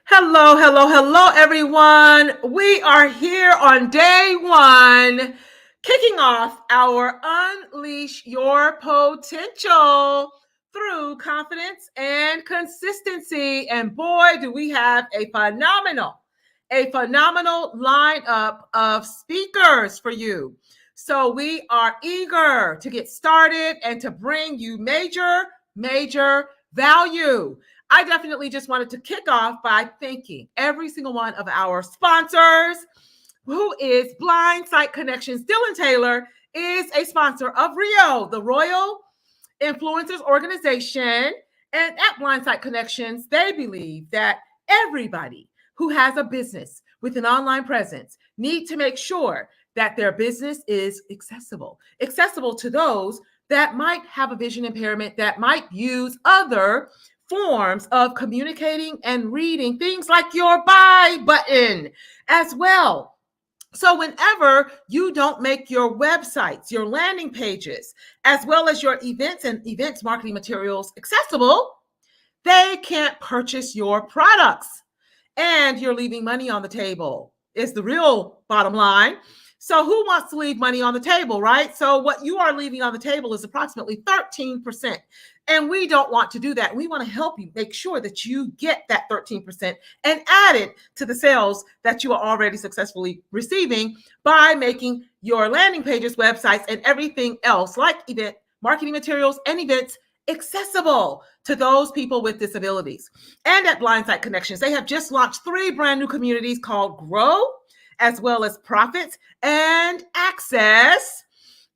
Hello, hello, hello, everyone. We are here on day one, kicking off our Unleash Your Potential through confidence and consistency. And boy, do we have a phenomenal lineup of speakers for you. So we are eager to get started and to bring you major value. I definitely just wanted to kick off by thanking every single one of our sponsors, who is Blind Sight Connections. Dylan Taylor is a sponsor of RIO, the Royal Influencers Organization. And at Blind Sight Connections, they believe that everybody who has a business with an online presence need to make sure that their business is accessible to those that might have a vision impairment, that might use other forms of communicating and reading, things like your buy button as well. So whenever you don't make your websites, your landing pages, as well as your events and events marketing materials accessible, they can't purchase your products. And you're leaving money on the table is the real bottom line. So who wants to leave money on the table, right? So what you are leaving on the table is approximately 13%. And we don't want to do that. We want to help you make sure that you get that 13% and add it to the sales that you are already successfully receiving by making your landing pages, websites, and everything else like event marketing materials and events accessible to those people with disabilities. And at Blind Sight Connections, they have just launched 3 brand new communities called Grow, as well as Profits and Access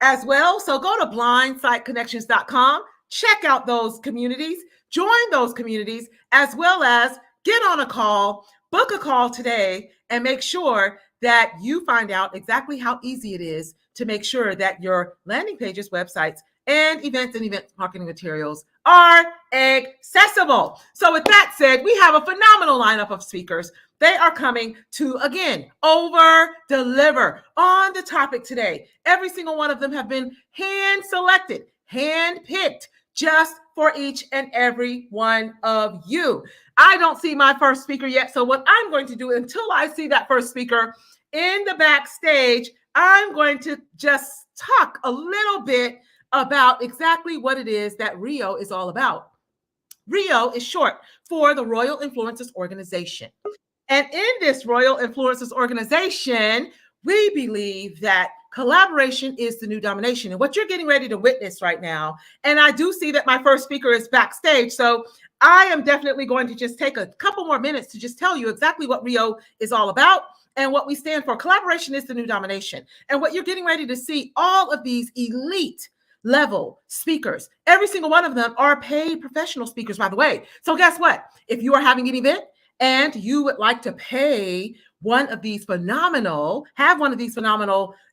as well. So go to blindsightconnections.com, check out those communities, join those communities, as well as get on a call, book a call today, and make sure that you find out exactly how easy it is to make sure that your landing pages, websites, and event marketing materials are accessible. So with that said, we have a phenomenal lineup of speakers. They are coming to, again, over-deliver on the topic today. Every single one of them have been hand-selected, hand-picked, just for each and every one of you. I don't see my first speaker yet, so what I'm going to do until I see that first speaker in the backstage, I'm going to just talk a little bit about exactly what it is that RIO is all about. RIO is short for the Royal Influencers Organization. And in this Royal Influencers Organization, we believe that collaboration is the new domination. And what you're getting ready to witness right now, and I do see that my first speaker is backstage, so I am definitely going to just take a couple more minutes to just tell you exactly what RIO is all about and what we stand for. Collaboration is the new domination. And what you're getting ready to see, all of these elite level speakers, every single one of them are paid professional speakers, by the way. So guess what? If you are having an event and you would like to pay one of these phenomenal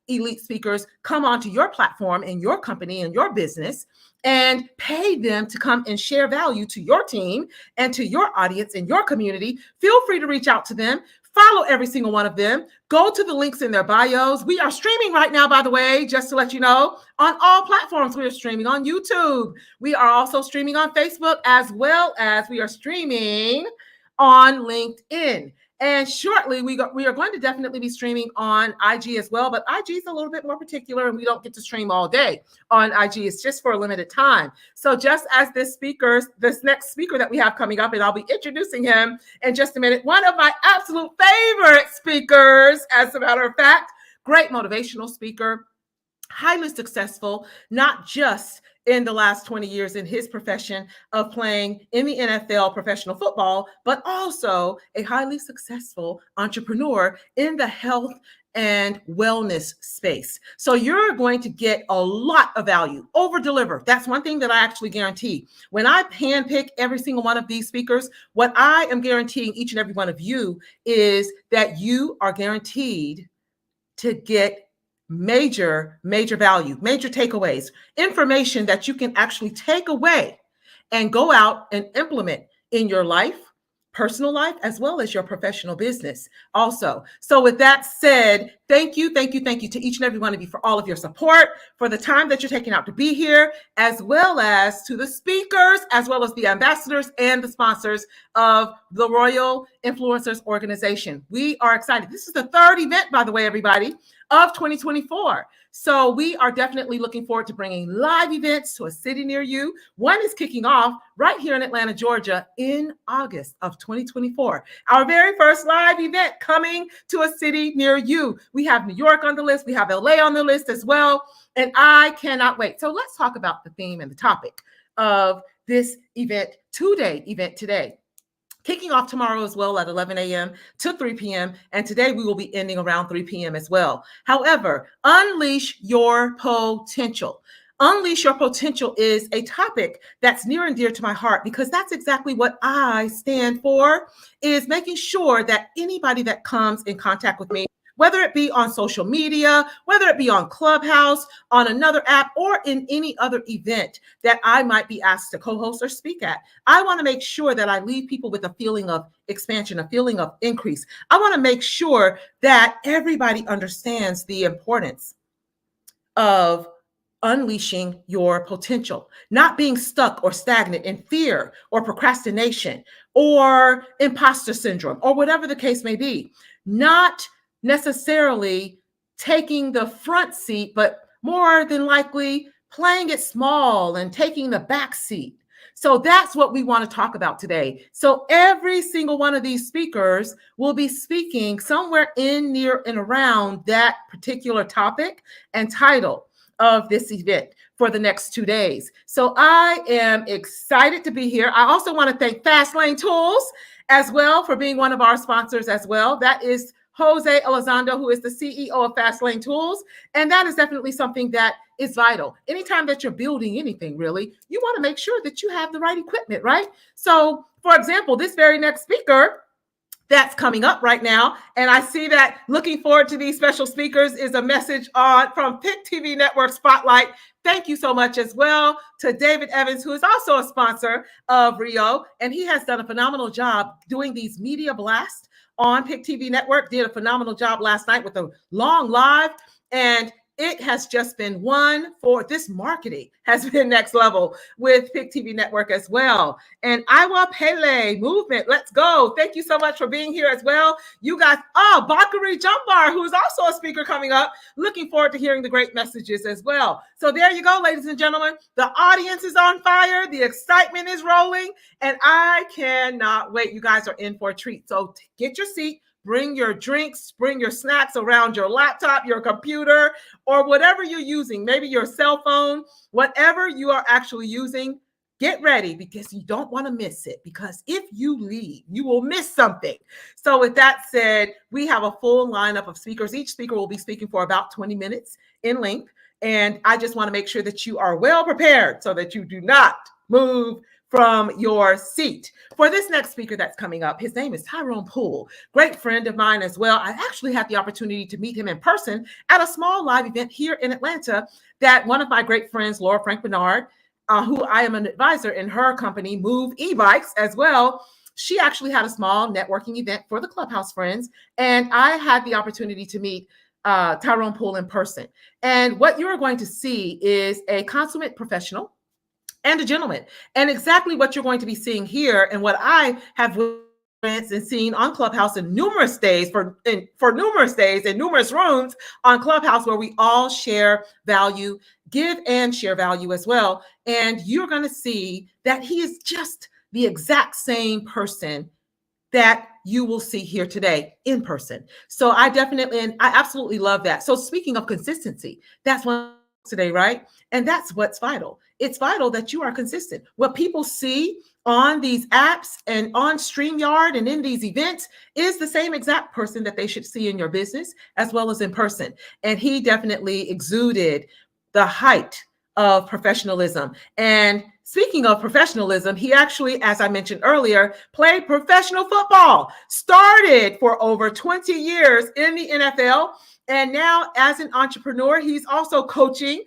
elite speakers come onto your platform in your company and your business and pay them to come and share value to your team and to your audience and your community, feel free to reach out to them. Follow every single one of them. Go to the links in their bios. We are streaming right now, by the way, just to let you know, on all platforms. We are streaming on YouTube. We are also streaming on Facebook, as well as we are streaming on LinkedIn. And shortly, we are going to definitely be streaming on IG as well, but IG is a little bit more particular and we don't get to stream all day on IG. It's just for a limited time. So just as this next speaker that we have coming up, and I'll be introducing him in just a minute, one of my absolute favorite speakers, as a matter of fact, great motivational speaker, highly successful, not just in the last 20 years in his profession of playing in the NFL professional football, but also a highly successful entrepreneur in the health and wellness space. So you're going to get a lot of value, over deliver. That's one thing that I actually guarantee. When I handpick every single one of these speakers, what I am guaranteeing each and every one of you is that you are guaranteed to get major value, major takeaways, information that you can actually take away and go out and implement in your life, personal life, as well as your professional business also. So with that said, Thank you to each and every one of you for all of your support, for the time that you're taking out to be here, as well as to the speakers, as well as the ambassadors and the sponsors of the Royal Influencers Organization. We are excited. This is the third event, by the way, everybody, of 2024. So we are definitely looking forward to bringing live events to a city near you. One is kicking off right here in Atlanta, Georgia in August of 2024. Our very first live event coming to a city near you. We have New York on the list. We have LA on the list as well. And I cannot wait. So let's talk about the theme and the topic of this event, two-day event today. Kicking off tomorrow as well at 11 a.m. to 3 p.m. And today we will be ending around 3 p.m. as well. However, unleash your potential. Unleash your potential is a topic that's near and dear to my heart because that's exactly what I stand for, is making sure that anybody that comes in contact with me, whether it be on social media, whether it be on Clubhouse, on another app, or in any other event that I might be asked to co-host or speak at, I want to make sure that I leave people with a feeling of expansion, a feeling of increase. I want to make sure that everybody understands the importance of unleashing your potential, not being stuck or stagnant in fear or procrastination or imposter syndrome or whatever the case may be. Not necessarily taking the front seat, but more than likely playing it small and taking the back seat. So that's what we want to talk about today. So every single one of these speakers will be speaking somewhere in, near, and around that particular topic and title of this event for the next 2 days. So I am excited to be here. I also want to thank Fastlane Tools as well for being one of our sponsors as well. That is Jose Elizondo, who is the CEO of Fastlane Tools. And that is definitely something that is vital. Anytime that you're building anything, really, you want to make sure that you have the right equipment, right? So, for example, this very next speaker that's coming up right now, and I see that looking forward to these special speakers is a message from PIC TV Network Spotlight. Thank you so much as well to David Evans, who is also a sponsor of RIO, and he has done a phenomenal job doing these media blasts on PIC TV Network. Did a phenomenal job last night with a long live, and it has just been one for this marketing has been next level with PIC TV Network as well. And Iwa Pele Movement, let's go. Thank you so much for being here as well. You guys, Bakari Jumbar, who is also a speaker coming up. Looking forward to hearing the great messages as well. So there you go, ladies and gentlemen. The audience is on fire. The excitement is rolling. And I cannot wait. You guys are in for a treat. So get your seat. Bring your drinks, bring your snacks around your laptop, your computer, or whatever you're using, maybe your cell phone, whatever you are actually using, get ready because you don't want to miss it. Because if you leave, you will miss something. So with that said, we have a full lineup of speakers. Each speaker will be speaking for about 20 minutes in length. And I just want to make sure that you are well prepared so that you do not move from your seat. For this next speaker that's coming up, his name is Tyrone Poole, great friend of mine as well. I actually had the opportunity to meet him in person at a small live event here in Atlanta that one of my great friends, Laura Frank Bernard, who I am an advisor in her company, Move E-Bikes as well. She actually had a small networking event for the Clubhouse friends, and I had the opportunity to meet Tyrone Poole in person. And what you're going to see is a consummate professional and a gentleman. And exactly what you're going to be seeing here and what I have experienced and seen on Clubhouse in numerous days, for numerous days in numerous rooms on Clubhouse where we all share value, give and share value as well. And you're going to see that he is just the exact same person that you will see here today in person. So I absolutely love that. So speaking of consistency, that's one today, right? And that's what's vital. It's vital that you are consistent. What people see on these apps and on StreamYard and in these events is the same exact person that they should see in your business as well as in person. And he definitely exuded the height of professionalism. And speaking of professionalism, he actually, as I mentioned earlier, played professional football, started for over 20 years in the NFL. And now as an entrepreneur, he's also coaching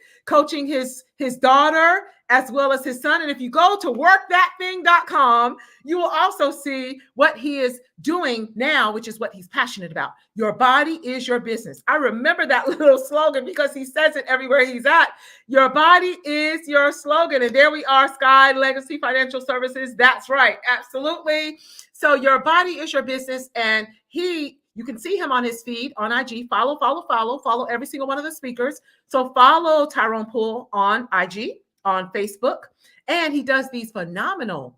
his daughter as well as his son. And if you go to workthatthing.com, you will also see what he is doing now, which is what he's passionate about. Your body is your business. I remember that little slogan because he says it everywhere he's at. Your body is your slogan. And there we are, Sky Legacy Financial Services. That's right. Absolutely. So your body is your business. And you can see him on his feed on IG. Follow every single one of the speakers. So follow Tyrone Poole on IG, on Facebook. And he does these phenomenal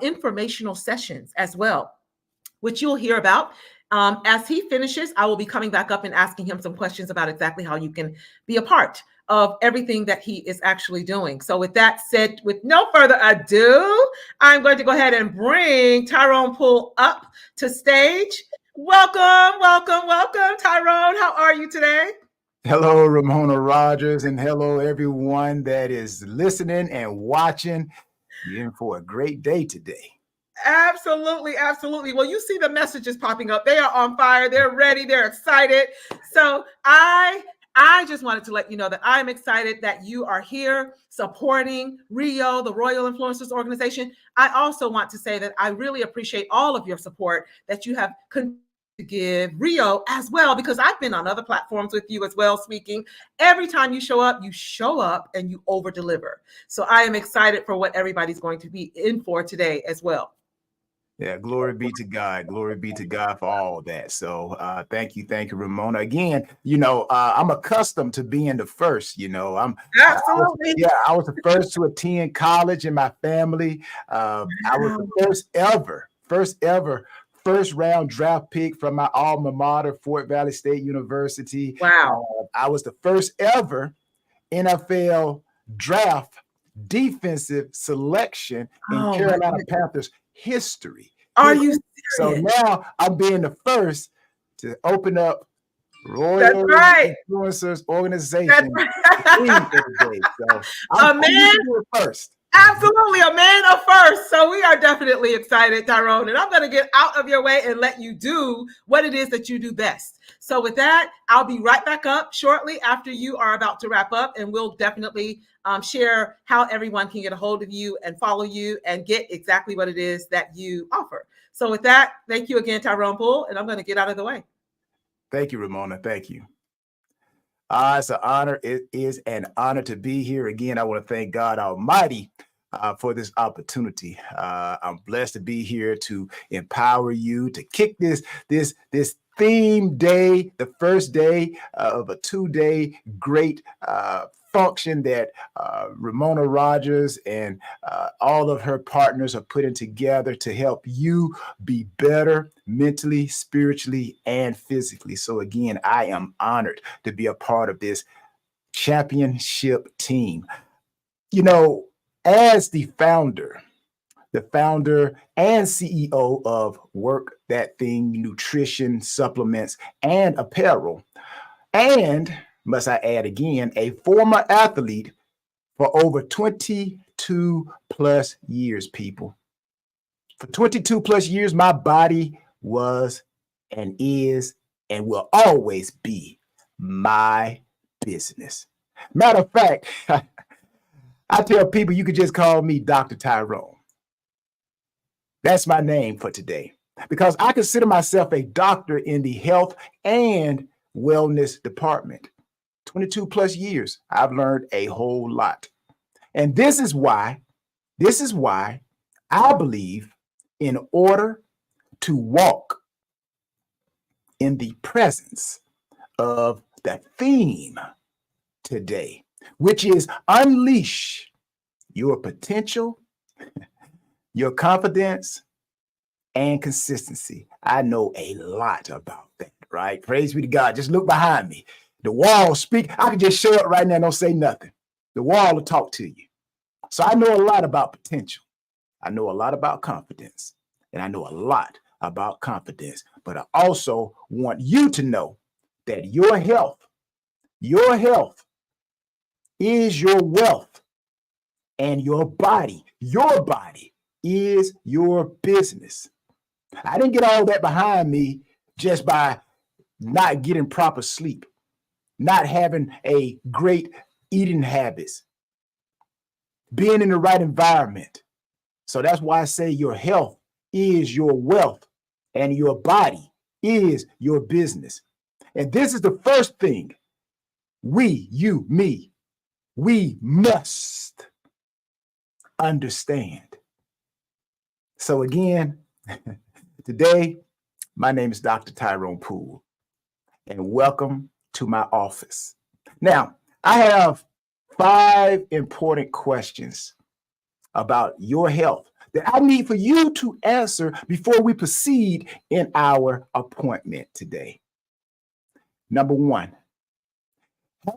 informational sessions as well, which you'll hear about. As he finishes, I will be coming back up and asking him some questions about exactly how you can be a part of everything that he is actually doing. So with that said, with no further ado, I'm going to go ahead and bring Tyrone Poole up to stage. Welcome, Tyrone. How are you today? Hello, Ramona Rogers, and hello, everyone that is listening and watching. You're in for a great day today. Absolutely. Well, you see the messages popping up. They are on fire. They're ready. They're excited. So I just wanted to let you know that I'm excited that you are here supporting RIO, the Royal Influencers Organization. I also want to say that I really appreciate all of your support that you have continued to give RIO as well, because I've been on other platforms with you as well speaking. Every time you show up and you over deliver. So I am excited for what everybody's going to be in for today as well. Yeah, glory be to God. Glory be to God for all that. So thank you, Ramona. Again, I'm accustomed to being the first. Absolutely. I was the first to attend college in my family. I was the first ever first round draft pick from my alma mater, Fort Valley State University. Wow. I was the first ever NFL draft defensive selection in Carolina Panthers history. Are you serious? So now I'm being the first to open up Royal Influencers Organization. So I'm first. Absolutely, a man of first. So we are definitely excited, Tyrone. And I'm going to get out of your way and let you do what it is that you do best. So with that, I'll be right back up shortly after you are about to wrap up. And we'll definitely share how everyone can get a hold of you and follow you and get exactly what it is that you offer. So with that, thank you again, Tyrone Poole. And I'm going to get out of the way. Thank you, Ramona. Thank you. It's an honor. It is an honor to be here again. I want to thank God Almighty for this opportunity. I'm blessed to be here to empower you to kick this theme day, the first day of a 2-day great function that Ramona Rogers and all of her partners are putting together to help you be better mentally, spiritually, and physically. So again, I am honored to be a part of this championship team. As the founder and CEO of Work That Thing Nutrition, Supplements, and Apparel, and must I add again, a former athlete for over 22 plus years, people. For 22 plus years, my body was and is and will always be my business. Matter of fact, I tell people you could just call me Dr. Tyrone. That's my name for today, because I consider myself a doctor in the health and wellness department. 22 plus years, I've learned a whole lot. And this is why I believe in order to walk in the presence of the theme today, which is unleash your potential, your confidence, and consistency. I know a lot about that, right? Praise be to God. Just look behind me. The wall speak. I can just show up right now and don't say nothing. The wall will talk to you. So I know a lot about potential. I know a lot about confidence. And I know a lot about confidence. But I also want you to know that your health is your wealth. And your body is your business. I didn't get all that behind me just by not getting proper sleep, not having a great eating habits, being in the right environment. So that's why I say your health is your wealth and your body is your business. And this is the first thing we must understand. So again, today, my name is Dr. Tyrone Poole, and welcome to my office. Now, I have 5 important questions about your health that I need for you to answer before we proceed in our appointment today. Number 1,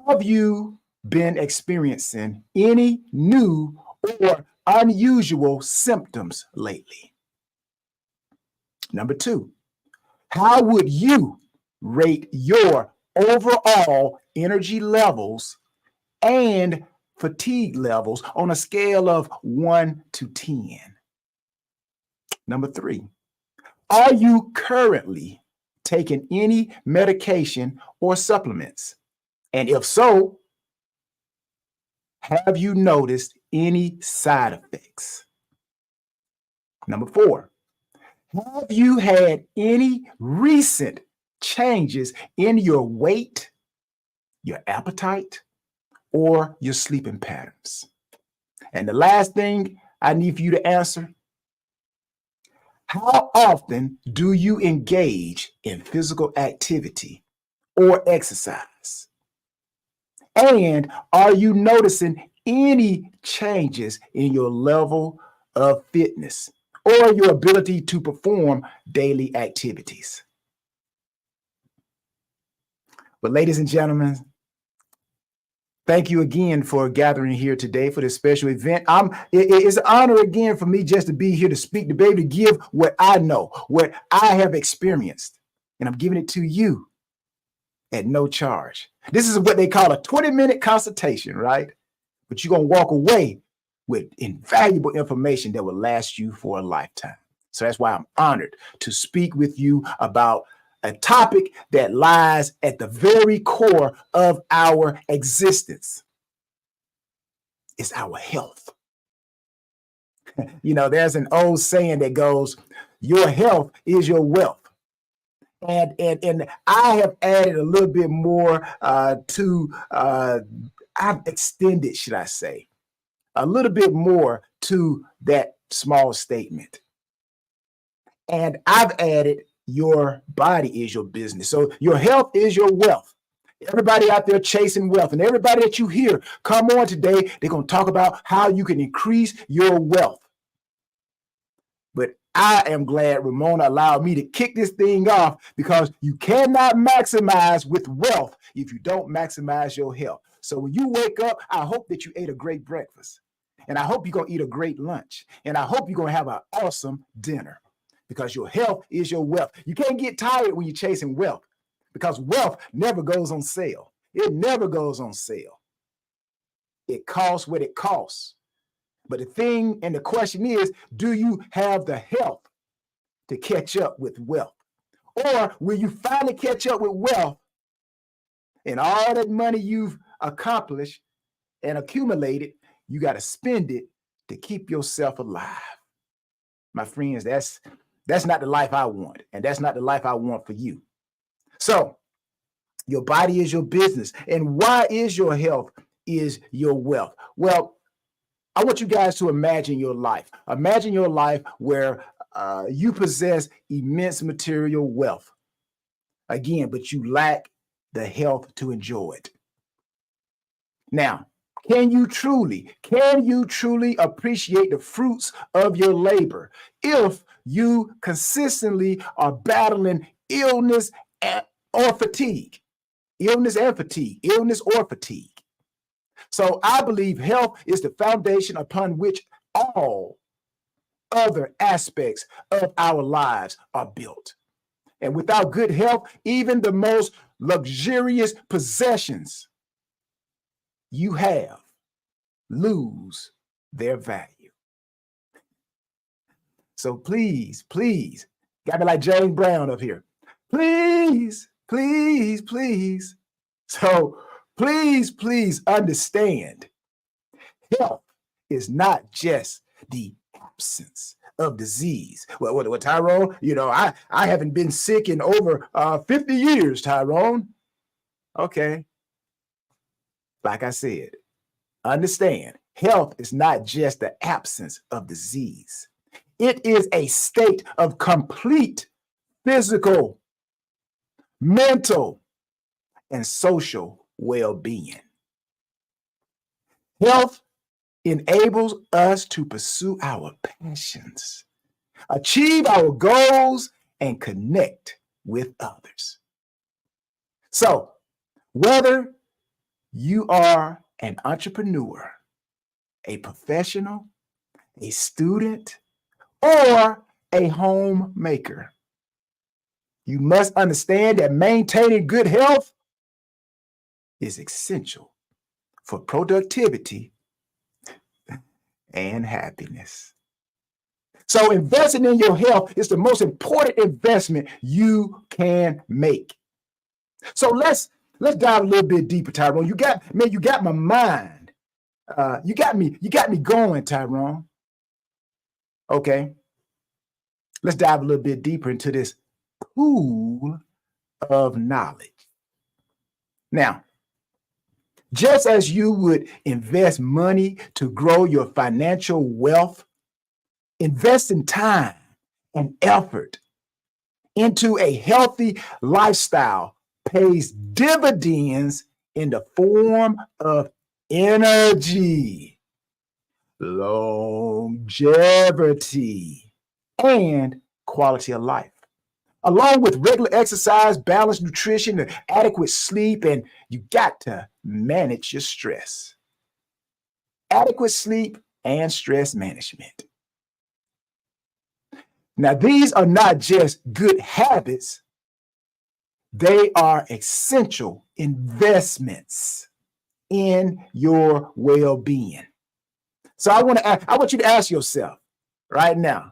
have you been experiencing any new or unusual symptoms lately? Number 2, how would you rate your overall energy levels and fatigue levels on a scale of 1 to 10? Number 3, are you currently taking any medication or supplements? And if so, have you noticed any side effects? Number 4, have you had any recent changes in your weight, your appetite, or your sleeping patterns? And the last thing I need for you to answer, how often do you engage in physical activity or exercise? And are you noticing any changes in your level of fitness or your ability to perform daily activities? But ladies and gentlemen, thank you again for gathering here today for this special event. It's an honor again for me just to be here to speak, to be able to give what I know, what I have experienced, and I'm giving it to you at no charge. This is what they call a 20-minute consultation, right? But you're going to walk away with invaluable information that will last you for a lifetime. So that's why I'm honored to speak with you about a topic that lies at the very core of our existence. It's our health. You know, there's an old saying that goes, your health is your wealth. And I have added a little bit more I've extended, should I say, a little bit more to that small statement. And I've added your body is your business. So your health is your wealth. Everybody out there chasing wealth, and everybody that you hear come on today, they're going to talk about how you can increase your wealth. But I am glad Ramona allowed me to kick this thing off, because you cannot maximize with wealth if you don't maximize your health. So when you wake up, I hope that you ate a great breakfast. And I hope you're going to eat a great lunch. And I hope you're going to have an awesome dinner, because your health is your wealth. You can't get tired when you're chasing wealth, because wealth never goes on sale. It never goes on sale. It costs what it costs. But the thing and the question is, do you have the health to catch up with wealth? Or will you finally catch up with wealth, and all that money you've accomplished and accumulated, you got to spend it to keep yourself alive? My friends, that's not the life I want, and that's not the life I want for you. So your body is your business. And why is your health is your wealth? Well, I want you guys to imagine your life. Imagine your life where you possess immense material wealth. Again, but you lack the health to enjoy it. Now, can you truly appreciate the fruits of your labor if you consistently are battling illness or fatigue? Illness or fatigue. So I believe health is the foundation upon which all other aspects of our lives are built. And without good health, even the most luxurious possessions you have lose their value. So please, got me like James Brown up here. Please. So please understand, health is not just the absence of disease. Well, Tyrone, I haven't been sick in over 50 years, Tyrone. Okay. Like I said, understand, health is not just the absence of disease. It is a state of complete physical, mental, and social well-being. Health enables us to pursue our passions, achieve our goals, and connect with others. So, whether you are an entrepreneur, a professional, a student, or a homemaker, you must understand that maintaining good health is essential for productivity and happiness. So investing in your health is the most important investment you can make. So let's dive a little bit deeper, Tyrone. You got my mind. You got me going, Tyrone. Okay. Let's dive a little bit deeper into this pool of knowledge. Now, just as you would invest money to grow your financial wealth, invest in time and effort into a healthy lifestyle pays dividends in the form of energy, longevity, and quality of life. Along with regular exercise, balanced nutrition, and adequate sleep, and you got to manage your stress. Adequate sleep and stress management. Now, these are not just good habits, they are essential investments in your well-being. So I want you to ask yourself right now,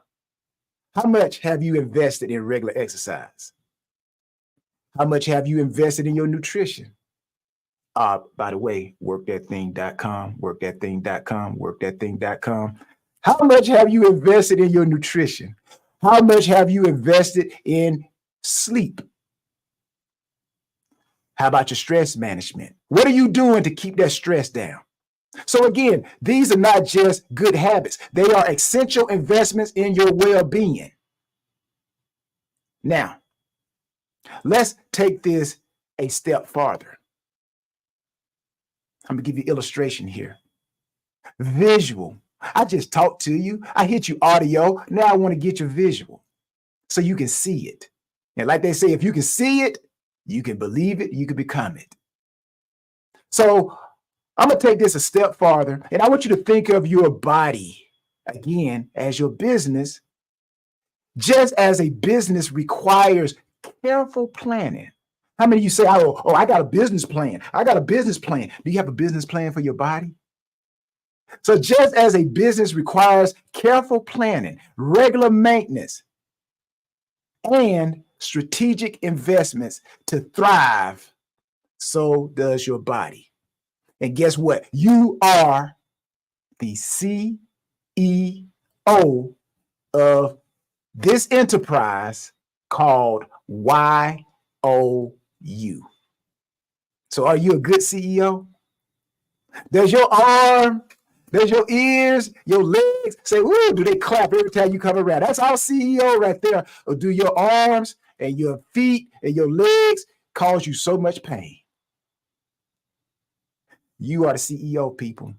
how much have you invested in regular exercise? How much have you invested in your nutrition? By the way, workthatthing.com, workthatthing.com, workthatthing.com. How much have you invested in your nutrition? How much have you invested in sleep? How about your stress management? What are you doing to keep that stress down? So again, these are not just good habits. They are essential investments in your well-being. Now, let's take this a step farther. I'm going to give you an illustration here. Visual. I just talked to you. I hit you audio. Now I want to get your visual so you can see it. And like they say, if you can see it, you can believe it, you can become it. So I'm going to take this a step farther, and I want you to think of your body, again, as your business, just as a business requires careful planning. How many of you say, oh, I got a business plan. I got a business plan. Do you have a business plan for your body? So just as a business requires careful planning, regular maintenance, and strategic investments to thrive, so does your body. And guess what? You are the CEO of this enterprise called YOU. So are you a good CEO? Does your arm, does your ears, your legs say, ooh, do they clap every time you come around? That's our CEO right there. Or do your arms and your feet and your legs cause you so much pain? You are the CEO, people.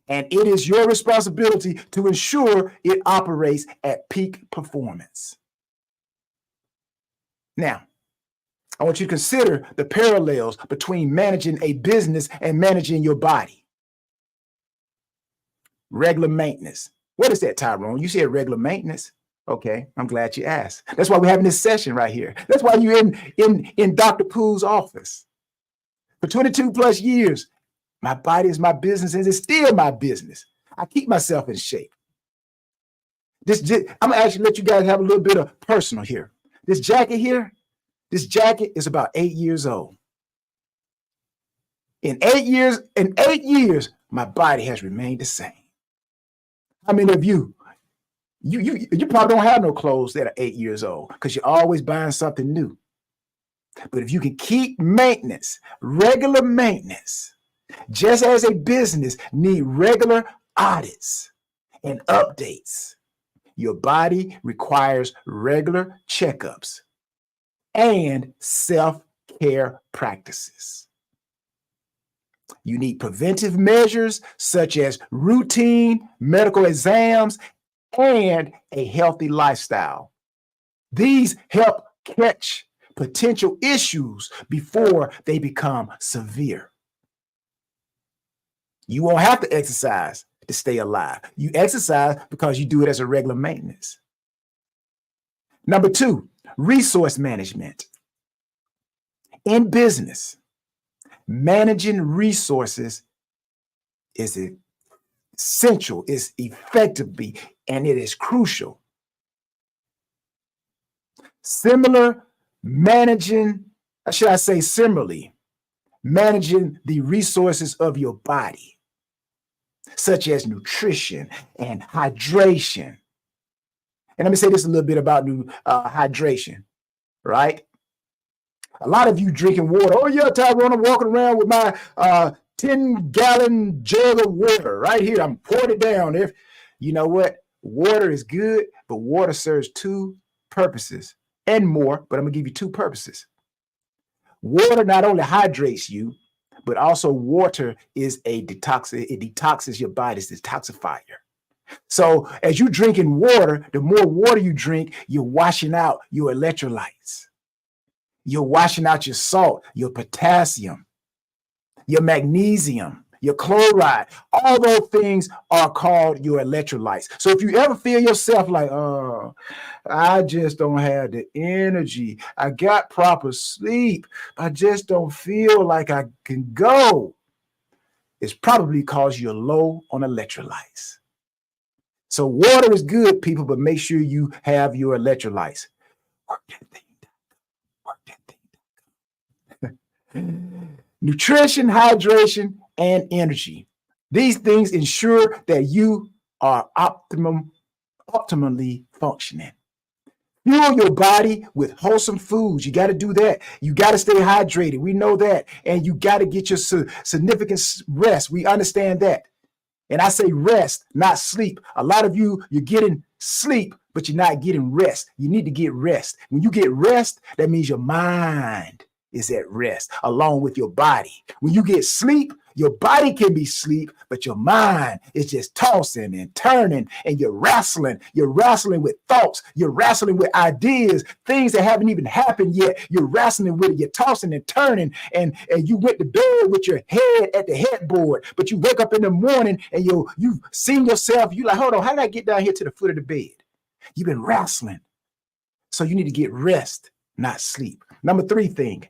And it is your responsibility to ensure it operates at peak performance. Now, I want you to consider the parallels between managing a business and managing your body. Regular maintenance. What is that, Tyrone? You said regular maintenance. Okay, I'm glad you asked. That's why we're having this session right here. That's why you're in Dr. Poole's office. For 22 plus years, my body is my business and it's still my business. I keep myself in shape. I'm gonna actually let you guys have a little bit of personal here. This jacket here, this jacket is about 8 years old. In 8 years, my body has remained the same. How many of you probably don't have no clothes that are 8 years old because you're always buying something new. But if you can keep maintenance, regular maintenance, just as a business need regular audits and updates, your body requires regular checkups and self-care practices. You need preventive measures such as routine medical exams and a healthy lifestyle. These help catch potential issues before they become severe. You won't have to exercise to stay alive. You exercise because you do it as a regular maintenance. Number 2, resource management. In business, managing resources is essential, is effectively, and it is crucial. Similarly, managing the resources of your body, such as nutrition and hydration. And let me say this a little bit about hydration, right? A lot of you drinking water. Oh yeah, Tyrone, I'm walking around with my 10-gallon jug of water right here. I'm pouring it down. You know what? Water is good, but water serves 2 purposes and more, but I'm gonna give you 2 purposes. Water not only hydrates you, but also water is a detox. It detoxes your body. It's a detoxifier. So as you're drinking water, the more water you drink, you're washing out your electrolytes. You're washing out your salt, your potassium, your magnesium, your chloride. All those things are called your electrolytes. So if you ever feel yourself like, oh, I just don't have the energy, I got proper sleep, I just don't feel like I can go, it's probably because you're low on electrolytes. So water is good, people, but make sure you have your electrolytes. Work that thing. Nutrition, hydration, and energy. These things ensure that you are optimally functioning. Fuel your body with wholesome foods. You got to do that. You got to stay hydrated. We know that. And you got to get your significant rest. We understand that. And I say rest, not sleep. A lot of you're getting sleep, but you're not getting rest. You need to get rest. When you get rest, that means your mind is at rest along with your body. When you get sleep, your body can be asleep, but your mind is just tossing and turning, and you're wrestling with thoughts, you're wrestling with ideas, things that haven't even happened yet. You're wrestling with it, you're tossing and turning, and you went to bed with your head at the headboard, but you wake up in the morning and you've seen yourself, you're like, hold on, how did I get down here to the foot of the bed? You've been wrestling. So you need to get rest, not sleep. Number 3 thing,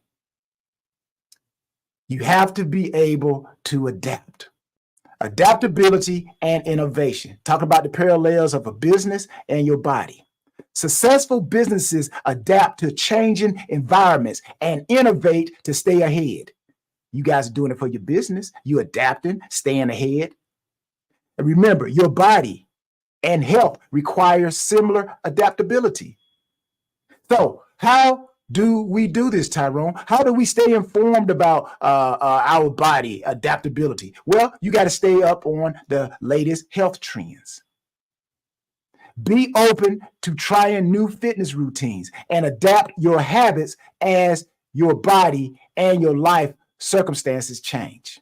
you have to be able to adapt. Adaptability and innovation. Talk about the parallels of a business and your body. Successful businesses adapt to changing environments and innovate to stay ahead. You guys are doing it for your business. You're adapting, staying ahead. And remember, your body and health require similar adaptability. So how do we do this, Tyrone? How do we stay informed about our body adaptability? Well, you got to stay up on the latest health trends. Be open to trying new fitness routines and adapt your habits as your body and your life circumstances change.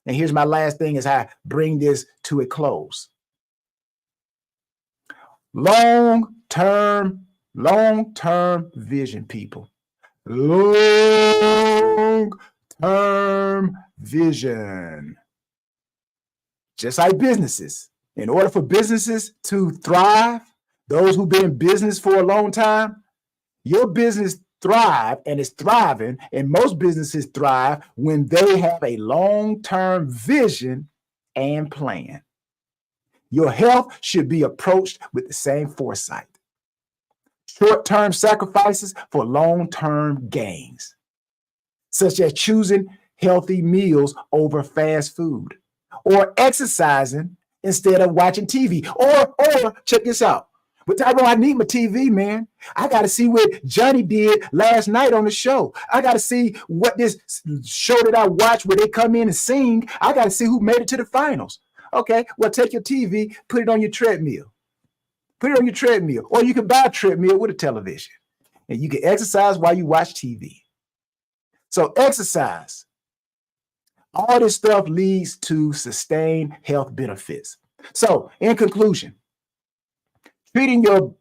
And here's my last thing as I bring this to a close. Long-term vision, people. Long-term vision. Just like businesses. In order for businesses to thrive, those who've been in business for a long time, your business thrive and is thriving, and most businesses thrive when they have a long-term vision and plan. Your health should be approached with the same foresight. Short-term sacrifices for long-term gains, such as choosing healthy meals over fast food or exercising instead of watching TV. Or check this out. But Tyrone, I need my TV, man. I got to see what Johnny did last night on the show. I got to see what this show that I watch where they come in and sing. I got to see who made it to the finals. Okay, well, take your TV, put it on your treadmill. Put it on your treadmill. Or you can buy a treadmill with a television. And you can exercise while you watch TV. So exercise. All this stuff leads to sustained health benefits. So in conclusion, treating your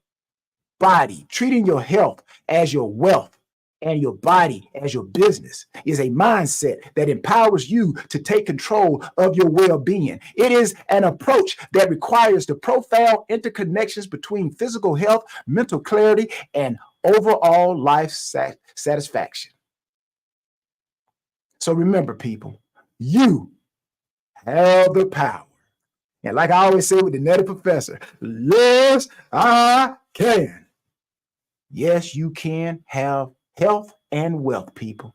body, treating your health as your wealth and your body as your business is a mindset that empowers you to take control of your well-being. It is an approach that requires the profound interconnections between physical health, mental clarity, and overall life satisfaction. So remember, people, you have the power. And like I always say with the Nutty Professor, yes, I can. Yes, you can have health and wealth, people.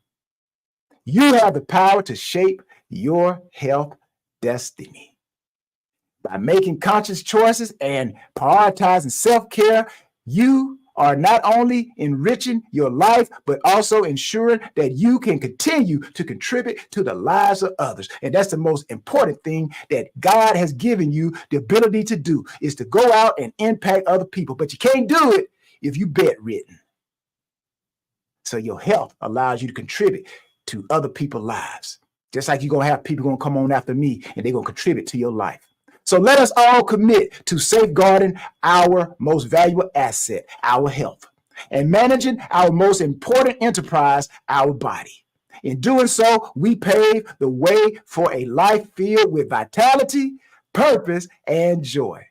You have the power to shape your health destiny. By making conscious choices and prioritizing self-care, you are not only enriching your life, but also ensuring that you can continue to contribute to the lives of others. And that's the most important thing that God has given you the ability to do, is to go out and impact other people. But you can't do it if you're bedridden. So your health allows you to contribute to other people's lives. Just like you're going to have people going to come on after me and they're going to contribute to your life. So let us all commit to safeguarding our most valuable asset, our health, and managing our most important enterprise, our body. In doing so, we pave the way for a life filled with vitality, purpose, and joy.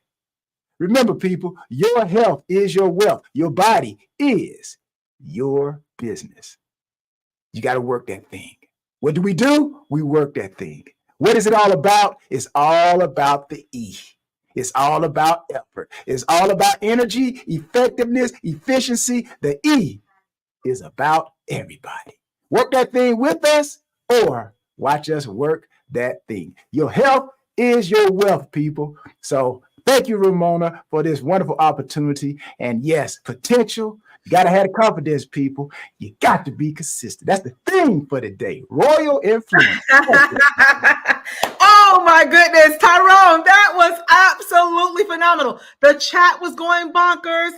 Remember, people, your health is your wealth. Your body is your business. You got to work that thing. What do? We work that thing. What is it all about? It's all about the E. It's all about effort. It's all about energy, effectiveness, efficiency. The E is about everybody. Work that thing with us or watch us work that thing. Your health is your wealth, people. So thank you, Ramona, for this wonderful opportunity. And yes, potential. You got to have the confidence, people. You got to be consistent. That's the thing for today. Royal influence. Oh my goodness, Tyrone, that was absolutely phenomenal. The chat was going bonkers.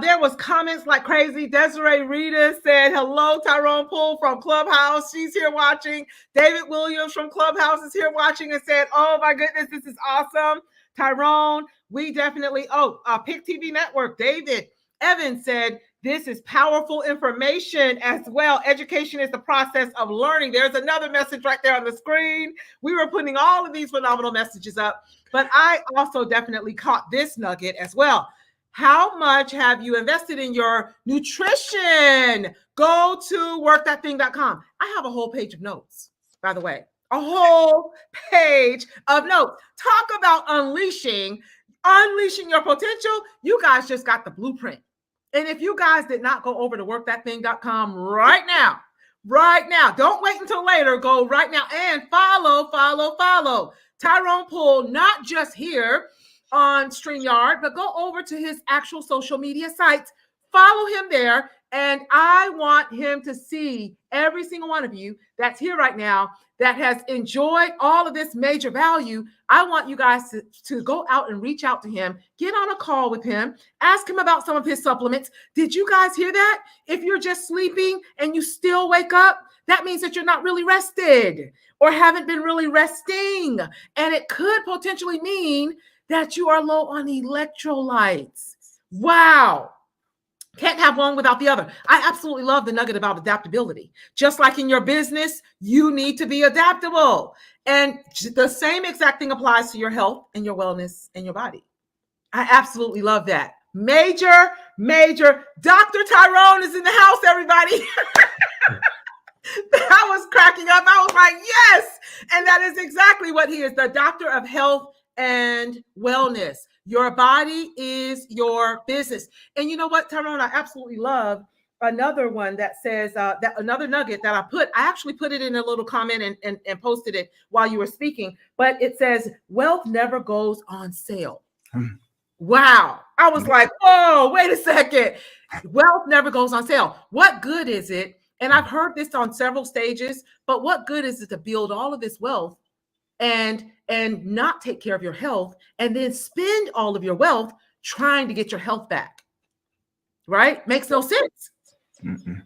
There was comments like crazy. Desiree Rita said, hello, Tyrone Poole from Clubhouse. She's here watching. David Williams from Clubhouse is here watching and said, oh my goodness, this is awesome. Tyrone, we definitely, Pick TV Network, David Evans said, this is powerful information as well. Education is the process of learning. There's another message right there on the screen. We were putting all of these phenomenal messages up, but I also definitely caught this nugget as well. How much have you invested in your nutrition? Go to workthatthing.com. I have a whole page of notes, by the way, a whole page of notes. Talk about unleashing your potential. You guys just got the blueprint. And if you guys did not go over to workthatthing.com right now, don't wait until later, go right now and follow Tyrone Poole, not just here on StreamYard, but go over to his actual social media sites, follow him there. And I want him to see every single one of you that's here right now that has enjoyed all of this major value. I want you guys to go out and reach out to him, get on a call with him, ask him about some of his supplements. Did you guys hear that? If you're just sleeping and you still wake up, that means that you're not really rested or haven't been really resting. And it could potentially mean that you are low on electrolytes. Wow. Can't have one without the other. I absolutely love the nugget about adaptability. Just like in your business, you need to be adaptable. And the same exact thing applies to your health and your wellness and your body. I absolutely love that. Major. Dr. Tyrone is in the house, everybody. I was cracking up. I was like, yes. And that is exactly what he is, the doctor of health and wellness. Your body is your business. And you know what, Tyrone, I absolutely love another one that says that another nugget that I actually put it in a little comment and posted it while you were speaking, but it says wealth never goes on sale. Wow. I was like, whoa, wait a second. Wealth never goes on sale. What good is it? And I've heard this on several stages, but what good is it to build all of this wealth and not take care of your health and then spend all of your wealth trying to get your health back? Right? Makes no sense. Mm-mm.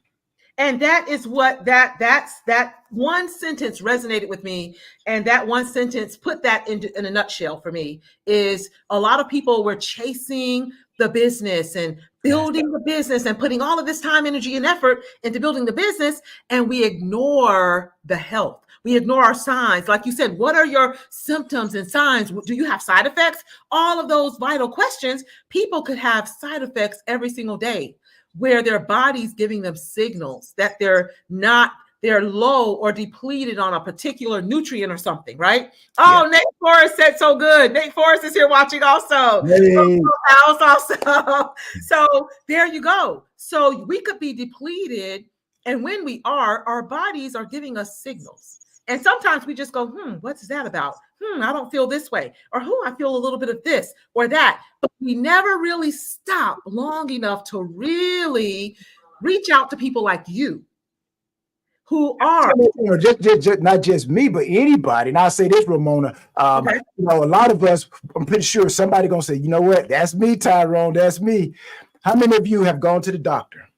And that is what that one sentence resonated with me. And that one sentence put that in a nutshell for me is a lot of people were chasing the business and building the business and putting all of this time, energy, and effort into building the business. And we ignore the health. We ignore our signs. Like you said, what are your symptoms and signs? Do you have side effects? All of those vital questions. People could have side effects every single day, where their body's giving them signals that they're low or depleted on a particular nutrient or something, right? Oh, yeah. Nate Forrest said so good. Nate Forrest is here watching also. Hey. Also. So there you go. So we could be depleted. And when we are, our bodies are giving us signals. And sometimes we just go, what's that about? I don't feel this way. Or, I feel a little bit of this or that. But we never really stop long enough to really reach out to people like you who are. Just not just me, but anybody. And I'll say this, Ramona. Okay. A lot of us, I'm pretty sure somebody going to say, you know what? That's me, Tyrone. That's me. How many of you have gone to the doctor?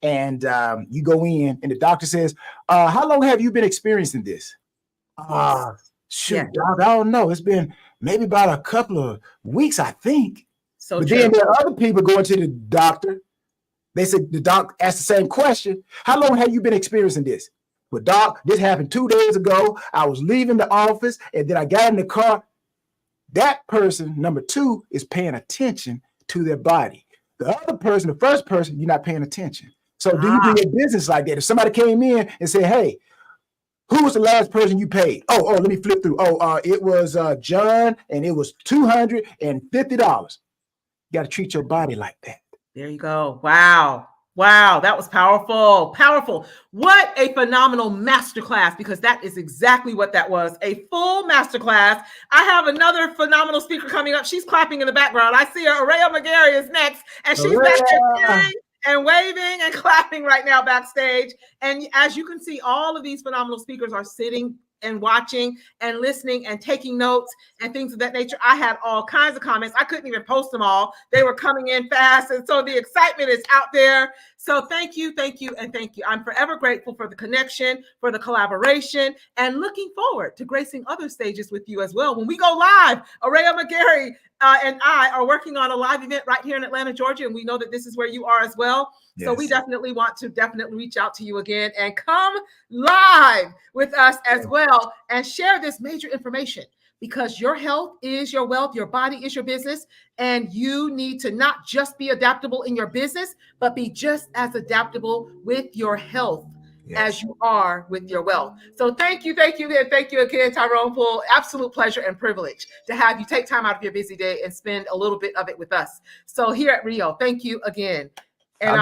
And you go in and the doctor says, how long have you been experiencing this? Shoot, doc, I don't know. It's been maybe about a couple of weeks, I think. So but then there are other people going to the doctor. They said the doc asked the same question. How long have you been experiencing this? Well, doc, this happened 2 days ago. I was leaving the office and then I got in the car. That person, number two, is paying attention to their body. The other person, the first person, you're not paying attention. So do you do your business like that? If somebody came in and said, hey, who was the last person you paid? Oh, let me flip through. It was John, and it was $250. You got to treat your body like that. There you go. Wow. That was powerful. Powerful. What a phenomenal masterclass, because that is exactly what that was. A full masterclass. I have another phenomenal speaker coming up. She's clapping in the background. I see her. RIO McGarry is next, and she's back there and waving and clapping right now backstage. And as you can see, all of these phenomenal speakers are sitting and watching and listening and taking notes and things of that nature. I had all kinds of comments. I couldn't even post them all. They were coming in fast. And so the excitement is out there. So thank you, and thank you. I'm forever grateful for the connection, for the collaboration, and looking forward to gracing other stages with you as well. When we go live, RIO McGarry and I are working on a live event right here in Atlanta, Georgia. And we know that this is where you are as well. Yes. So we definitely want to reach out to you again and come live with us as well and share this major information, because your health is your wealth, your body is your business, and you need to not just be adaptable in your business, but be just as adaptable with your health as you are with your wealth. So thank you, and thank you again, Tyrone Poole. Absolute pleasure and privilege to have you take time out of your busy day and spend a little bit of it with us. So here at RIO, thank you again. And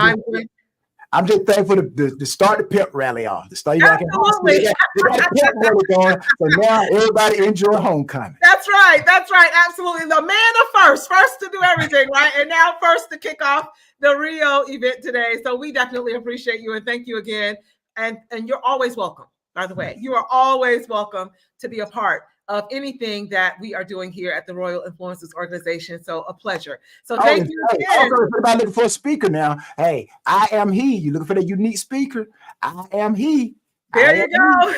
I'm just thankful to start the pimp rally off. The start, absolutely. They got a pimp rally going, so now everybody enjoy homecoming. That's right. Absolutely. The man of first to do everything, right? And now first to kick off the RIO event today. So we definitely appreciate you and thank you again. And you're always welcome, by the way. You are always welcome to be a part of anything that we are doing here at the Royal Influencers Organization. So a pleasure. So thank you again. Also, if everybody looking for a speaker now, hey, I am he. You looking for that unique speaker? I am he. There you go.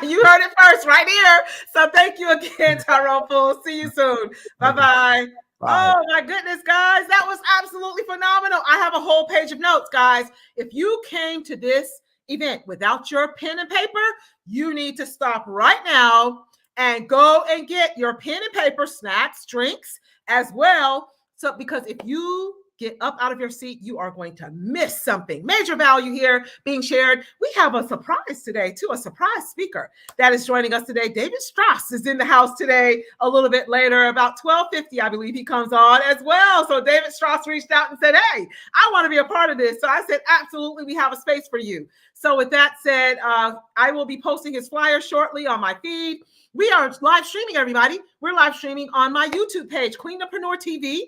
You heard it first right here. So thank you again, Tyrone Poole. See you soon. Bye-bye. Bye. Oh my goodness, guys. That was absolutely phenomenal. I have a whole page of notes, guys. If you came to this event without your pen and paper, you need to stop right now and go and get your pen and paper, snacks, drinks as well. So because if you get up out of your seat. You are going to miss something. Major value here being shared. We have a surprise today, too, a surprise speaker that is joining us today. David Strauss is in the house today a little bit later, about 12:50, I believe he comes on as well. So David Strauss reached out and said, hey, I want to be a part of this. So I said, absolutely, we have a space for you. So with that said, I will be posting his flyer shortly on my feed. We are live streaming, everybody. We're live streaming on my YouTube page, Queendom TV,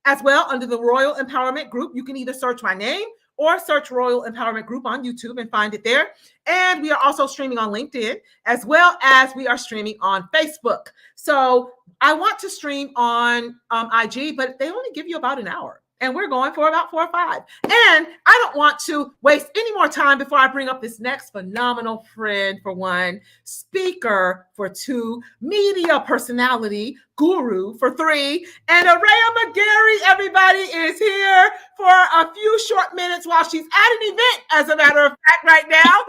as well under the Royal Empowerment Group. You can either search my name or search Royal Empowerment Group on YouTube and find it there. And we are also streaming on LinkedIn, as well as we are streaming on Facebook. So I want to stream on IG, but they only give you about an hour. And we're going for about 4 or 5. And I don't want to waste any more time before I bring up this next phenomenal friend for 1, speaker for 2, media personality, guru for 3, and RIO McGarry, everybody, is here for a few short minutes while she's at an event, as a matter of fact, right now.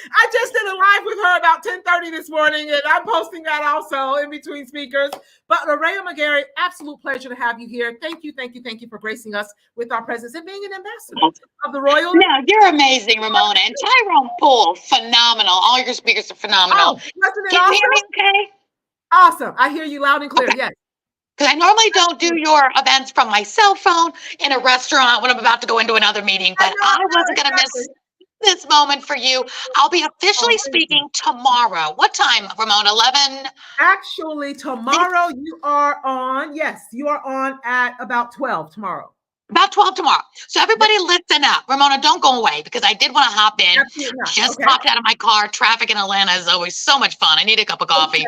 I just did a live with her about 10:30 this morning, and I'm posting that also in between speakers. But RIO McGarry, absolute pleasure to have you here. Thank you for gracing us with our presence and being an ambassador of the Royal. No, you're amazing, Ramona. And Tyrone Poole, phenomenal. All your speakers are phenomenal. Wasn't it Can awesome? you hear me okay? Awesome. I hear you loud and clear. Okay. Yes. Because I normally don't do your events from my cell phone in a restaurant when I'm about to go into another meeting, but I wasn't going to miss this moment for you. I'll be officially speaking tomorrow. What time, Ramona? 11? Actually, tomorrow you are on. Yes, you are on at about 12 tomorrow. About 12 tomorrow. So everybody listen up. Ramona, don't go away because I did want to hop in. Just popped out of my car. Traffic in Atlanta is always so much fun. I need a cup of coffee.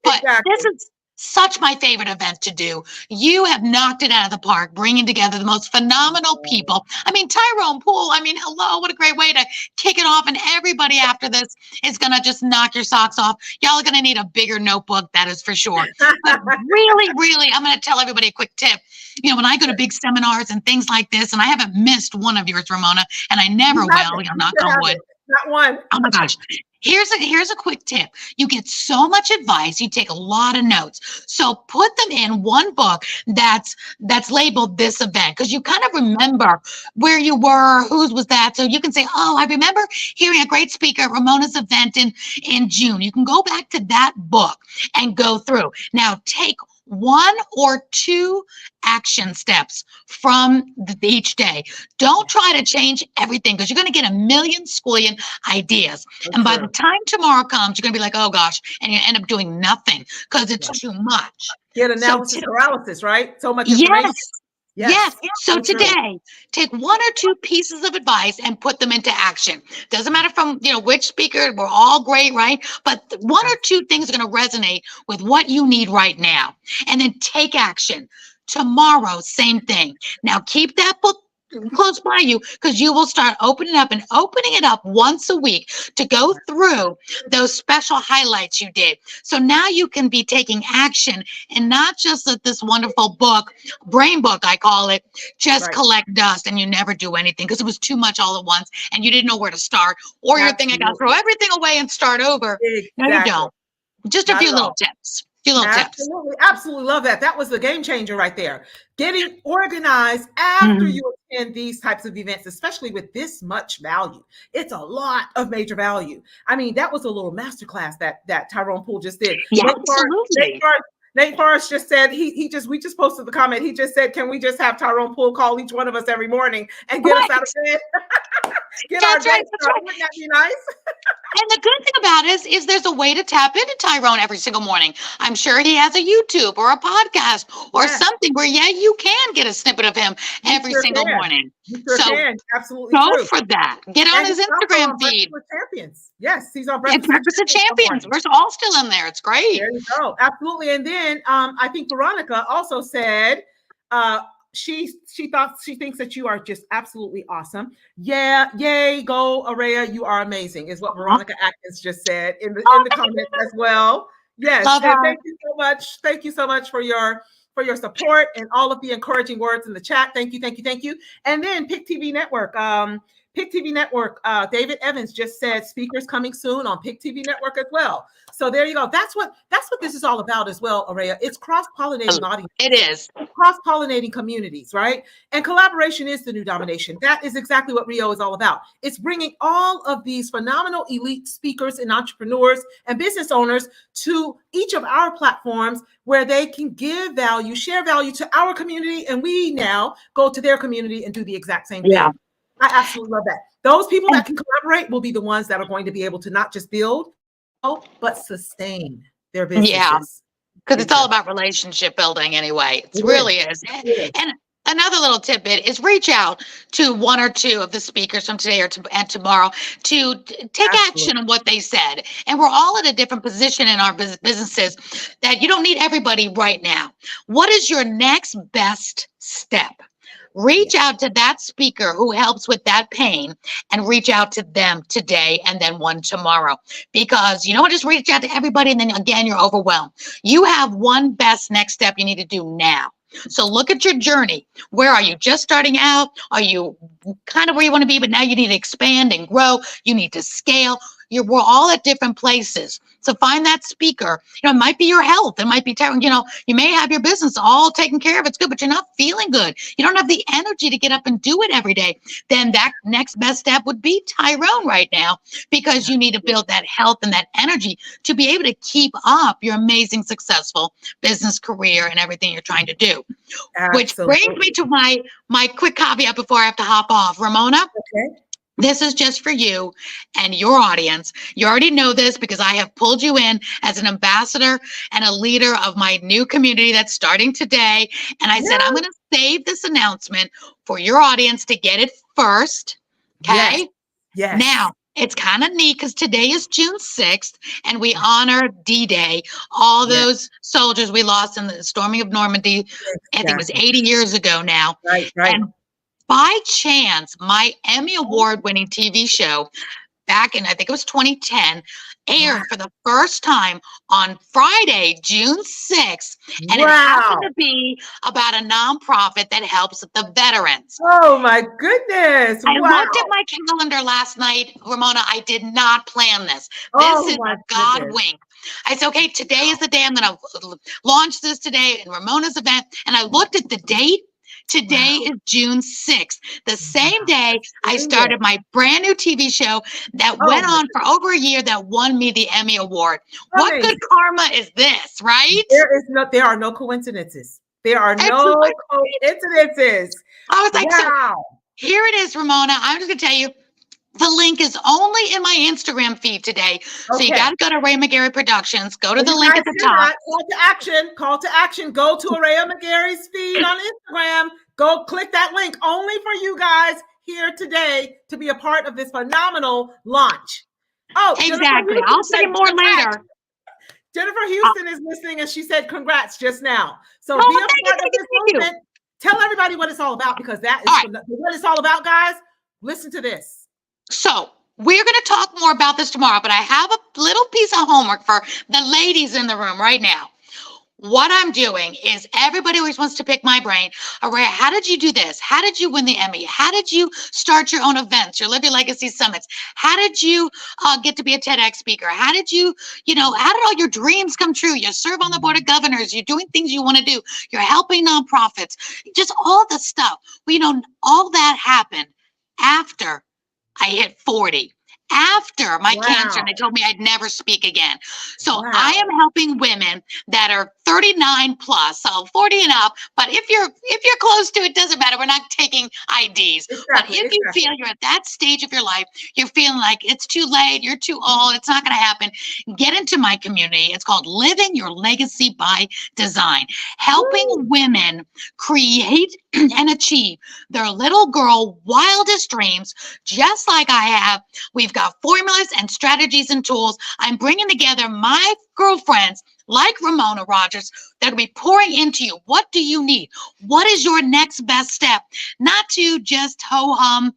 But this is such my favorite event to do. You have knocked it out of the park, bringing together the most phenomenal people. I mean, Tyrone Poole, I mean, hello, what a great way to kick it off. And everybody after this is going to just knock your socks off. Y'all are going to need a bigger notebook, that is for sure. But really, I'm going to tell everybody a quick tip. You know, when I go to big seminars and things like this, and I haven't missed one of yours, Ramona, and I never will, you know, knock on wood. Not one. Oh my gosh. Here's a quick tip. You get so much advice, you take a lot of notes. So put them in one book that's labeled this event, because you kind of remember where you were, whose was that. So you can say, oh, I remember hearing a great speaker at Ramona's event in June. You can go back to that book and go through. Now take 1 or 2 action steps from each day. Don't try to change everything, because you're going to get a million squillion ideas. And by the time tomorrow comes, you're going to be like, oh gosh, and you end up doing nothing because it's too much. Get analysis paralysis, right? So much information. Yes. So today, take 1 or 2 pieces of advice and put them into action. Doesn't matter from, you know, which speaker, we're all great, right? But 1 or 2 things are going to resonate with what you need right now. And then take action. Tomorrow, same thing. Now keep that book close by you, because you will start opening it up once a week to go through those special highlights you did. So now you can be taking action, and not just that this wonderful book, brain book, I call it, just collect dust and you never do anything because it was too much all at once and you didn't know where to start, or you're thinking, I got to throw everything away and start over. No, you don't. Just a few little tips. Absolutely love that. That was the game changer right there. Getting organized after you attend these types of events, especially with this much value. It's a lot of major value. I mean, that was a little masterclass that Tyrone Poole just did. Yeah, absolutely. Nate Forrest just said we just posted the comment. He just said, can we just have Tyrone Poole call each one of us every morning and get us out of bed? Get our day started. Wouldn't that be nice? And the good thing about it is there's a way to tap into Tyrone every single morning. I'm sure he has a YouTube or a podcast or something where, you can get a snippet of him every single morning. You sure can. Absolutely. Go for that. Get on his Instagram feed. Champions. Yes, he's on Breakfast with Champions. We're all still in there. It's great. There you go. Absolutely. And then I think Veronica also said, she thinks that you are just absolutely awesome. Yeah, yay, go Araya, you are amazing, is what Veronica Atkins just said in the comments as well. Yes, and thank you so much. Thank you so much for your support and all of the encouraging words in the chat. Thank you. And then Pick TV Network. PIC TV Network, David Evans just said speakers coming soon on PIC TV Network as well. So there you go. That's what this is all about as well, Araya. It's cross-pollinating audience. It is. Cross-pollinating communities, right? And collaboration is the new domination. That is exactly what RIO is all about. It's bringing all of these phenomenal elite speakers and entrepreneurs and business owners to each of our platforms where they can give value, share value to our community, and we now go to their community and do the exact same thing. Yeah. I absolutely love that. Those people that can collaborate will be the ones that are going to be able to not just build, but sustain their businesses. Yeah, because it's all about relationship building anyway. It really is. And another little tidbit is reach out to one or two of the speakers from today and tomorrow to take action on what they said. And we're all at a different position in our businesses that you don't need everybody right now. What is your next best step? Reach out to that speaker who helps with that pain and reach out to them today and then one tomorrow. Because you don't just reach out to everybody and then again, you're overwhelmed. You have one best next step you need to do now. So look at your journey. Where are you? Just starting out? Are you kind of where you want to be, but now you need to expand and grow? You need to scale. We're all at different places. So find that speaker. It might be your health. It might be, you may have your business all taken care of. It's good, but you're not feeling good. You don't have the energy to get up and do it every day. Then that next best step would be Tyrone right now, because you need to build that health and that energy to be able to keep up your amazing, successful business career and everything you're trying to do. Absolutely. Which brings me to my quick caveat before I have to hop off. Ramona? Okay. This is just for you and your audience. You already know this because I have pulled you in as an ambassador and a leader of my new community that's starting today. And I said, I'm going to save this announcement for your audience to get it first. Okay? Yes. Now, it's kind of neat because today is June 6th and we honor D-Day, all those soldiers we lost in the storming of Normandy. I think it was 80 years ago now. Right. And by chance, my Emmy Award-winning TV show back in, I think it was 2010, aired for the first time on Friday, June 6th. And it happened to be about a nonprofit that helps the veterans. Oh, my goodness. I looked at my calendar last night, Ramona. I did not plan this. This is a God wink. I said, okay, today is the day I'm going to launch this today in Ramona's event. And I looked at the date. Today is June 6th, the same day I started my brand new TV show that went on for over a year that won me the Emmy Award. What good karma is this, right? There are no coincidences. There are no coincidences. I was like, so here it is, Ramona. I'm just going to tell you, the link is only in my Instagram feed today. So you got to go to Ray McGarry Productions. Go to the link at the top. Call to action. Go to Ray McGarry's feed on Instagram. Go click that link only for you guys here today to be a part of this phenomenal launch. Oh, exactly. I'll say more later. Jennifer Houston is listening and she said congrats just now. So be a part of this movement. Tell everybody what it's all about, because that is what it's all about, guys. Listen to this. So we're going to talk more about this tomorrow, but I have a little piece of homework for the ladies in the room right now. What I'm doing is everybody always wants to pick my brain. Araya, how did you do this? How did you win the Emmy? How did you start your own events, your Live Your Legacy Summits? How did you get to be a TEDx speaker? How did you, how did all your dreams come true? You serve on the board of governors. You're doing things you want to do. You're helping nonprofits. Just all the stuff. Well, all that happened after I hit 40. After my cancer, and they told me I'd never speak again. So I am helping women that are 39 plus, so 40 and up. But if you're close to it, doesn't matter. We're not taking IDs. But if you feel you're at that stage of your life, you're feeling like it's too late, you're too old, it's not going to happen, get into my community. It's called Living Your Legacy by Design, helping women create and achieve their little girl wildest dreams, just like I have. We've got formulas and strategies and tools. I'm bringing together my girlfriends like Ramona Rogers that will be pouring into you. What do you need? What is your next best step? Not to just ho-hum,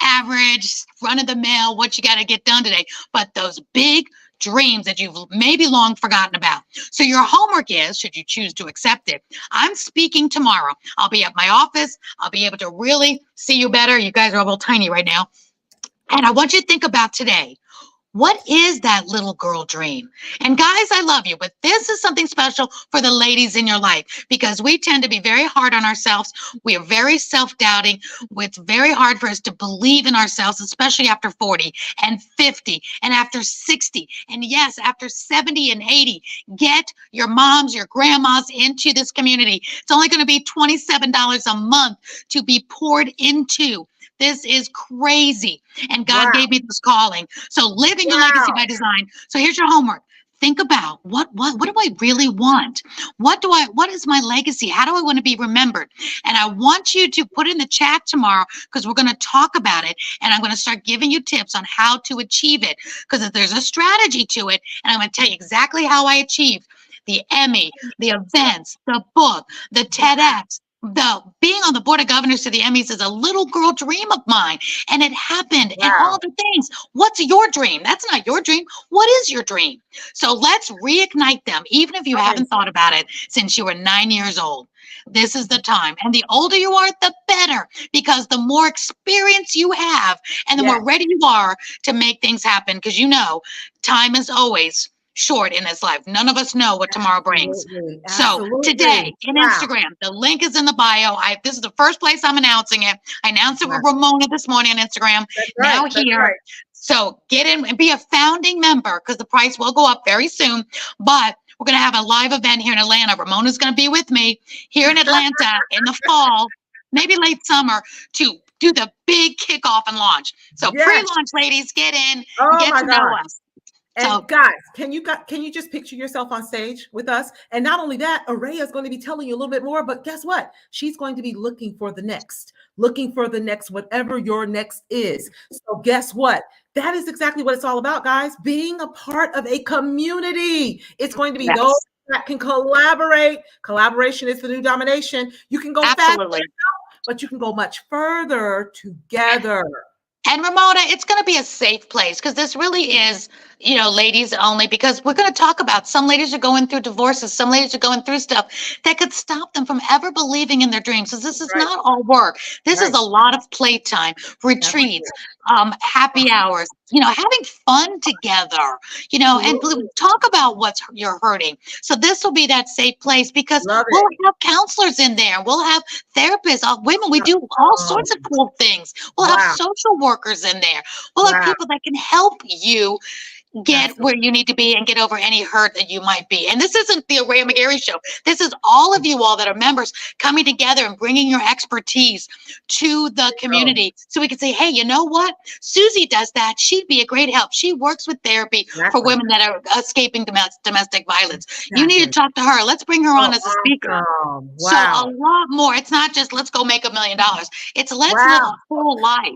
average, run-of-the-mill, what you got to get done today, but those big dreams that you've maybe long forgotten about. So your homework is, should you choose to accept it, I'm speaking tomorrow. I'll be at my office. I'll be able to really see you better. You guys are a little tiny right now. And I want you to think about today. What is that little girl dream? And guys, I love you, but this is something special for the ladies in your life because we tend to be very hard on ourselves. We are very self-doubting. It's very hard for us to believe in ourselves, especially after 40 and 50 and after 60. And yes, after 70 and 80, get your moms, your grandmas into this community. It's only going to be $27 a month to be poured into. This is crazy. And God gave me this calling. So living your legacy by design. So here's your homework. Think about what do I really want? What is my legacy? How do I want to be remembered? And I want you to put in the chat tomorrow because we're going to talk about it. And I'm going to start giving you tips on how to achieve it because there's a strategy to it. And I'm going to tell you exactly how I achieved the Emmy, the events, the book, the TEDx. The being on the board of governors to the Emmys is a little girl dream of mine, and it happened. And all the things. What's your dream? That's not your dream. What is your dream? So let's reignite them, even if you haven't thought about it since you were 9 years old. This is the time. And the older you are, the better, because the more experience you have and the more ready you are to make things happen, because you know, time is always short in this life. None of us know what tomorrow brings. So today in Instagram, the link is in the bio. This is the first place I'm announcing it. I announced it with Ramona this morning on Instagram. Now here. So get in and be a founding member because the price will go up very soon. But we're going to have a live event here in Atlanta. Ramona's going to be with me here in Atlanta in the fall, maybe late summer, to do the big kickoff and launch. So pre-launch, ladies, get in, get to know us. And guys, can you just picture yourself on stage with us? And not only that, Araya is going to be telling you a little bit more, but guess what? She's going to be looking for the next, whatever your next is. So guess what? That is exactly what it's all about, guys. Being a part of a community. It's going to be those that can collaborate. Collaboration is the new domination. You can go faster, but you can go much further together. And Ramona, it's going to be a safe place because this really is, you know, ladies only, because we're going to talk about some ladies are going through divorces. Some ladies are going through stuff that could stop them from ever believing in their dreams. So this is not all work. This is a lot of playtime, retreats, happy hours, you know, having fun together, you know, and talk about what's you're hurting. So this will be that safe place because we'll have counselors in there. We'll have therapists, women. We do all sorts of cool things. We'll have social workers in there. We'll have people that can help you get where you need to be and get over any hurt that you might be. And this isn't the Araya McGarry show. This is all of you all that are members coming together and bringing your expertise to the community so we can say, hey, you know what? Susie does that. She'd be a great help. She works with therapy for women that are escaping domestic violence. You need to talk to her. Let's bring her on as a speaker. So a lot more. It's not just let's go make $1 million. It's let's live a full life.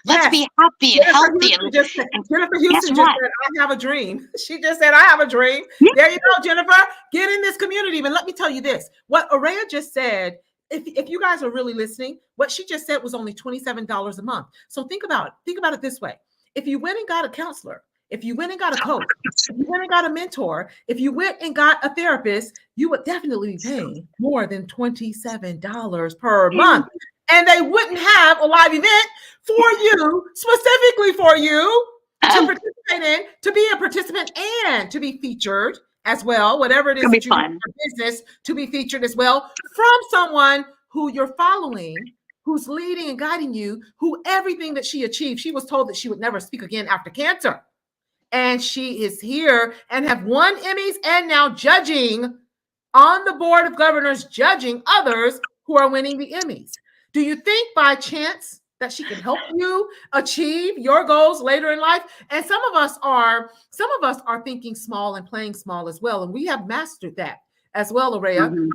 Let's be happy and healthy. Jennifer Houston just said, I have a dream. She just said, I have a dream. There you go, Jennifer. Get in this community. But let me tell you this. What Araya just said, if you guys are really listening, what she just said was only $27 a month. So think about it. Think about it this way. If you went and got a counselor, if you went and got a coach, if you went and got a mentor, if you went and got a therapist, you would definitely be paying more than $27 per month. And they wouldn't have a live event for you, specifically for you to participate in, to be a participant and to be featured as well, whatever it is that you do in your business, to be featured as well from someone who you're following, who's leading and guiding you, who everything that she achieved, she was told that she would never speak again after cancer. And she is here and have won Emmys and now judging on the board of governors, judging others who are winning the Emmys. Do you think by chance that she can help you achieve your goals later in life? And some of us are thinking small and playing small as well. And we have mastered that as well, Araya.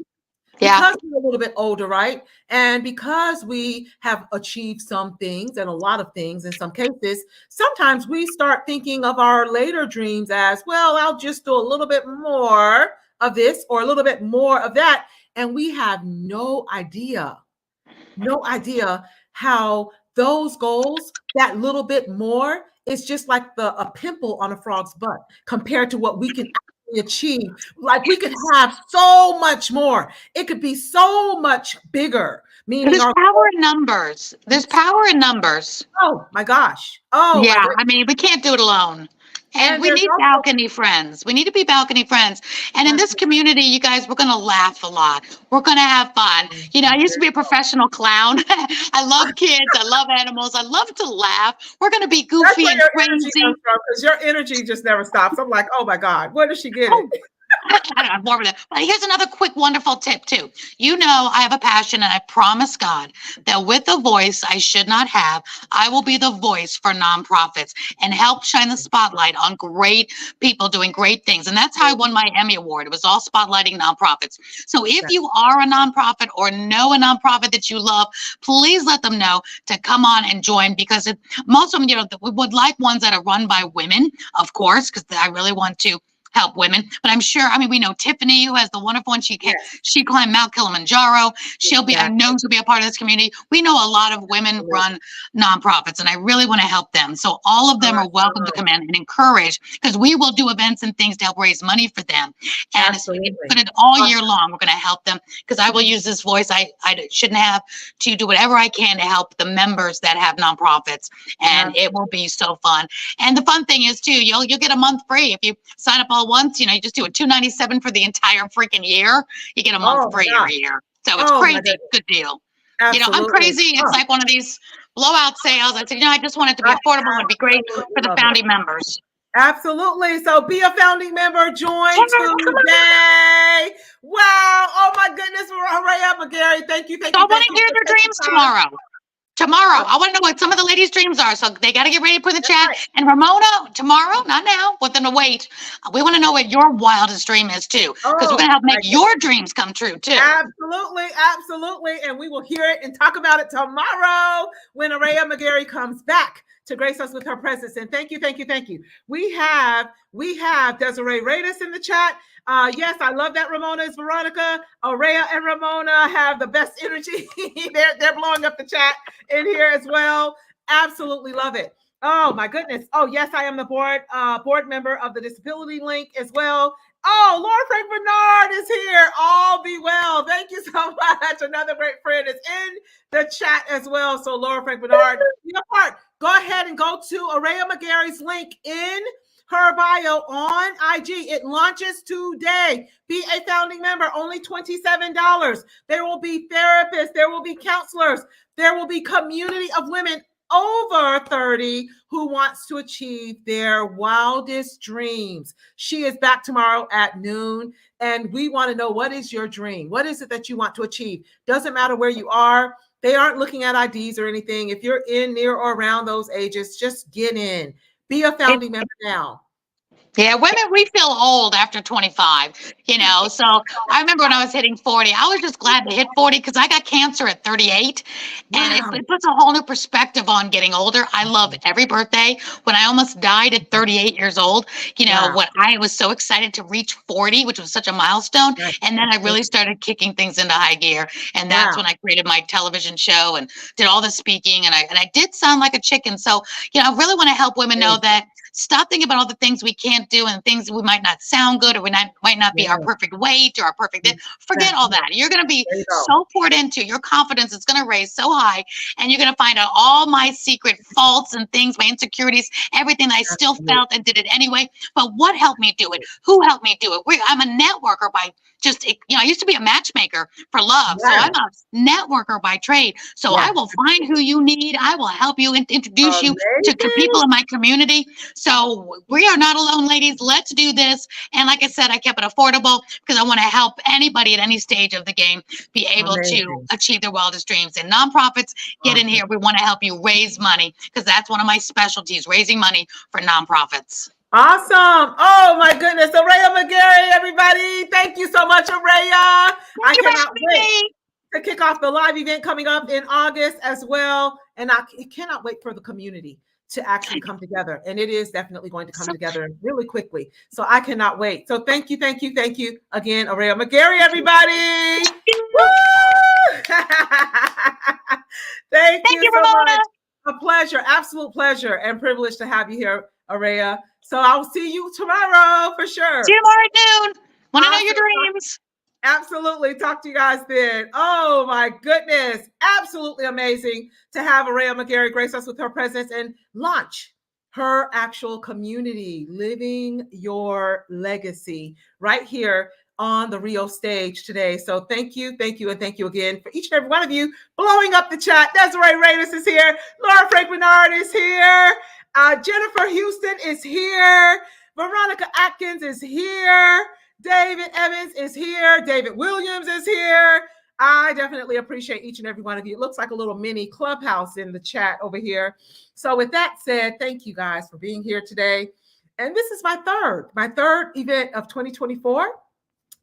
Because we're a little bit older, right? And because we have achieved some things and a lot of things in some cases, sometimes we start thinking of our later dreams as, well, I'll just do a little bit more of this or a little bit more of that. And we have no idea how those goals, that little bit more, is just like a pimple on a frog's butt compared to what we can actually achieve. Like we could have so much more. It could be so much bigger. meaning There's our power in numbers. There's power in numbers. oh my gosh. Oh my Yeah, goodness. I mean, we can't do it alone. And And we there's need also balcony friends. We need to be balcony friends. And in this community, you guys, we're going to laugh a lot. We're going to have fun. You know, I used to be a professional clown. I love kids. I love animals. I love to laugh. We're going to be that's goofy where and your energy crazy. comes from, because your energy just never stops. I'm like, oh my God, where does she get it? Oh, I don't know, more of that. But here's another quick, wonderful tip too. You know, I have a passion, and I promise God that with a voice I should not have, I will be the voice for nonprofits and help shine the spotlight on great people doing great things. And that's how I won my Emmy Award. It was all spotlighting nonprofits. So if you are a nonprofit or know a nonprofit that you love, please let them know to come on and join, because most of them, you know, we would like ones that are run by women, of course, because I really want to help women. But I'm sure, I mean, we know Tiffany, who has the wonderful one. She climbed Mount Kilimanjaro. She'll be, I know she'll be a part of this community. We know a lot of women run nonprofits, and I really want to help them. So all of them are welcome to come in and encourage, because we will do events and things to help raise money for them. And put it all year long. We're going to help them, because I will use this voice I shouldn't have, to do whatever I can to help the members that have nonprofits. And it will be so fun. And the fun thing is too, you'll get a month free if you sign up all once. You know, you just do a $297 for the entire freaking year. You get a month free every year. So it's crazy. Good deal. Absolutely. You know, I'm crazy. It's like one of these blowout sales. I said, you know, I just want it to be affordable and be great for the founding members. Absolutely. So be a founding member. Join today. Wow. Oh my goodness. Ryal McGarry. Thank you. Thank you. I want to hear their dreams tomorrow. I want to know what some of the ladies' dreams are. So they got to get ready to put in the chat. Right. And Ramona, tomorrow, not now, but then to wait. We want to know what your wildest dream is too, because we're going to help make your dreams come true too. Absolutely. Absolutely. And we will hear it and talk about it tomorrow when Ryal McGarry comes back to grace us with her presence. And thank you, thank you, thank you. We have Desiree Radis in the chat. Yes, I love that. Ramona is Veronica. Rhea and Ramona have the best energy. they're blowing up the chat in here as well. Absolutely love it. Oh my goodness. Oh yes, I am the board member of the Disability Link as well. Oh, Laura Frank Bernard is here. All be well. Thank you so much. Another great friend is in the chat as well. So Laura Frank Bernard, be a part. Go ahead and go to Ryal McGarry's link in her bio on IG. It launches today. Be a founding member, only $27. There will be therapists, there will be counselors, there will be community of women over 30 who wants to achieve their wildest dreams. She is back tomorrow at noon, and we want to know, what is your dream? What is it that you want to achieve? Doesn't matter where you are. They aren't looking at IDs or anything. If you're in, near, or around those ages, just get in. Be a founding member now. Yeah, women, we feel old after 25, you know. So I remember when I was hitting 40, I was just glad to hit 40 because I got cancer at 38. And it puts a whole new perspective on getting older. I love every birthday. When I almost died at 38 years old, you know, when I was so excited to reach 40, which was such a milestone. And then I really started kicking things into high gear. And that's when I created my television show and did all the speaking. And I did sound like a chicken. So, you know, I really want to help women know that stop thinking about all the things we can't do and things we might not sound good, or might not be our perfect weight or our perfect. Forget all that. You're going to be so poured into. Your confidence is going to raise so high, and you're going to find out all my secret faults and things, my insecurities, everything that I still felt and did it anyway. But what helped me do it? Who helped me do it? I'm a networker by just, you know, I used to be a matchmaker for love. So I'm a networker by trade. So I will find who you need. I will help you introduce you to people in my community. So we are not alone, ladies. Let's do this. And like I said, I kept it affordable because I want to help anybody at any stage of the game be able to achieve their wildest dreams. And nonprofits, get in here. We want to help you raise money because that's one of my specialties, raising money for nonprofits. Awesome. Oh my goodness. Ryal McGarry, everybody. Thank you so much, Rhea. I cannot wait to kick off the live event coming up in August as well. And I cannot wait for the community to actually come together. And it is definitely going to come together really quickly. So I cannot wait. So thank you again, Ryal McGarry, everybody. Woo! Thank you so much. A pleasure, absolute pleasure and privilege to have you here, Rhea. So I'll see you tomorrow for sure. See you tomorrow at noon. Want to know your dreams. Absolutely. Talk to you guys then. Oh my goodness. Absolutely amazing to have Araya McGarry grace us with her presence and launch her actual community, living your legacy right here on the Rio stage today. So thank you, and thank you again for each and every one of you blowing up the chat. Desiree Reyes is here. Laura Frank Bernard is here. Jennifer Houston is here. Veronica Atkins is here. David Evans is here. David Williams is here. I definitely appreciate each and every one of you. It looks like a little mini clubhouse in the chat over here. So with that said, thank you guys for being here today. And this is my third event of 2024,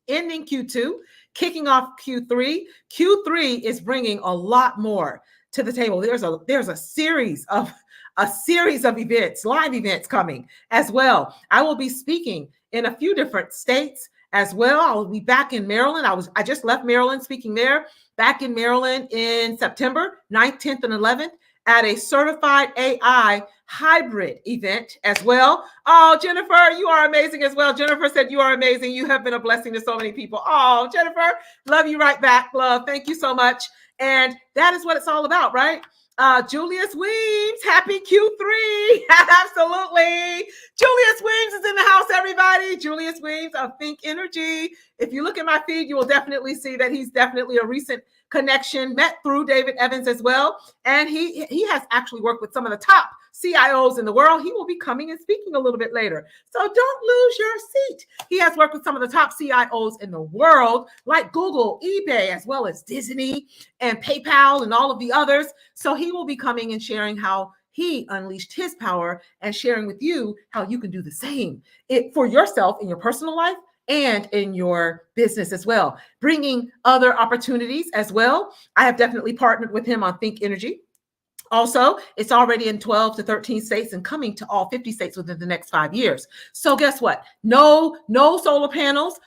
ending Q2, kicking off Q3. Q3 is bringing a lot more to the table. There's a series of events, live events coming as well. I will be speaking in a few different states as well. I'll be back in Maryland. I just left Maryland speaking there, back in Maryland in September 9th, 10th, and 11th at a certified AI hybrid event as well. Oh, Jennifer, you are amazing as well. Jennifer said you are amazing. You have been a blessing to so many people. Oh, Jennifer, love you right back, love. Thank you so much. And that is what it's all about, right? Julius Weems, happy Q3. Absolutely. Julius Weems is in the house, everybody. Julius Weems of Think Energy. If you look at my feed, you will definitely see that he's definitely a recent connection, met through David Evans as well. And he has actually worked with some of the top CIOs in the world. He will be coming and speaking a little bit later. So don't lose your seat. He has worked with some of the top CIOs in the world, like Google, eBay, as well as Disney and PayPal and all of the others. So he will be coming and sharing how he unleashed his power and sharing with you how you can do the same for yourself in your personal life and in your business as well, bringing other opportunities as well. I have definitely partnered with him on Think Energy. Also, it's already in 12 to 13 states and coming to all 50 states within the next 5 years. So guess what? No solar panels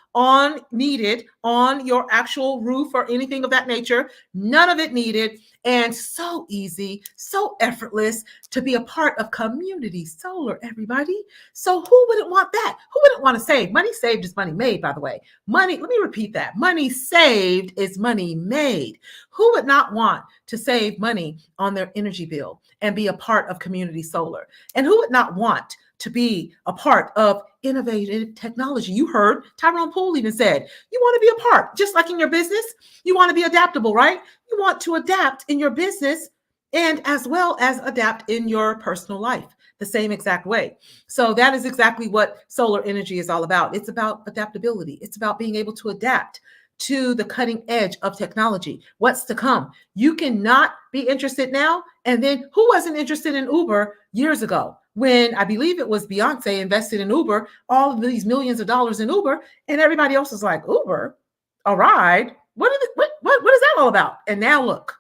needed on your actual roof or anything of that nature. None of it needed. And so easy, so effortless to be a part of community solar, everybody. So who wouldn't want that? Who wouldn't want to save? Money saved is money made, by the way. Let me repeat that. Money saved is money made. Who would not want to save money on their energy bill and be a part of community solar? And who would not want to be a part of innovative technology? You heard Tyrone Poole even said, you want to be a part, just like in your business, you want to be adaptable, right? You want to adapt in your business and as well as adapt in your personal life the same exact way. So that is exactly what solar energy is all about. It's about adaptability. It's about being able to adapt to the cutting edge of technology. What's to come? You cannot be interested now. And then who wasn't interested in Uber years ago when I believe it was Beyonce invested in Uber, all of these millions of dollars in Uber, and everybody else was like, Uber, a ride? What is that all about? And now look,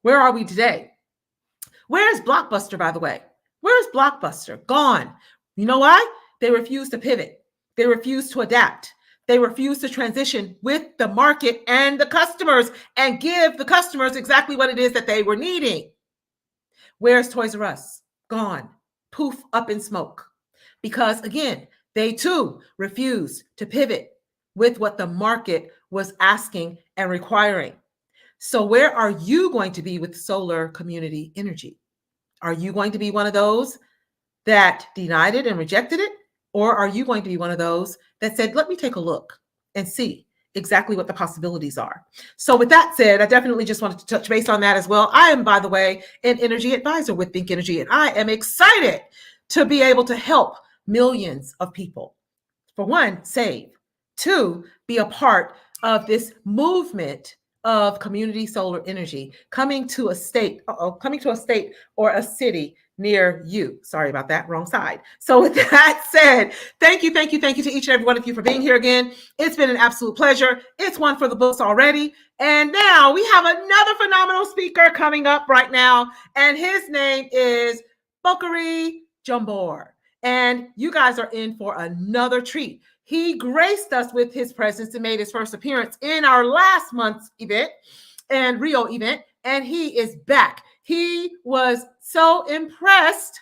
where are we today? Where is Blockbuster, by the way? Where is Blockbuster? Gone. You know why? They refuse to pivot. They refuse to adapt. They refuse to transition with the market and the customers and give the customers exactly what it is that they were needing. Where's Toys R Us? Gone. Poof, up in smoke. Because again, they too refused to pivot with what the market was asking and requiring. So where are you going to be with solar community energy? Are you going to be one of those that denied it and rejected it? Or are you going to be one of those that said, let me take a look and see exactly what the possibilities are? So with that said, I definitely just wanted to touch base on that as well. I am, by the way, an energy advisor with Think Energy, and I am excited to be able to help millions of people. For one, save. Two, be a part of this movement of community solar energy coming to a state or a city near you. Sorry about that, wrong side. So with that said, thank you to each and every one of you for being here again. It's been an absolute pleasure. It's one for the books already. And now we have another phenomenal speaker coming up right now, and his name is Bokari Jambor. And you guys are in for another treat. He graced us with his presence and made his first appearance in our last month's event and Rio event, and he is back. He was so impressed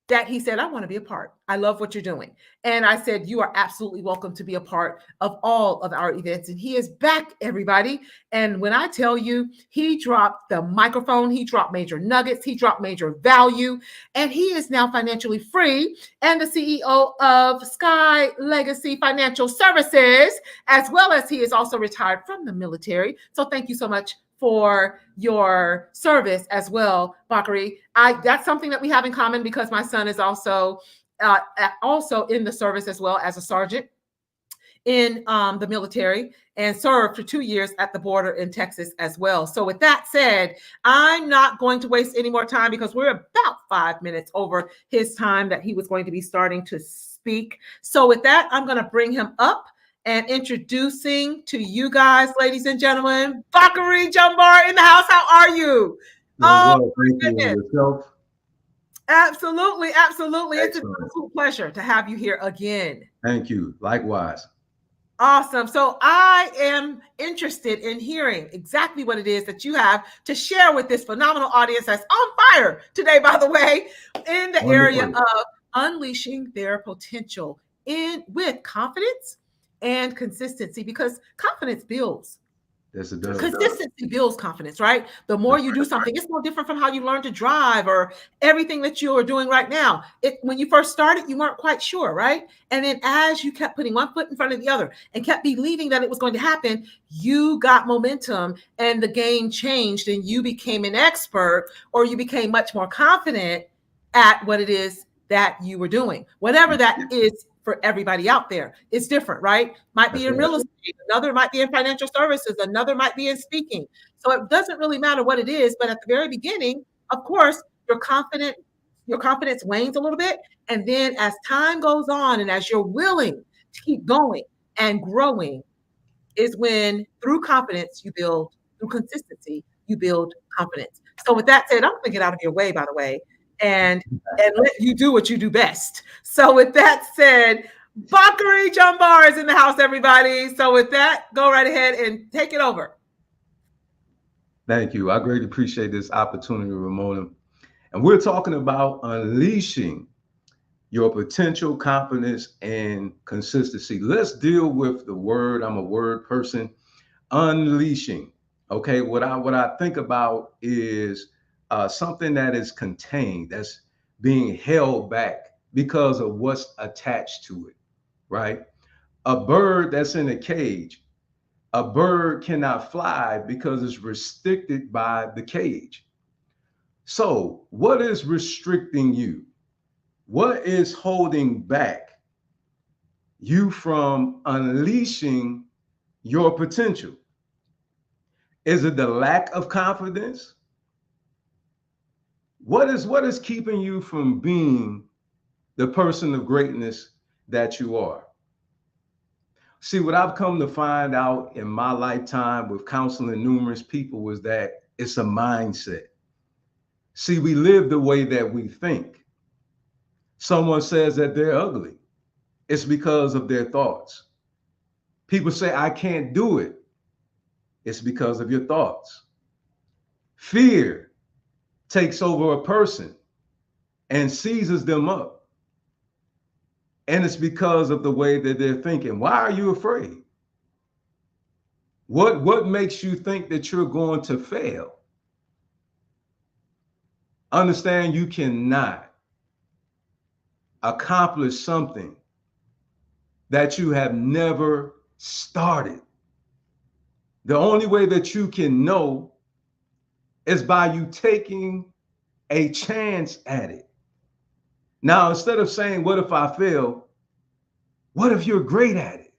that he said, I want to be a part. I love what you're doing. And I said, you are absolutely welcome to be a part of all of our events. And he is back, everybody. And when I tell you, he dropped the microphone, he dropped major nuggets, he dropped major value, and he is now financially free and the CEO of Sky Legacy Financial Services, as well as he is also retired from the military. So thank you so much for your service as well, Bakari. That's something that we have in common because my son is also in the service as well as a sergeant in the military and served for 2 years at the border in Texas as well. So with that said, I'm not going to waste any more time because we're about 5 minutes over his time that he was going to be starting to speak. So with that, I'm going to bring him up and introducing to you guys, ladies and gentlemen, Bakari Jumbar in the house. How are you? Well, thank you. And yourself? Absolutely, absolutely. Excellent. It's an absolute pleasure to have you here again. Thank you. Likewise. Awesome. So I am interested in hearing exactly what it is that you have to share with this phenomenal audience that's on fire today, by the way, in the area of unleashing their potential with confidence and consistency, because confidence builds. Yes, it does. Consistency builds confidence, right? The more you do something, it's no different from how you learn to drive or everything that you are doing right now. When you first started, you weren't quite sure, right? And then as you kept putting one foot in front of the other and kept believing that it was going to happen, you got momentum and the game changed and you became an expert, or you became much more confident at what it is that you were doing. Whatever that is for everybody out there, it's different, right? Might be in real estate, another might be in financial services, another might be in speaking. So it doesn't really matter what it is, but at the very beginning, of course, your confidence wanes a little bit. And then as time goes on and as you're willing to keep going and growing, is when through confidence you build, through consistency, you build confidence. So with that said, I'm gonna get out of your way, by the way, and let you do what you do best. So with that said, Bakari Jumbar is in the house, everybody. So with that, go right ahead and take it over. Thank you. I greatly appreciate this opportunity, Ramona. And we're talking about unleashing your potential, confidence, and consistency. Let's deal with the word. I'm a word person. Unleashing. Okay. What I think about is something that is contained, that's being held back because of what's attached to it, right? A bird that's in a cage, a bird cannot fly because it's restricted by the cage. So what is restricting you? What is holding back you from unleashing your potential? Is it the lack of confidence? What is keeping you from being the person of greatness that you are? See, what I've come to find out in my lifetime with counseling numerous people was that it's a mindset. See, we live the way that we think. Someone says that they're ugly. It's because of their thoughts. People say, I can't do it. It's because of your thoughts. Fear takes over a person and seizes them up. And it's because of the way that they're thinking. Why are you afraid? What makes you think that you're going to fail? Understand you cannot accomplish something that you have never started. The only way that you can know is by you taking a chance at it. Now, instead of saying, what if I fail? What if you're great at it?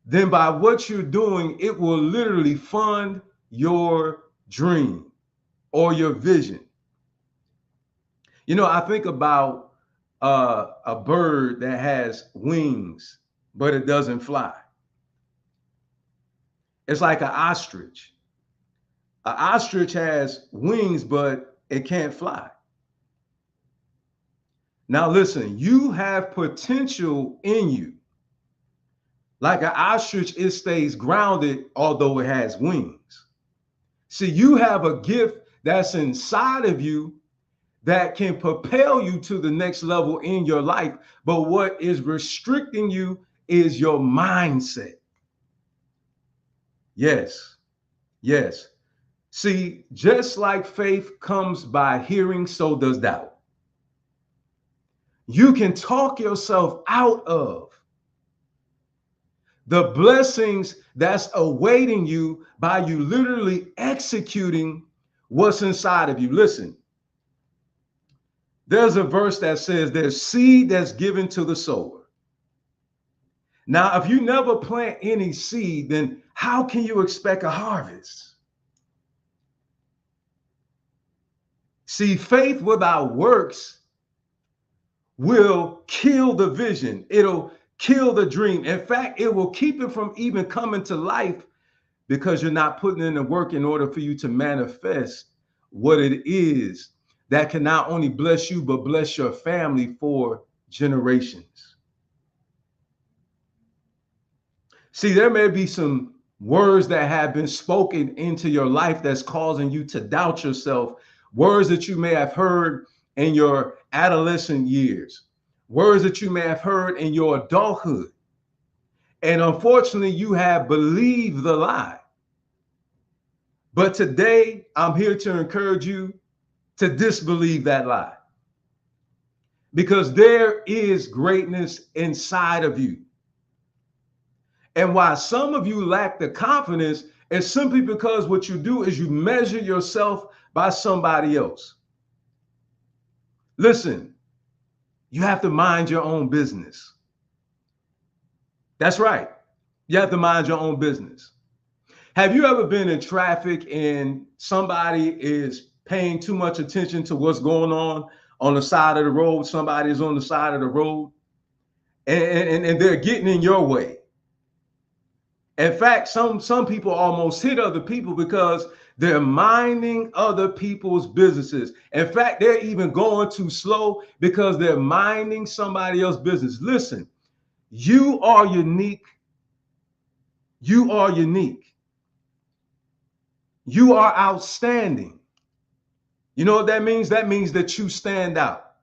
Then by what you're doing, it will literally fund your dream or your vision. You know, I think about a bird that has wings, but it doesn't fly. It's like an ostrich. An ostrich has wings, but it can't fly. Now, listen, you have potential in you. Like an ostrich, it stays grounded, although it has wings. See, you have a gift that's inside of you that can propel you to the next level in your life. But what is restricting you is your mindset. Yes, yes. See, just like faith comes by hearing, so does doubt. You can talk yourself out of the blessings that's awaiting you by you literally executing what's inside of you. Listen, there's a verse that says there's seed that's given to the sower. Now, if you never plant any seed, then how can you expect a harvest? See, faith without works will kill the vision. It'll kill the dream. In fact, it will keep it from even coming to life because you're not putting in the work in order for you to manifest what it is that can not only bless you, but bless your family for generations. See, there may be some words that have been spoken into your life that's causing you to doubt yourself, words that you may have heard in your adolescent years, words that you may have heard in your adulthood. And unfortunately, you have believed the lie. But today, I'm here to encourage you to disbelieve that lie. Because there is greatness inside of you. And why some of you lack the confidence is simply because what you do is you measure yourself by somebody else. Listen, you have to mind your own business. That's right. You have to mind your own business. Have you ever been in traffic and somebody is paying too much attention to what's going on the side of the road? Somebody is on the side of the road and they're getting in your way. In fact, some people almost hit other people because they're minding other people's businesses. In fact, they're even going too slow because they're minding somebody else's business. Listen, you are unique. You are unique. You are outstanding. You know what that means? That means that you stand out.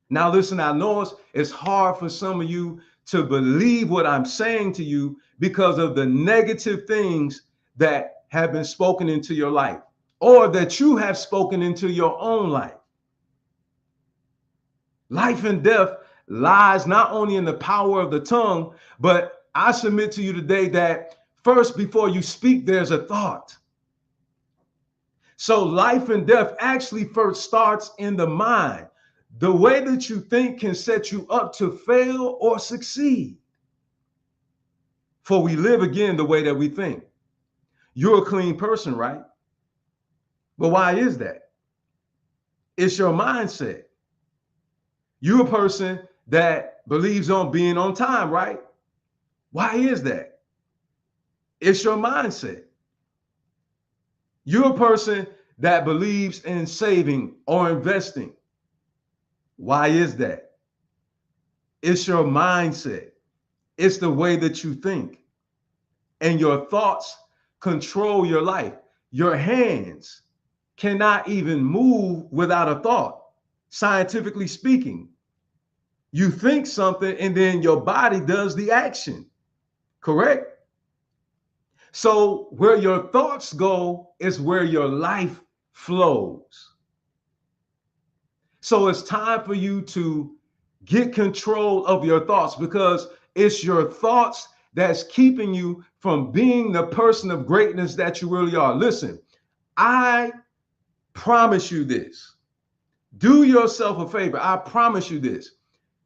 Now, listen, I know it's hard for some of you to believe what I'm saying to you because of the negative things that have been spoken into your life or that you have spoken into your own life. Life and death lies not only in the power of the tongue, but I submit to you today that first, before you speak, there's a thought. So life and death actually first starts in the mind. The way that you think can set you up to fail or succeed. For we live again the way that we think. You're a clean person, right? But why is that? It's your mindset. You're a person that believes on being on time, right? Why is that? It's your mindset. You're a person that believes in saving or investing. Why is that? It's your mindset. It's the way that you think. And your thoughts control your life. Your hands cannot even move without a thought, scientifically speaking. You think something and then your body does the action, correct? So where your thoughts go is where your life flows. So it's time for you to get control of your thoughts because it's your thoughts that's keeping you from being the person of greatness that you really are. Listen, I promise you this. Do yourself a favor. I promise you this.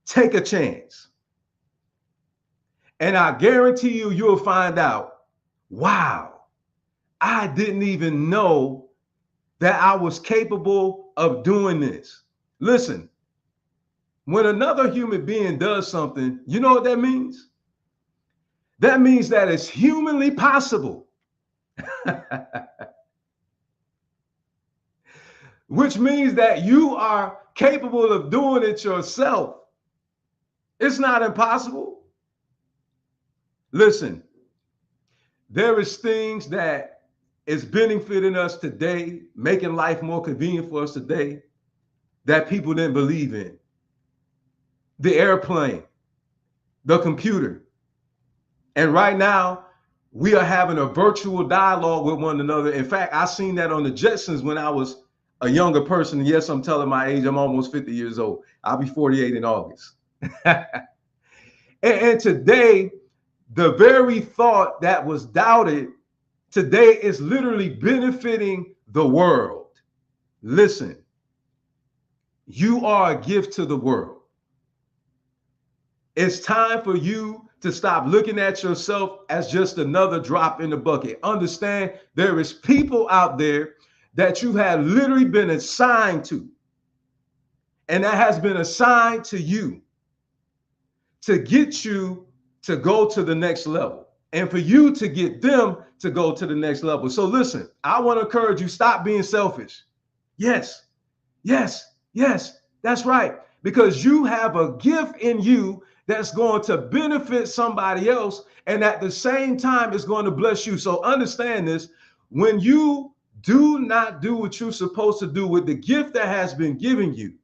Take a chance. And I guarantee you, you'll find out, wow, I didn't even know that I was capable of doing this. Listen, when another human being does something, you know what that means? That means that it's humanly possible. Which means that you are capable of doing it yourself. It's not impossible. Listen, there is things that is benefiting us today, making life more convenient for us today. that people didn't believe in. The airplane, the computer. And right now, we are having a virtual dialogue with one another. In fact, I seen that on the Jetsons when I was a younger person. And yes, I'm telling my age. I'm almost 50 years old. I'll be 48 in August. and today, the very thought that was doubted today is literally benefiting the world. Listen, you are a gift to the world. It's time for you to stop looking at yourself as just another drop in the bucket. Understand there is people out there that you have literally been assigned to, and that has been assigned to you to get you to go to the next level and for you to get them to go to the next level. So listen, I want to encourage you, stop being selfish. Yes, yes, yes, that's right. Because you have a gift in you that's going to benefit somebody else, and at the same time, it's going to bless you. So understand this, when you do not do what you're supposed to do with the gift that has been given you,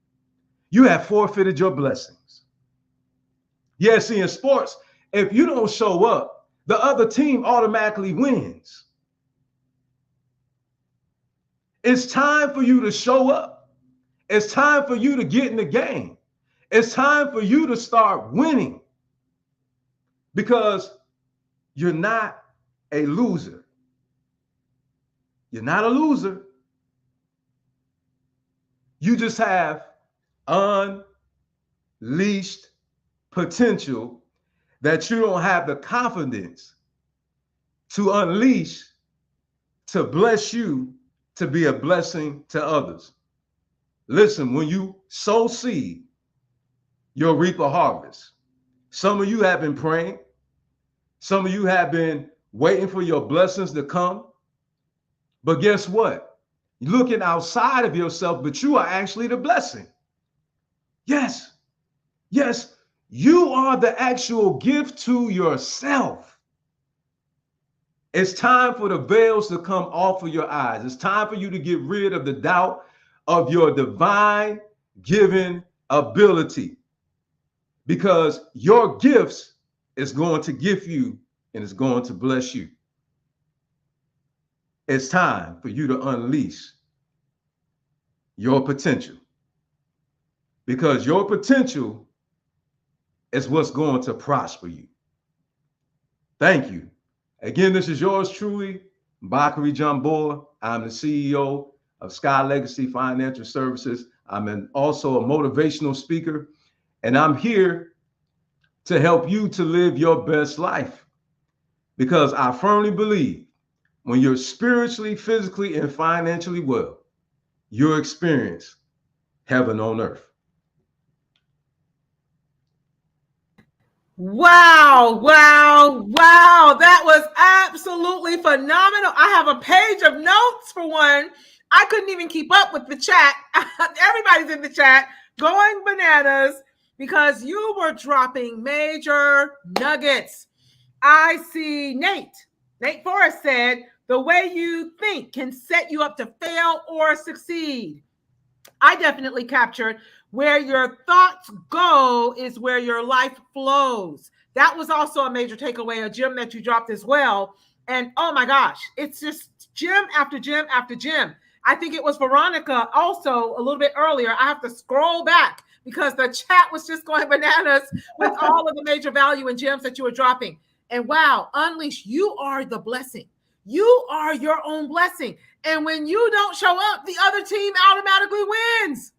you have forfeited your blessings. Yeah, see, in sports, if you don't show up, the other team automatically wins. It's time for you to show up. It's time for you to get in the game. It's time for you to start winning, because you're not a loser. You're not a loser. You just have unleashed potential that you don't have the confidence to unleash, to bless you, to be a blessing to others. Listen, when you sow seed, you'll reap a harvest. Some of you have been praying. Some of you have been waiting for your blessings to come. But guess what? You're looking outside of yourself, but you are actually the blessing. Yes, yes, you are the actual gift to yourself. It's time for the veils to come off of your eyes. It's time for you to get rid of the doubt of your divine given ability, because your gifts is going to gift you and it's going to bless you. It's time for you to unleash your potential, because your potential is what's going to prosper you. Thank you. Again, this is yours truly, Bakari Jamboa. I'm the CEO of Sky Legacy Financial Services. I'm also a motivational speaker, and I'm here to help you to live your best life, because I firmly believe when you're spiritually, physically, and financially well, you'll experience heaven on earth. Wow, wow, wow. That was absolutely phenomenal. I have a page of notes for one. I couldn't even keep up with the chat. Everybody's in the chat going bananas because you were dropping major nuggets. I see Nate Forrest said, the way you think can set you up to fail or succeed. I definitely captured where your thoughts go is where your life flows. That was also a major takeaway, a gem that you dropped as well. And oh my gosh, it's just gem after gem after gem. I think it was Veronica also a little bit earlier. I have to scroll back because the chat was just going bananas with all of the major value and gems that you were dropping. And wow, Unleash, you are the blessing. You are your own blessing. And when you don't show up, the other team automatically wins.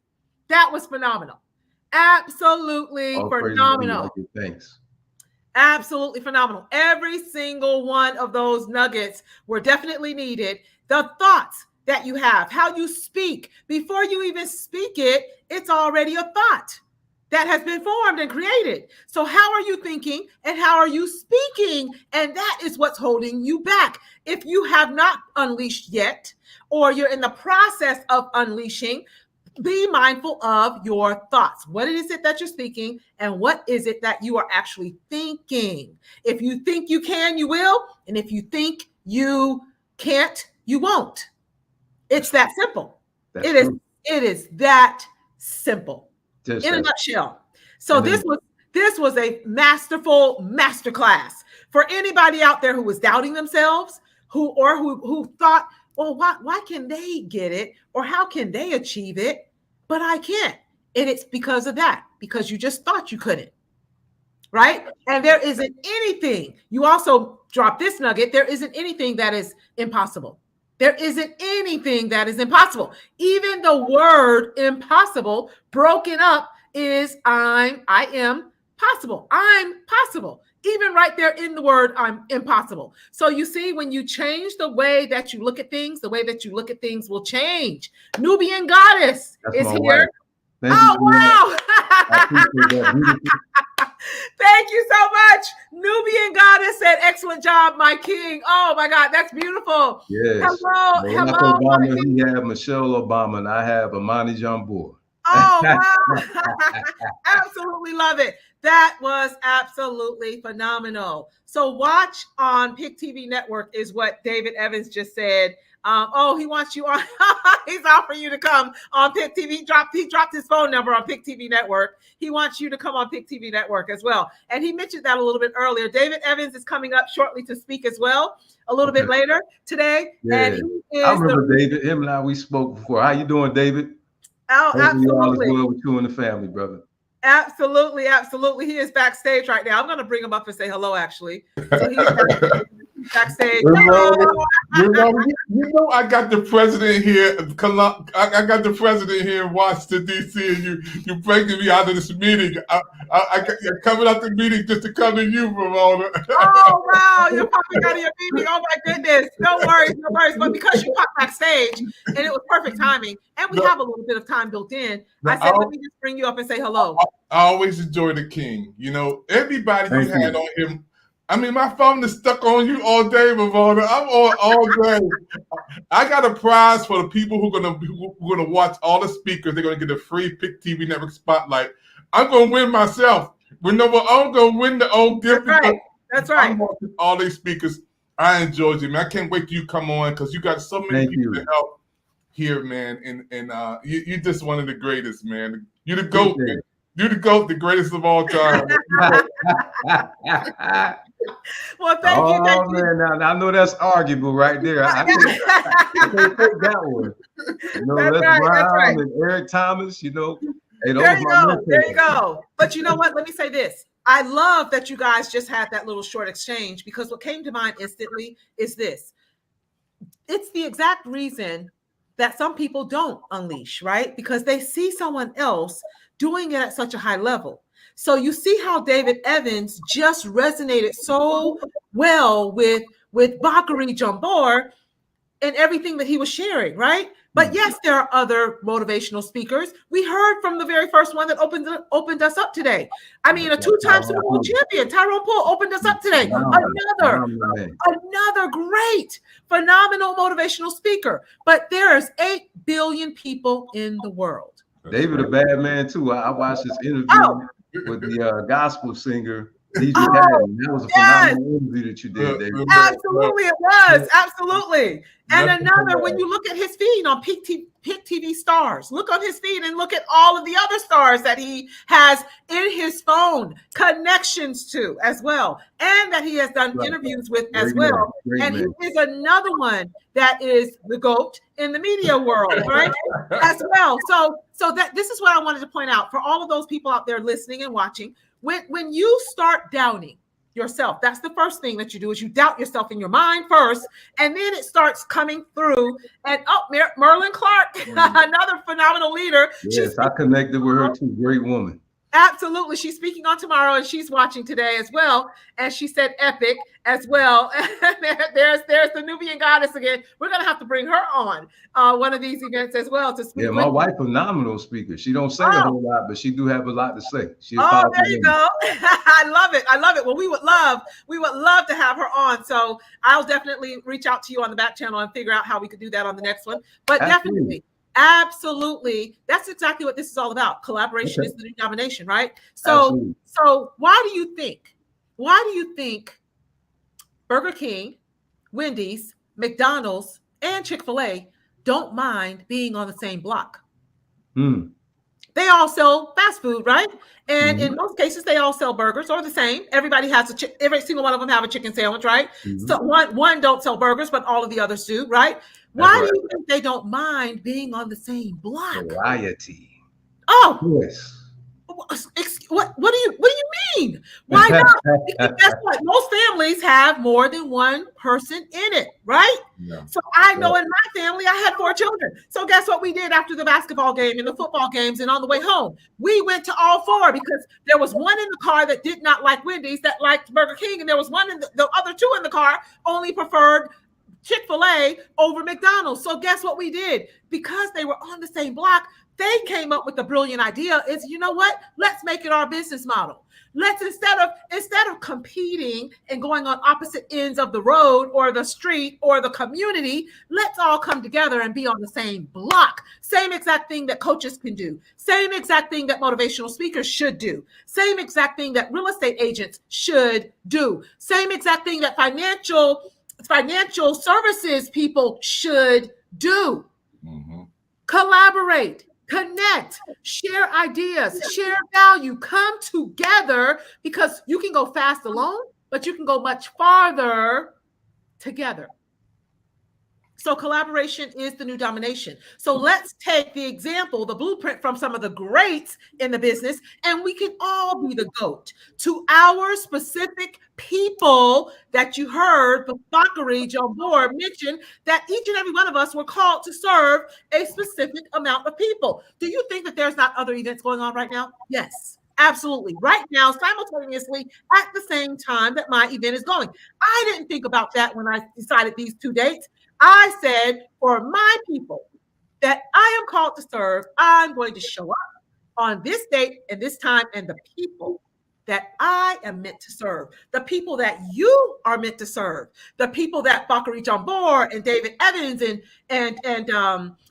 That was phenomenal. Absolutely phenomenal. Thanks. Absolutely phenomenal. Every single one of those nuggets were definitely needed. The thoughts that you have, how you speak, before you even speak it, it's already a thought that has been formed and created. So how are you thinking and how are you speaking? And that is what's holding you back. If you have not unleashed yet, or you're in the process of unleashing, be mindful of your thoughts. What is it that you're speaking and what is it that you are actually thinking? If you think you can, you will. And if you think you can't, you won't. It's that simple. It is that simple. Just In a that. nutshell. So And then- this was a masterful masterclass for anybody out there who was doubting themselves, who thought, well, why can they get it, or how can they achieve it, but I can't? And it's because of that, because you just thought you couldn't, right? And there isn't anything. You also drop this nugget. There isn't anything that is impossible. There isn't anything that is impossible. Even the word impossible broken up is I am possible. I'm possible. Even right there in the word, I'm impossible. So you see, when you change the way that you look at things, the way that you look at things will change. Nubian Goddess is here. Wife. Thank Oh, you, wow. I appreciate that. Thank you so much. Nubian Goddess said, excellent job, my king. Oh my God, that's beautiful. Yes. Hello, Barack hello. Obama, he had Michelle Obama, and I have Amani Jambor. Oh, wow. Absolutely love it. That was absolutely phenomenal. So watch on Pick TV Network is what David Evans just said. He wants you on. He's offering you to come on Pick TV. He dropped his phone number on Pick TV Network. He wants you to come on Pick TV Network as well. And he mentioned that a little bit earlier. David Evans is coming up shortly to speak as well, a little bit later today. Yeah. And he is I remember David. Him and I, we spoke before. How you doing, David? Oh, absolutely. All is well with you and the family, brother. Absolutely, absolutely. He is backstage right now. I'm going to bring him up and say hello, actually. So he's backstage. You know, I got the president here. I got the president here in Washington, D.C., and you breaking me out of this meeting. You're coming out the meeting just to come to you, Ramona. Oh, wow. You're popping out of your meeting. Oh, my goodness. No worries, no worries. But because you popped backstage, and it was perfect timing, and we have a little bit of time built in, I said, let me just bring you up and say hello. I always enjoy the king. You know, everybody you had on him. I mean, my phone is stuck on you all day, Ramona. I'm on all day. I got a prize for the people who are gonna watch all the speakers. They're gonna get a free Pick TV Network spotlight. I'm gonna win myself. I'm gonna win the old gift. That's right. That's right. I'm watching all these speakers. I enjoyed you, man. I can't wait till you come on because you got so many people to help here, man. And you're just one of the greatest, man. You're the GOAT. Man. You're the GOAT, the greatest of all time. Well, thank you. Thank you. Man, now I know that's arguable right there. I can't take that one. You know, that's Ryal and Eric Thomas, you know. Hey, there you go. There you go. But you know what? Let me say this. I love that you guys just had that little short exchange, because what came to mind instantly is this. It's the exact reason that some people don't unleash, right? Because they see someone else doing it at such a high level. So you see how David Evans just resonated so well with Bakari Jambor and everything that he was sharing, right? But yes, there are other motivational speakers. We heard from the very first one that opened us up today. I mean, a two-time Super Bowl champion, Tyrone Poole, opened us up today. Another great, phenomenal motivational speaker. But there's 8 billion people in the world. David, a bad man too. I watched this interview with the gospel singer DJ Daddy. That was a phenomenal interview that you did, David. Absolutely, it was. Absolutely. And another, when you look at his feed on Pick TV Stars, look on his feed and look at all of the other stars that he has in his phone connections to as well, and that he has done interviews with as well. And he is another one that is the GOAT in the media world, right? As well. So that this is what I wanted to point out for all of those people out there listening and watching. When you start doubting yourself, that's the first thing that you do, is you doubt yourself in your mind first, and then it starts coming through. And Merlin Clark, another phenomenal leader. Yes, I connected with her too. Great woman. Absolutely. She's speaking on tomorrow, and she's watching today as well. And she said epic as well. there's the Nubian Goddess again. We're going to have to bring her on one of these events as well to speak. Yeah, my wife, phenomenal speaker. She don't say a whole lot, but she do have a lot to say. There you go. I love it. I love it. Well, we would love to have her on. So I'll definitely reach out to you on the back channel and figure out how we could do that on the next one. But Absolutely. That's exactly what this is all about. Collaboration is the new domination, right? So why do you think Burger King, Wendy's, McDonald's, and Chick-fil-A don't mind being on the same block? they all sell fast food, right? And in most cases, they all sell burgers or the same. Everybody has every single one of them have a chicken sandwich, right? So one don't sell burgers, but all of the others do, right? Why do you think they don't mind being on the same block? Variety. Oh, Yes. What do you mean? Why not? Because guess what? Most families have more than one person in it, right? Yeah. So I know in my family, I had 4 children. So guess what we did after the basketball game and the football games and on the way home? We went to all 4 because there was one in the car that did not like Wendy's, that liked Burger King, and there was one in the other 2 in the car only preferred Chick-fil-A over McDonald's. So guess what we did? Because they were on the same block, they came up with the brilliant idea is, you know what? Let's make it our business model. Let's instead of competing and going on opposite ends of the road or the street or the community, let's all come together and be on the same block. Same exact thing that coaches can do. Same exact thing that motivational speakers should do. Same exact thing that real estate agents should do. Same exact thing that financial services people should do. Collaborate, connect, share ideas, share value, come together, because you can go fast alone, but you can go much farther together. So collaboration is the new domination. So let's take the example, the blueprint from some of the greats in the business, and we can all be the GOAT to our specific people that you heard Bakari Jambor mention, that each and every one of us were called to serve a specific amount of people. Do you think that there's not other events going on right now? Yes. Absolutely. Right now, simultaneously, at the same time that my event is going. I didn't think about that when I decided these 2 dates. I said, for my people that I am called to serve, I'm going to show up on this date and this time, and the people that I am meant to serve, the people that you are meant to serve, the people that Bakari Jambor and David Evans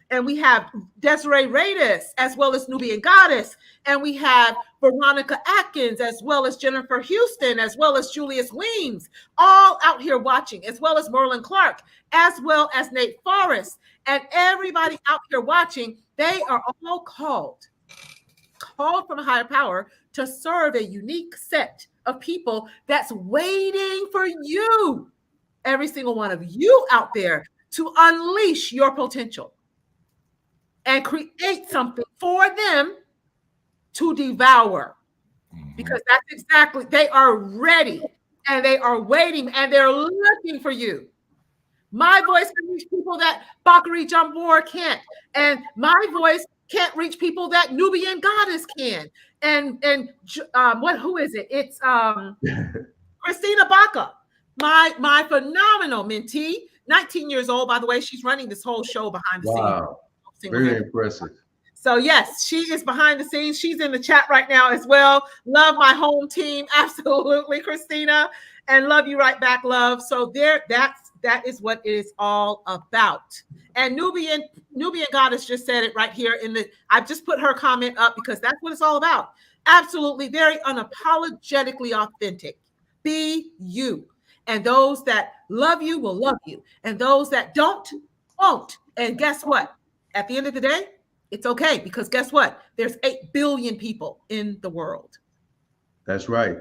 and we have Desiree Reyes, as well as Nubian Goddess, and we have Veronica Atkins, as well as Jennifer Houston, as well as Julius Weems, all out here watching, as well as Merlin Clark, as well as Nate Forrest, and everybody out here watching. They are all called from a higher power to serve a unique set of people that's waiting for you, every single one of you out there, to unleash your potential and create something for them to devour. Because that's exactly, they are ready and they are waiting and they're looking for you. My voice can reach people that Bakari Jambor can't. And my voice can't reach people that Nubian Goddess can. And who is it? It's Christina Baca, my phenomenal mentee, 19 years old, by the way. She's running this whole show behind the scenes. Very impressive. So yes, she is behind the scenes. She's in the chat right now as well. Love my home team. Absolutely, Christina. And love you right back, love. So that is what it is all about. And Nubian Goddess just said it right here I've just put her comment up because that's what it's all about. Absolutely, very unapologetically authentic. Be you. And those that love you will love you. And those that don't, won't. And guess what? At the end of the day, it's okay, because guess what? There's 8 billion people in the world. That's right.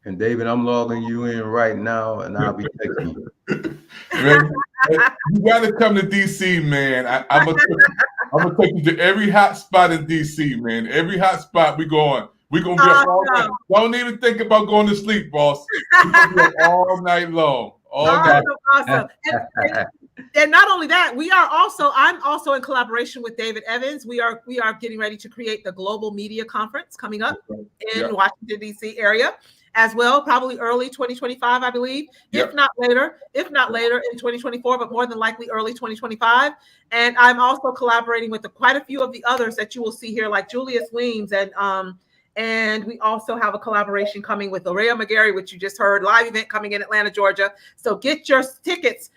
And David, I'm logging you in right now, and I'll be taking you. Man, you gotta come to DC, man. I'm gonna take you to every hot spot in DC, man. Every hot spot we go on. We're gonna be up all night. Don't even think about going to sleep, boss. We're gonna be up all night long. All night. Awesome. And not only that, I'm also in collaboration with David Evans. We are getting ready to create the Global Media Conference coming up in Washington, D.C. area as well, probably early 2025, I believe, if not later in 2024, but more than likely early 2025. And I'm also collaborating with quite a few of the others that you will see here, like Julius Weems, and we also have a collaboration coming with Aurea McGarry, which you just heard, live event coming in Atlanta, Georgia. So get your tickets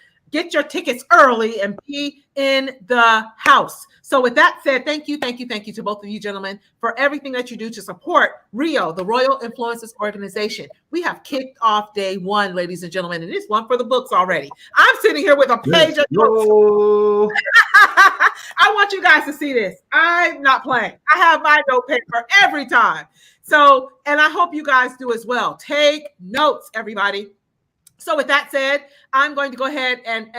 early and be in the house. So with that said, thank you to both of you gentlemen for everything that you do to support RIO, the Royal Influencers Organization. We have kicked off day 1, ladies and gentlemen, and it's one for the books already. I'm sitting here with a page of notes. I want you guys to see this. I'm not playing. I have my note paper every time. So, and I hope you guys do as well. Take notes, everybody. So with that said, I'm going to go ahead and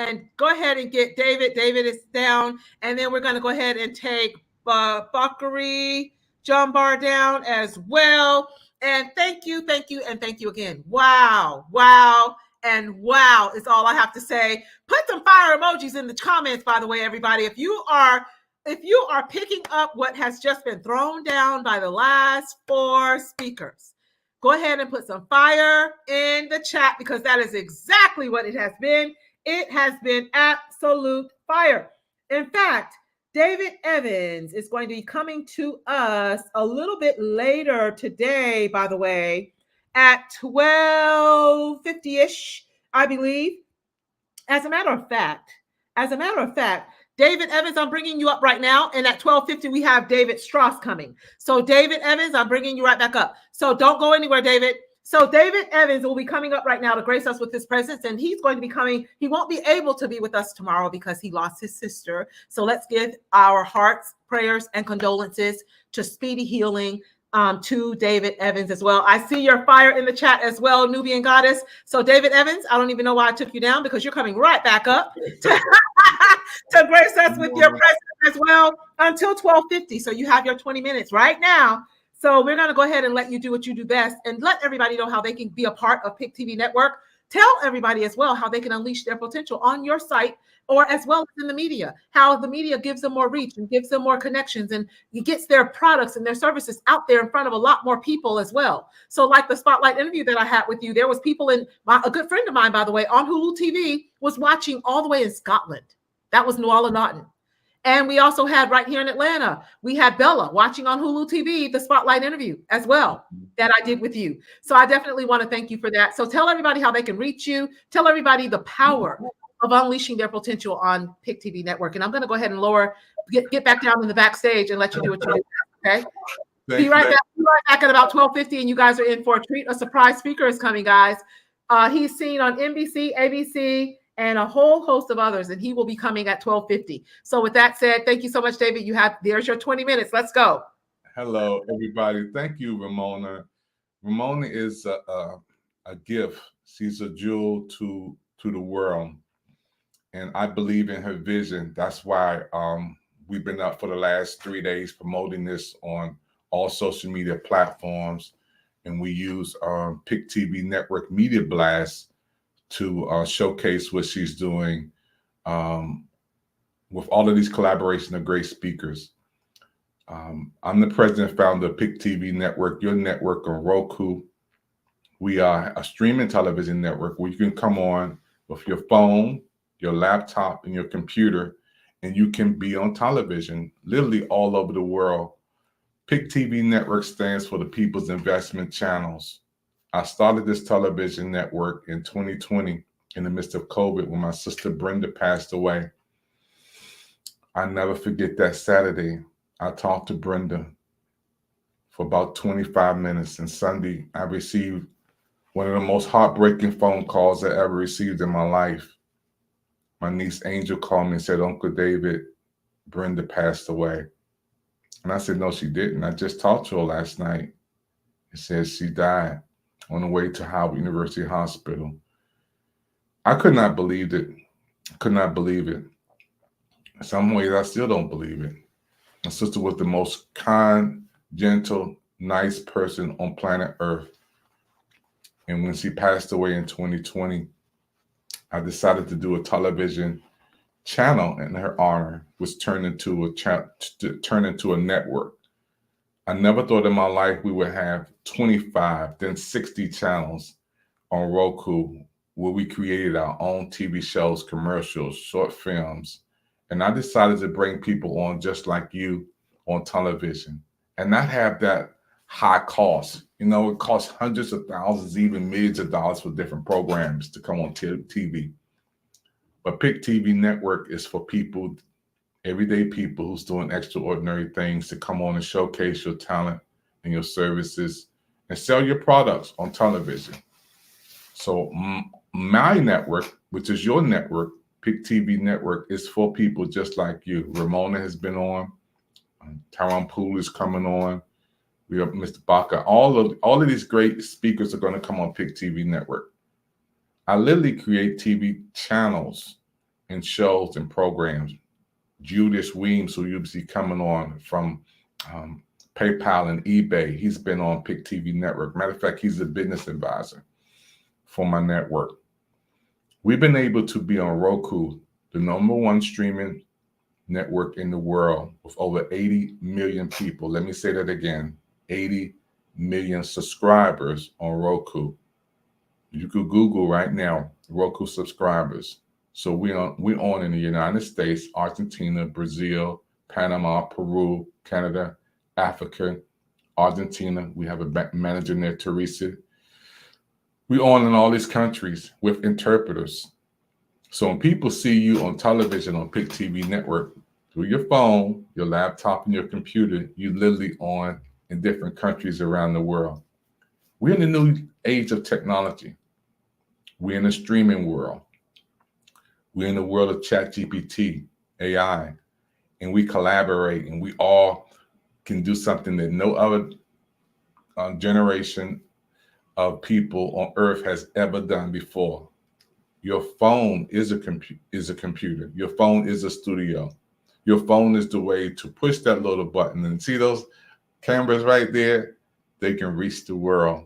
get David. David is down, and then we're going to go ahead and take Bakari Jumbar down as well. And thank you, and thank you again. Wow, and wow is all I have to say. Put some fire emojis in the comments, by the way, everybody. If you are picking up what has just been thrown down by the last 4 speakers, go ahead and put some fire in the chat, because that is exactly what it has been. It has been absolute fire. In fact, David Evans is going to be coming to us a little bit later today, by the way, at 12:50-ish, I believe. As a matter of fact, David Evans, I'm bringing you up right now. And at 12:50, we have David Strauss coming. So David Evans, I'm bringing you right back up. So don't go anywhere, David. So David Evans will be coming up right now to grace us with his presence. And he's going to be coming. He won't be able to be with us tomorrow because he lost his sister. So let's give our hearts, prayers, and condolences to speedy healing to David Evans as well. I see your fire in the chat as well, Nubian Goddess. So David Evans, I don't even know why I took you down, because you're coming right back up to grace us with your presence as well until 12:50. So you have your 20 minutes right now. So we're going to go ahead and let you do what you do best, and let everybody know how they can be a part of PIC TV Network. Tell everybody as well how they can unleash their potential on your site, or as well as in the media, how the media gives them more reach and gives them more connections, and gets their products and their services out there in front of a lot more people as well. So like the spotlight interview that I had with you, there was people a good friend of mine, by the way, on Hulu TV was watching all the way in Scotland. That was Nuala Naughton. And we also had right here in Atlanta, we had Bella watching on Hulu TV, the spotlight interview as well that I did with you. So I definitely want to thank you for that. So tell everybody how they can reach you. Tell everybody the power of unleashing their potential on PIC TV Network. And I'm going to go ahead and get back down in the backstage and let you do what you do. Okay. Be right back at about 12:50, and you guys are in for a treat. A surprise speaker is coming, guys. He's seen on NBC, ABC, and a whole host of others, and he will be coming at 12:50. So with that said, thank you so much, David. There's your 20 minutes. Let's go. Hello, everybody. Thank you, Ramona. Ramona is a gift. She's a jewel to the world. And I believe in her vision. That's why we've been up for the last 3 days promoting this on all social media platforms. And we use PIC TV Network Media Blast to showcase what she's doing with all of these collaborations of great speakers. I'm the president and founder of PIC TV Network, your network on Roku. We are a streaming television network where you can come on with your phone, your laptop, and your computer, and you can be on television literally all over the world. PIC TV Network stands for the People's Investment Channels. I started this television network in 2020 in the midst of COVID when my sister Brenda passed away. I never forget that Saturday. I talked to Brenda for about 25 minutes, and Sunday I received one of the most heartbreaking phone calls I ever received in my life. My niece Angel called me and said, "Uncle David, Brenda passed away." And I said, "No, she didn't. I just talked to her last night." It says she died on the way to Howard University Hospital. I could not believe it. Could not believe it. In some ways, I still don't believe it. My sister was the most kind, gentle, nice person on planet Earth. And when she passed away in 2020, I decided to do a television channel in her honor, which turned into a network. I never thought in my life we would have 25, then 60 channels on Roku, where we created our own TV shows, commercials, short films. And I decided to bring people on just like you on television and not have that high cost. You know, it costs hundreds of thousands, even millions of dollars for different programs to come on TV. But PIC TV Network is for people, everyday people who's doing extraordinary things, to come on and showcase your talent and your services and sell your products on television. So my network, which is your network, Pick TV Network is for people just like you. Ramona has been on. Tyrone Poole is coming on. We have Mr. Baca. All of these great speakers are going to come on Pick TV Network. I literally create TV channels and shows and programs. Julius Weems, who you'll see coming on from PayPal and eBay, he's been on Pick TV Network. Matter of fact, he's a business advisor for my network. We've been able to be on Roku, the #1 streaming network in the world, with over 80 million people. Let me say that again, 80 million subscribers on Roku. You could Google right now, Roku subscribers. So we're on in the United States, Argentina, Brazil, Panama, Peru, Canada, Africa, Argentina. We have a manager there, Teresa. We're on in all these countries with interpreters. So when people see you on television on Pick TV Network, through your phone, your laptop, and your computer, you literally on in different countries around the world. We're in the new age of technology. We're in the streaming world. We're in the world of ChatGPT, AI, and we collaborate, and we all can do something that no other generation of people on Earth has ever done before. Your phone is a computer. Your phone is a studio. Your phone is the way to push that little button, and see those cameras right there? They can reach the world.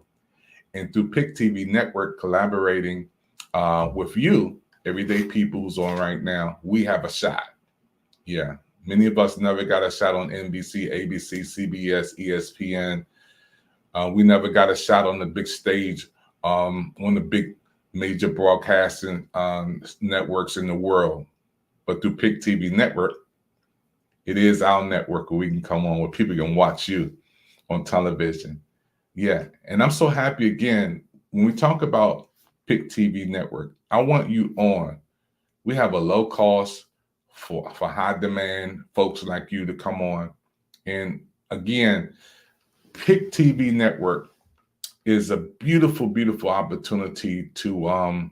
And through Pick TV Network collaborating with you, everyday people who's on right now, we have a shot. Yeah, many of us never got a shot on NBC, ABC, CBS, ESPN. We never got a shot on the big stage on the big major broadcasting networks in the world. But through Pick TV Network, it is our network where we can come on, where people can watch you on television. Yeah, and I'm so happy again, when we talk about Pick TV Network, I want you on. We have a low cost for high demand folks like you to come on. And again, Pick TV Network is a beautiful, beautiful opportunity to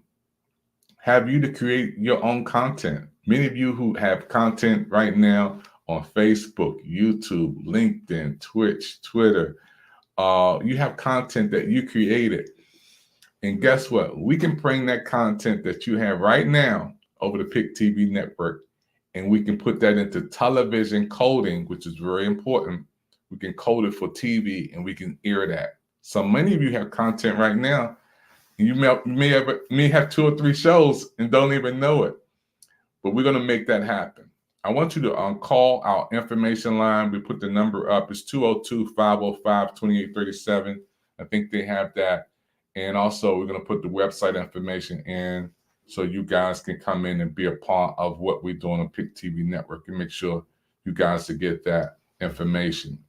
have you to create your own content. Many of you who have content right now on Facebook, YouTube, LinkedIn, Twitch, Twitter, you have content that you created. And guess what? We can bring that content that you have right now over the Pick TV Network, and we can put that into television coding, which is very important. We can code it for TV, and we can air that. So many of you have content right now, and you may have 2 or 3 shows and don't even know it. But we're going to make that happen. I want you to call our information line. We put the number up. It's 202-505-2837. I think they have that. And also, we're going to put the website information in so you guys can come in and be a part of what we're doing on Pick TV Network, and make sure you guys to get that information.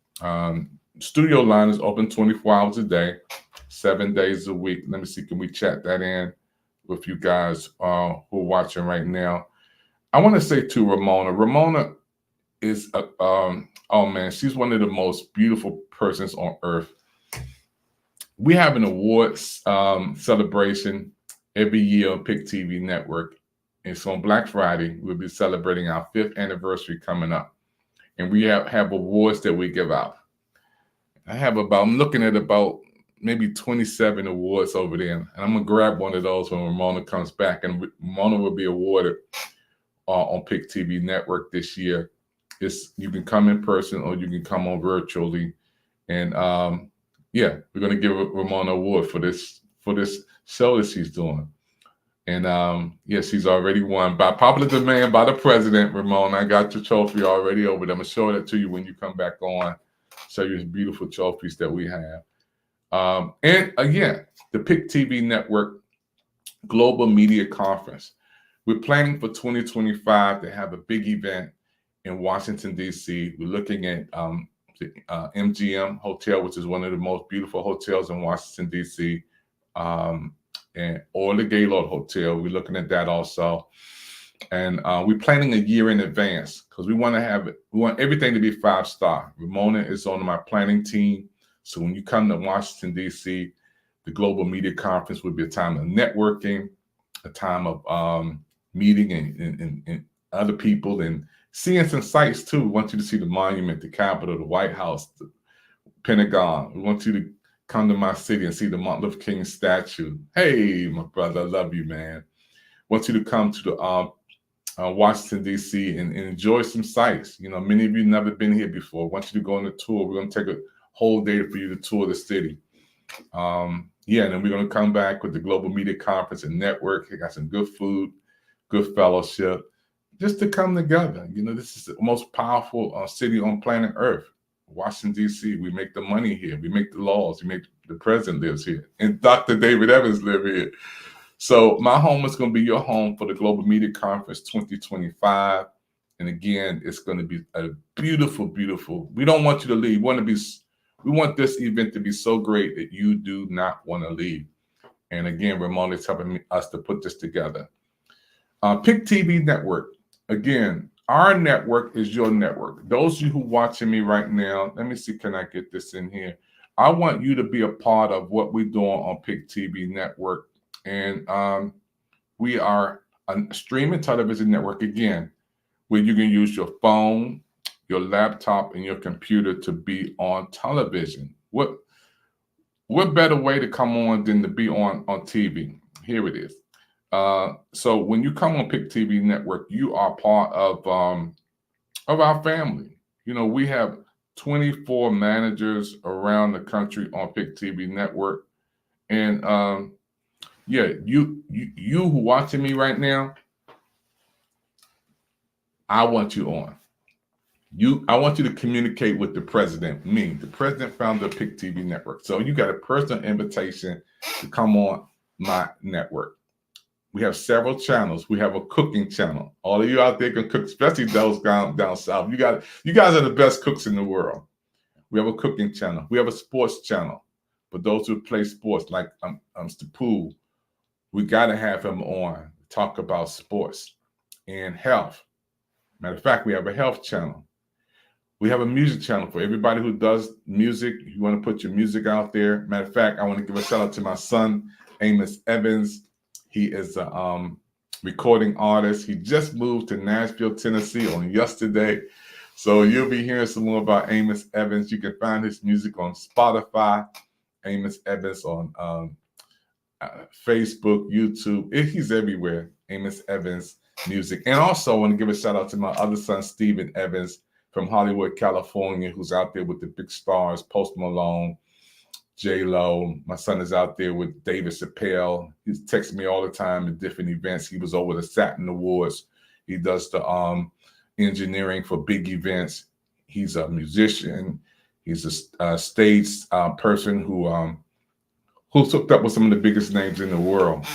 Studio line is open 24 hours a day, 7 days a week. Let me see, can we chat that in with you guys who are watching right now? I want to say to Ramona. Ramona is, oh man, she's one of the most beautiful persons on earth. We have an awards celebration every year on Pick TV Network. And so on Black Friday, we'll be celebrating our 5th anniversary coming up. And we have awards that we give out. I'm looking at about maybe 27 awards over there. And I'm going to grab one of those when Ramona comes back. And Ramona will be awarded on Pick TV Network this year. You can come in person or you can come on virtually. And yeah, we're going to give Ramona an award for this show that she's doing. And yeah, she's already won by popular demand by the president. Ramona, I got your trophy already over there. I'm going to show that to you when you come back on. Show you the beautiful trophies that we have. And again, the Pick TV Network Global Media Conference. We're planning for 2025 to have a big event in Washington, D.C. We're looking at the MGM Hotel, which is one of the most beautiful hotels in Washington, D.C., or the Gaylord Hotel. We're looking at that also. And we're planning a year in advance because we want everything to be 5-star. Ramona is on my planning team. So when you come to Washington, D.C., the Global Media Conference will be a time of networking, a time of meeting and other people and seeing some sights too. We want you to see the monument, the Capitol, the White House, the Pentagon. We want you to come to my city and see the Martin Luther King statue. Hey, my brother, I love you, man. Want you to come to the Washington, D.C. and enjoy some sights. You know, many of you never been here before. Want you to go on a tour. We're going to take a whole day for you to tour the city. Yeah, and then we're going to come back with the Global Media Conference and Network. We got some good food, good fellowship, just to come together. You know, this is the most powerful city on planet Earth, Washington, D.C. We make the money here. We make the laws. We make the president lives here. And Dr. David Evans live here. So my home is going to be your home for the Global Media Conference 2025. And again, it's going to be a beautiful, beautiful. We don't want you to leave. We want this event to be so great that you do not want to leave. And again, Ramon is helping us to put this together. Pick TV Network. Again, our network is your network. Those of you who are watching me right now, let me see, can I get this in here? I want you to be a part of what we're doing on Pick TV Network. And we are a streaming television network, again, where you can use your phone, your laptop, and your computer to be on television. What better way to come on than to be on TV? Here it is. So when you come on Pick TV Network, you are part of our family. You know, we have 24 managers around the country on Pick TV Network. And yeah, you who watching me right now, I want you on. I want you to communicate with the president, me, the president, founder of Pick TV Network. So you got a personal invitation to come on my network. We have several channels. We have a cooking channel. All of you out there can cook, especially those down south. You guys are the best cooks in the world. We have a cooking channel. We have a sports channel for those who play sports, like Mr. Poole. We got to have him on, talk about sports and health. Matter of fact, we have a health channel. We have a music channel for everybody who does music. You want to put your music out there. Matter of fact, I want to give a shout out to my son, Amos Evans. He is a recording artist. He just moved to Nashville, Tennessee on yesterday. So you'll be hearing some more about Amos Evans. You can find his music on Spotify, Amos Evans on Facebook, YouTube. He's everywhere, Amos Evans Music. And also I want to give a shout out to my other son, Stephen Evans from Hollywood, California, who's out there with the big stars, Post Malone, J-Lo. My son is out there with David Chappelle. He's texting me all the time at different events. He was over the Saturn Awards. He does the engineering for big events. He's a musician. He's a stage person who's hooked up with some of the biggest names in the world.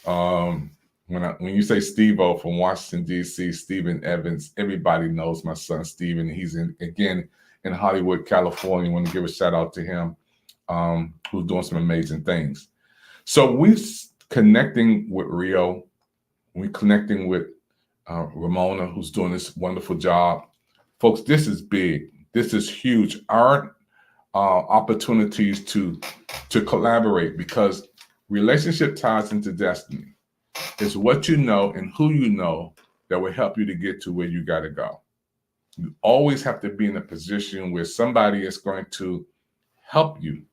When you say Steve-O from Washington, D.C., Stephen Evans, everybody knows my son Stephen. He's in Hollywood, California. I want to give a shout out to him, who's doing some amazing things. So we're connecting with RIO. We're connecting with Ramona, who's doing this wonderful job. Folks, this is big. This is huge. Our opportunities to collaborate, because relationship ties into destiny. It's what you know and who you know that will help you to get to where you got to go. You always have to be in a position where somebody is going to help you.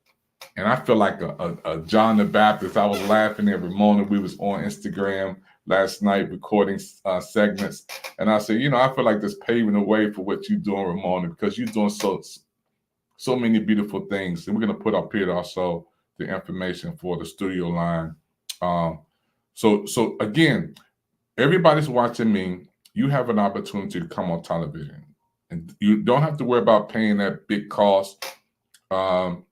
And I feel like a John the Baptist. I was laughing at Ramona. We was on Instagram last night recording segments. And I said, I feel like this paving the way for what you're doing, Ramona, because you're doing so many beautiful things. And we're going to put up here also the information for the studio line. So again, everybody's watching me. You have an opportunity to come on television, and you don't have to worry about paying that big cost to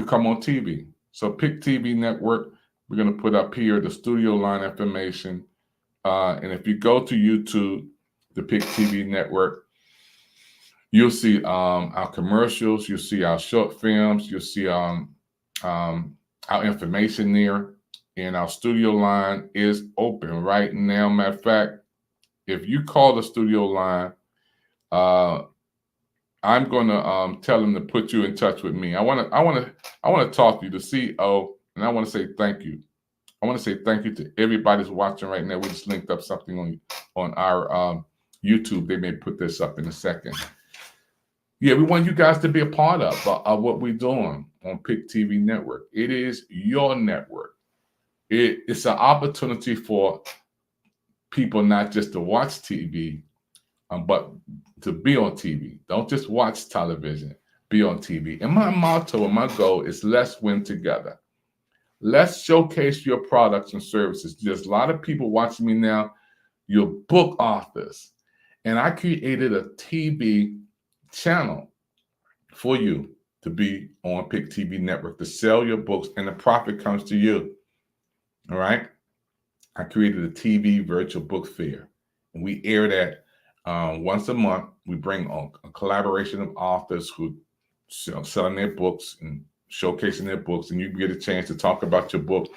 come on TV. So Pick TV Network, we're going to put up here the studio line information. And if you go to YouTube, the Pick TV Network, you'll see our commercials, you'll see our short films, you'll see our information there. And our studio line is open right now. Matter of fact, if you call the studio line, I'm going to tell them to put you in touch with me. I want to talk to you, the CEO, and I want to say thank you. I want to say thank you to everybody who's watching right now. We just linked up something on our YouTube. They may put this up in a second. Yeah, we want you guys to be a part of what we're doing on Pick TV Network. It is your network. It's an opportunity for people not just to watch TV, but to be on TV. Don't just watch television, be on TV. And my motto and my goal is let's win together. Let's showcase your products and services. There's a lot of people watching me now, you're book authors. And I created a TV channel for you to be on Pick TV Network, to sell your books, and the profit comes to you. All right? I created a TV virtual book fair, and we air that once a month. We bring on a collaboration of authors who selling their books and showcasing their books, and you get a chance to talk about your book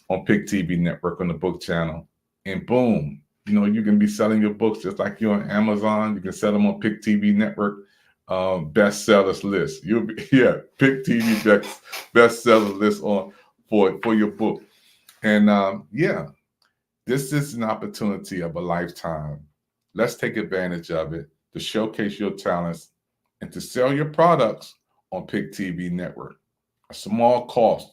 on Pick TV Network on the book channel. And boom, you can be selling your books just like you're on Amazon. You can sell them on Pick TV Network bestsellers list. You'll be Pick TV bestsellers list for your book. And this is an opportunity of a lifetime. Let's take advantage of it to showcase your talents and to sell your products on Pick TV Network. A small cost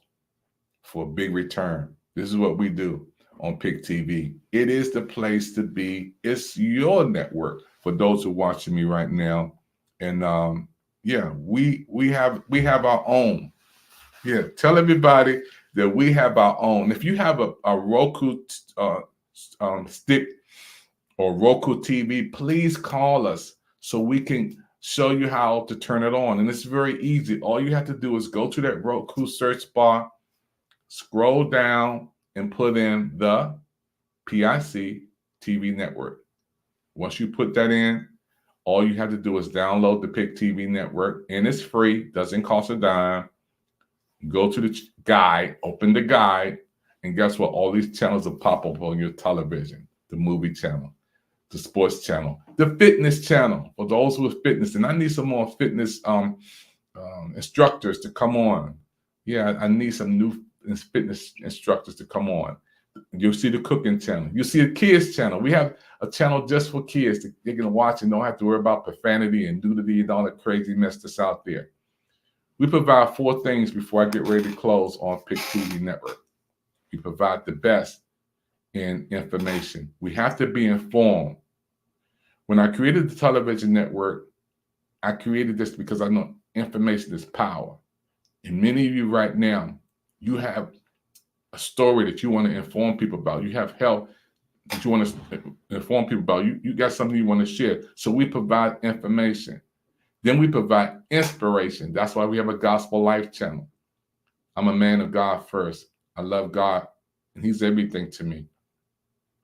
for a big return. This is what we do on Pick TV. It is the place to be. It's your network for those who are watching me right now. And we have our own. Yeah, tell everybody that we have our own. If you have a Roku stick or Roku TV, please call us so we can show you how to turn it on. And it's very easy. All you have to do is go to that Roku search bar, scroll down, and put in the PIC TV network. Once you put that in, all you have to do is download the Pick TV network, and it's free, doesn't cost a dime. Go to the guide, open the guide, and guess what? All these channels will pop up on your television. The movie channel, the sports channel, the fitness channel for those who are fitness. And I need some more fitness instructors to come on. Yeah, I need some new fitness instructors to come on. You'll see the cooking channel. You'll see a kids channel. We have a channel just for kids. They can watch and don't have to worry about profanity and nudity and all that crazy mess that's out there. We provide 4 things before I get ready to close on Pick TV Network. We provide the best in information. We have to be informed. When I created the television network, I created this because I know information is power. And many of you right now, you have a story that you want to inform people about. You have health that you want to inform people about. You got something you want to share. So we provide information. Then we provide inspiration. That's why we have a Gospel Life channel. I'm a man of God first. I love God, and He's everything to me.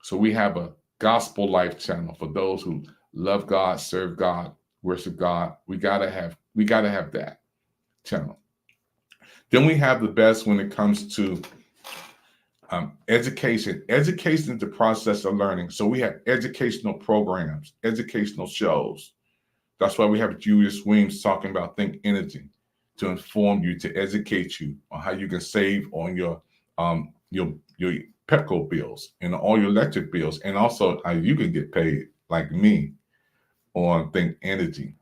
So we have a Gospel Life channel for those who love God, serve God, worship God. We gotta have that channel. Then we have the best when it comes to education. Education is the process of learning. So we have educational programs, educational shows. That's why we have Julius Weems talking about Think Energy to inform you, to educate you on how you can save on your Pepco bills and all your electric bills, and also how you can get paid like me on Think Energy.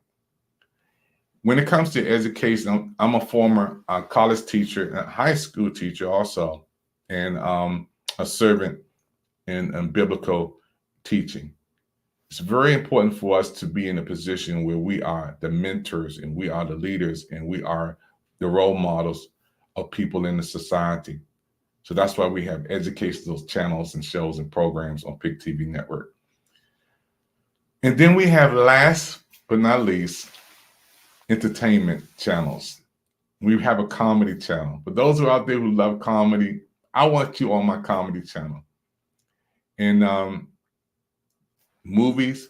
When it comes to education, I'm a former college teacher, a high school teacher also, and a servant in biblical teaching. It's very important for us to be in a position where we are the mentors and we are the leaders and we are the role models of people in the society. So that's why we have educational channels and shows and programs on Pick TV Network. And then we have, last but not least, entertainment channels. We have a comedy channel. For those who are out there who love comedy, I want you on my comedy channel. And movies,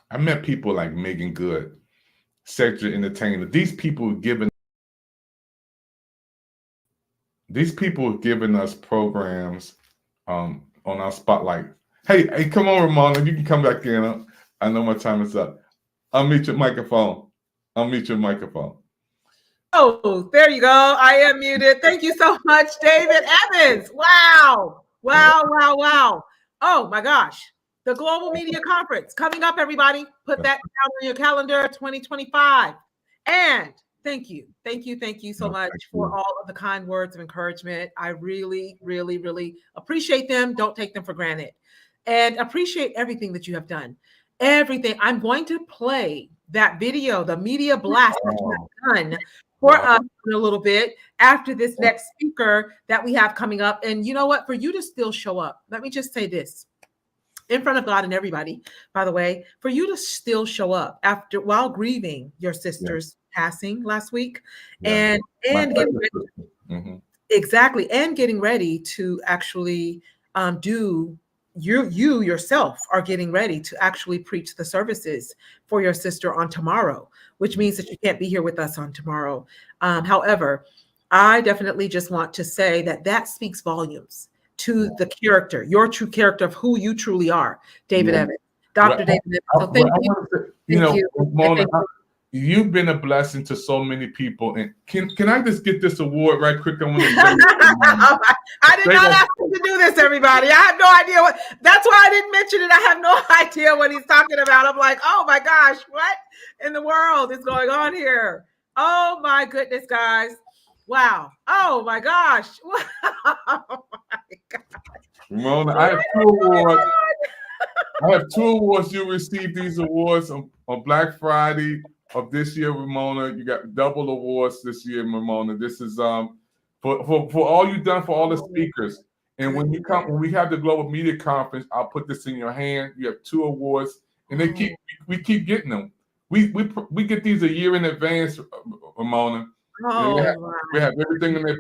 I met people like Megan Good, Cedric Entertainer. These people have given us programs on our spotlight. Hey, come on, Ramona, you can come back in. I know my time is up. Unmute your microphone. Oh, there you go. I am muted. Thank you so much, David Evans. Wow. Wow, wow, wow. Oh my gosh. The Global Media Conference coming up, everybody. Put that down on your calendar, 2025. And thank you. Thank you so much for all of the kind words of encouragement. I really, really, really appreciate them. Don't take them for granted. And appreciate everything that you have done. Everything. I'm going to play that video, the media blast that you have done for us in a little bit after this next speaker that we have coming up. And you know what? For you to still show up, let me just say this in front of God and everybody, by the way, for you to still show up while grieving your sister's passing last week and getting ready, exactly, and getting ready to actually do you yourself are getting ready to actually preach the services for your sister on tomorrow, which means that you can't be here with us on tomorrow. However, I definitely just want to say that speaks volumes to the character, your true character of who you truly are, David Evans, Dr. David Evans. So thank you. Mona, you've been a blessing to so many people. And can I just get this award right quick? I did not ask him to do this, everybody. I have no idea what. That's why I didn't mention it. I have no idea what he's talking about. I'm like, oh my gosh, what in the world is going on here? Oh my goodness, guys. Wow. Oh my gosh. Oh my gosh. Ramona, I have 2 awards. I have 2 awards. You received these awards on Black Friday of this year, Ramona. You got double awards this year, Ramona. This is for all you've done for all the speakers. And when we have the Global Media Conference, I'll put this in your hand. You have 2 awards, and we keep getting them. We get these a year in advance, Ramona. We have everything in there.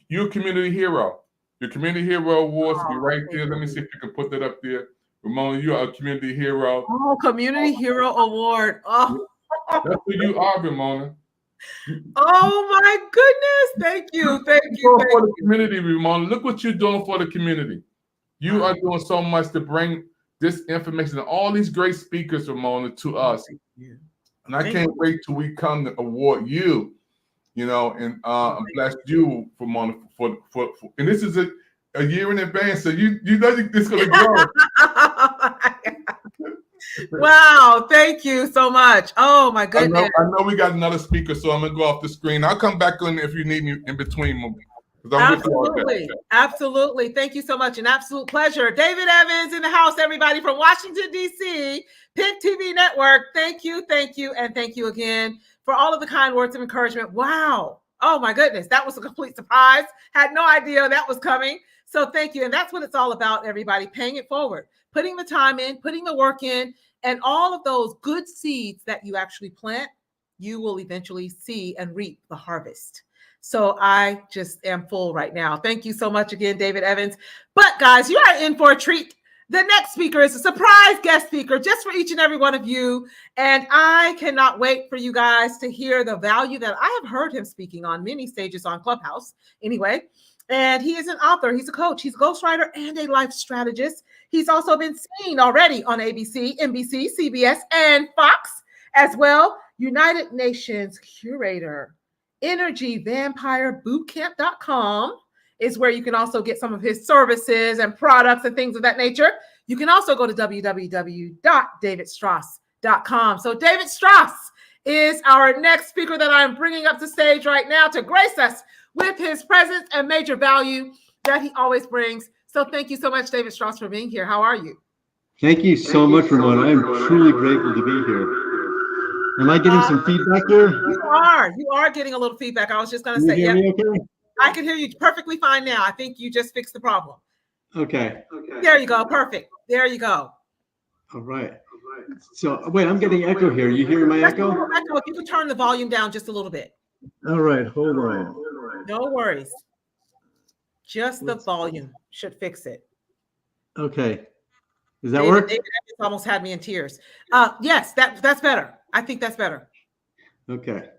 You're a community hero. Your community hero awards be right there. Let me see if you can put that up there. Ramona, you are a community hero. Oh, community hero award. Oh, that's who you are, Ramona. Oh my goodness! Thank you. For the community, Ramona. Look what you're doing for the community. You are doing so much to bring this information and all these great speakers, Ramona, to us. And I can't wait till we come to award you. And bless you, Ramona, for and this is a year in advance, so you know it's going to grow. Wow, thank you so much. Oh my goodness. I know we got another speaker, so I'm going to go off the screen. I'll come back on if you need me in between. Absolutely. Thank you so much. An absolute pleasure. David Evans in the house, everybody from Washington, D.C., Pick TV Network. Thank you, and thank you again for all of the kind words of encouragement. Wow. Oh my goodness. That was a complete surprise. Had no idea that was coming. So thank you. And that's what it's all about, everybody, paying it forward, putting the time in, putting the work in, and all of those good seeds that you actually plant, you will eventually see and reap the harvest. So I just am full right now. Thank you so much again, David Evans. But guys, you are in for a treat. The next speaker is a surprise guest speaker just for each and every one of you. And I cannot wait for you guys to hear the value that I have heard him speaking on many stages on Clubhouse anyway. And he is an author, he's a coach, he's a ghostwriter and a life strategist. He's also been seen already on ABC, NBC, CBS, and Fox as well. United Nations curator, energyvampirebbootcamp.com is where you can also get some of his services and products and things of that nature. You can also go to www.davidstrauss.com. So David Strauss is our next speaker that I'm bringing up to stage right now to grace us with his presence and major value that he always brings. So thank you so much, David Strauss, for being here. How are you? Thank you so much, Ramona. I am truly grateful to be here. Am I getting some feedback here? You are getting a little feedback. I was just going to say, yeah, okay? I can hear you perfectly fine now. I think you just fixed the problem. Okay. There you go. Perfect. There you go. All right. So wait, I'm getting echo here. You hearing my echo? If you could turn the volume down just a little bit. All right. Hold on. No worries. Just the volume should fix it. Okay. Does that work? David almost had me in tears. Yes, that's better. I think that's better. Okay.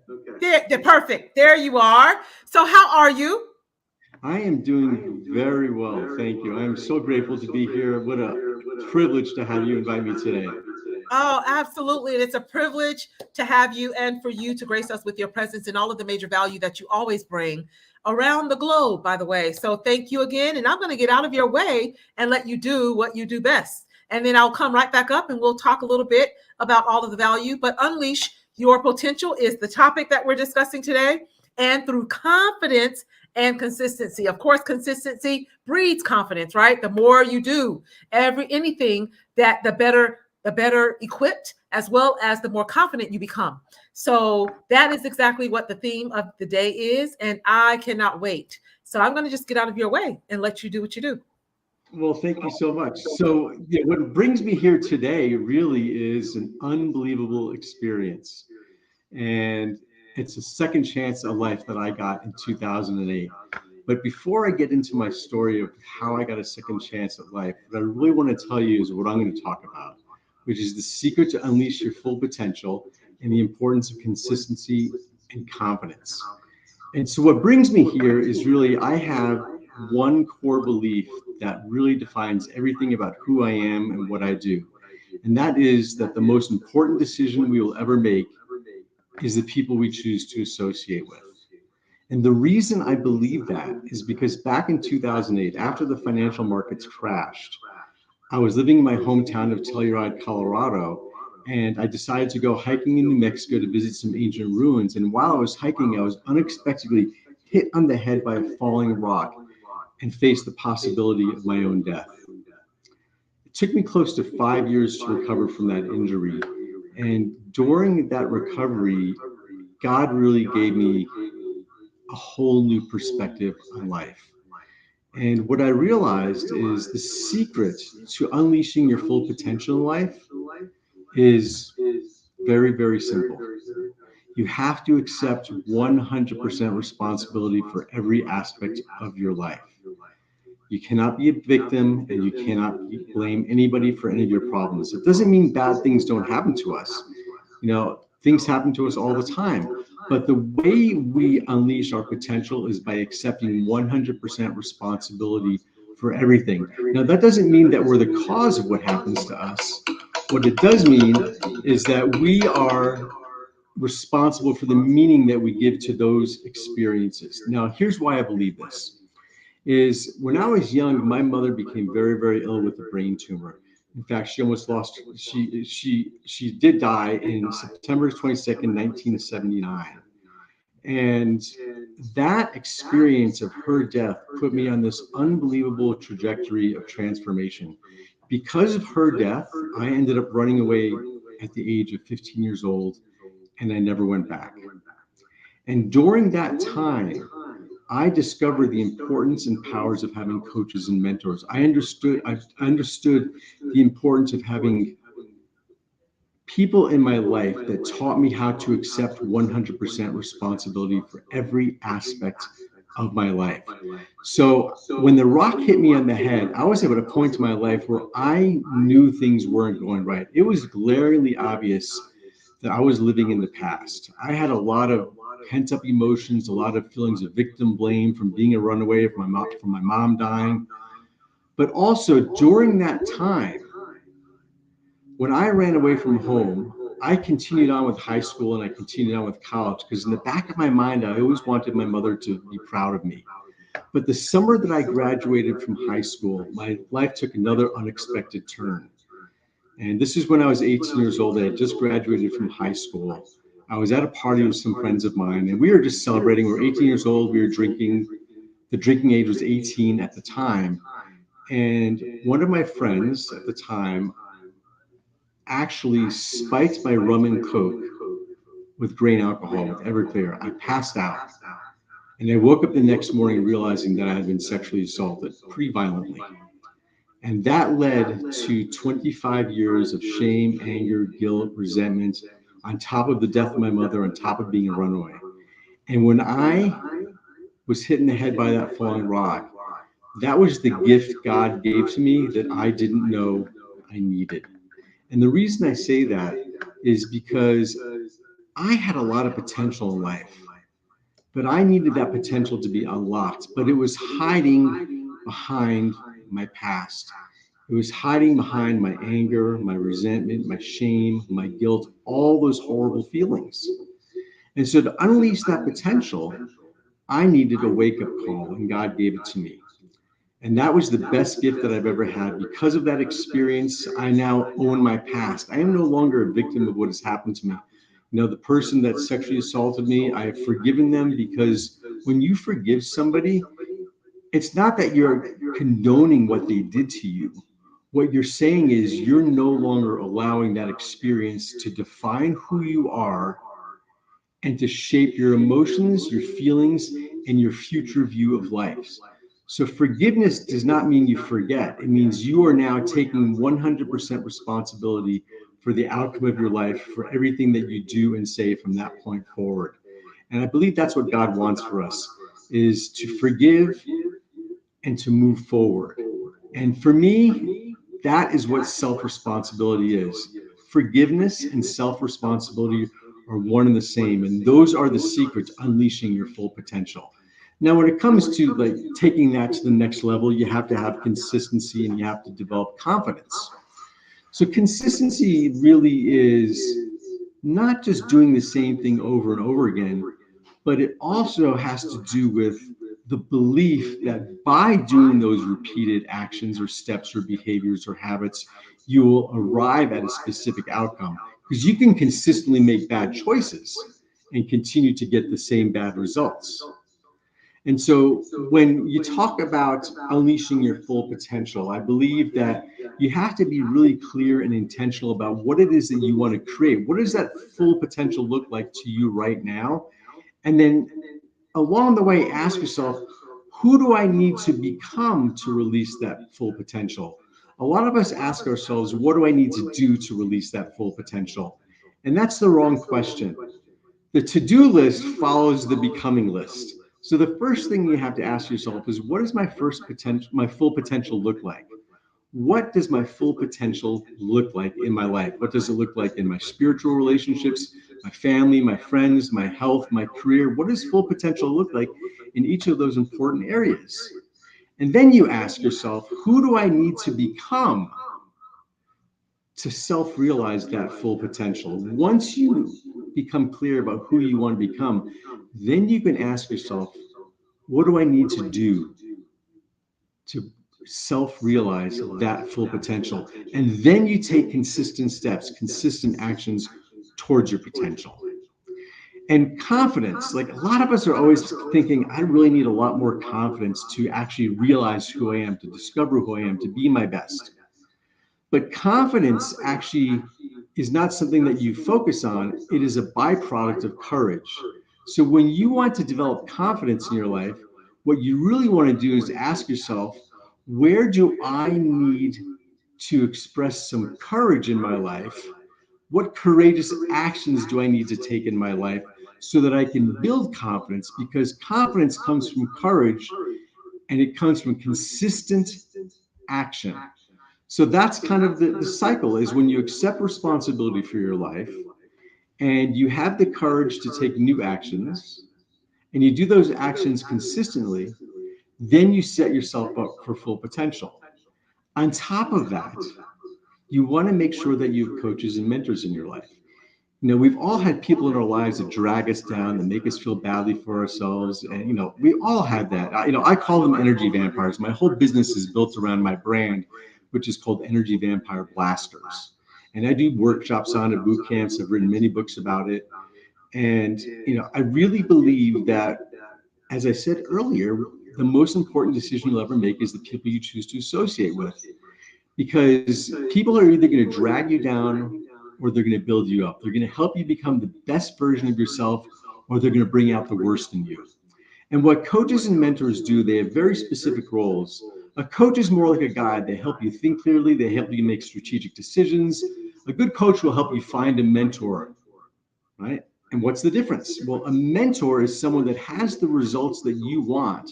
They're perfect. There you are. So how are you? I am doing very well. Thank you. I am so grateful to be here. What a privilege to have you invite me today. Oh, absolutely. And it's a privilege to have you and for you to grace us with your presence and all of the major value that you always bring around the globe, by the way. So thank you again. And I'm going to get out of your way and let you do what you do best. And then I'll come right back up and we'll talk a little bit about all of the value. But unleash your potential is the topic that we're discussing today. And through confidence and consistency. Of course, consistency breeds confidence, right? The more you do anything, that the better equipped, as well as the more confident you become. So that is exactly what the theme of the day is. And I cannot wait. So I'm going to just get out of your way and let you do what you do. Well, thank you so much. So yeah, what brings me here today really is an unbelievable experience. And it's a second chance at life that I got in 2008. But before I get into my story of how I got a second chance at life, what I really want to tell you is what I'm going to talk about, which is the secret to unleash your full potential and the importance of consistency and confidence. And so what brings me here is really, I have one core belief that really defines everything about who I am and what I do. And that is that the most important decision we will ever make is the people we choose to associate with. And the reason I believe that is because back in 2008, after the financial markets crashed, I was living in my hometown of Telluride, Colorado, and I decided to go hiking in New Mexico to visit some ancient ruins. And while I was hiking, I was unexpectedly hit on the head by a falling rock and faced the possibility of my own death. It took me close to 5 years to recover from that injury. And during that recovery, God really gave me a whole new perspective on life. And what I realized is the secret to unleashing your full potential in life is very, very simple. You have to accept 100% responsibility for every aspect of your life. You cannot be a victim and you cannot blame anybody for any of your problems. It doesn't mean bad things don't happen to us. Things happen to us all the time. But the way we unleash our potential is by accepting 100% responsibility for everything. Now, that doesn't mean that we're the cause of what happens to us. What it does mean is that we are responsible for the meaning that we give to those experiences. Now, here's why I believe this. Is when I was young, my mother became very, very ill with a brain tumor. In fact, she almost lost, she did die in September 22nd, 1979. And that experience of her death put me on this unbelievable trajectory of transformation. Because of her death, I ended up running away at the age of 15 years old, and I never went back. And during that time, I discovered the importance and powers of having coaches and mentors. I understood the importance of having people in my life that taught me how to accept 100% responsibility for every aspect of my life. So when the rock hit me on the head, I was at a point in my life where I knew things weren't going right. It was glaringly obvious that I was living in the past. I had a lot of pent up emotions, a lot of feelings of victim blame from being a runaway, from my mom dying. But also during that time, when I ran away from home, I continued on with high school and I continued on with college because in the back of my mind, I always wanted my mother to be proud of me. But the summer that I graduated from high school, my life took another unexpected turn. And this is when I was 18 years old. I had just graduated from high school. I was at a party with some friends of mine, and we were just celebrating. We were 18 years old. We were drinking. The drinking age was 18 at the time. And one of my friends at the time actually spiked my rum and Coke with grain alcohol, with Everclear. I passed out. And I woke up the next morning realizing that I had been sexually assaulted pretty violently. And that led to 25 years of shame, anger, guilt, resentment, on top of the death of my mother, on top of being a runaway. And when I was hit in the head by that falling rock, that was the gift God gave to me that I didn't know I needed. And the reason I say that is because I had a lot of potential in life, but I needed that potential to be unlocked, but it was hiding behind my past. It was hiding behind my anger, my resentment, my shame, my guilt, all those horrible feelings. And so to unleash that potential, I needed a wake-up call, and God gave it to me. And that was the best gift that I've ever had. Because of that experience, I now own my past. I am no longer a victim of what has happened to me. The person that sexually assaulted me, I have forgiven them, because when you forgive somebody, it's not that you're condoning what they did to you. What you're saying is you're no longer allowing that experience to define who you are and to shape your emotions, your feelings, and your future view of life. So forgiveness does not mean you forget. It means you are now taking 100% responsibility for the outcome of your life, for everything that you do and say from that point forward. And I believe that's what God wants for us, is to forgive and to move forward. And for me, that is what self-responsibility is. Forgiveness and self-responsibility are one and the same. And those are the secrets to unleashing your full potential. Now, when it comes to like taking that to the next level, you have to have consistency and you have to develop confidence. So consistency really is not just doing the same thing over and over again, but it also has to do with the belief that by doing those repeated actions or steps or behaviors or habits, you will arrive at a specific outcome. Because you can consistently make bad choices and continue to get the same bad results. And so when you talk about unleashing your full potential, I believe that you have to be really clear and intentional about what it is that you want to create. What does that full potential look like to you right now? And then along the way, ask yourself, who do I need to become to release that full potential? A lot of us ask ourselves, what do I need to do to release that full potential? And that's the wrong question. The to-do list follows the becoming list. So the first thing you have to ask yourself is, what does my full potential look like? What does my full potential look like in my life? What does it look like in my spiritual relationships, my family, my friends, my health, my career? What does full potential look like in each of those important areas? And then you ask yourself, who do I need to become to self-realize that full potential? Once you become clear about who you want to become, then you can ask yourself, what do I need to do to self-realize that full potential? And then you take consistent steps, consistent actions towards your potential. And confidence, like a lot of us are always thinking, I really need a lot more confidence to actually realize who I am, to discover who I am, to be my best. But confidence actually is not something that you focus on. It is a byproduct of courage. So when you want to develop confidence in your life, what you really want to do is ask yourself, where do I need to express some courage in my life? What courageous actions do I need to take in my life so that I can build confidence? Because confidence comes from courage and it comes from consistent action. So that's kind of the cycle, is when you accept responsibility for your life and you have the courage to take new actions and you do those actions consistently, then you set yourself up for full potential. On top of that, you want to make sure that you have coaches and mentors in your life. We've all had people in our lives that drag us down, that make us feel badly for ourselves. And, we all had that. I call them energy vampires. My whole business is built around my brand, which is called Energy Vampire Blasters. And I do workshops on it, boot camps. I've written many books about it. And, I really believe that, as I said earlier, the most important decision you'll ever make is the people you choose to associate with. Because people are either going to drag you down or they're going to build you up. They're going to help you become the best version of yourself, or they're going to bring out the worst in you. And what coaches and mentors do, they have very specific roles. A coach is more like a guide. They help you think clearly. They help you make strategic decisions. A good coach will help you find a mentor, right? And what's the difference? Well, a mentor is someone that has the results that you want,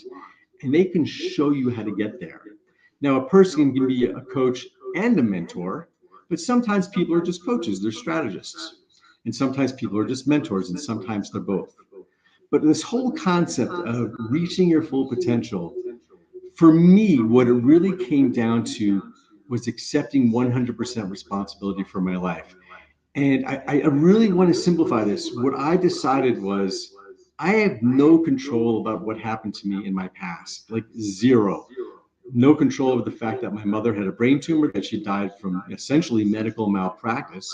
and they can show you how to get there. Now, a person can be a coach and a mentor, but sometimes people are just coaches, they're strategists. And sometimes people are just mentors, and sometimes they're both. But this whole concept of reaching your full potential, for me, what it really came down to was accepting 100% responsibility for my life. And I really want to simplify this. What I decided was I have no control about what happened to me in my past, like zero. No control over the fact that my mother had a brain tumor, that she died from essentially medical malpractice.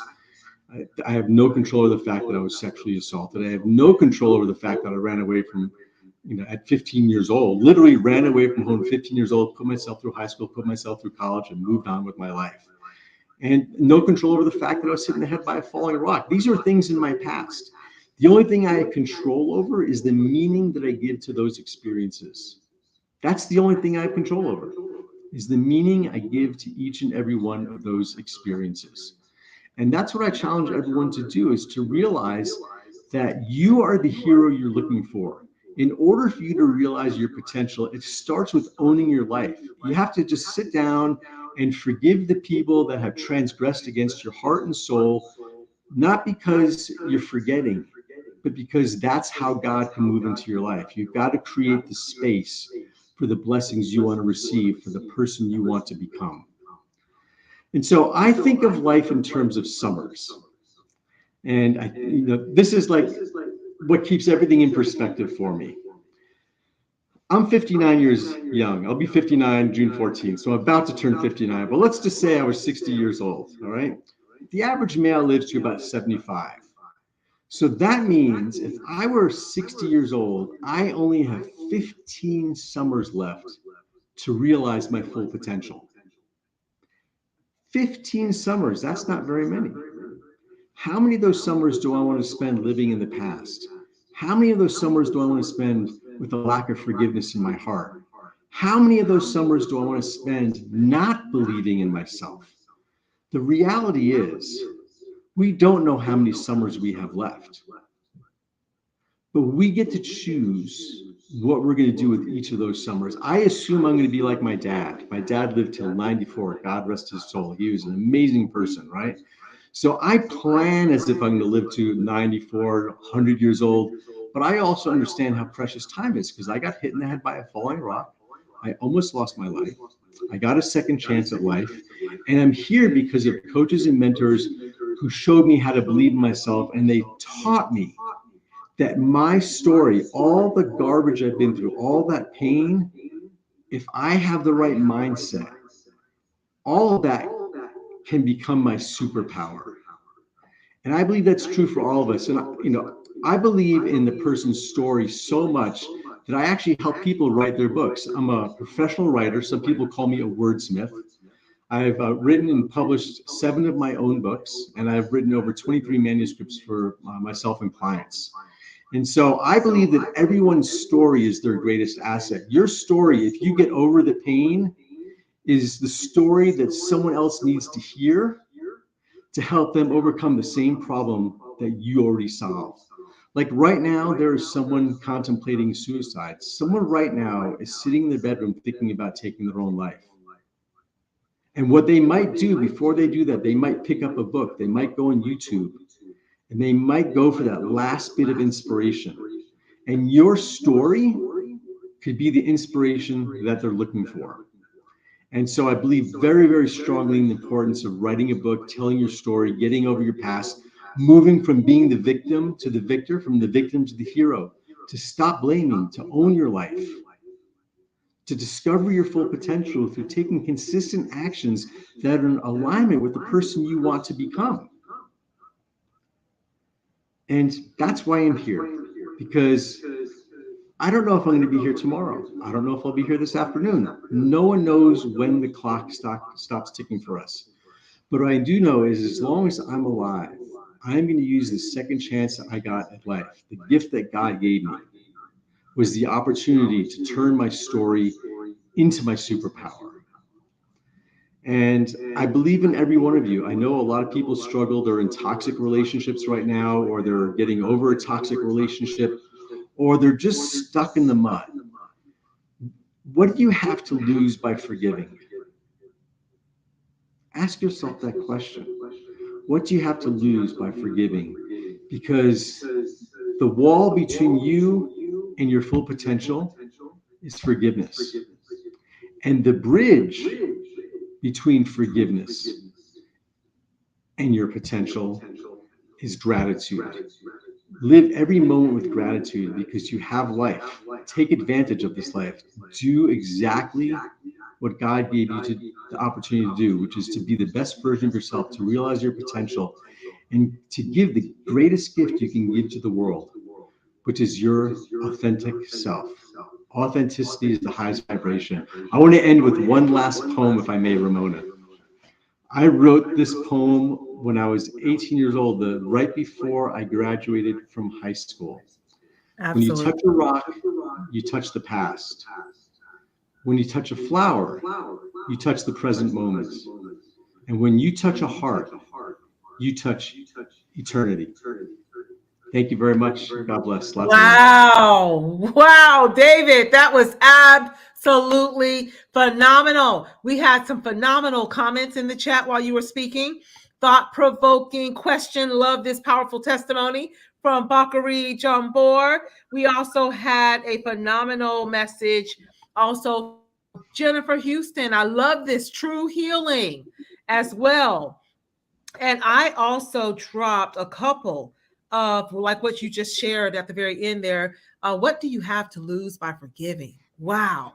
I have no control over the fact that I was sexually assaulted. I have no control over the fact that I ran away from, at 15 years old, literally ran away from home, 15 years old, put myself through high school, put myself through college, and moved on with my life. And no control over the fact that I was hit in the head by a falling rock. These are things in my past. The only thing I have control over is the meaning that I give to those experiences. That's the only thing I have control over, is the meaning I give to each and every one of those experiences. And that's what I challenge everyone to do, is to realize that you are the hero you're looking for. In order for you to realize your potential, it starts with owning your life. You have to just sit down and forgive the people that have transgressed against your heart and soul, not because you're forgetting, but because that's how God can move into your life. You've got to create the space for the blessings you want to receive, for the person you want to become. And so I think of life in terms of summers. And this is like what keeps everything in perspective for me. I'm 59 years young. I'll be 59 June 14th, so I'm about to turn 59. But let's just say I was 60 years old, all right? The average male lives to about 75. So that means if I were 60 years old, I only have 15 summers left to realize my full potential. 15 summers, that's not very many. How many of those summers do I want to spend living in the past? How many of those summers do I want to spend with a lack of forgiveness in my heart? How many of those summers do I want to spend not believing in myself? The reality is, we don't know how many summers we have left. But we get to choose what we're going to do with each of those summers. I assume I'm going to be like my dad. My dad lived till 94. God rest his soul. He was an amazing person, right? So I plan as if I'm going to live to 94, 100 years old. But I also understand how precious time is, because I got hit in the head by a falling rock. I almost lost my life. I got a second chance at life. And I'm here because of coaches and mentors who showed me how to believe in myself. And they taught me that my story, all the garbage I've been through, all that pain, if I have the right mindset, all of that can become my superpower. And I believe that's true for all of us. And I believe in the person's story so much that I actually help people write their books. I'm a professional writer. Some people call me a wordsmith. I've written and published 7 of my own books, and I've written over 23 manuscripts for myself and clients. And so I believe that everyone's story is their greatest asset. Your story, if you get over the pain, is the story that someone else needs to hear to help them overcome the same problem that you already solved. Like right now, there is someone contemplating suicide. Someone right now is sitting in their bedroom thinking about taking their own life. And what they might do before they do that, they might pick up a book, they might go on YouTube, and they might go for that last bit of inspiration. And your story could be the inspiration that they're looking for. And so I believe very, very strongly in the importance of writing a book, telling your story, getting over your past, moving from being the victim to the victor, from the victim to the hero, to stop blaming, to own your life, to discover your full potential through taking consistent actions that are in alignment with the person you want to become. And that's why I'm here, because I don't know if I'm going to be here tomorrow. I don't know if I'll be here this afternoon. No one knows when the clock stops ticking for us. But what I do know is, as long as I'm alive, I'm going to use the second chance that I got at life. The gift that God gave me was the opportunity to turn my story into my superpower. And I believe in every one of you. I know a lot of people struggle. They're in toxic relationships right now, or they're getting over a toxic relationship, or they're just stuck in the mud. What do you have to lose by forgiving? Ask yourself that question. What do you have to lose by forgiving? Because the wall between you and your full potential is forgiveness. And the bridge between forgiveness and your potential is gratitude. Live every moment with gratitude because you have life. Take advantage of this life. Do exactly what God gave you the opportunity to do, which is to be the best version of yourself, to realize your potential, and to give the greatest gift you can give to the world, which is your authentic self. Authenticity is the highest vibration. I want to end with one last poem, if I may, Ramona. I wrote this poem when I was 18 years old, right before I graduated from high school. Absolutely. When you touch a rock, you touch the past. When you touch a flower, you touch the present moment. And when you touch a heart, you touch eternity. Thank you very much. God bless. Lots of love. Wow, David, that was absolutely phenomenal. We had some phenomenal comments in the chat while you were speaking. Thought-provoking question. Love this powerful testimony from Bakari Jambor. We also had a phenomenal message. Also, Jennifer Houston. I love this true healing as well. And I also dropped a couple of like what you just shared at the very end there. What do you have to lose by forgiving? Wow.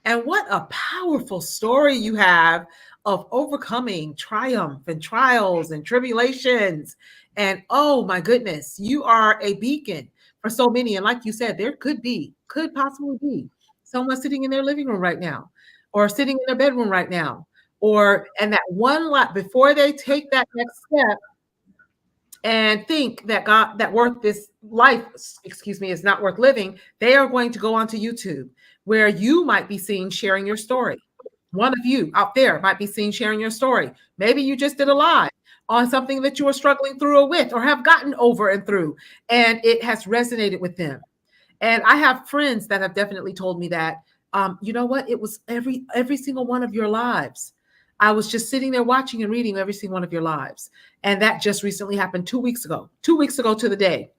And what a powerful story you have of overcoming triumph and trials and tribulations. And oh my goodness, you are a beacon for so many. And like you said, there could possibly be someone sitting in their living room right now, or sitting in their bedroom right now, and that one lot before they take that next step and think that this life, is not worth living, they are going to go onto YouTube, where you might be seen sharing your story. One of you out there might be seen sharing your story. Maybe you just did a live on something that you were struggling through or with, or have gotten over and through, and it has resonated with them. And I have friends that have definitely told me that, you know what? It was every single one of your lives. I was just sitting there watching and reading every single one of your lives. And that just recently happened 2 weeks ago. 2 weeks ago to the day,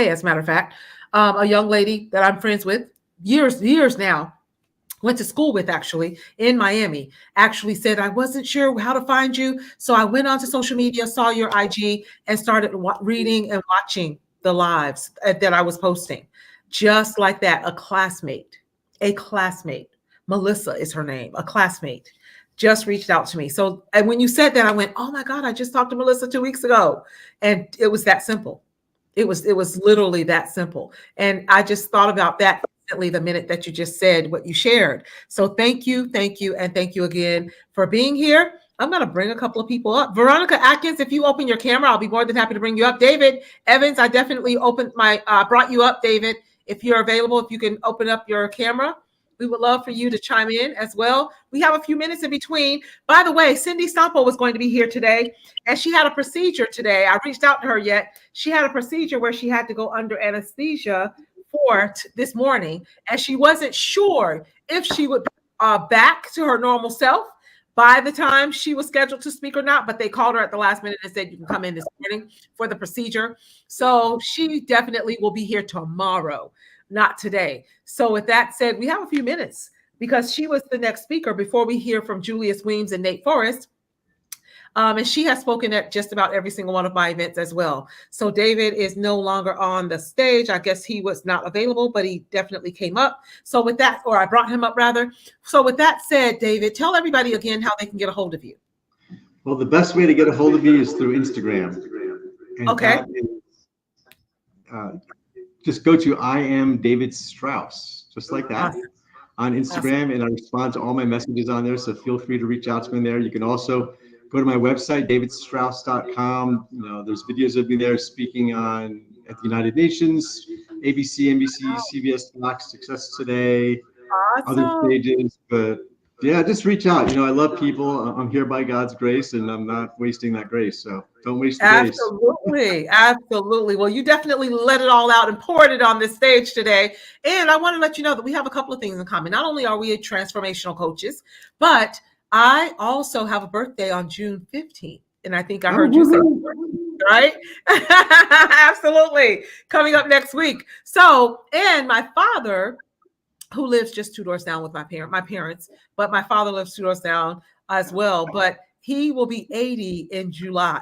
as a matter of fact. A young lady that I'm friends with, years now, went to school with actually in Miami, actually said, I wasn't sure how to find you. So I went onto social media, saw your IG, and started reading and watching the lives that I was posting. Just like that, a classmate, Melissa is her name, a classmate, just reached out to me. So, and when you said that, I went, oh my God, I just talked to Melissa 2 weeks ago. And it was that simple. It was literally that simple. And I just thought about that instantly the minute that you just said what you shared. So thank you, and thank you again for being here. I'm going to bring a couple of people up. Veronica Atkins, if you open your camera, I'll be more than happy to bring you up. David Evans, I definitely brought you up, David. If you're available, if you can open up your camera, we would love for you to chime in as well. We have a few minutes in between. By the way, Cindy Stampo was going to be here today, and she had a procedure today. I reached out to her yet. She had a procedure where she had to go under anesthesia for this morning, and she wasn't sure if she would be back to her normal self by the time she was scheduled to speak or not, but they called her at the last minute and said, you can come in this morning for the procedure. So she definitely will be here tomorrow, not today. So with that said, we have a few minutes because she was the next speaker before we hear from Julius Weems and Nate Forrest. And she has spoken at just about every single one of my events as well. So David is no longer on the stage. I guess he was not available, but he definitely came up. So with that, or I brought him up rather. So with that said, David, tell everybody again how they can get a hold of you. Well, the best way to get a hold of me is through Instagram. And okay. Just go to I am David Strauss, just like that. Awesome. On Instagram, and I respond to all my messages on there. So feel free to reach out to me there. You can also go to my website, davidstrauss.com. You know, there's videos of me there speaking at the United Nations, ABC, NBC, CBS Fox, Success Today, other stages. But yeah, just reach out. You know, I love people. I'm here by God's grace, and I'm not wasting that grace. So don't waste the grace. Absolutely. Well, you definitely let it all out and poured it on this stage today. And I want to let you know that we have a couple of things in common. Not only are we transformational coaches, but I also have a birthday on June 15th. And I think I heard you say, right? Absolutely. Coming up next week. So, and my father, who lives just 2 doors down with my parents, but my father lives 2 doors down. as well, but he will be 80 in July.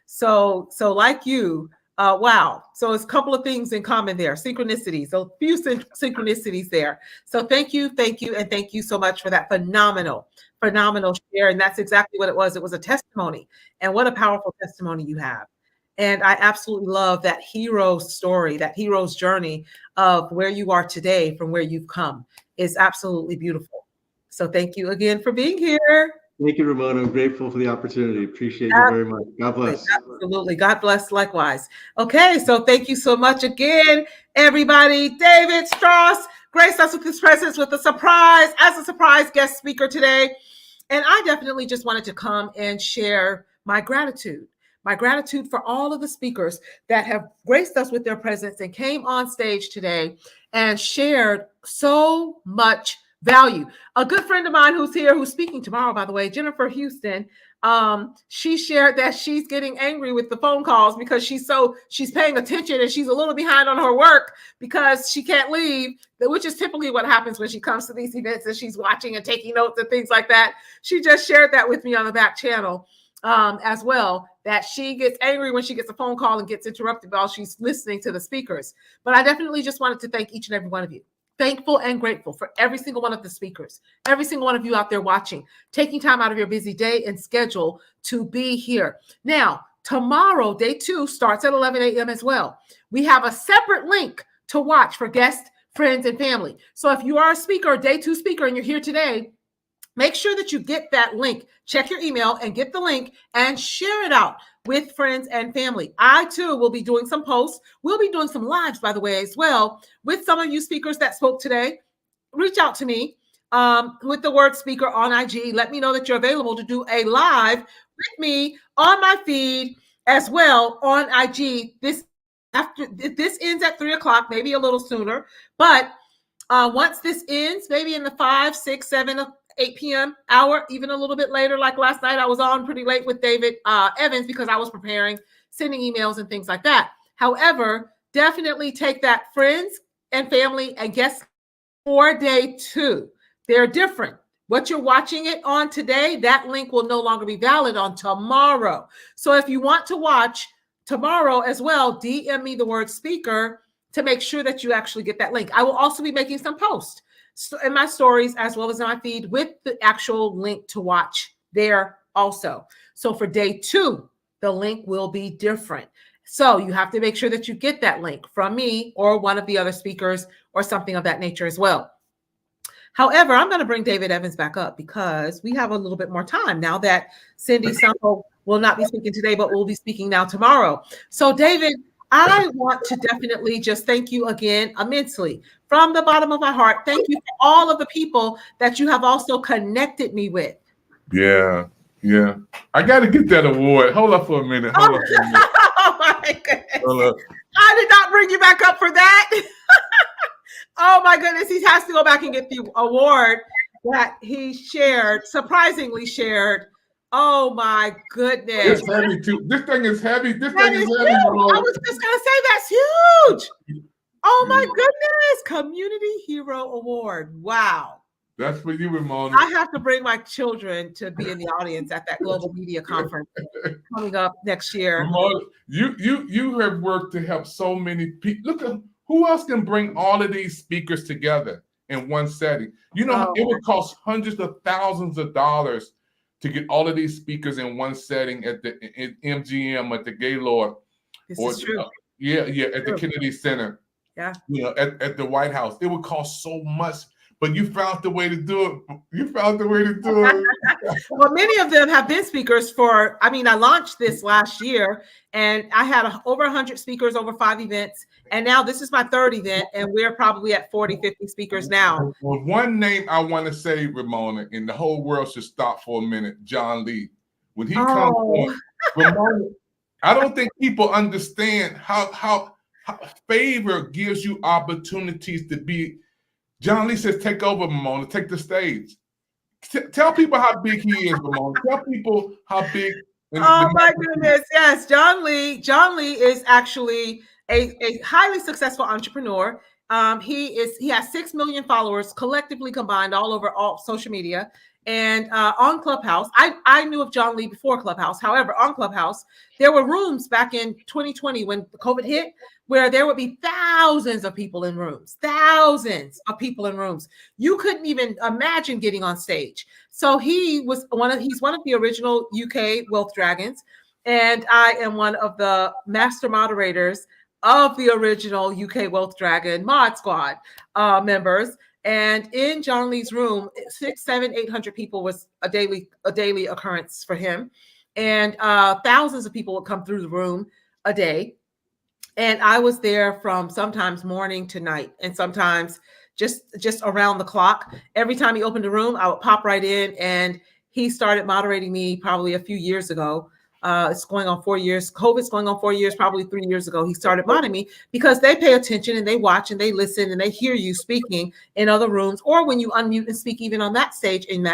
So like you, wow. So it's a couple of things in common there, synchronicities, a few synchronicities there. So thank you, and thank you so much for that phenomenal share. And that's exactly what it was. It was a testimony, and what a powerful testimony you have. And I absolutely love that hero's story, that hero's journey of where you are today from where you've come is absolutely beautiful. So thank you again for being here. Thank you, Ramona. I'm grateful for the opportunity. Appreciate you very much. God bless. Absolutely. God bless likewise. Okay, so thank you so much again, everybody. David Strauss graced us with his presence with a surprise guest speaker today. And I definitely just wanted to come and share my gratitude for all of the speakers that have graced us with their presence and came on stage today and shared so much value. A good friend of mine who's here, who's speaking tomorrow, by the way, Jennifer Houston, she shared that she's getting angry with the phone calls because she's paying attention and she's a little behind on her work because she can't leave, which is typically what happens when she comes to these events and she's watching and taking notes and things like that. She just shared that with me on the back channel as well, that she gets angry when she gets a phone call and gets interrupted while she's listening to the speakers. But I definitely just wanted to thank each and every one of you. Thankful and grateful for every single one of the speakers, every single one of you out there watching, taking time out of your busy day and schedule to be here. Now, tomorrow, day 2 starts at 11 a.m. as well. We have a separate link to watch for guests, friends, and family. So if you are a speaker, a day 2 speaker, and you're here today, make sure that you get that link. Check your email and get the link and share it out with friends and family. I too will be doing some posts. We'll be doing some lives, by the way, as well, with some of you speakers that spoke today. Reach out to me with the word speaker on IG. Let me know that you're available to do a live with me on my feed as well on IG. This ends at 3 o'clock, maybe a little sooner. But once this ends, maybe in the 5, 6, 7, 8 p.m. hour, even a little bit later, like last night, I was on pretty late with David Evans because I was preparing, sending emails and things like that. However, definitely take that friends and family and guests for day 2. They're different. What you're watching it on today, that link will no longer be valid on tomorrow. So if you want to watch tomorrow as well, DM me the word speaker to make sure that you actually get that link. I will also be making some posts in my stories as well as in my feed with the actual link to watch there also. So for day 2, the link will be different. So you have to make sure that you get that link from me or one of the other speakers or something of that nature as well. However, I'm going to bring David Evans back up because we have a little bit more time now that Cindy Sample will not be speaking today, but will be speaking now tomorrow. So David, I want to definitely just thank you again immensely from the bottom of my heart. Thank you for all of the people that you have also connected me with. Yeah. I got to get that award. Hold up for a minute. Oh my goodness. I did not bring you back up for that. Oh my goodness. He has to go back and get the award that he shared, surprisingly shared. Oh my goodness. It's heavy too. This thing is heavy. This thing is heavy. I was just going to say that's huge. Oh my goodness. Community Hero Award. Wow. That's for you, Ramona. I have to bring my children to be in the audience at that global media conference coming up next year. Ramona, you have worked to help so many people. Look at who else can bring all of these speakers together in one setting. You know, it would cost hundreds of thousands of dollars to get all of these speakers in one setting at the MGM, at the Gaylord, This is true. at the Kennedy Center. Yeah. You know, at the White House. It would cost so much, but you found the way to do it. You found the way to do it. Well, many of them have been speakers for, I launched this last year and I had over 100 speakers over 5 events. And now this is my 3rd event and we're probably at 40, 50 speakers now. Well, one name I want to say, Ramona, and the whole world should stop for a minute, John Lee. When he comes on, Ramona, I don't think people understand how favor gives you opportunities to be. John Lee says, take over, Ramona, take the stage. Tell people how big he is, Ramona. Tell people how big. Oh my goodness. Yes. John Lee is actually a highly successful entrepreneur. He has 6 million followers collectively combined all over all social media. And on Clubhouse, I knew of John Lee before Clubhouse. However, on Clubhouse, there were rooms back in 2020 when COVID hit, where there would be thousands of people in rooms, thousands of people in rooms. You couldn't even imagine getting on stage. So he's one of the original UK Wealth Dragons. And I am one of the master moderators of the original UK Wealth Dragon Mod Squad members. And in John Lee's room, 600, 700, 800 people was a daily occurrence for him. And thousands of people would come through the room a day. And I was there from sometimes morning to night, and sometimes just around the clock. Every time he opened a room, I would pop right in. And he started moderating me probably a few years ago. It's going on 4 years. COVID's going on 4 years, probably 3 years ago. He started monitoring me because they pay attention and they watch and they listen and they hear you speaking in other rooms, or when you unmute and speak even on that stage in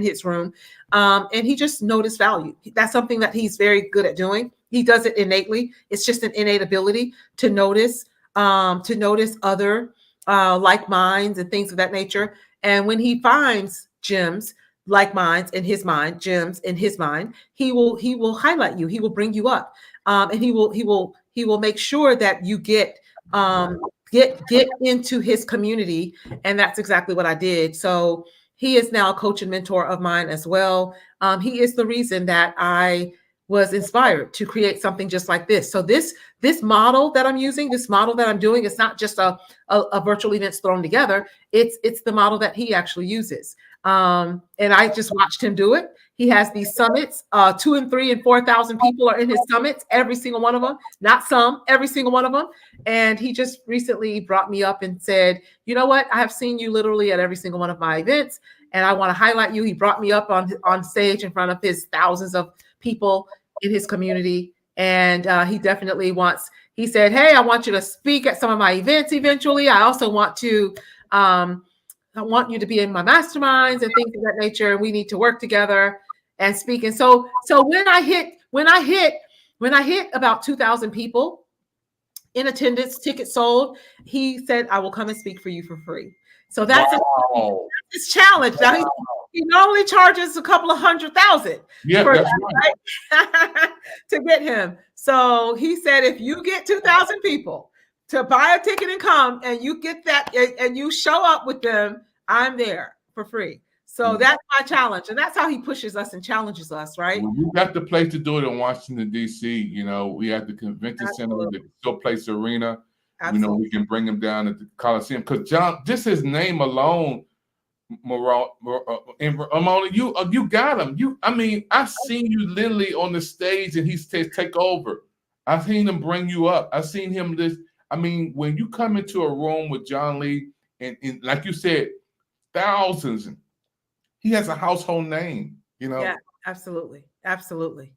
his room. And he just noticed value. That's something that he's very good at doing. He does it innately. It's just an innate ability to notice other like minds and things of that nature. And when he finds gems, like minds in his mind, gems in his mind, he will highlight you. He will bring you up, and he will make sure that you get into his community. And that's exactly what I did. So he is now a coach and mentor of mine as well. He is the reason that I was inspired to create something just like this. So this model that I'm using, this model that I'm doing, it's not just a virtual events thrown together. It's the model that he actually uses. And I just watched him do it. He has these summits, 2,000 and 3,000 and 4,000 people are in his summits, every single one of them, not some, every single one of them. And he just recently brought me up and said, you know what? I have seen you literally at every single one of my events, and I want to highlight you. He brought me up on stage in front of his thousands of people in his community. And he definitely he said, hey, I want you to speak at some of my events eventually. I also want you to be in my masterminds and things of that nature. We need to work together and speak. And so when I hit about 2,000 people in attendance, tickets sold, he said, I will come and speak for you for free. So that's his challenge. Now he normally charges a couple of 100,000 right? to get him. So he said, if you get 2,000 people to buy a ticket and come, and you get that, and you show up with them, I'm there for free. So that's my challenge. And that's how he pushes us and challenges us, right? Well, we got the place to do it in Washington, D.C. You know, we have the convention center, the Showplace Arena. Absolutely. You know, we can bring him down at the Coliseum. Because John, just his name alone, Ramona, you got him. I've seen you literally on the stage, and he's take over. I've seen him bring you up. I've seen him when you come into a room with John Lee, and like you said, thousands, he has a household name, you know? Yeah, absolutely. Absolutely.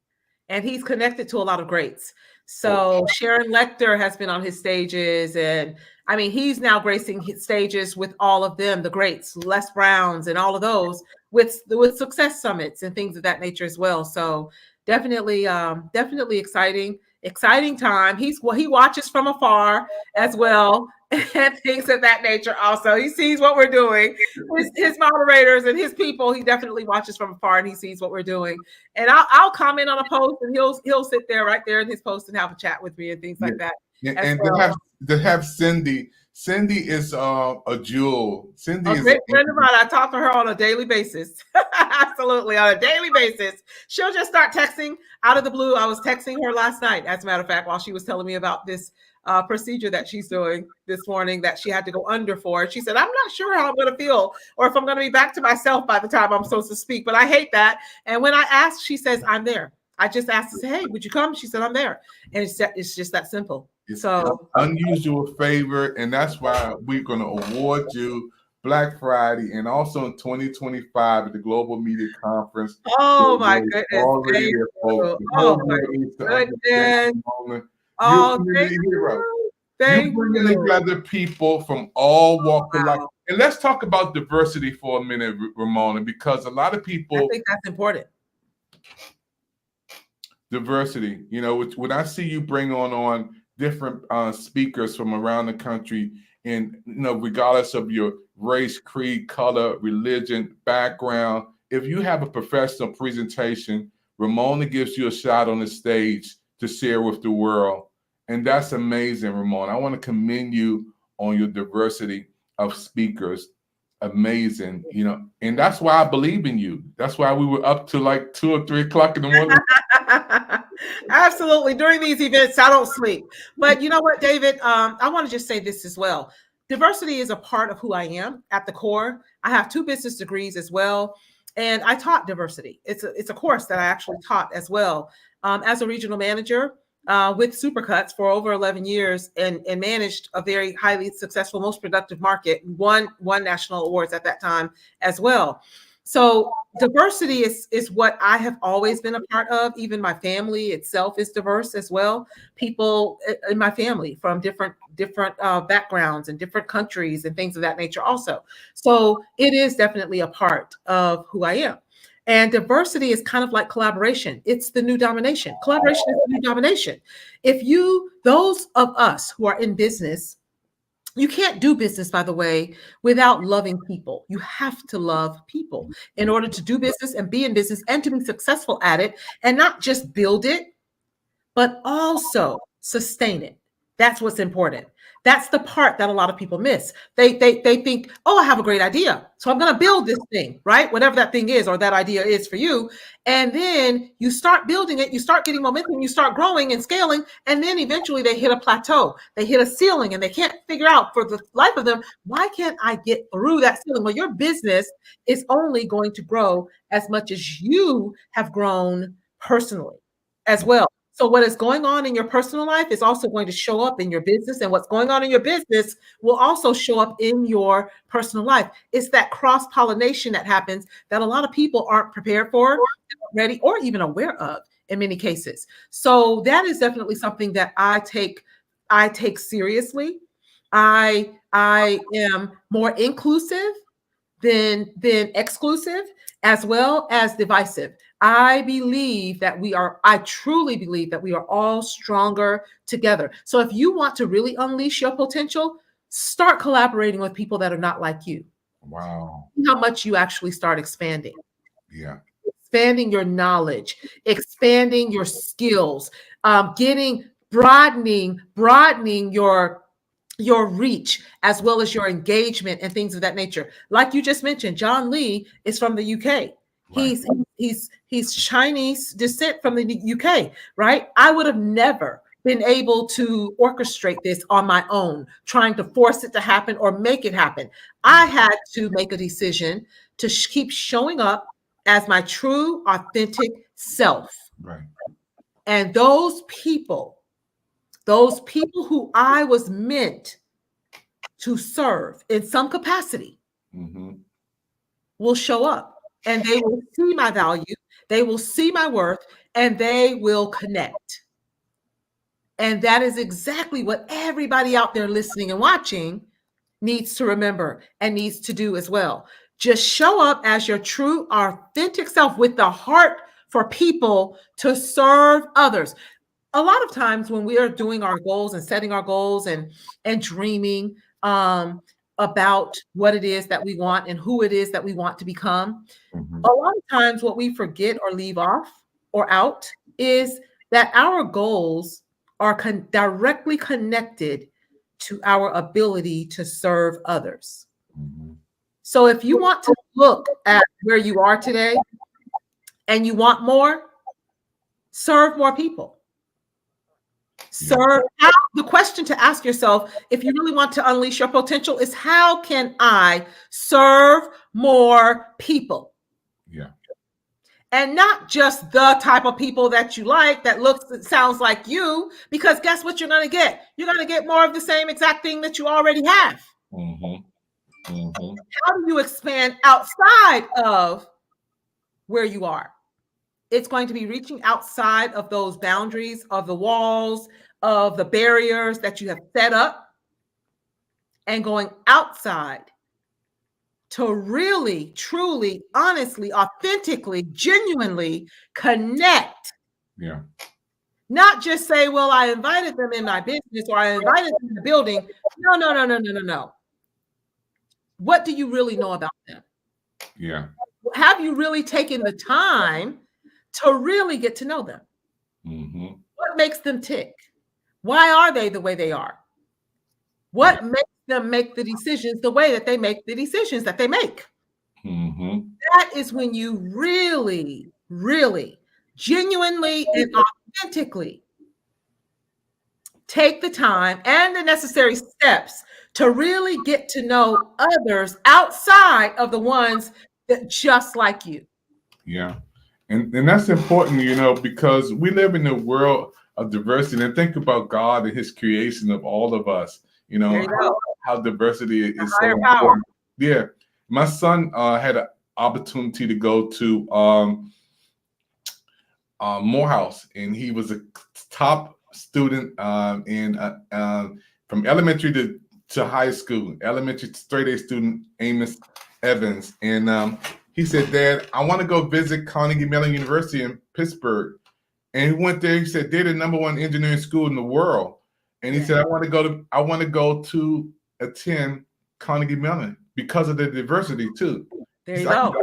And he's connected to a lot of greats. So Sharon Lecter has been on his stages, and he's now gracing his stages with all of them, the greats, Les Browns and all of those, with success summits and things of that nature as well. So definitely exciting time. He watches from afar as well, and things of that nature. Also, he sees what we're doing. His moderators and his people, he definitely watches from afar, and he sees what we're doing. And I'll comment on a post, and he'll sit there right there in his post and have a chat with me and things like that. And to have Cindy. Cindy is a jewel. Cindy is a great friend of mine. I talk to her on a daily basis. Absolutely, on a daily basis. She'll just start texting out of the blue. I was texting her last night, as a matter of fact, while she was telling me about this procedure that she's doing this morning that she had to go under for. She said, I'm not sure how I'm going to feel or if I'm going to be back to myself by the time I'm supposed to speak, but I hate that. And when I asked, she says, I'm there. I just asked to say, hey, would you come? She said, I'm there. And it's just that simple. It's an unusual favor, and that's why we're going to award you Black Friday and also in 2025 at the Global Media Conference. Oh, my goodness. Already there, folks. Oh, my goodness. Thank you. You're bringing together people from all walks of life. And let's talk about diversity for a minute, Ramona, because a lot of people... I think that's important. Diversity. You know, when I see you bring on different speakers from around the country, And regardless of your race, creed, color, religion, background, if you have a professional presentation, Ramona gives you a shot on the stage to share with the world. And that's amazing, Ramona. I want to commend you on your diversity of speakers. Amazing, and that's why I believe in you. That's why we were up to like 2 or 3 o'clock in the morning. Absolutely. During these events, I don't sleep. But you know what, David? I want to just say this as well. Diversity is a part of who I am at the core. I have 2 business degrees as well, and I taught diversity. It's a course that I actually taught as well as a regional manager with Supercuts for over 11 years, and managed a very highly successful, most productive market. Won national awards at that time as well. So diversity is what I have always been a part of. Even my family itself is diverse as well. People in my family from different backgrounds and different countries and things of that nature also. So it is definitely a part of who I am. And diversity is kind of like collaboration. It's the new domination. Collaboration is the new domination. Those of us who are in business, you can't do business, by the way, without loving people. You have to love people in order to do business and be in business and to be successful at it, and not just build it, but also sustain it. That's what's important. That's the part that a lot of people miss. They think, oh, I have a great idea, so I'm going to build this thing, right? Whatever that thing is or that idea is for you. And then you start building it, you start getting momentum, you start growing and scaling, and then eventually they hit a plateau, they hit a ceiling, and they can't figure out for the life of them, why can't I get through that ceiling? Well, your business is only going to grow as much as you have grown personally as well. So what is going on in your personal life is also going to show up in your business, and what's going on in your business will also show up in your personal life. It's that cross-pollination that happens that a lot of people aren't prepared for, ready, or even aware of in many cases. So that is definitely something that I take seriously. I am more inclusive than exclusive, as well as divisive. I truly believe that we are all stronger together. So if you want to really unleash your potential, start collaborating with people that are not like you. Wow. How much you actually start expanding. Yeah. Expanding your knowledge, expanding your skills, broadening your reach, as well as your engagement and things of that nature. Like you just mentioned, John Lee is from the UK. Right. He's Chinese descent from the UK, right? I would have never been able to orchestrate this on my own, trying to force it to happen or make it happen. I had to make a decision to keep showing up as my true, authentic self. Right. And those people who I was meant to serve in some capacity will show up, and they will see my value, they will see my worth, and they will connect. And that is exactly what everybody out there listening and watching needs to remember and needs to do as well. Just show up as your true, authentic self with the heart for people to serve others. A lot of times when we are doing our goals and setting our goals and dreaming about what it is that we want and who it is that we want to become, a lot of times what we forget or leave off or out is that our goals are directly connected to our ability to serve others. So if you want to look at where you are today and you want more, serve more people. The question to ask yourself, if you really want to unleash your potential, is how can I serve more people? Yeah. And not just the type of people that you like, that looks and sounds like you, because guess what you're going to get? You're going to get more of the same exact thing that you already have. How do you expand outside of where you are? It's going to be reaching outside of those boundaries, of the walls, of the barriers that you have set up, and going outside to really, truly, honestly, authentically, genuinely connect. Yeah. Not just say, well, I invited them in my business or I invited them in the building. No. What do you really know about them? Yeah. Have you really taken the time to really get to know them? Mm-hmm. What makes them tick? Why are they the way they are? What makes them make the decisions the way that they make the decisions that they make? Mm-hmm. That is when you really, really, genuinely and authentically take the time and the necessary steps to really get to know others outside of the ones that just like you. Yeah. And that's important, you know, because we live in a world of diversity. And think about God and his creation of all of us, you know, There you go. how diversity is so Higher power. important. Yeah. My son had an opportunity to go to Morehouse, and he was a top student from elementary to high school, elementary straight A student, Amos Evans. And he said, Dad, I want to go visit Carnegie Mellon University in Pittsburgh. And he went there. He said, they're the #1 engineering school in the world. And he said, I want to go to attend Carnegie Mellon because of the diversity too. There you go.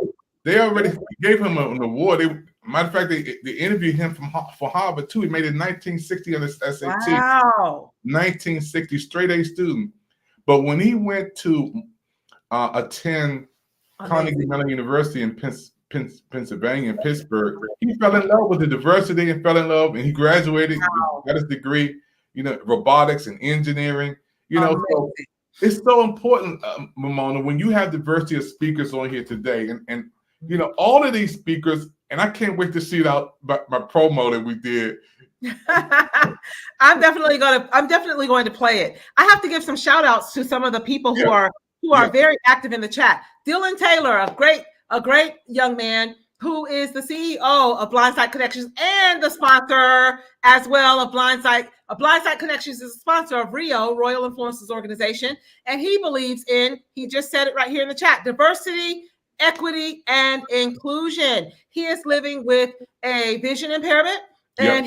They already gave him an award. Matter of fact, they interviewed him for Harvard too. He made it 1960 on the SAT. Wow. 1960, straight A student. But when he went to attend Carnegie Mellon University in Pennsylvania, in Pittsburgh, he fell in love with the diversity and fell in love, and he graduated, got his degree, you know, robotics and engineering. You know, so it's so important, Ramona, when you have diversity of speakers on here today, and you know, all of these speakers, and I can't wait to see it out my promo that we did. I'm definitely going to play it. I have to give some shout outs to some of the people who are very active in the chat. Dylan Taylor, a great young man who is the CEO of Blindside Connections and the sponsor as well of Blindside. Blindside Connections is a sponsor of RIO, Royal Influences Organization, and he believes in, he just said it right here in the chat, diversity, equity, and inclusion. He is living with a vision impairment, and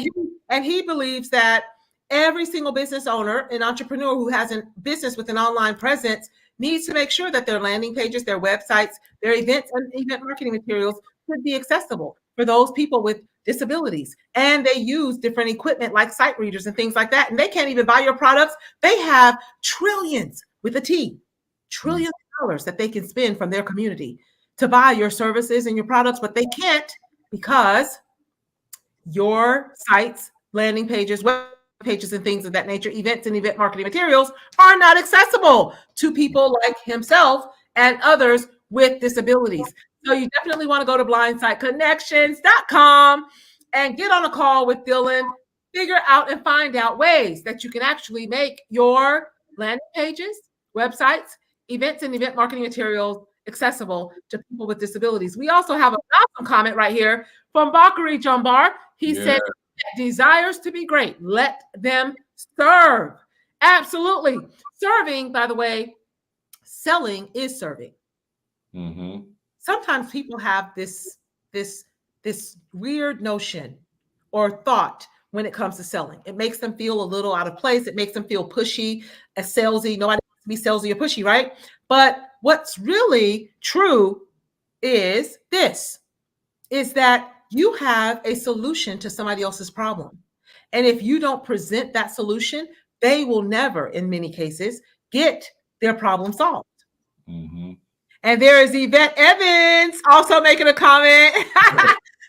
he believes that every single business owner and entrepreneur who has a business with an online presence needs to make sure that their landing pages, their websites, their events and event marketing materials should be accessible for those people with disabilities. And they use different equipment like sight readers and things like that. And they can't even buy your products. They have trillions with a T, trillions of dollars that they can spend from their community to buy your services and your products, but they can't because your sites, landing pages, web pages and things of that nature, events and event marketing materials are not accessible to people like himself and others with disabilities. So you definitely want to go to blindsideconnections.com and get on a call with Dylan, figure out and find out ways that you can actually make your landing pages, websites, events and event marketing materials accessible to people with disabilities. We also have an awesome comment right here from Bakari Jambar. He said, desires to be great, let them serve. Absolutely. Serving, by the way, selling is serving. Mm-hmm. Sometimes people have this weird notion or thought when it comes to selling. It makes them feel a little out of place. It makes them feel pushy, salesy. Nobody wants to be salesy or pushy, right? But what's really true is that you have a solution to somebody else's problem. And if you don't present that solution, they will never, in many cases, get their problem solved. Mm-hmm. And there is Yvette Evans also making a comment.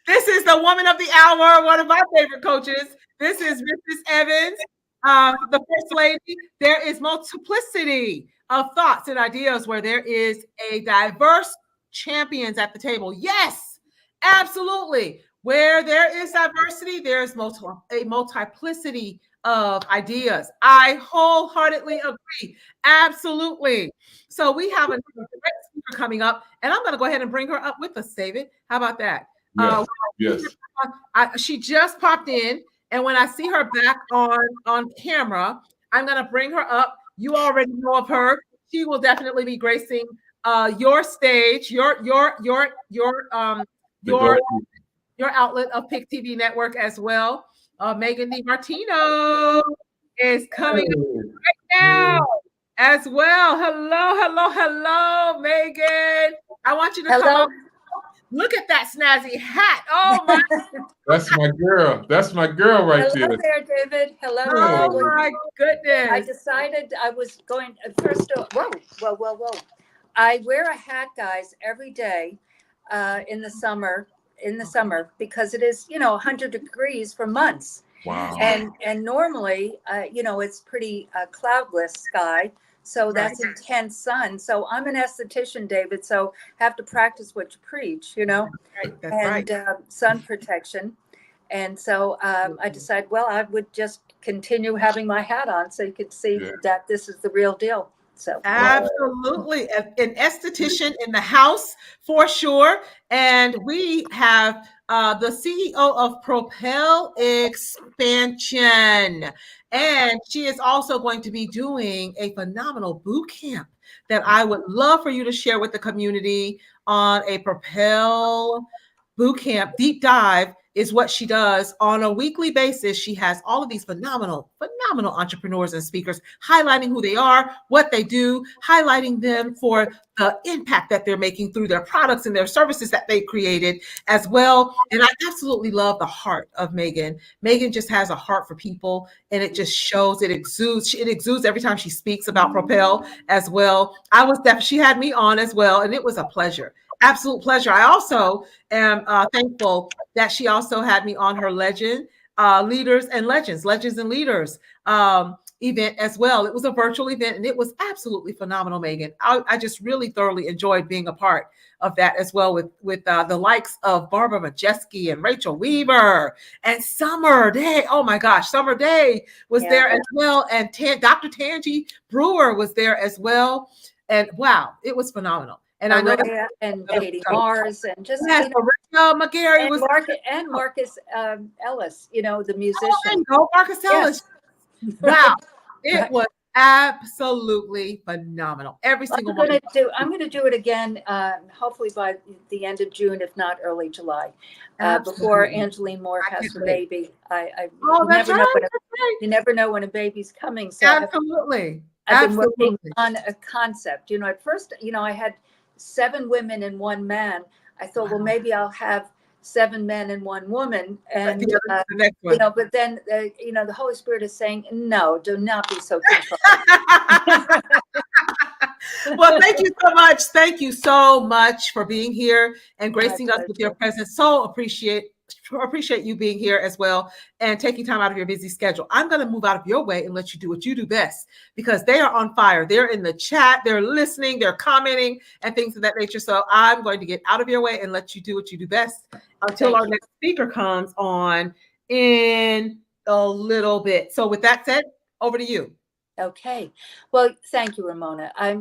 This is the woman of the hour, one of my favorite coaches. This is Mrs. Evans, the First Lady. There is multiplicity of thoughts and ideas where there is a diverse champions at the table. Yes, absolutely. Where there is diversity, there's a multiplicity of ideas. I wholeheartedly agree. Absolutely. So we have a great speaker coming up, and I'm going to go ahead and bring her up with us, David. How about that? Yes. She just popped in, and when I see her back on camera, I'm going to bring her up. You already know of her. She will definitely be gracing your stage, your outlet of PIC TV Network as well. Megan DiMartino is coming right now as well. Hello, hello, hello, Megan. I want you to come up. Look at that snazzy hat. Oh my. That's my girl. That's my girl right Hello there. there, David. Hello. Oh my goodness. I decided I was going first. Whoa. I wear a hat, guys, every day in the summer. Because it is, 100 degrees for months. Wow. And normally, it's pretty cloudless sky. So that's intense sun. So I'm an esthetician, David. So have to practice what you preach, Right. Sun protection. And so I decided, well, I would just continue having my hat on so you could see that this is the real deal. So absolutely, an esthetician in the house for sure. And we have the CEO of Propel Expansion, and she is also going to be doing a phenomenal boot camp that I would love for you to share with the community on a Propel boot camp deep dive. Is what she does on a weekly basis. She has all of these phenomenal entrepreneurs and speakers highlighting who they are, what they do, highlighting them for the impact that they're making through their products and their services that they created as well. And I absolutely love the heart of Megan. Megan just has a heart for people, and it just shows, it exudes every time she speaks about Propel as well. She had me on as well, and it was a pleasure. Absolute pleasure. I also am thankful that she also had me on her Legends and Leaders event as well. It was a virtual event, and it was absolutely phenomenal, Megan. I just really thoroughly enjoyed being a part of that as well with the likes of Barbara Majeski and Rachel Weaver and Summer Day. Oh my gosh, Summer Day was there as well, and Dr. Tangi Brewer was there as well. And wow, it was phenomenal. And I know and Katie Mars and just McGarry was and Marcus Ellis, the musician. Marcus Ellis. Wow, it was absolutely phenomenal. Every single one. I'm going to do it again, hopefully by the end of June, if not early July, before Angeline Moore has her baby. You never know when a baby's coming. So absolutely. I've been working on a concept. At first, I had 7 women and 1 man. I thought, well, maybe I'll have 7 men and 1 woman. And, but then, the Holy Spirit is saying, no, do not be so controlling. Well, thank you so much. Thank you so much for being here and gracing us with your presence. So appreciate you being here as well and taking time out of your busy schedule. I'm going to move out of your way and let you do what you do best, because they are on fire. They're in the chat, they're listening, they're commenting and things of that nature. So I'm going to get out of your way and let you do what you do best until our next speaker comes on in a little bit. So with that said, over to you. Okay. Well, thank you, Ramona. I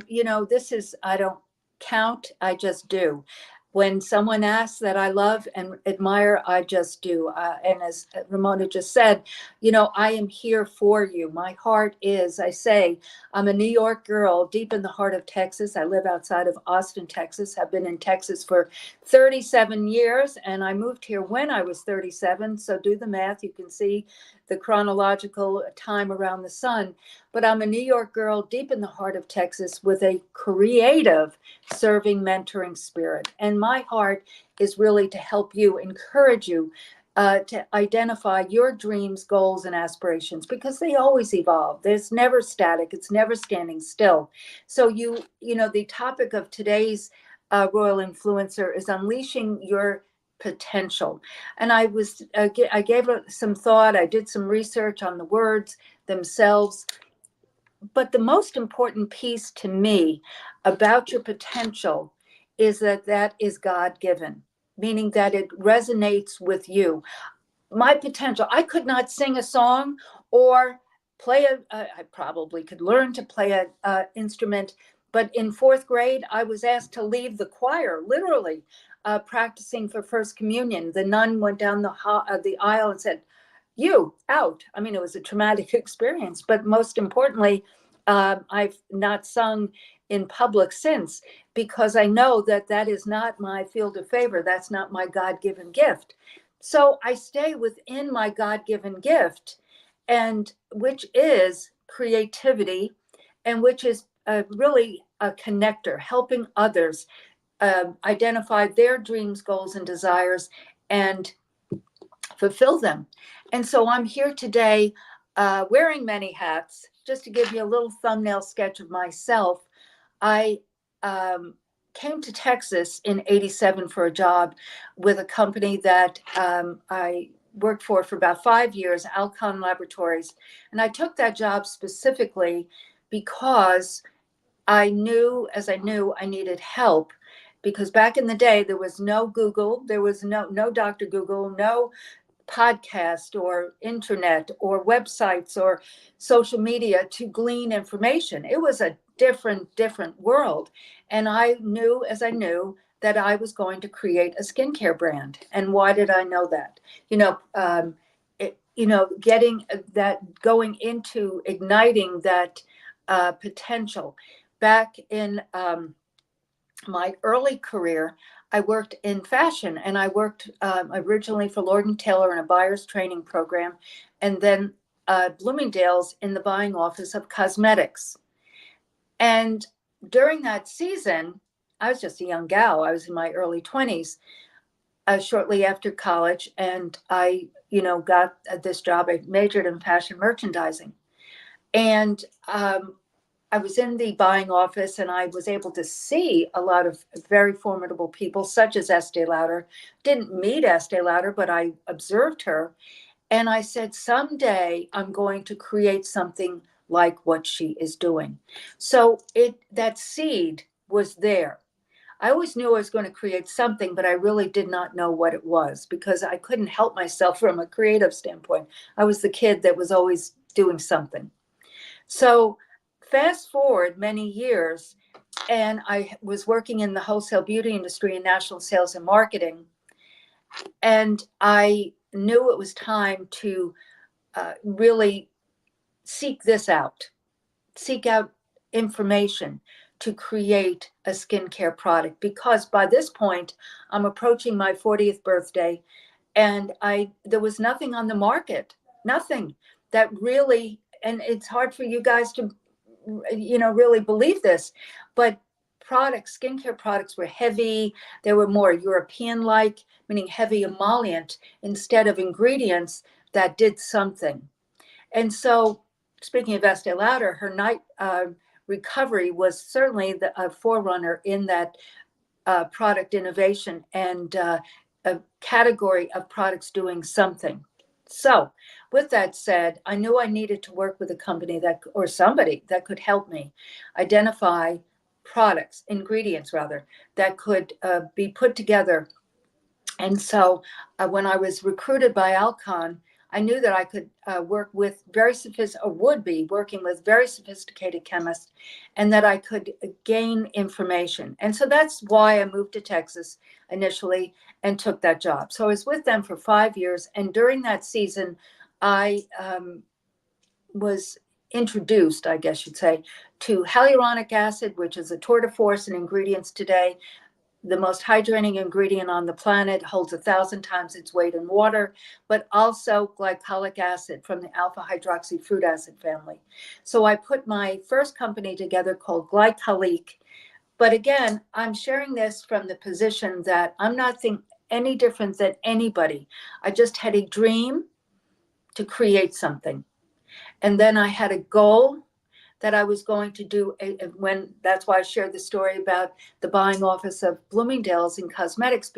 don't count, I just do. When someone asks that I love and admire, I just do. And as Ramona just said, I am here for you. My heart is, I'm a New York girl deep in the heart of Texas. I live outside of Austin, Texas. I've been in Texas for 37 years, and I moved here when I was 37. So do the math. You can see the chronological time around the sun. But I'm a New York girl deep in the heart of Texas with a creative serving, mentoring spirit. And my heart is really to help you, encourage you to identify your dreams, goals, and aspirations, because they always evolve. There's never static. It's never standing still. So the topic of today's Royal Influencer is unleashing your potential. And I gave it some thought. I did some research on the words themselves. But the most important piece to me about your potential is that is God-given, meaning that it resonates with you. My potential, I could not sing a song or play I probably could learn to play an instrument, but in 4th grade, I was asked to leave the choir, literally practicing for First Communion. The nun went down the aisle and said, "You out." I mean, it was a traumatic experience, but most importantly, I've not sung in public since, because I know that is not my field of favor. That's not my God-given gift. So I stay within my God-given gift, and which is creativity, and which is really a connector, helping others identify their dreams, goals, and desires, and fulfill them. And so I'm here today wearing many hats. Just to give you a little thumbnail sketch of myself, I came to Texas in '87 for a job with a company that I worked for about 5 years, Alcon Laboratories. And I took that job specifically because I knew, as I knew, I needed help, because back in the day there was no Google, there was no Dr. Google, no podcast or internet or websites or social media to glean information. It was a different world. And I knew, as I knew, that I was going to create a skincare brand. And why did I know that? Getting that, going into igniting that potential. Back in my early career, I worked in fashion, and I worked originally for Lord & Taylor in a buyer's training program, and then Bloomingdale's in the buying office of cosmetics. And during that season, I was just a young gal. I was in my early 20s, shortly after college, and I, got this job. I majored in fashion merchandising. And I was in the buying office, and I was able to see a lot of very formidable people, such as Estee Lauder. Didn't meet Estee Lauder, but I observed her. And I said, someday I'm going to create something like what she is doing. So that seed was there. I always knew I was going to create something, but I really did not know what it was, because I couldn't help myself from a creative standpoint. I was the kid that was always doing something. So fast forward many years, and I was working in the wholesale beauty industry in national sales and marketing. And I knew it was time to really seek out information to create a skincare product, because by this point I'm approaching my 40th birthday, and there was nothing on the market, nothing that really, and it's hard for you guys to really believe this, but skincare products were heavy. They were more European like, meaning heavy emollient instead of ingredients that did something. And so, speaking of Estee Lauder, her night recovery was certainly a forerunner in that product innovation and a category of products doing something. So with that said, I knew I needed to work with a company or somebody that could help me identify ingredients rather, that could be put together. And so when I was recruited by Alcon, I knew that I could work with would be working with very sophisticated chemists, and that I could gain information. And so that's why I moved to Texas initially and took that job. So I was with them for 5 years. And during that season, I was introduced, I guess you'd say, to hyaluronic acid, which is a tour de force in ingredients today. The most hydrating ingredient on the planet, holds 1,000 times its weight in water, but also glycolic acid from the alpha hydroxy fruit acid family. So I put my first company together called Glycolique. But again, I'm sharing this from the position that I'm not any different than anybody. I just had a dream to create something. And then I had a goal that I was going to do that's why I shared the story about the buying office of Bloomingdale's in cosmetics,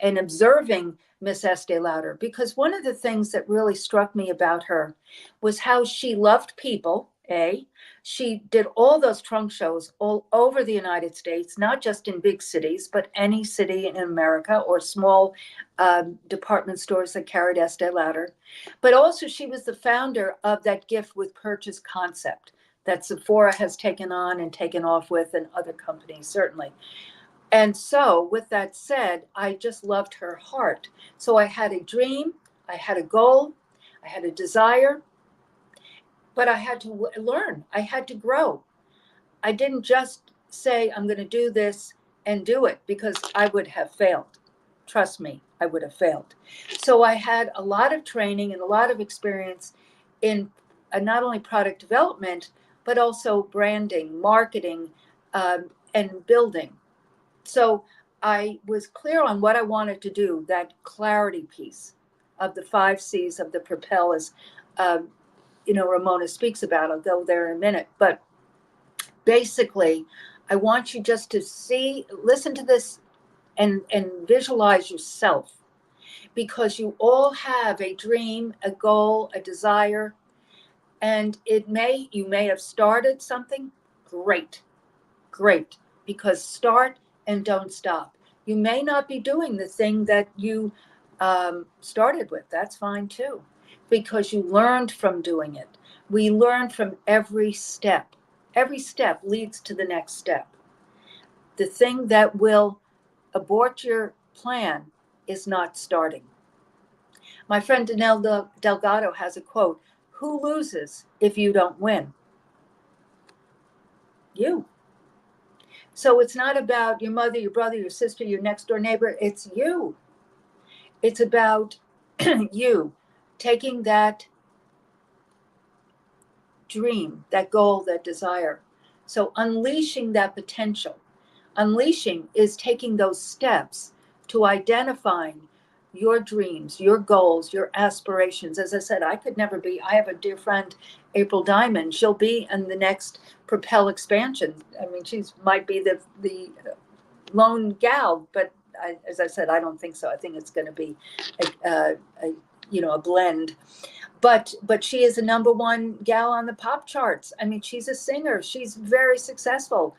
and observing Miss Estee Lauder, because one of the things that really struck me about her was how she loved people. She did all those trunk shows all over the United States, not just in big cities, but any city in America, or small department stores that carried Estee Lauder. But also she was the founder of that gift with purchase concept that Sephora has taken on and taken off with, and other companies certainly. And so with that said, I just loved her heart. So I had a dream, I had a goal, I had a desire, but I had to learn, I had to grow. I didn't just say, I'm going to do this and do it, because I would have failed. Trust me, I would have failed. So I had a lot of training and a lot of experience in not only product development, but also branding, marketing, and building. So I was clear on what I wanted to do, that clarity piece of the 5 C's of the Propel, as Ramona speaks about. I'll go there in a minute. But basically, I want you just to listen to this and visualize yourself, because you all have a dream, a goal, a desire, and you may have started something. Great, because start and don't stop. You may not be doing the thing that you started with. That's fine too, because you learned from doing it. We learn from every step. Every step leads to the next step. The thing that will abort your plan is not starting. My friend Danelle Delgado has a quote: "Who loses if you don't win?" You. So it's not about your mother, your brother, your sister, your next door neighbor. It's you. It's about you taking that dream, that goal, that desire. So unleashing that potential. Unleashing is taking those steps to identifying your dreams, your goals, your aspirations. As I said, I have a dear friend, April Diamond. She'll be in the next Propel expansion. I mean, might be the lone gal, but as I said, I don't think so. I think it's going to be a blend. But she is a #1 gal on the pop charts. I mean, she's a singer. She's very successful.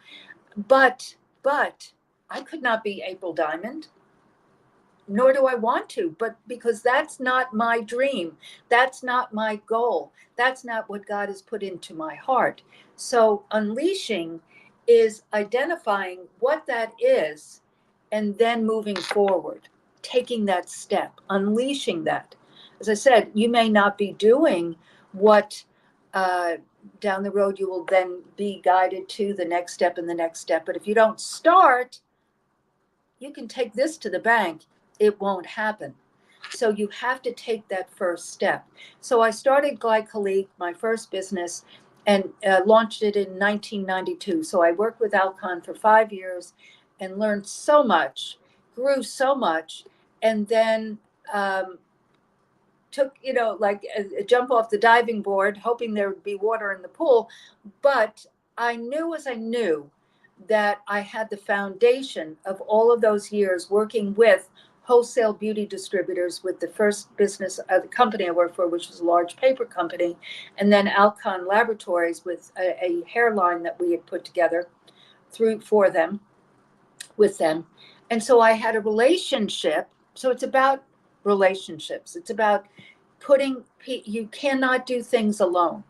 But I could not be April Diamond, nor do I want to, but because that's not my dream. That's not my goal. That's not what God has put into my heart. So unleashing is identifying what that is and then moving forward, taking that step, unleashing that. As I said, you may not be doing what down the road you will then be guided to the next step and the next step. But if you don't start, you can take this to the bank. It won't happen. So you have to take that first step. So I started Glycolique, my first business, and launched it in 1992. So I worked with Alcon for 5 years and learned so much, grew so much, and then took, like a jump off the diving board, hoping there would be water in the pool. But I knew as I knew that I had the foundation of all of those years working with wholesale beauty distributors, with the first business, the company I worked for, which was a large paper company, and then Alcon Laboratories with a hairline that we had put together with them. And so I had a relationship. So it's about relationships. It's about you cannot do things alone.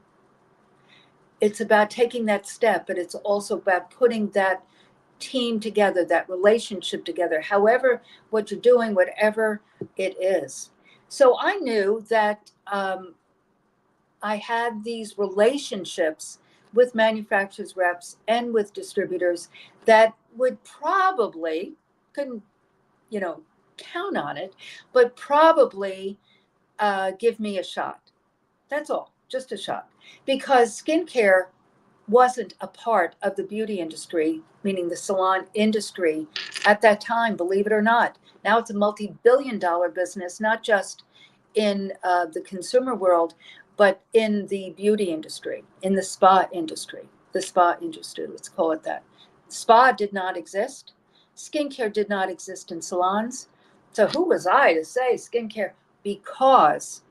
It's about taking that step, but it's also about putting that team together, that relationship together, however, what you're doing, whatever it is. So I knew that I had these relationships with manufacturers reps and with distributors that would probably, couldn't, count on it, but probably give me a shot. That's all, just a shot. Because skincare wasn't a part of the beauty industry, meaning the salon industry at that time, believe it or not. Now it's a multi-billion-dollar business, not just in the consumer world, but in the beauty industry, in the spa industry, let's call it that. Spa did not exist. Skincare did not exist in salons. So who was I to say skincare? Because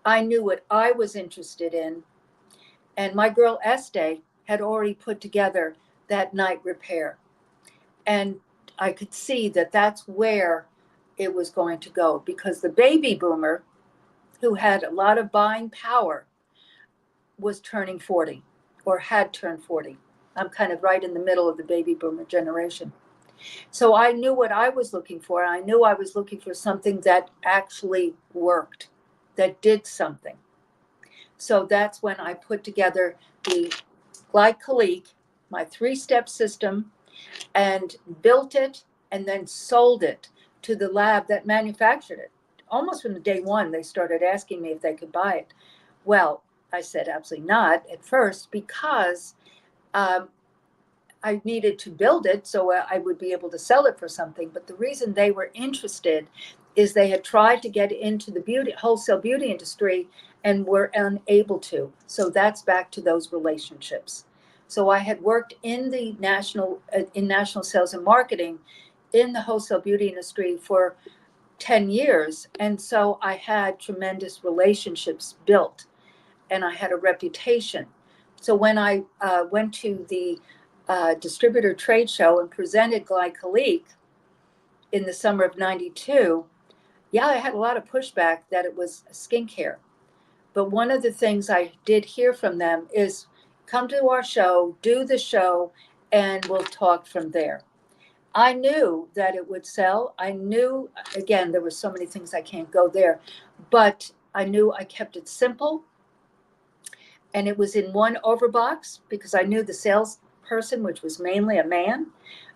I knew what I was interested in. And my girl Estee had already put together that night repair. And I could see that that's where it was going to go, because the baby boomer, who had a lot of buying power, was turning 40 or had turned 40. I'm kind of right in the middle of the baby boomer generation. So I knew what I was looking for. I knew I was looking for something that actually worked, that did something. So that's when I put together the Glycolique, my 3-step system, and built it and then sold it to the lab that manufactured it. Almost from the day one, they started asking me if they could buy it. Well, I said absolutely not at first, because I needed to build it so I would be able to sell it for something. But the reason they were interested is they had tried to get into the wholesale beauty industry and were unable to. So that's back to those relationships. So I had worked in the national sales and marketing in the wholesale beauty industry for 10 years. And so I had tremendous relationships built, and I had a reputation. So when I went to the distributor trade show and presented glycolique in the summer of 92, yeah, I had a lot of pushback that it was skincare. But one of the things I did hear from them is, come to our show, do the show, and we'll talk from there. I knew that it would sell. I knew, again, there were so many things I can't go there, but I knew I kept it simple. And it was in one overbox because I knew the salesperson, which was mainly a man,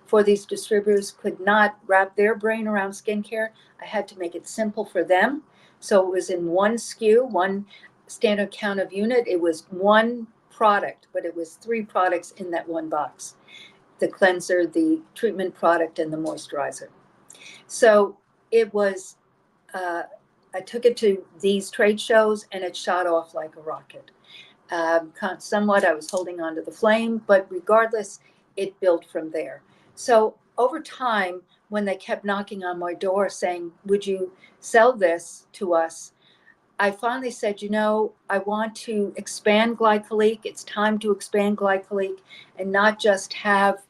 for these distributors could not wrap their brain around skincare. I had to make it simple for them. So it was in one SKU, one standard count of unit. It was one product, but it was 3 products in that one box: the cleanser, the treatment product, and the moisturizer. So it was, I took it to these trade shows and it shot off like a rocket. Somewhat I was holding on to the flame, but regardless, it built from there. So over time, when they kept knocking on my door saying, would you sell this to us? I finally said, I want to expand glycolique. It's time to expand glycolique and not just have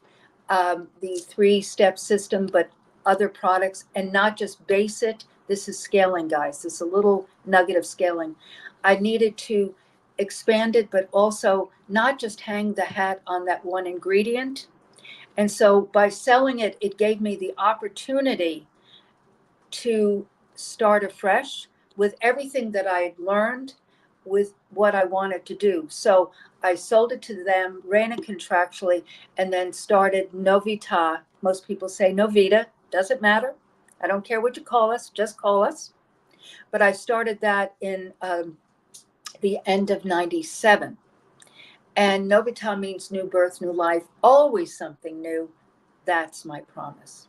the 3-step system, but other products, and not just base it. This is scaling, guys. This is a little nugget of scaling. I needed to expand it, but also not just hang the hat on that one ingredient. And so by selling it, it gave me the opportunity to start afresh with everything that I had learned with what I wanted to do. So I sold it to them, ran it contractually, and then started Novita. Most people say Novita, doesn't matter. I don't care what you call us, just call us. But I started that in the end of 97. And Novita means new birth, new life, always something new. That's my promise.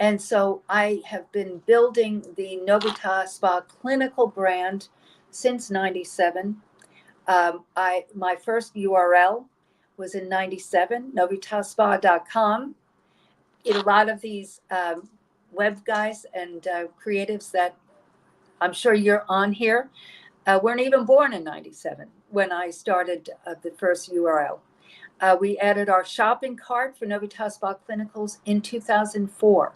And so I have been building the Novita Spa clinical brand since 97. My first URL was in 97, novitaspa.com. A lot of these web guys and creatives that I'm sure you're on here weren't even born in 97 when I started the first URL. We added our shopping cart for Novita Spa Clinicals in 2004.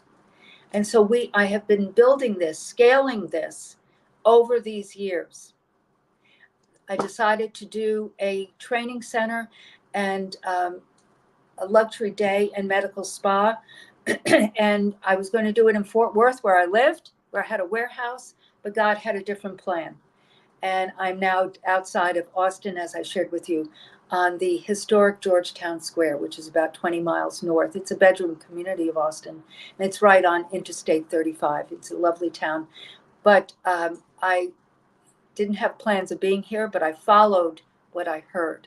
And so I have been building this, scaling this over these years. I decided to do a training center and a luxury day and medical spa. And I was going to do it in Fort Worth, where I lived, where I had a warehouse, but God had a different plan. And I'm now outside of Austin, as I shared with you, on the historic Georgetown Square, which is about 20 miles north. It's a bedroom community of Austin, and it's right on Interstate 35. It's a lovely town. But I didn't have plans of being here, but I followed what I heard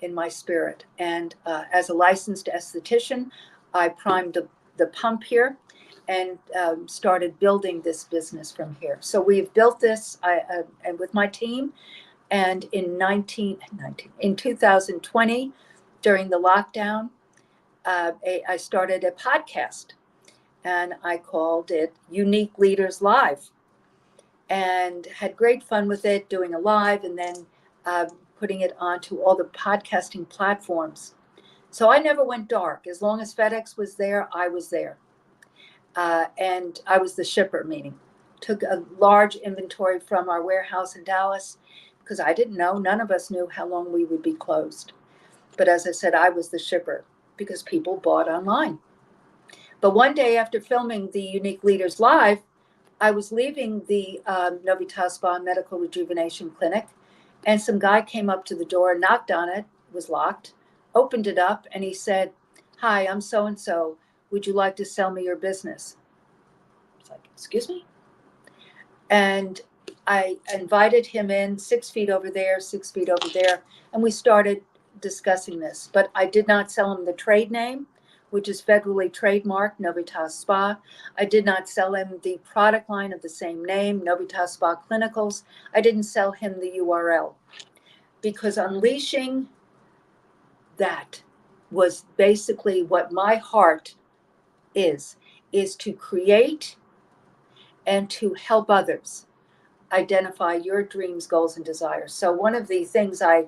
in my spirit. And as a licensed esthetician, I primed the pump here and started building this business from here. So we've built this and with my team. And in 2020, during the lockdown, I started a podcast, and I called it Unique Leaders Live, and had great fun with it, doing a live and then putting it onto all the podcasting platforms. So I never went dark. As long as FedEx was there, I was there. And I was the shipper, meaning took a large inventory from our warehouse in Dallas, because I didn't know, none of us knew how long we would be closed. But as I said, I was the shipper because people bought online. But one day after filming the Unique Leaders Live, I was leaving the Novita Spa Medical Rejuvenation Clinic, and some guy came up to the door, knocked on it, was locked, opened it up, and he said, "Hi, I'm so-and-so. Would you like to sell me your business?" It's like, excuse me? And I invited him in 6 feet over there, 6 feet over there, and we started discussing this. But I did not sell him the trade name, which is federally trademarked, Novitas Spa. I did not sell him the product line of the same name, Novitas Spa Clinicals. I didn't sell him the URL, because unleashing that was basically what my heart is to create and to help others identify your dreams, goals, and desires. So one of the things I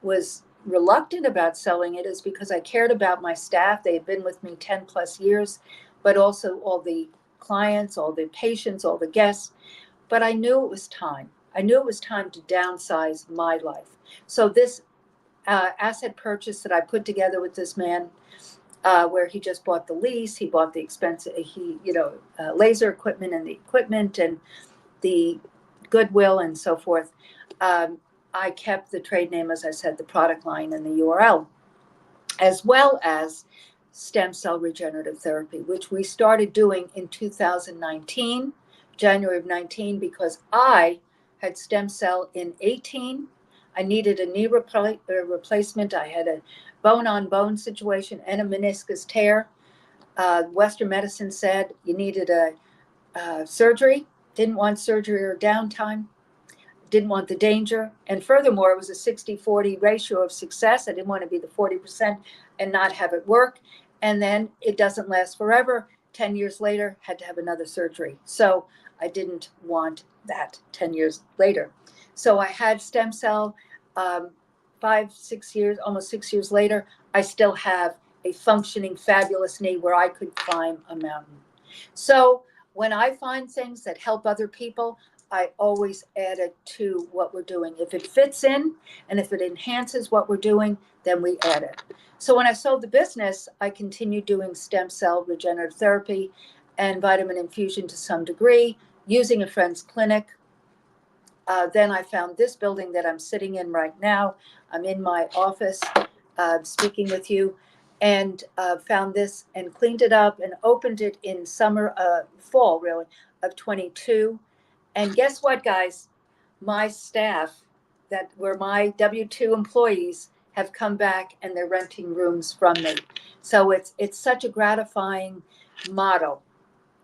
was reluctant about selling it is because I cared about my staff. They had been with me 10 plus years, but also all the clients, all the patients, all the guests. But I knew it was time. I knew it was time to downsize my life. So this asset purchase that I put together with this man, where he just bought the lease, he bought the expensive, laser equipment and the equipment and the goodwill and so forth. I kept the trade name, as I said, the product line and the URL, as well as stem cell regenerative therapy, which we started doing in 2019, January of 19, because I had stem cell in 18. I needed a knee replacement. I had a bone-on-bone situation and a meniscus tear. Western medicine said you needed a surgery. Didn't want surgery or downtime. Didn't want the danger. And furthermore, it was a 60-40 ratio of success. I didn't want to be the 40% and not have it work. And then it doesn't last forever. 10 years later, had to have another surgery. So I didn't want that 10 years later. So I had stem cell 5-6 years, almost 6 years later. I still have a functioning, fabulous knee where I could climb a mountain. So when I find things that help other people, I always add it to what we're doing. If it fits in and if it enhances what we're doing, then we add it. So when I sold the business, I continued doing stem cell regenerative therapy and vitamin infusion to some degree, using a friend's clinic. Then I found this building that I'm sitting in right now. I'm in my office speaking with you, and found this and cleaned it up and opened it in fall really, of 22. And guess what, guys? My staff that were my W-2 employees have come back and they're renting rooms from me. So it's such a gratifying model.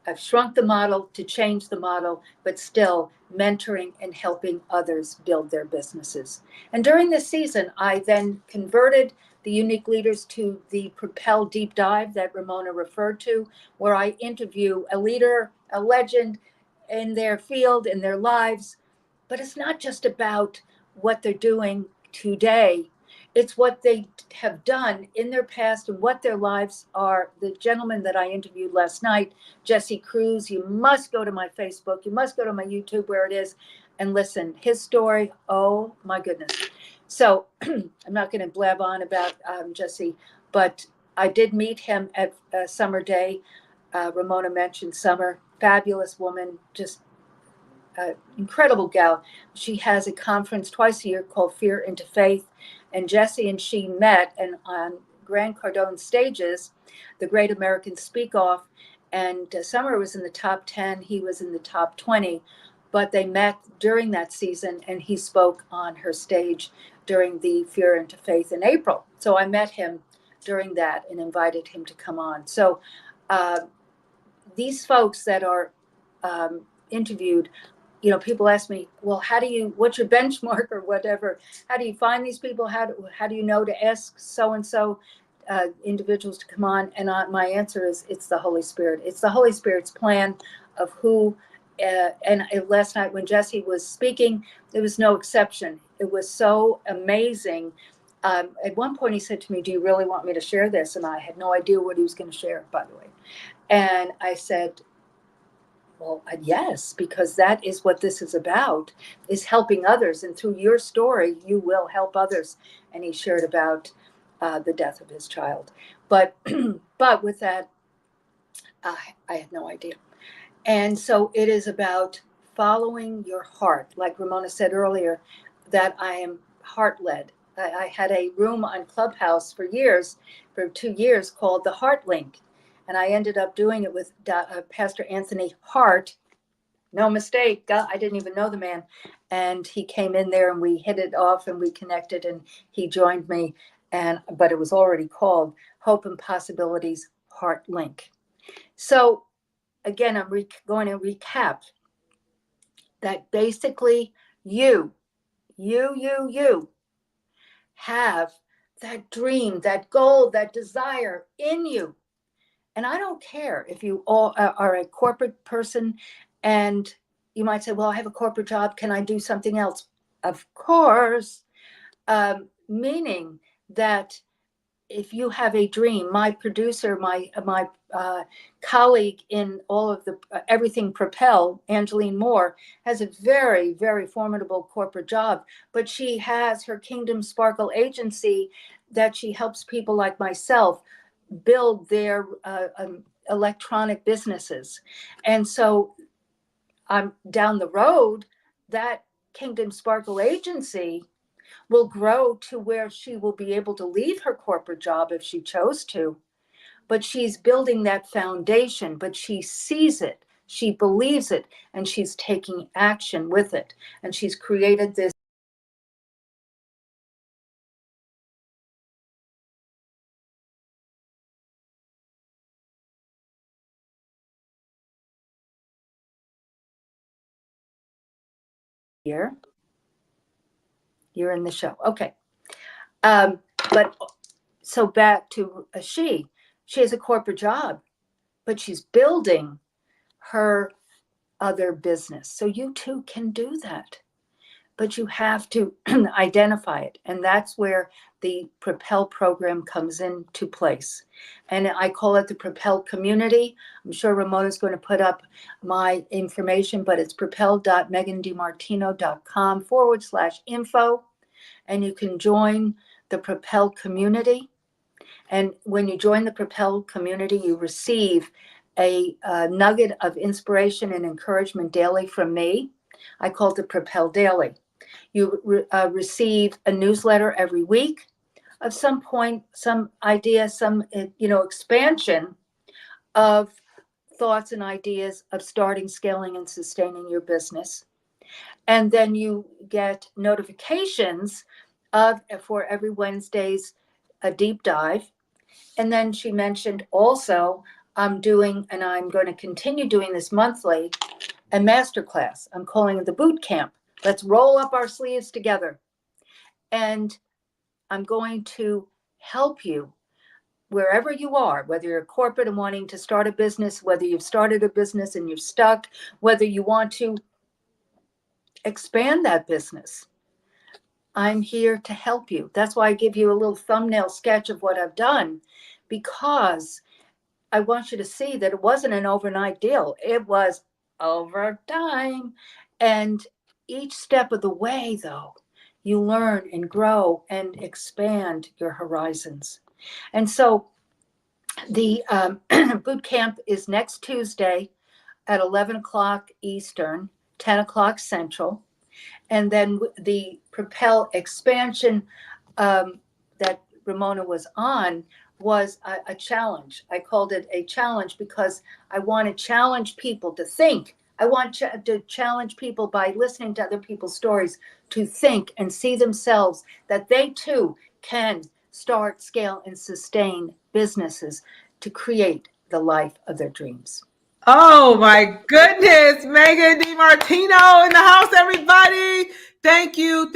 I've shrunk the model to change the model, but still mentoring and helping others build their businesses. And during this season, I then converted the unique leaders to the Propel Deep Dive that Ramona referred to, where I interview a leader, a legend in their field, in their lives. But it's not just about what they're doing today. It's what they have done in their past and what their lives are. The gentleman that I interviewed last night, Jesse Cruz, you must go to my Facebook, you must go to my YouTube where it is and listen. His story, oh my goodness. So I'm not going to blab on about Jesse, but I did meet him at Summer Day. Ramona mentioned Summer, fabulous woman, just incredible gal. She has a conference twice a year called Fear into Faith. And Jesse and she met and on Grant Cardone's stages, the Great American Speak Off. And Summer was in the top 10. He was in the top 20. But they met during that season and he spoke on her stage during the Fear into Faith in April. So I met him during that and invited him to come on. So these folks that are interviewed, you know, people ask me, well, what's your benchmark or whatever? How do you find these people? How do you know to ask so-and-so individuals to come on? And my answer is, it's the Holy Spirit. It's the Holy Spirit's plan of who, and last night when Jesse was speaking, there was no exception. It was so amazing. At one point he said to me, do you really want me to share this? And I had no idea what he was going to share, by the way. And I said, well, yes, because that is what this is about, is helping others. And through your story, you will help others. And he shared about the death of his child. But with that, I had no idea. And so it is about following your heart. Like Ramona said earlier, that I am heart-led. I had a room on Clubhouse for 2 years called the Heart Link. And I ended up doing it with Pastor Anthony Hart. No mistake. God, I didn't even know the man. And he came in there and we hit it off and we connected and he joined me. But it was already called Hope and Possibilities Heart Link. So again, I'm going to recap that basically you have that dream, that goal, that desire in you. And I don't care if you all are a corporate person and you might say, well, I have a corporate job. Can I do something else? Of course. Meaning that if you have a dream, my producer, my colleague in all of the everything Propel, Angeline Moore, has a very, very formidable corporate job, but she has her Kingdom Sparkle agency that she helps people like myself build their electronic businesses. And so I'm down the road, that Kingdom Sparkle agency will grow to where she will be able to leave her corporate job if she chose to. But she's building that foundation, but she sees it, she believes it, and she's taking action with it. And she's created this here. You're in the show. Okay. But so back to she has a corporate job, but she's building her other business. So you too can do that, but you have to identify it. And that's where the Propel program comes into place. And I call it the Propel community. I'm sure Ramona's going to put up my information, but it's propel.megandimartino.com/info. And you can join the Propel community. And when you join the Propel community, you receive a nugget of inspiration and encouragement daily from me. I call it the Propel Daily. You receive a newsletter every week of some point, some idea, some expansion of thoughts and ideas of starting, scaling, and sustaining your business. And then you get notifications for every Wednesday's a deep dive. And then she mentioned also I'm doing, and I'm going to continue doing this monthly, a masterclass. I'm calling it the boot camp. Let's roll up our sleeves together. And I'm going to help you wherever you are, whether you're corporate and wanting to start a business, whether you've started a business and you're stuck, whether you want to expand that business. I'm here to help you. That's why I give you a little thumbnail sketch of what I've done, because I want you to see that it wasn't an overnight deal. It was over time. And each step of the way, though, you learn and grow and expand your horizons. And so the boot camp is next Tuesday at 11 o'clock Eastern, 10 o'clock Central. And then the Propel expansion that Ramona was on was a challenge. I called it a challenge because I want to challenge people to think. I want to challenge people by listening to other people's stories to think and see themselves that they too can start, scale, and sustain businesses to create the life of their dreams. Oh my goodness, Megan DiMartino in the house, everybody. Thank you,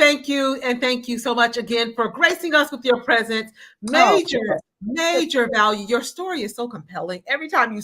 and thank you so much again for gracing us with your presence. Major value. Your story is so compelling. Every time you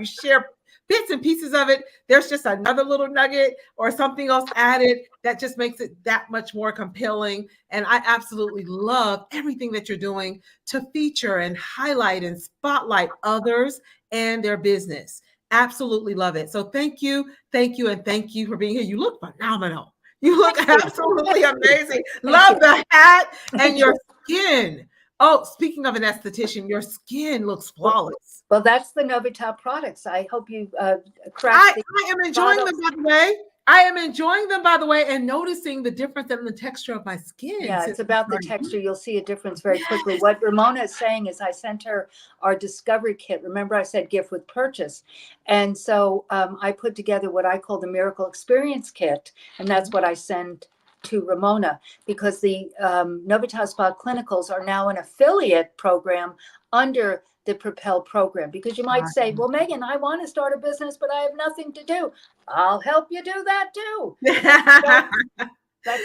share bits and pieces of it, there's just another little nugget or something else added that just makes it that much more compelling. And I absolutely love everything that you're doing to feature and highlight and spotlight others and their business. Absolutely love it. So thank you, and thank you for being here. You look phenomenal. You look absolutely amazing. Love the hat and your skin. Oh, speaking of an esthetician, your skin looks flawless. Well, that's the Novitop products. I hope you I am enjoying them, by the way. I am enjoying them, by the way, and noticing the difference in the texture of my skin. Yeah, it's about the texture. You'll see a difference very quickly. What Ramona is saying is I sent her our discovery kit. Remember I said gift with purchase. And so I put together what I call the Miracle Experience Kit. And that's what I send to Ramona, because the Novitas Spa Clinicals are now an affiliate program under the Propel program. Because you might say, well, Megan, I want to start a business, but I have nothing to do. I'll help you do that too. Let's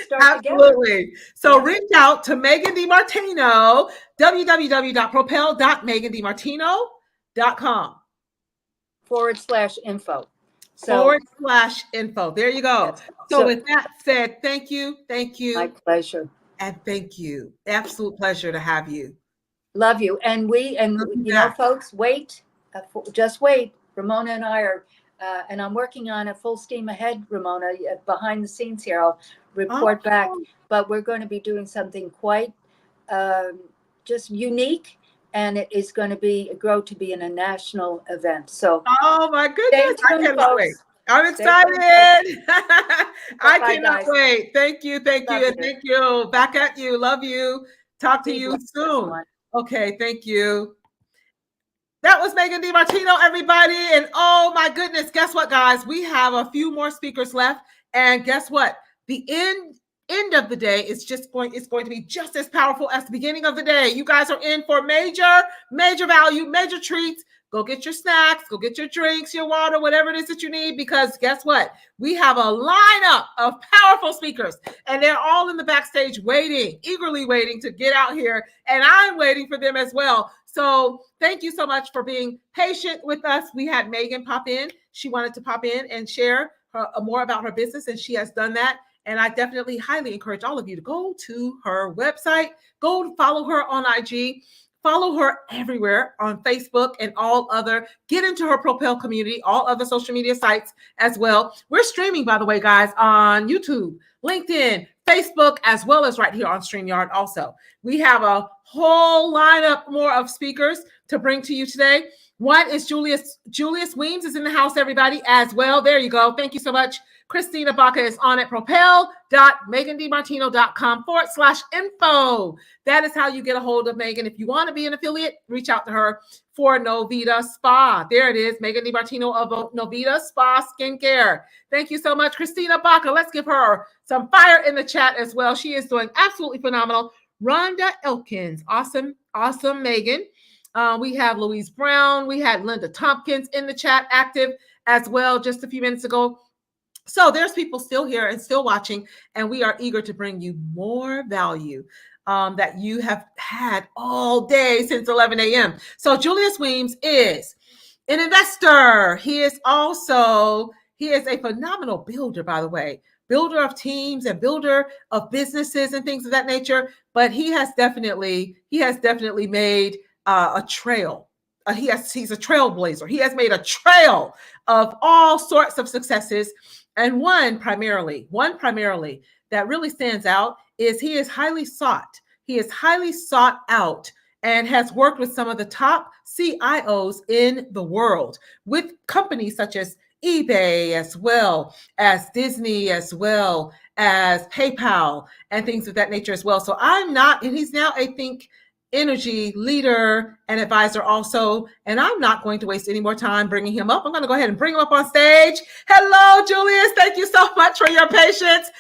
start Absolutely. together. So reach out to Megan DiMartino, www.propel.megandimartino.com /info. /info. There you go. So with that said, thank you. My pleasure. And thank you. Absolute pleasure to have you. Love you. And folks, wait, just wait. Ramona and I are, and I'm working on a full steam ahead, Ramona, behind the scenes here. I'll report back, but we're going to be doing something quite just unique, and it is going to grow to be in a national event. So, oh my goodness, I cannot wait. I'm excited. I cannot guys. wait. Thank you. Love And thank you. Back at you. Love you. Talk to you soon. Everyone. Okay. Thank you. That was Megan DiMartino, everybody. And oh my goodness, guess what, guys? We have a few more speakers left. And guess what? The end of the day is going to be just as powerful as the beginning of the day. You guys are in for major value, major treats. Go get your snacks, go get your drinks, your water, whatever it is that you need, because guess what? We have a lineup of powerful speakers, and they're all in the backstage eagerly waiting to get out here, and I'm waiting for them as well. So thank you so much for being patient with us. We had Megan pop in. She wanted to pop in and share more about her business, and she has done that. And I definitely highly encourage all of you to go to her website, go follow her on IG, follow her everywhere on Facebook and get into her Propel community, all other social media sites as well. We're streaming, by the way, guys, on YouTube, LinkedIn, Facebook, as well as right here on StreamYard also. We have a whole lineup more of speakers to bring to you today. One is Julius Weems is in the house, everybody, as well. There you go. Thank you so much. Christina Baca is on at propel.megandimartino.com /info. That is how you get a hold of Megan. If you want to be an affiliate, reach out to her for Novita Spa. There it is, Megan DiMartino of Novita Spa Skincare. Thank you so much, Christina Baca. Let's give her some fire in the chat as well. She is doing absolutely phenomenal. Rhonda Elkins, awesome, Megan. We have Louise Brown. We had Linda Tompkins in the chat active as well just a few minutes ago. So there's people still here and still watching, and we are eager to bring you more value that you have had all day since 11 a.m. So Julius Weems is an investor. He is a phenomenal builder, by the way, builder of teams and builder of businesses and things of that nature. But he has definitely made a trail. He's a trailblazer. He has made a trail of all sorts of successes. And one primarily that really stands out is he is highly sought. He is highly sought out and has worked with some of the top CIOs in the world, with companies such as eBay, as well as Disney, as well as PayPal and things of that nature as well. So he's now, I think, energy leader and advisor also. And I'm not going to waste any more time bringing him up. I'm going to go ahead and bring him up on stage. Hello, Julius. Thank you so much for your patience.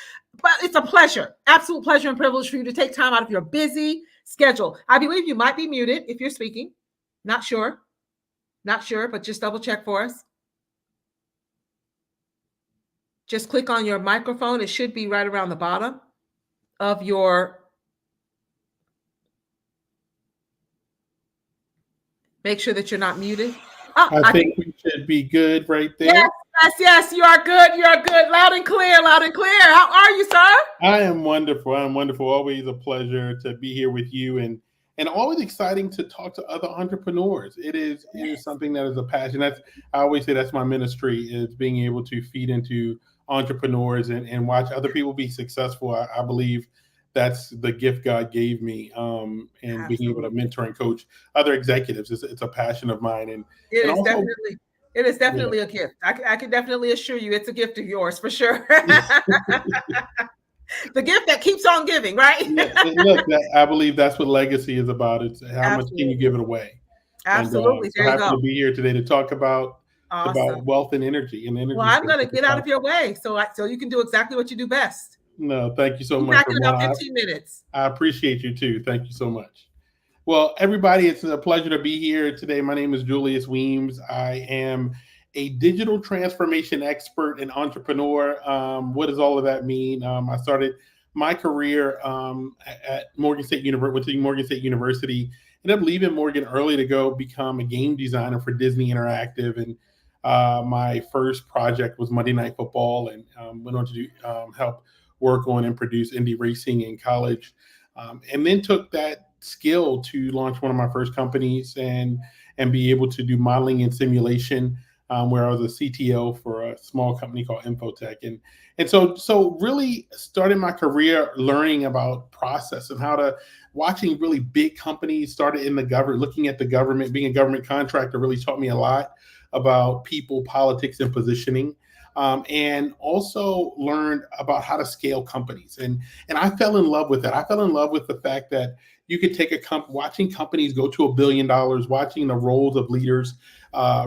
But it's a pleasure, absolute pleasure and privilege for you to take time out of your busy schedule. I believe you might be muted if you're speaking. Not sure, but just double check for us. Just click on your microphone. It should be right around the bottom of your. Make sure that you're not muted. I think we should be good right there. Yes, you are good. Loud and clear. How are you, sir? I am wonderful. Always a pleasure to be here with you, and always exciting to talk to other entrepreneurs. It is something that is a passion. I always say that's my ministry, is being able to feed into entrepreneurs and watch other people be successful. I believe that's the gift God gave me, and being able to mentor and coach other executives. It's a passion of mine, and it is also definitely It is definitely a gift. I can definitely assure you it's a gift of yours for sure. The gift that keeps on giving, right? And look, I believe that's what legacy is about. It's how much can you Absolutely. give it away? Absolutely. And There so you happy go. to be here today to talk about Awesome. wealth and energy Well, I'm going to get out of your way so you can do exactly what you do best. No, thank you so Be much, back in about Ramona. 15 minutes. I appreciate you too. Thank you so much. Well, everybody, it's a pleasure to be here today. My name is Julius Weems. I am a digital transformation expert and entrepreneur. What does all of that mean? I started my career at Morgan State University, went to Morgan State University, ended up leaving Morgan early to go become a game designer for Disney Interactive. And my first project was Monday Night Football, and went on to do, help work on and produce indie racing in college. And then took that skill to launch one of my first companies and be able to do modeling and simulation, where I was a CTO for a small company called Infotech. And so really started my career learning about process and how to watching really big companies. Started in the government, looking at the government, being a government contractor really taught me a lot about people, politics, and positioning. And also learned about how to scale companies. And I fell in love with that. I fell in love with the fact that you could take watching companies go to $1 billion, watching the roles of leaders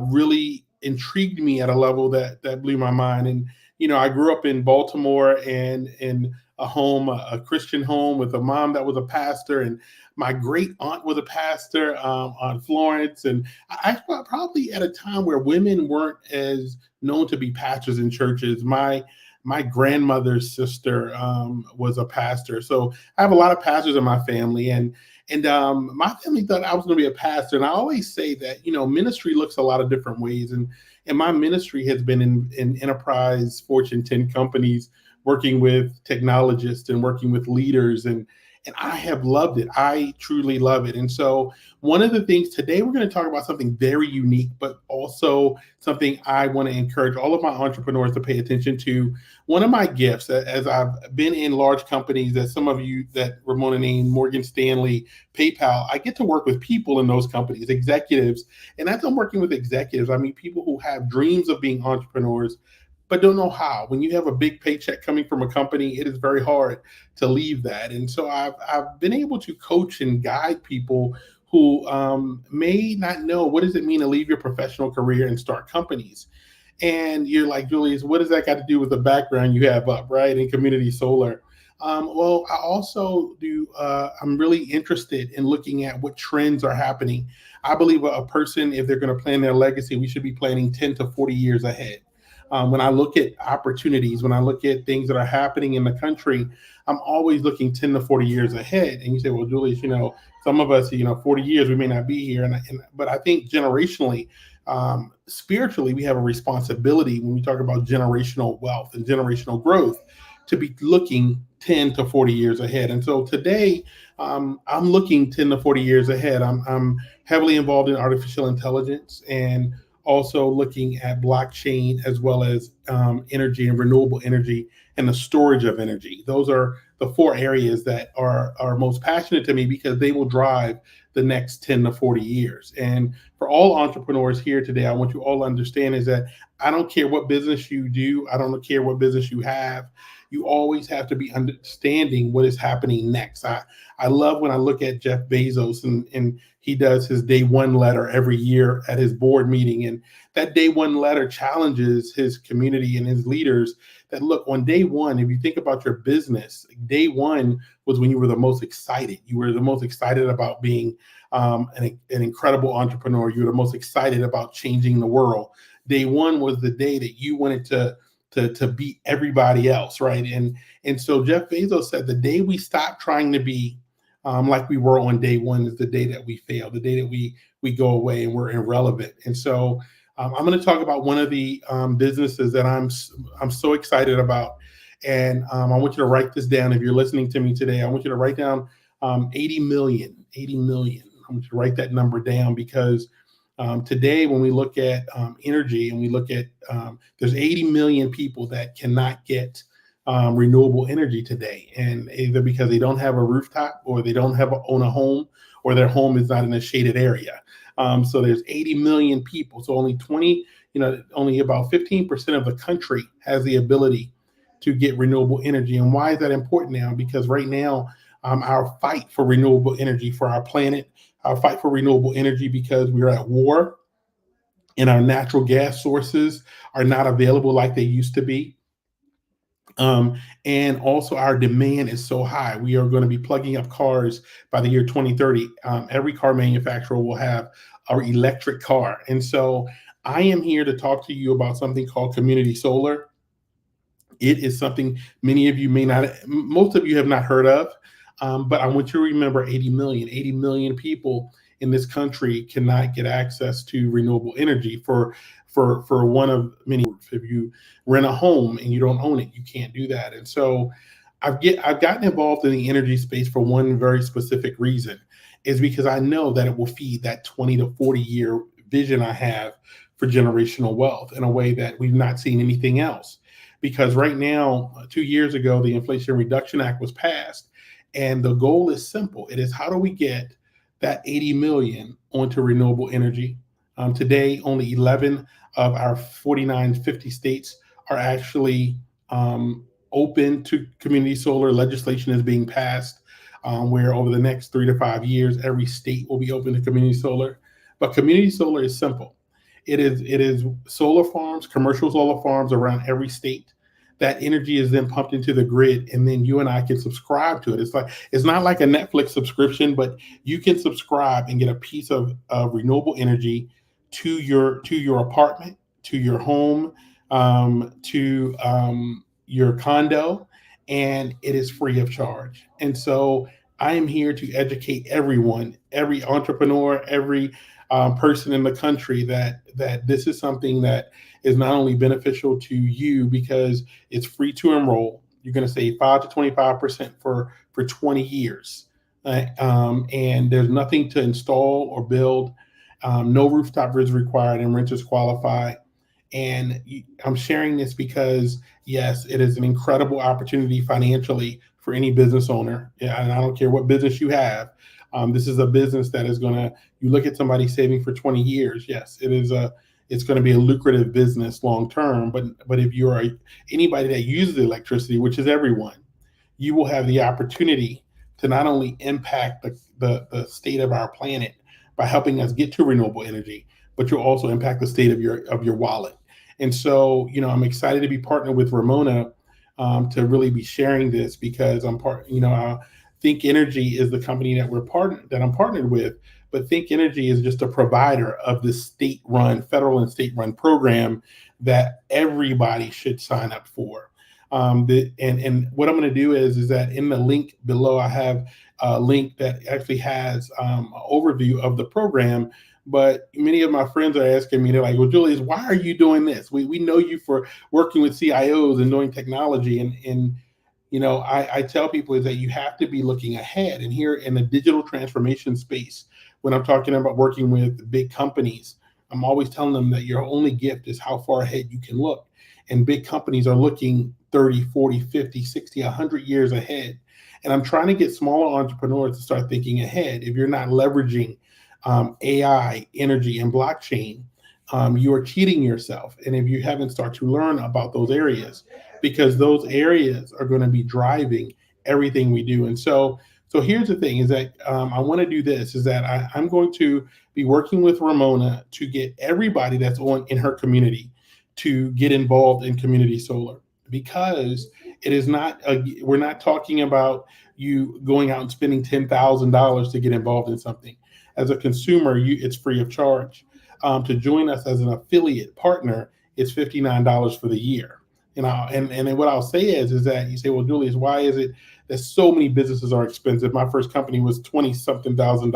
really intrigued me at a level that blew my mind. And, I grew up in Baltimore and in a Christian home with a mom that was a pastor, and my great aunt was a pastor, Aunt Florence. And I probably at a time where women weren't as known to be pastors in churches. My grandmother's sister was a pastor. So I have a lot of pastors in my family, and my family thought I was going to be a pastor. And I always say that, ministry looks a lot of different ways. And my ministry has been in enterprise Fortune 10 companies, working with technologists and working with leaders. And I have loved it. I truly love it. And so one of the things today, we're going to talk about something very unique, but also something I want to encourage all of my entrepreneurs to pay attention to. One of my gifts, as I've been in large companies that some of you that Ramona named, Morgan Stanley, PayPal, I get to work with people in those companies, executives. And as I'm working with executives, I mean, people who have dreams of being entrepreneurs, but don't know how. When you have a big paycheck coming from a company, it is very hard to leave that. And so I've been able to coach and guide people who may not know, what does it mean to leave your professional career and start companies? And you're like, Julius, what does that got to do with the background you have up, right, in community solar? Well, I also do, I'm really interested in looking at what trends are happening. I believe a person, if they're going to plan their legacy, we should be planning 10 to 40 years ahead. When I look at opportunities, when I look at things that are happening in the country, I'm always looking 10 to 40 years ahead. And you say, well, Julius, some of us, 40 years, we may not be here. But I think generationally, spiritually, we have a responsibility when we talk about generational wealth and generational growth to be looking 10 to 40 years ahead. And so today, I'm looking 10 to 40 years ahead. I'm heavily involved in artificial intelligence and also looking at blockchain, as well as energy and renewable energy and the storage of energy. Those are the 4 areas that are most passionate to me, because they will drive the next 10 to 40 years. And for all entrepreneurs here today, I want you all to understand is that I don't care what business you do. I don't care what business you have. You always have to be understanding what is happening next. I love when I look at Jeff Bezos and he does his day one letter every year at his board meeting. And that day one letter challenges his community and his leaders that, look, on day one, if you think about your business, day one was when you were the most excited. You were the most excited about being an incredible entrepreneur. You were the most excited about changing the world. Day one was the day that you wanted to beat everybody else, right? And so Jeff Bezos said the day we stop trying to be like we were on day one is the day that we fail, the day that we go away and we're irrelevant. And so I'm going to talk about one of the businesses that I'm so excited about. And I want you to write this down. If you're listening to me today, I want you to write down 80 million. I want you to write that number down, because today, when we look at energy and we look at, there's 80 million people that cannot get renewable energy today, and either because they don't have a rooftop, or they don't own a home, or their home is not in a shaded area. So there's 80 million people. So only 20, only about 15% of the country has the ability to get renewable energy. And why is that important now? Because right now, our fight for renewable energy for our planet, our fight for renewable energy because we're at war and our natural gas sources are not available like they used to be. And also our demand is so high. We are going to be plugging up cars by the year 2030. Every car manufacturer will have our electric car. And so I am here to talk to you about something called community solar. It is something many of you most of you have not heard of, but I want you to remember 80 million people in this country cannot get access to renewable energy for one of many. If you rent a home and you don't own it, you can't do that. And so I've gotten involved in the energy space for one very specific reason, is because I know that it will feed that 20 to 40 year vision I have for generational wealth in a way that we've not seen anything else. Because right now, 2 years ago, the Inflation Reduction Act was passed, and the goal is simple. It is, how do we get that 80 million onto renewable energy? Today, only 11 of our 49, 50 states are actually open to community solar. Legislation is being passed where over the next 3 to 5 years, every state will be open to community solar. But community solar is simple. It is solar farms, commercial solar farms around every state. That energy is then pumped into the grid, and then you and I can subscribe to it. It's not like a Netflix subscription, but you can subscribe and get a piece of renewable energy to your apartment, to your home, to your condo, and it is free of charge. And so I am here to educate everyone, every entrepreneur, every person in the country that this is something that is not only beneficial to you because it's free to enroll. You're going to save 5 to 25% for 20 years. And there's nothing to install or build. No rooftop is required, and renters qualify. And I'm sharing this because, yes, it is an incredible opportunity financially for any business owner. And I don't care what business you have. This is a business that is you look at somebody saving for 20 years. Yes, it's going to be a lucrative business long term. But if you are anybody that uses electricity, which is everyone, you will have the opportunity to not only impact the state of our planet by helping us get to renewable energy, but you'll also impact the state of your wallet. And so, I'm excited to be partnered with Ramona to really be sharing this, because I'm Think Energy is the company that I'm partnered with, but Think Energy is just a provider of this federal and state-run program that everybody should sign up for. And what I'm going to do is that in the link below, I have a link that actually has an overview of the program. But many of my friends are asking me, they're like, well, Julius, why are you doing this? We know you for working with CIOs and doing technology. And I tell people is that you have to be looking ahead. And here in the digital transformation space, when I'm talking about working with big companies, I'm always telling them that your only gift is how far ahead you can look. And big companies are looking 30, 40, 50, 60, 100 years ahead. And I'm trying to get smaller entrepreneurs to start thinking ahead. If you're not leveraging AI, energy, and blockchain, you are cheating yourself. And if you haven't started to learn about those areas, because those areas are going to be driving everything we do. And so here's the thing is that I want to do this, is that I'm going to be working with Ramona to get everybody that's in her community to get involved in community solar, because it is not, we're not talking about you going out and spending $10,000 to get involved in something. As a consumer, it's free of charge. To join us as an affiliate partner, it's $59 for the year. And what I'll say is that you say, well, Julius, why is it that so many businesses are expensive? My first company was $20-something thousand.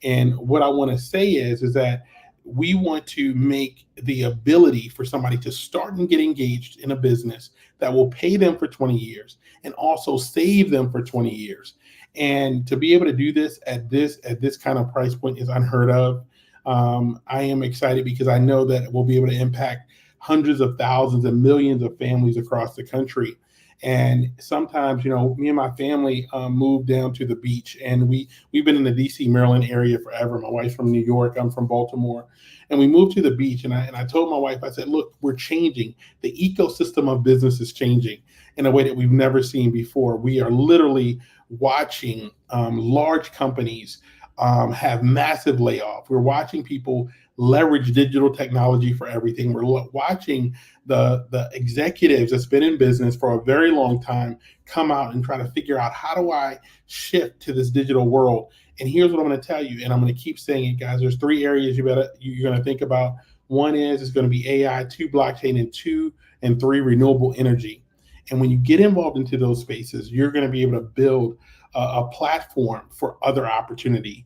And what I want to say is that we want to make the ability for somebody to start and get engaged in a business that will pay them for 20 years and also save them for 20 years. And to be able to do this at this kind of price point is unheard of. I am excited because I know that we'll be able to impact hundreds of thousands and millions of families across the country. And sometimes, you know, me and my family moved down to the beach, and we've been in the DC, Maryland area forever. My wife's from New York. I'm from Baltimore. And we moved to the beach, and I told my wife, I said, look, we're changing. The ecosystem of business is changing in a way that we've never seen before. We are literally watching large companies have massive layoff. We're watching people leverage digital technology for everything. We're watching the executives that's been in business for a very long time come out and try to figure out, how do I shift to this digital world? And here's what I'm going to tell you, and I'm going to keep saying it, guys. There's 3 areas you're going to think about. One is it's going to be AI, 2 blockchain, and 2 and 3 renewable energy. And when you get involved into those spaces, you're going to be able to build a platform for other opportunity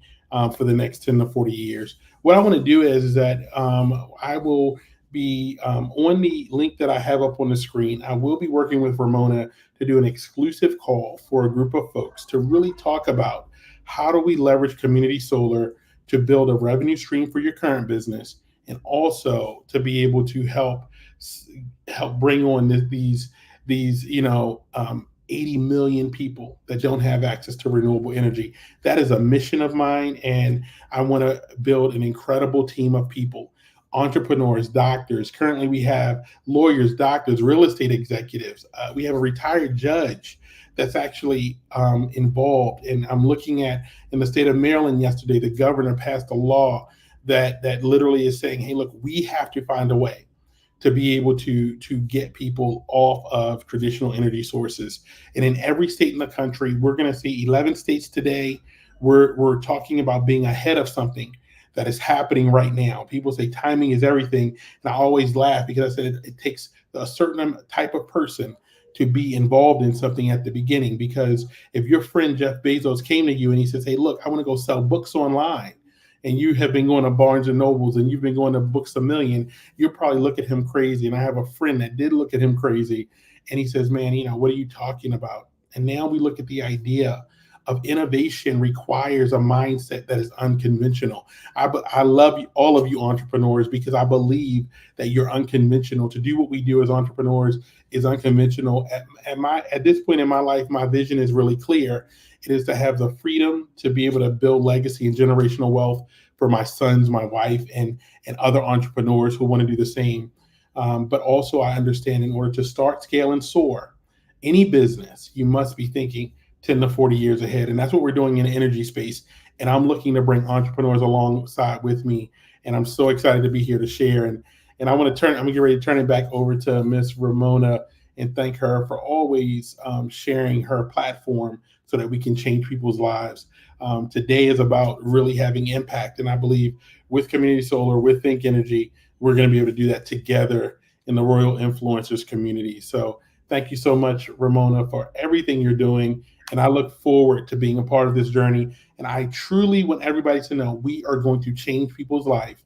for the next 10 to 40 years. What I want to do is that I will be on the link that I have up on the screen. I will be working with Ramona to do an exclusive call for a group of folks to really talk about how do we leverage community solar to build a revenue stream for your current business, and also to be able to help bring on these 80 million people that don't have access to renewable energy. That is a mission of mine, and I want to build an incredible team of people, entrepreneurs, doctors. Currently, we have lawyers, doctors, real estate executives. We have a retired judge that's actually involved. And I'm looking at, in the state of Maryland yesterday, the governor passed a law that literally is saying, hey, look, we have to find a way to be able to get people off of traditional energy sources. And in every state in the country, we're going to see 11 states today. We're talking about being ahead of something that is happening right now. People say timing is everything. And I always laugh because I said it takes a certain type of person to be involved in something at the beginning. Because if your friend Jeff Bezos came to you and he says, hey, look, I want to go sell books online, and you have been going to Barnes and Nobles and you've been going to Books A Million, you'll probably look at him crazy. And I have a friend that did look at him crazy. And he says, man, what are you talking about? And now we look at the idea of innovation requires a mindset that is unconventional. I love all of you entrepreneurs, because I believe that you're unconventional. To do what we do as entrepreneurs is unconventional. At this point in my life, my vision is really clear. It is to have the freedom to be able to build legacy and generational wealth for my sons, my wife, and other entrepreneurs who want to do the same. But also I understand, in order to start, scale, and soar any business, you must be thinking 10 to 40 years ahead. And that's what we're doing in the energy space. And I'm looking to bring entrepreneurs alongside with me. And I'm so excited to be here to share. And I'm going to get ready to turn it back over to Miss Ramona and thank her for always sharing her platform so that we can change people's lives. Today is about really having impact. And I believe with Community Solar, with Think Energy, we're going to be able to do that together in the Royal Influencers community. So thank you so much, Ramona, for everything you're doing. And I look forward to being a part of this journey. And I truly want everybody to know we are going to change people's life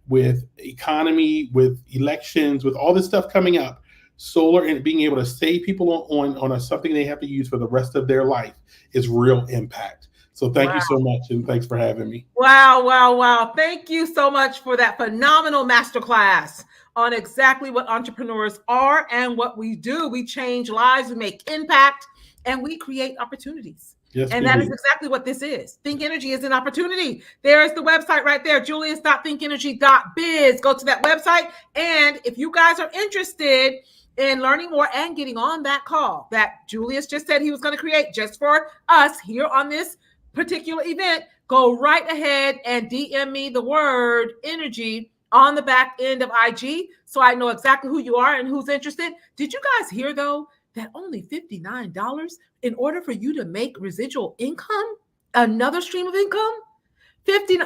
with economy, with elections, with all this stuff coming up. Solar and being able to save people on something they have to use for the rest of their life is real impact. So thank you so much, and thanks for having me. Wow. Thank you so much for that phenomenal masterclass on exactly what entrepreneurs are and what we do. We change lives, we make impact, and we create opportunities. Yes, and that is exactly what this is. Think Energy is an opportunity. There's the website right there, julius.thinkenergy.biz. Go to that website. And if you guys are interested in learning more and getting on that call that Julius just said he was going to create just for us here on this particular event, go right ahead and DM me the word energy on the back end of IG so I know exactly who you are and who's interested. Did you guys hear, though, that only $59 in order for you to make residual income, another stream of income?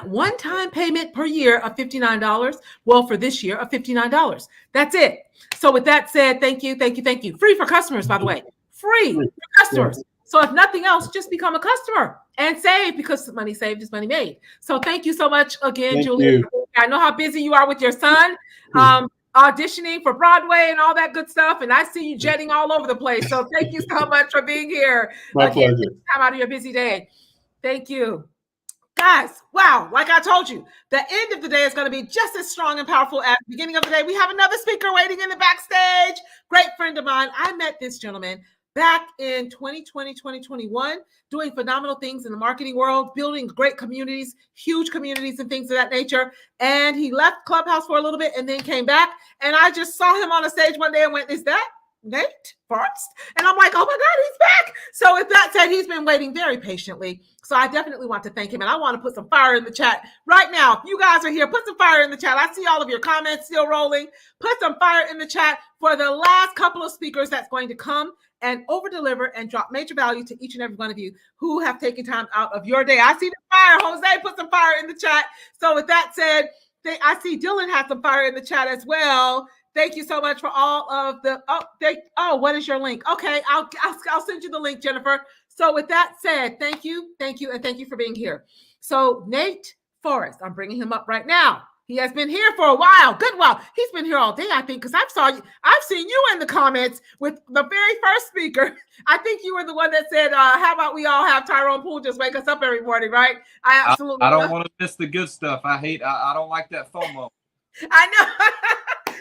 One-time payment per year of $59. Well, for this year of $59. That's it. So with that said, thank you. Free for customers, by the way. Free for customers. Yeah. So if nothing else, just become a customer and save, because money saved is money made. So thank you so much again, Julia. I know how busy you are with your son, auditioning for Broadway and all that good stuff. And I see you jetting all over the place. So thank you so much for being here. My pleasure. Time out of your busy day. Thank you. Guys, wow, like I told you, the end of the day is going to be just as strong and powerful as the beginning of the day. We have another speaker waiting in the backstage. Great friend of mine. I met this gentleman back in 2020, 2021, doing phenomenal things in the marketing world, building great communities, huge communities and things of that nature. And he left Clubhouse for a little bit and then came back. And I just saw him on a stage one day and went, is that Nate Forrest? And I'm like, oh my God, he's back. So with that said, he's been waiting very patiently. So I definitely want to thank him. And I want to put some fire in the chat right now. If you guys are here, put some fire in the chat. I see all of your comments still rolling. Put some fire in the chat for the last couple of speakers that's going to come and over deliver and drop major value to each and every one of you who have taken time out of your day. I see the fire. Jose, put some fire in the chat. So with that said, I see Dylan has some fire in the chat as well. Thank you so much for all of the, what is your link? Okay, I'll send you the link, Jennifer. So with that said, thank you, and thank you for being here. So Nate Forrest, I'm bringing him up right now. He has been here for a while, good while. He's been here all day, I think, because I've seen you in the comments with the very first speaker. I think you were the one that said, how about we all have Tyrone Poole just wake us up every morning, right? I absolutely I don't want to miss the good stuff. I don't like that FOMO. I know.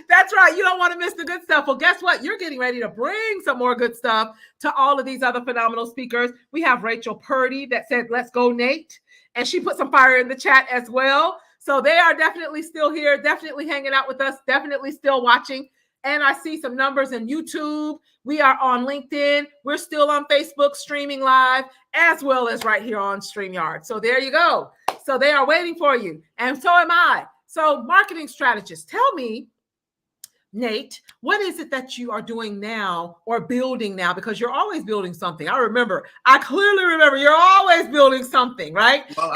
That's right. You don't want to miss the good stuff. Well, guess what? You're getting ready to bring some more good stuff to all of these other phenomenal speakers. We have Rachel Purdy that said, let's go, Nate. And she put some fire in the chat as well. So they are definitely still here, definitely hanging out with us, definitely still watching. And I see some numbers in YouTube. We are on LinkedIn. We're still on Facebook streaming live, as well as right here on StreamYard. So there you go. So they are waiting for you. And so am I. So marketing strategists, tell me, Nate, what is it that you are doing now or building now? Because you're always building something. I clearly remember you're always building something, right? Well,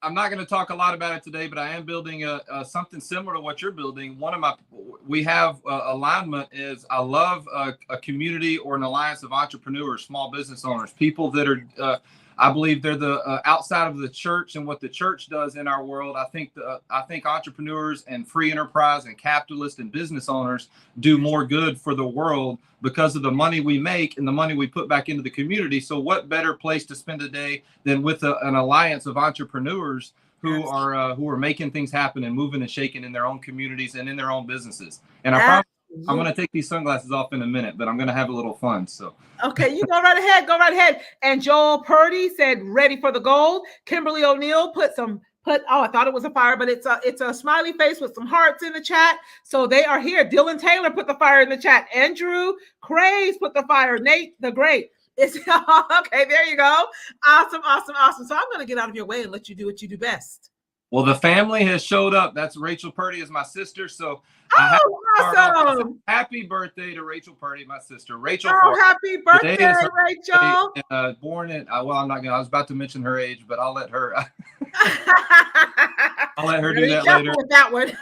I'm not going to talk a lot about it today, but I am building something similar to what you're building. We have alignment is I love a community or an alliance of entrepreneurs, small business owners, people that are, I believe they're the outside of the church and what the church does in our world. I think entrepreneurs and free enterprise and capitalists and business owners do more good for the world because of the money we make and the money we put back into the community. So what better place to spend a day than with an alliance of entrepreneurs who are making things happen and moving and shaking in their own communities and in their own businesses. And I promise I'm going to take these sunglasses off in a minute, but I'm going to have a little fun. So. Okay, you go right ahead. Go right ahead. And Joel Purdy said, ready for the gold. Kimberly O'Neill I thought it was a fire, but it's a smiley face with some hearts in the chat. So they are here. Dylan Taylor put the fire in the chat. Andrew Craze put the fire. Nate the Great. It's okay. There you go. Awesome. So I'm going to get out of your way and let you do what you do best. Well, the family has showed up. That's Rachel Purdy is my sister. So awesome. Happy birthday to Rachel Purdy, my sister. Rachel. Happy birthday, Rachel. Born in, well, I'm not going to, I was about to mention her age, but I'll let her, do that later. With that one.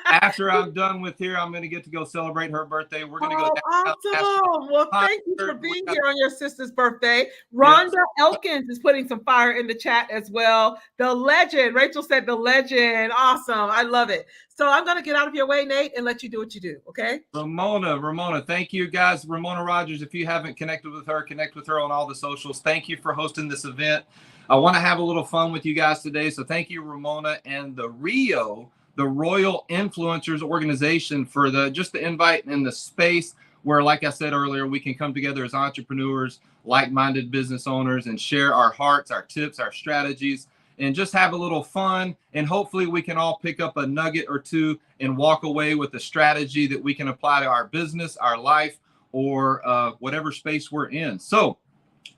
After I'm done with here, I'm going to get to go celebrate her birthday. We're going to go. Awesome. Well, thank you for being here on your sister's birthday. Rhonda Elkins is putting some fire in the chat as well. The legend. Rachel said the legend. Awesome. I love it. So I'm going to get out of your way, Nate, and let you do what you do. Okay. Ramona, thank you guys. Ramona Rogers, if you haven't connected with her, connect with her on all the socials. Thank you for hosting this event. I want to have a little fun with you guys today. So thank you, Ramona, and the RIO, the Royal Influencers Organization, for the invite and the space where, like I said earlier, we can come together as entrepreneurs, like-minded business owners, and share our hearts, our tips, our strategies, and just have a little fun. And hopefully we can all pick up a nugget or two and walk away with a strategy that we can apply to our business, our life, or whatever space we're in. So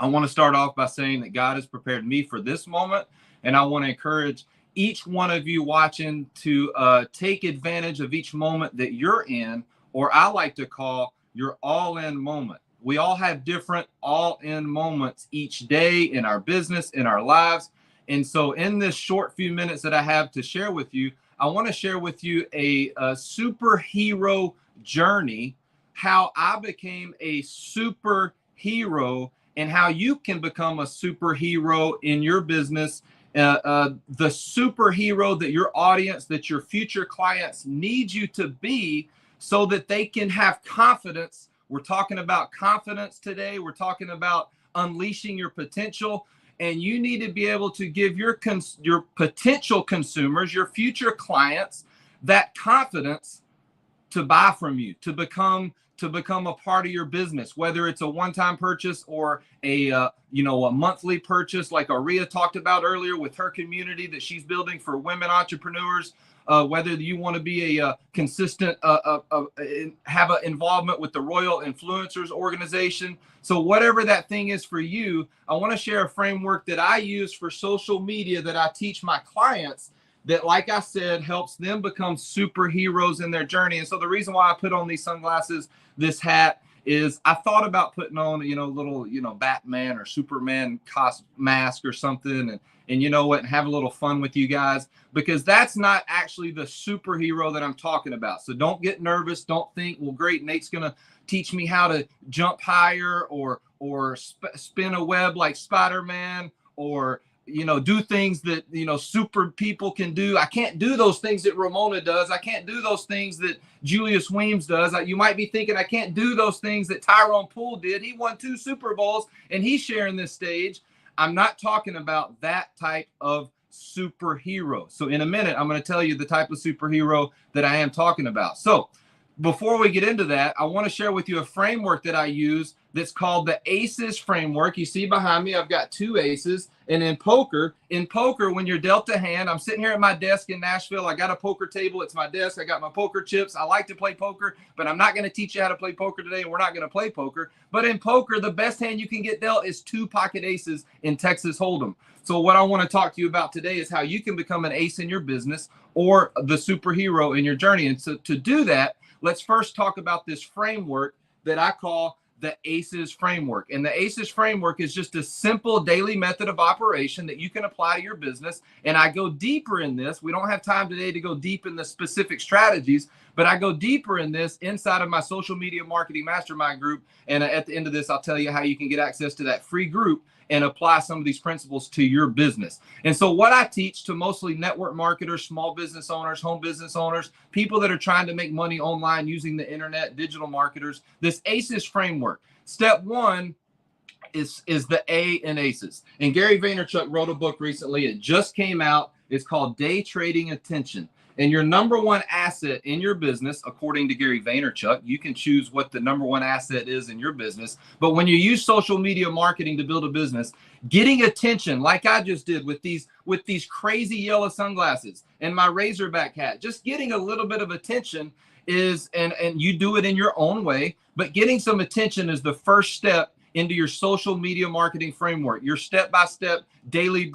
I want to start off by saying that God has prepared me for this moment. And I want to encourage each one of you watching to take advantage of each moment that you're in, or I like to call your all-in moment. We all have different all-in moments each day in our business, in our lives. And so in this short few minutes that I have to share with you, I want to share with you a superhero journey, how I became a superhero and how you can become a superhero in your business, the superhero that your audience, that your future clients need you to be so that they can have confidence. We're talking about confidence today. We're talking about unleashing your potential. And you need to be able to give your potential consumers, your future clients, that confidence buy from you, to become a part of your business, whether it's a one-time purchase or a monthly purchase, like RIO talked about earlier with her community that she's building for women entrepreneurs. Whether you want to be a consistent, have an involvement with the Royal Influencers organization. So whatever that thing is for you, I want to share a framework that I use for social media that I teach my clients that, like I said, helps them become superheroes in their journey. And so the reason why I put on these sunglasses, this hat, is I thought about putting on, little, Batman or Superman mask or something, and you know what, and have a little fun with you guys, because that's not actually the superhero that I'm talking about. So don't get nervous. Don't think, well, great, Nate's going to teach me how to jump higher or spin a web like Spider-Man, or do things that, super people can do. I can't do those things that Ramona does. I can't do those things that Julius Weems does. You might be thinking I can't do those things that Tyrone Poole did. He won 2 Super Bowls and he's sharing this stage. I'm not talking about that type of superhero. So in a minute, I'm going to tell you the type of superhero that I am talking about. So before we get into that, I want to share with you a framework that I use that's called the ACEs framework. You see behind me, I've got 2 aces. And in poker, when you're dealt a hand, I'm sitting here at my desk in Nashville. I got a poker table. It's my desk. I got my poker chips. I like to play poker, but I'm not going to teach you how to play poker today, and we're not going to play poker. But in poker, the best hand you can get dealt is 2 pocket aces in Texas Hold'em. So what I want to talk to you about today is how you can become an ace in your business or the superhero in your journey. And so to do that, let's first talk about this framework that I call the ACEs framework. And the ACEs framework is just a simple daily method of operation that you can apply to your business. And I go deeper in this. We don't have time today to go deep in the specific strategies, but I go deeper in this inside of my social media marketing mastermind group. And at the end of this, I'll tell you how you can get access to that free group and apply some of these principles to your business. And so what I teach to mostly network marketers, small business owners, home business owners, people that are trying to make money online using the internet, digital marketers, this ACEs framework. Step 1 is the A in ACEs. And Gary Vaynerchuk wrote a book recently. It just came out. It's called Day Trading Attention. And your number 1 asset in your business, according to Gary Vaynerchuk, you can choose what the number 1 asset is in your business. But when you use social media marketing to build a business, getting attention, like I just did with these crazy yellow sunglasses and my Razorback hat, just getting a little bit of attention is, and you do it in your own way, but getting some attention is the first step into your social media marketing framework, your step-by-step daily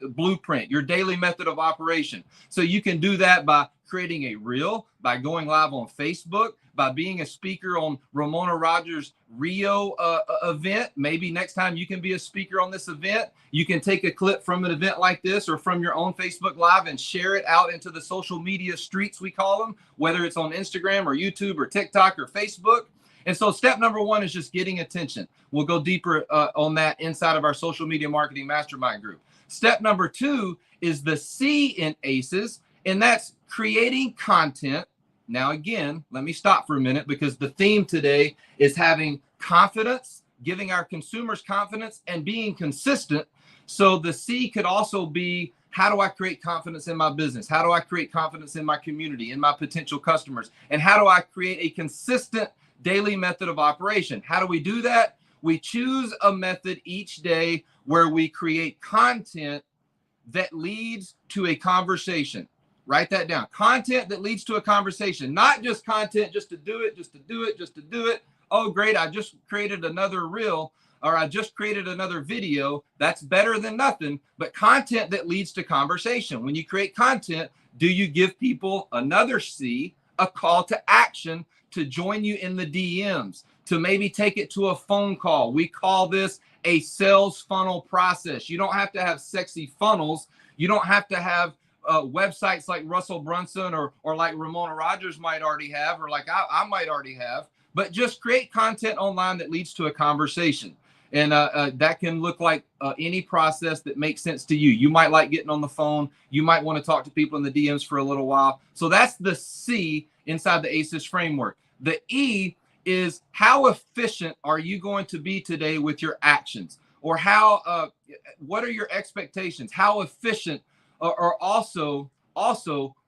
blueprint, your daily method of operation. So you can do that by creating a reel, by going live on Facebook, by being a speaker on Ramona Rogers' RIO event. Maybe next time you can be a speaker on this event. You can take a clip from an event like this or from your own Facebook Live and share it out into the social media streets, we call them, whether it's on Instagram or YouTube or TikTok or Facebook. And so step number 1 is just getting attention. We'll go deeper on that inside of our social media marketing mastermind group. Step number 2 is the C in ACEs, and that's creating content. Now, again, let me stop for a minute because the theme today is having confidence, giving our consumers confidence, and being consistent. So the C could also be, how do I create confidence in my business? How do I create confidence in my community, in my potential customers? And how do I create a consistent daily method of operation? How do we do that? We choose a method each day where we create content that leads to a conversation. Write that down. Content that leads to a conversation, not just content just to do it, just to do it, just to do it. Oh, great, I just created another reel, or I just created another video. That's better than nothing, but content that leads to conversation. When you create content, do you give people, another C, a call to action to join you in the DMs, to maybe take it to a phone call? We call this a sales funnel process. You don't have to have sexy funnels. You don't have to have websites like Russell Brunson or like Ramona Rogers might already have, or like I might already have, but just create content online that leads to a conversation. And that can look like any process that makes sense to you. You might like getting on the phone. You might want to talk to people in the DMs for a little while. So that's the C inside the ACEs framework. The E is, how efficient are you going to be today with your actions? Or what are your expectations? How efficient, or also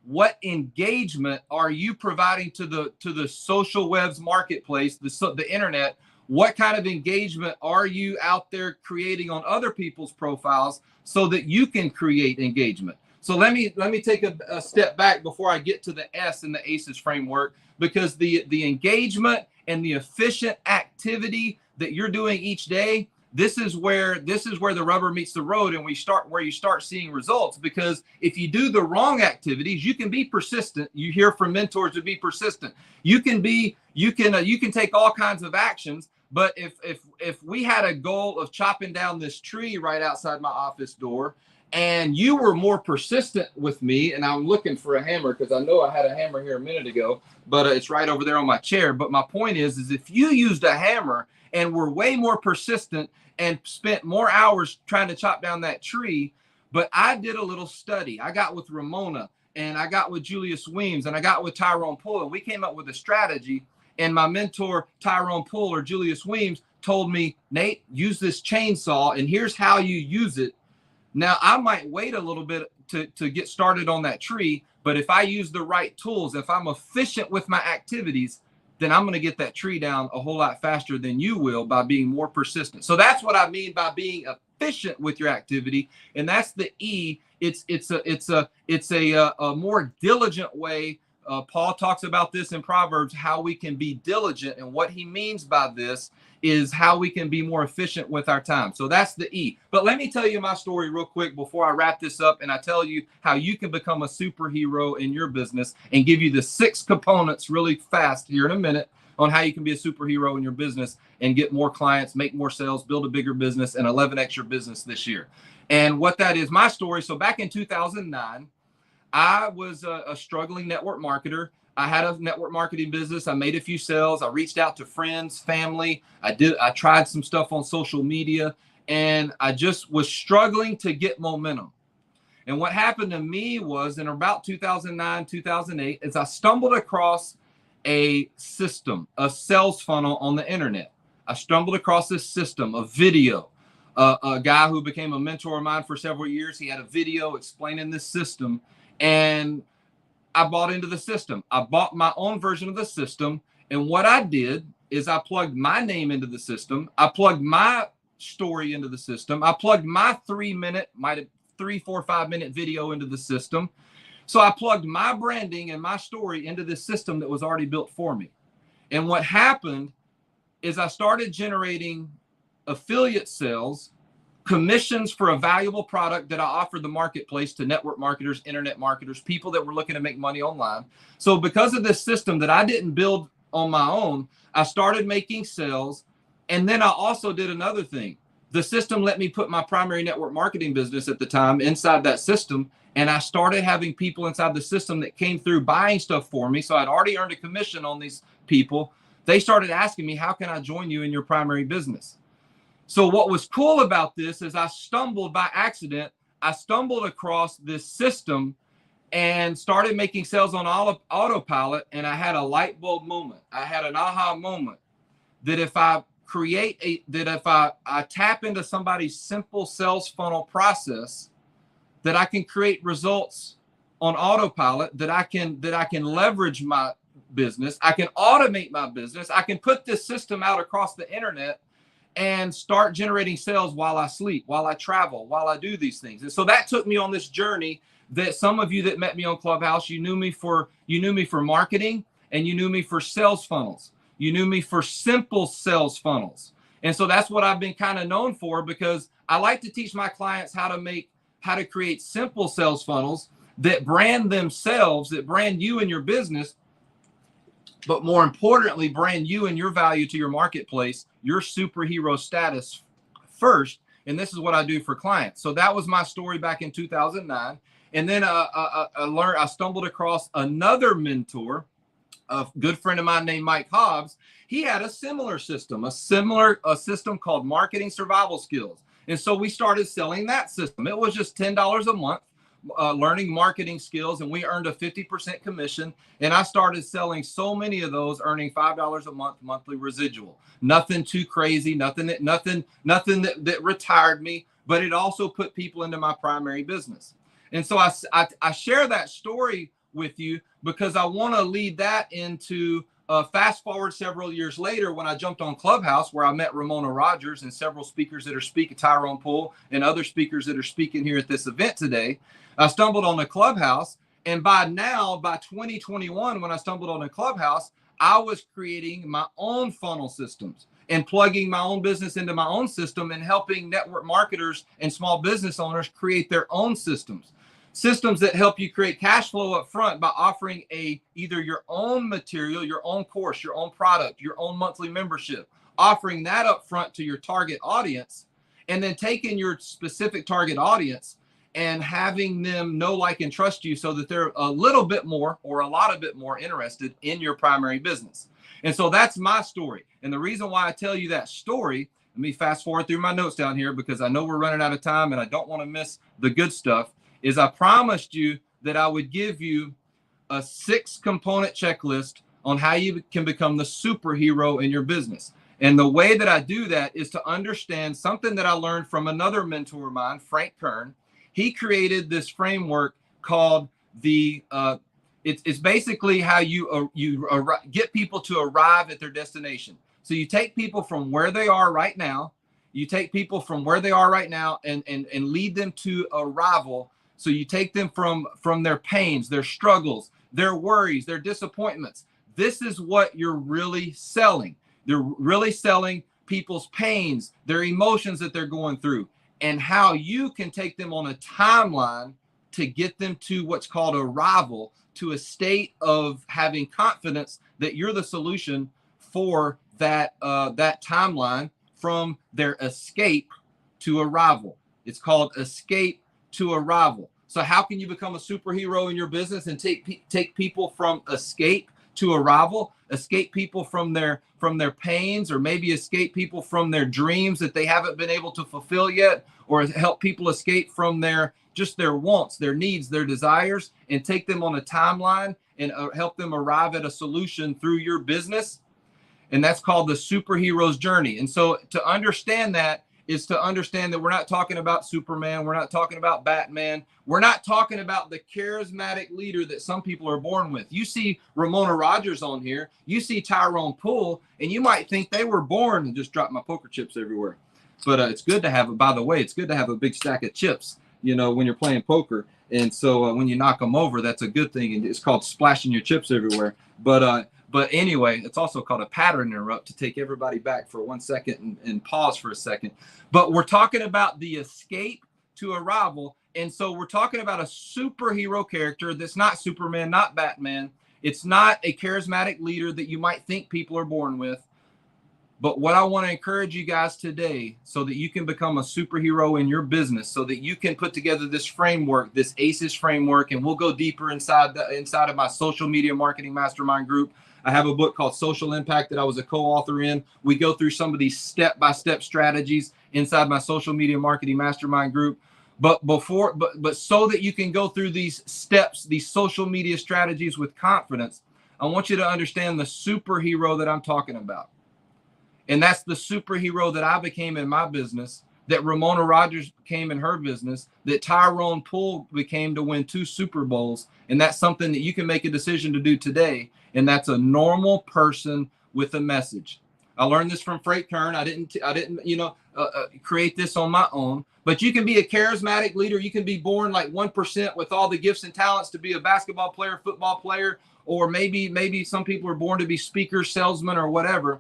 what engagement are you providing to the social webs marketplace, the internet? What kind of engagement are you out there creating on other people's profiles so that you can create engagement? So let me take a step back before I get to the S in the ACEs framework, because the engagement and the efficient activity that you're doing each day, this is where the rubber meets the road, and where you start seeing results. Because if you do the wrong activities, you can be persistent. You hear from mentors to be persistent. You can take all kinds of actions. But if we had a goal of chopping down this tree right outside my office door, and you were more persistent with me, and I'm looking for a hammer because I know I had a hammer here a minute ago, but it's right over there on my chair. But my point is if you used a hammer and were way more persistent and spent more hours trying to chop down that tree, but I did a little study. I got with Ramona, and I got with Julius Weems, and I got with Tyrone Poole, and we came up with a strategy. And my mentor, Tyrone Poole or Julius Weems, told me, Nate, use this chainsaw, and here's how you use it. Now, I might wait a little bit to get started on that tree, but if I use the right tools, if I'm efficient with my activities, then I'm going to get that tree down a whole lot faster than you will by being more persistent. So that's what I mean by being efficient with your activity, and that's the E. It's a more diligent way. Paul talks about this in Proverbs, how we can be diligent, and what he means by this is how we can be more efficient with our time. So that's the E. But let me tell you my story real quick before I wrap this up, and I tell you how you can become a superhero in your business, and give you the 6 components really fast here in a minute on how you can be a superhero in your business and get more clients, make more sales, build a bigger business, and 11x your business this year. And what that is, my story. So back in 2009, I was a struggling network marketer. I had a network marketing business. I made a few sales. I reached out to friends, family. I tried some stuff on social media, and I just was struggling to get momentum. And what happened to me was in about 2009, 2008, is I stumbled across a system, a sales funnel on the internet. I stumbled across this system, a video. A guy who became a mentor of mine for several years, he had a video explaining this system, and I bought into the system. I bought my own version of the system, and what I did is I plugged my name into the system. I plugged my story into the system. I plugged my 3-minute, 3, 4, 5-minute video into the system. So I plugged my branding and my story into this system that was already built for me. And what happened is I started generating affiliate sales, commissions for a valuable product that I offered the marketplace to network marketers, internet marketers, people that were looking to make money online. So because of this system that I didn't build on my own, I started making sales. And then I also did another thing. The system let me put my primary network marketing business at the time inside that system. And I started having people inside the system that came through buying stuff for me. So I'd already earned a commission on these people. They started asking me, how can I join you in your primary business? So what was cool about this is I stumbled by accident. I stumbled across this system and started making sales on autopilot. And I had a light bulb moment. I had an aha moment that if I I tap into somebody's simple sales funnel process, that I can create results on autopilot, that I can leverage my business. I can automate my business. I can put this system out across the internet and start generating sales while I sleep, while I travel, while I do these things. And so that took me on this journey that some of you that met me on Clubhouse, you knew me for marketing, and you knew me for sales funnels. You knew me for simple sales funnels. And so that's what I've been kind of known for, because I like to teach my clients how to create simple sales funnels that brand themselves, that brand you and your business, but more importantly, brand you and your value to your marketplace, your superhero status first. And this is what I do for clients. So that was my story back in 2009. And then I stumbled across another mentor, a good friend of mine named Mike Hobbs. He had a similar system, a system called Marketing Survival Skills. And so we started selling that system. It was just $10 a month. Learning marketing skills, and we earned a 50% commission. And I started selling so many of those, earning $5 a month monthly residual. Nothing too crazy, nothing that retired me, but it also put people into my primary business. And so I share that story with you because I want to lead that into fast forward several years later when I jumped on Clubhouse, where I met Ramona Rogers and several speakers that are speaking, Tyrone Poole and other speakers that are speaking here at this event today. I stumbled on the Clubhouse, and by 2021, when I stumbled on the Clubhouse, I was creating my own funnel systems and plugging my own business into my own system and helping network marketers and small business owners create their own systems that help you create cash flow up front by offering either your own material, your own course, your own product, your own monthly membership, offering that up front to your target audience, and then taking your specific target audience and having them know, like, and trust you so that they're a little bit more or a lot of bit more interested in your primary business. And so that's my story. And the reason why I tell you that story, let me fast forward through my notes down here because I know we're running out of time and I don't want to miss the good stuff, is I promised you that I would give you a 6-component checklist on how you can become the superhero in your business. And the way that I do that is to understand something that I learned from another mentor of mine, Frank Kern. He created this framework called it's basically how you get people to arrive at their destination. So you take people from where they are right now, and lead them to arrival. So you take them from their pains, their struggles, their worries, their disappointments. This is what you're really selling. They're really selling people's pains, their emotions that they're going through, and how you can take them on a timeline to get them to what's called arrival, to a state of having confidence that you're the solution for that timeline from their escape to arrival. It's called escape to arrival. So how can you become a superhero in your business and take people from escape to arrival, escape people from their pains, or maybe escape people from their dreams that they haven't been able to fulfill yet, or help people escape from their wants, their needs, their desires, and take them on a timeline and help them arrive at a solution through your business. And that's called the superhero's journey. And so to understand that is to understand that we're not talking about Superman. We're not talking about Batman. We're not talking about the charismatic leader that some people are born with. You see Ramona Rogers on here. You see Tyrone Poole, and you might think they were born and just dropped my poker chips everywhere. But it's good to have, by the way, it's good to have a big stack of chips, when you're playing poker. And so when you knock them over, that's a good thing. And it's called splashing your chips everywhere. But anyway, it's also called a pattern interrupt, to take everybody back for 1 second and pause for a second. But we're talking about the escape to arrival. And so we're talking about a superhero character that's not Superman, not Batman. It's not a charismatic leader that you might think people are born with. But what I want to encourage you guys today, so that you can become a superhero in your business, so that you can put together this framework, this ACES framework, and we'll go deeper inside of my social media marketing mastermind group. I have a book called Social Impact that I was a co-author in. We go through some of these step-by-step strategies inside my social media marketing mastermind group. But so that you can go through these steps, these social media strategies with confidence, I want you to understand the superhero that I'm talking about. And that's the superhero that I became in my business, that Ramona Rogers became in her business, that Tyrone Poole became to win 2 Super Bowls. And that's something that you can make a decision to do today. And that's a normal person with a message. I learned this from Frank Kern. I didn't create this on my own. But you can be a charismatic leader. You can be born like 1% with all the gifts and talents to be a basketball player, football player, or maybe some people are born to be speakers, salesmen, or whatever.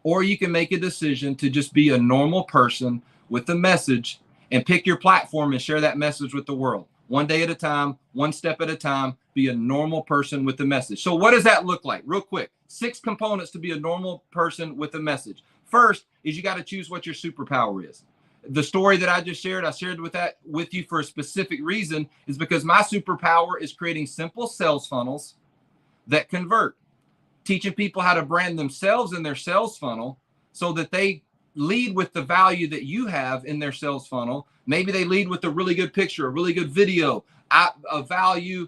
Or you can make a decision to just be a normal person with a message and pick your platform and share that message with the world. One day at a time, one step at a time, be a normal person with a message. So what does that look like? Real quick, 6 components to be a normal person with a message. First is you got to choose what your superpower is. The story that I just shared, I shared with you for a specific reason, is because my superpower is creating simple sales funnels that convert. Teaching people how to brand themselves in their sales funnel so that they lead with the value that you have in their sales funnel. Maybe they lead with a really good picture, a really good video, a value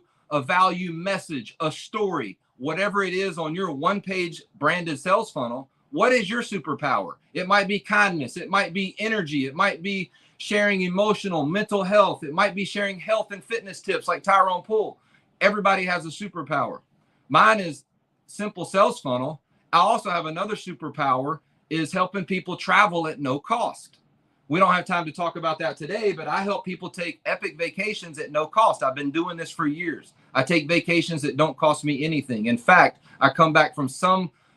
message, a story, whatever it is on your one-page branded sales funnel. What is your superpower? It might be kindness. It might be energy. It might be sharing emotional, mental health. It might be sharing health and fitness tips like Tyrone Poole. Everybody has a superpower. Mine is simple sales funnel. I also have another superpower, is helping people travel at no cost. We don't have time to talk about that today, but I help people take epic vacations at no cost. I've been doing this for years. I take vacations that don't cost me anything. In fact, I come back from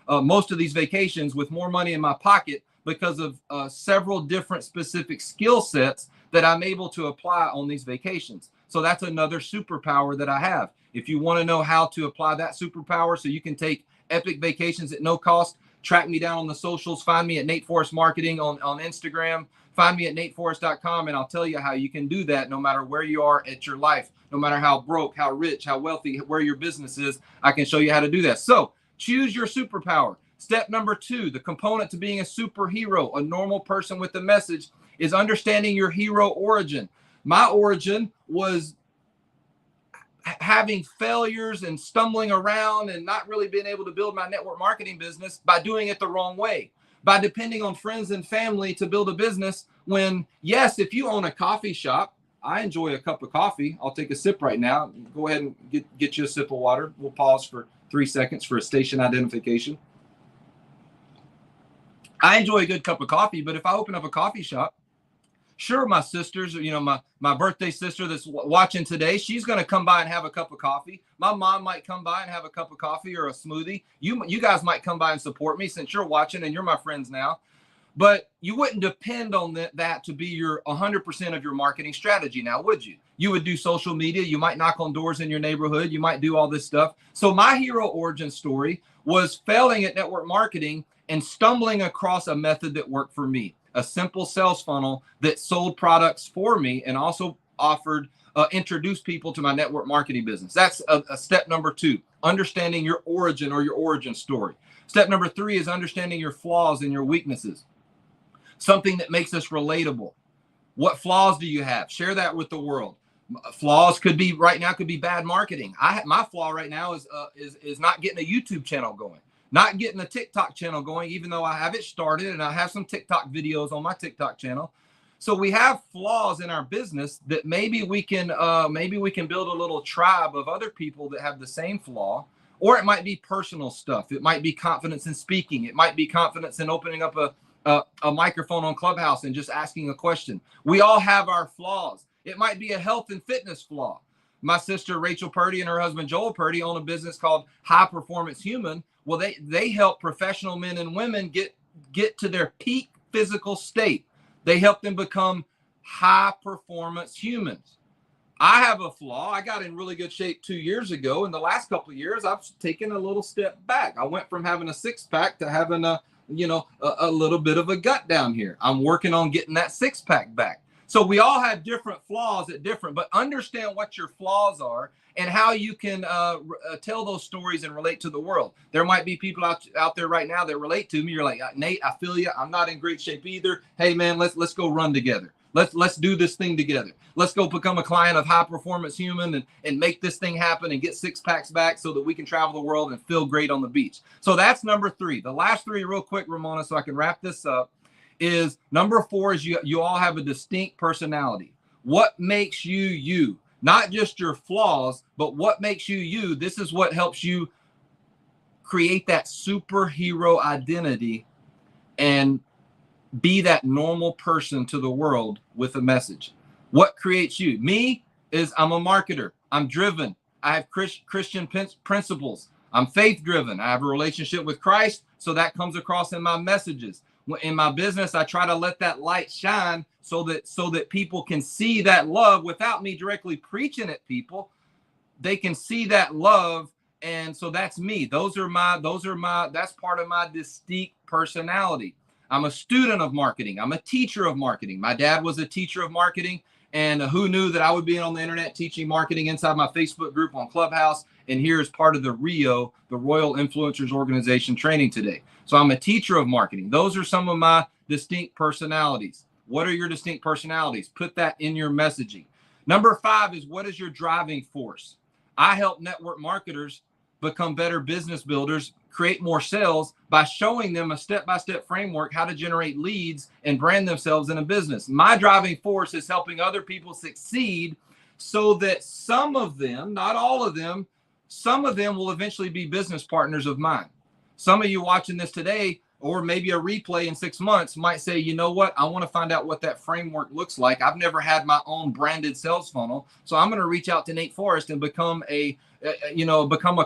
most of these vacations with more money in my pocket because of several different specific skill sets that I'm able to apply on these vacations. So that's another superpower that I have. If you want to know how to apply that superpower so you can take epic vacations at no cost, track me down on the socials. Find me at Nate Forrest Marketing on Instagram. Find me at nateforrest.com, and I'll tell you how you can do that no matter where you are at your life, no matter how broke, how rich, how wealthy, where your business is. I can show you how to do that. So choose your superpower. Step number 2, the component to being a superhero, a normal person with a message, is understanding your hero origin. My origin was having failures and stumbling around and not really being able to build my network marketing business by doing it the wrong way, by depending on friends and family to build a business. When, yes, if you own a coffee shop, I enjoy a cup of coffee. I'll take a sip right now. Go ahead and get you a sip of water. We'll pause for 3 seconds for a station identification. I enjoy a good cup of coffee, but if I open up a coffee shop, sure, my sisters, my birthday sister that's watching today, she's going to come by and have a cup of coffee. My mom might come by and have a cup of coffee or a smoothie. You guys might come by and support me since you're watching and you're my friends now. But you wouldn't depend on that to be your 100% of your marketing strategy now, would you? You would do social media. You might knock on doors in your neighborhood. You might do all this stuff. So my hero origin story was failing at network marketing and stumbling across a method that worked for me. A simple sales funnel that sold products for me and also offered, introduced people to my network marketing business. That's a step number 2, understanding your origin or your origin story. Step number 3 is understanding your flaws and your weaknesses. Something that makes us relatable. What flaws do you have? Share that with the world. Flaws could be bad marketing. My flaw right now is not getting a YouTube channel going. Not getting a TikTok channel going, even though I have it started and I have some TikTok videos on my TikTok channel. So we have flaws in our business that maybe we can build a little tribe of other people that have the same flaw, or it might be personal stuff. It might be confidence in speaking. It might be confidence in opening up a microphone on Clubhouse and just asking a question. We all have our flaws. It might be a health and fitness flaw. My sister Rachel Purdy and her husband Joel Purdy own a business called High Performance Human. Well, they help professional men and women get to their peak physical state. They help them become high performance humans. I have a flaw. I got in really good shape 2 years ago. In the last couple of years, I've taken a little step back. I went from having a 6-pack to having a little bit of a gut down here. I'm working on getting that 6-pack back. So we all have different flaws but understand what your flaws are and how you can tell those stories and relate to the world. There might be people out there right now that relate to me. You're like, Nate, I feel you. I'm not in great shape either. Hey man, let's go run together. Let's do this thing together. Let's go become a client of High Performance Human and make this thing happen and get 6-packs back so that we can travel the world and feel great on the beach. So that's number 3. The last 3 real quick, Ramona, so I can wrap this up, is number 4 is you all have a distinct personality. What makes you you? Not just your flaws, but what makes you you. This is what helps you create that superhero identity and be that normal person to the world with a message. What creates you? Me is I'm a marketer. I'm driven. I have Christian principles. I'm faith driven. I have a relationship with Christ, so that comes across in my messages. In my business, I try to let that light shine so that people can see that love without me directly preaching at people. They can see that love, and so that's me. That's part of my distinct personality. I'm a student of marketing. I'm a teacher of marketing. My dad was a teacher of marketing, and who knew that I would be on the internet teaching marketing inside my Facebook group on Clubhouse, and here is part of the RIO, the Royal Influencers Organization training today. So I'm a teacher of marketing. Those are some of my distinct personalities. What are your distinct personalities? Put that in your messaging. Number 5 is, what is your driving force? I help network marketers become better business builders, create more sales by showing them a step-by-step framework how to generate leads and brand themselves in a business. My driving force is helping other people succeed so that some of them, not all of them, some of them will eventually be business partners of mine. Some of you watching this today, or maybe a replay in 6 months, might say, you know what, I want to find out what that framework looks like. I've never had my own branded sales funnel, so I'm going to reach out to Nate Forrest and become a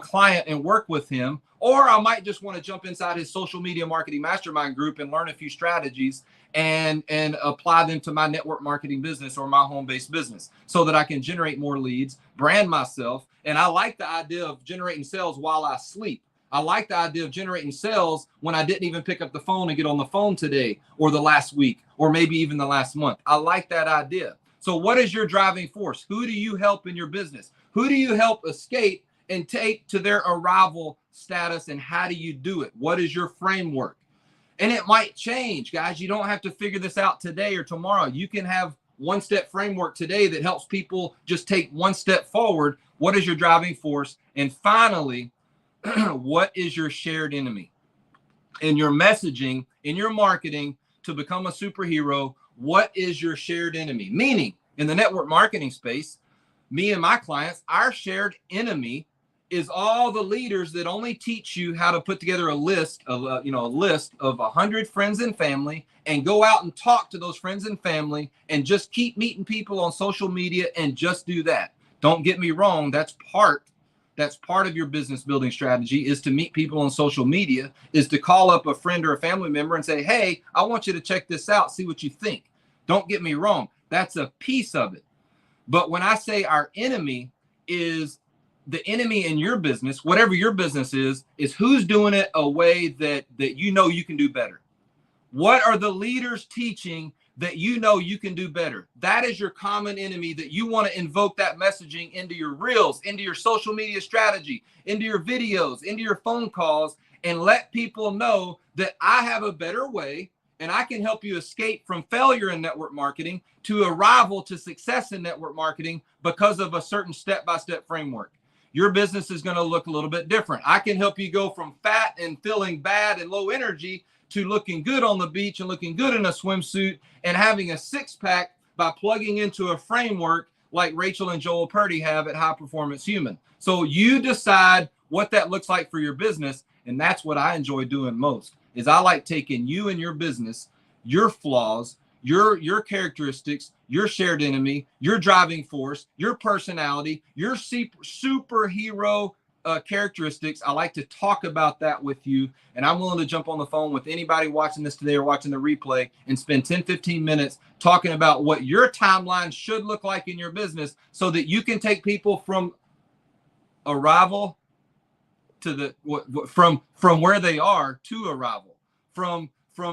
client and work with him. Or I might just want to jump inside his social media marketing mastermind group and learn a few strategies and apply them to my network marketing business or my home-based business so that I can generate more leads, brand myself. And I like the idea of generating sales while I sleep. I like the idea of generating sales when I didn't even pick up the phone and get on the phone today or the last week or maybe even the last month. I like that idea. So what is your driving force? Who do you help in your business? Who do you help escape and take to their arrival status, and how do you do it? What is your framework? And it might change, guys. You don't have to figure this out today or tomorrow. You can have one-step framework today that helps people just take one step forward. What is your driving force? And finally, what is your shared enemy? In your messaging, in your marketing to become a superhero, what is your shared enemy? Meaning, in the network marketing space, me and my clients, our shared enemy is all the leaders that only teach you how to put together a list of 100 friends and family and go out and talk to those friends and family and just keep meeting people on social media and just do that. Don't get me wrong. That's part of your business building strategy, is to meet people on social media, is to call up a friend or a family member and say, hey, I want you to check this out, see what you think. Don't get me wrong. That's a piece of it. But when I say our enemy is the enemy in your business, whatever your business is who's doing it a way that you know you can do better. What are the leaders teaching that you know you can do better? That is your common enemy that you want to invoke that messaging into your reels, into your social media strategy, into your videos, into your phone calls, and let people know that I have a better way and I can help you escape from failure in network marketing to arrival to success in network marketing because of a certain step-by-step framework. Your business is going to look a little bit different. I can help you go from fat and feeling bad and low energy to looking good on the beach and looking good in a swimsuit and having a six-pack by plugging into a framework like Rachel and Joel Purdy have at High Performance Human. So you decide what that looks like for your business, and that's what I enjoy doing most, is I like taking you and your business, your flaws, your characteristics, your shared enemy, your driving force, your personality, your superhero characteristics. I like to talk about that with you, and I'm willing to jump on the phone with anybody watching this today or watching the replay and spend 10-15 minutes talking about what your timeline should look like in your business so that you can take people from arrival to from where they are to arrival, from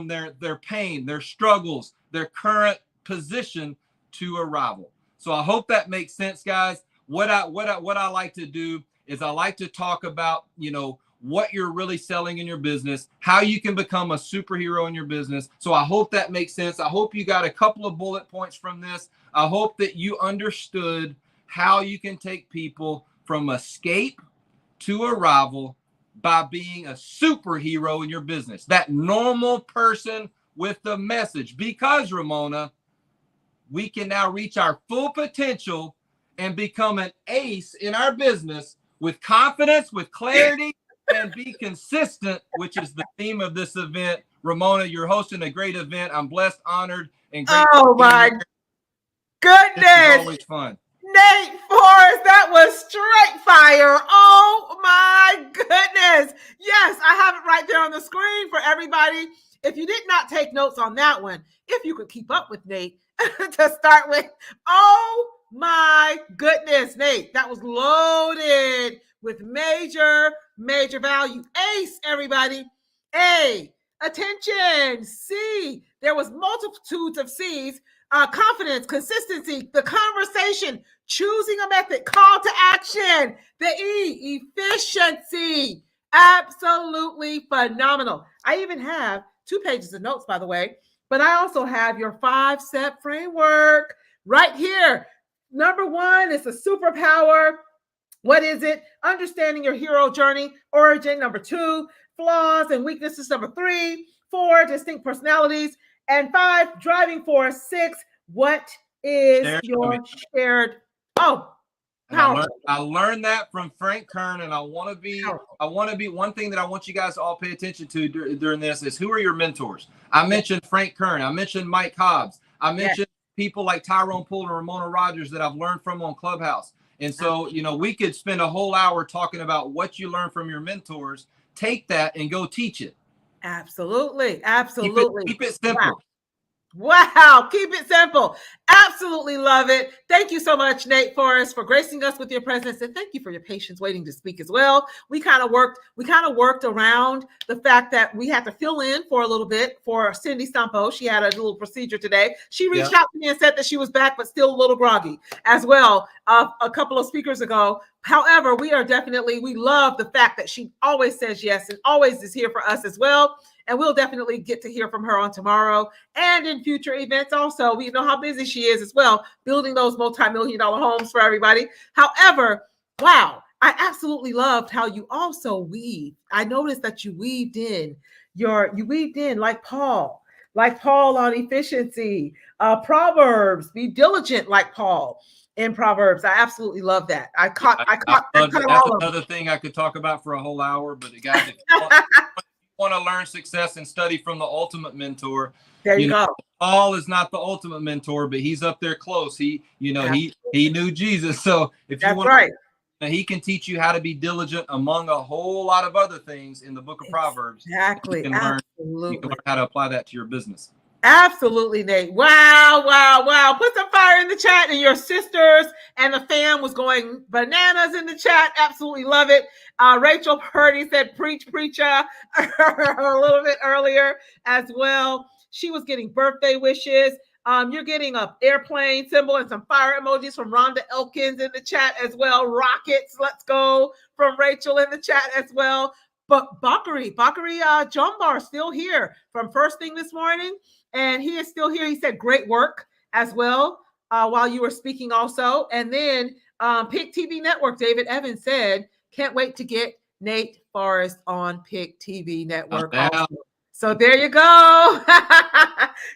their pain, their struggles, their current position to arrival. So I hope that makes sense, guys. What I like to do is I like to talk about, what you're really selling in your business, how you can become a superhero in your business. So I hope that makes sense. I hope you got a couple of bullet points from this. I hope that you understood how you can take people from escape to arrival by being a superhero in your business, that normal person with the message. Because, Ramona, we can now reach our full potential and become an ace in our business with confidence, with clarity, and be consistent, which is the theme of this event. Ramona, you're hosting a great event. I'm blessed, honored, and grateful. Oh my goodness. This is always fun. Nate Forrest, that was straight fire. Oh my goodness. Yes, I have it right there on the screen for everybody. If you did not take notes on that one, if you could keep up with Nate to start with. Oh my goodness, Nate, that was loaded with major value. Ace, everybody. A, attention. C, there was multitudes of C's. Confidence, consistency, the conversation, choosing a method, call to action. The E, efficiency. Absolutely phenomenal. I even have 2 pages of notes, by the way, but I also have your 5-step framework right here. Number 1 is a superpower. What is it? Understanding your hero journey, origin. Number 2, flaws and weaknesses. Number 3, 4, distinct personalities. And 5, driving force. 6, what is your shared Oh, And I learned that from Frank Kern, and I want to be one thing that I want you guys to all pay attention to during this is, who are your mentors? I mentioned Frank Kern. I mentioned Mike Hobbs. I mentioned people like Tyrone Poole and Ramona Rogers that I've learned from on Clubhouse. And so, we could spend a whole hour talking about what you learn from your mentors. Take that and go teach it. Absolutely. Absolutely. Keep it simple. Wow. Keep it simple. Absolutely love it. Thank you so much, Nate Forrest, for gracing us with your presence. And thank you for your patience waiting to speak as well. We kind of worked around the fact that we had to fill in for a little bit for Cindy Stumpo. She had a little procedure today. She reached out to me and said that she was back, but still a little groggy as well a couple of speakers ago. However, we love the fact that she always says yes and always is here for us as well. And we'll definitely get to hear from her on tomorrow and in future events also. We know how busy she is as well, building those multi-million-dollar homes for everybody. However, wow, I absolutely loved how you also weave. I noticed that you weaved in like Paul on efficiency, Proverbs, be diligent like Paul in Proverbs. I absolutely love that. I caught that's all of another thing I could talk about for a whole hour, but the guy want to learn success and study from the ultimate mentor. There you go. Paul is not the ultimate mentor, but he's up there close. He knew Jesus. So if you want, he can teach you how to be diligent among a whole lot of other things in the book of Proverbs. Exactly. You can learn how to apply that to your business. Absolutely, Nate. Wow. Put some fire in the chat, and your sisters and the fam was going bananas in the chat. Absolutely love it. Rachel Purdy said, preach, preacher, a little bit earlier as well. She was getting birthday wishes. You're getting an airplane symbol and some fire emojis from Rhonda Elkins in the chat as well. Rockets, let's go, from Rachel in the chat as well. But Bakari Jumbar still here from first thing this morning. And he is still here. He said, great work as well while you were speaking also. And then PIC TV Network, David Evans said, can't wait to get Nate Forrest on PIC TV Network also. So there you go.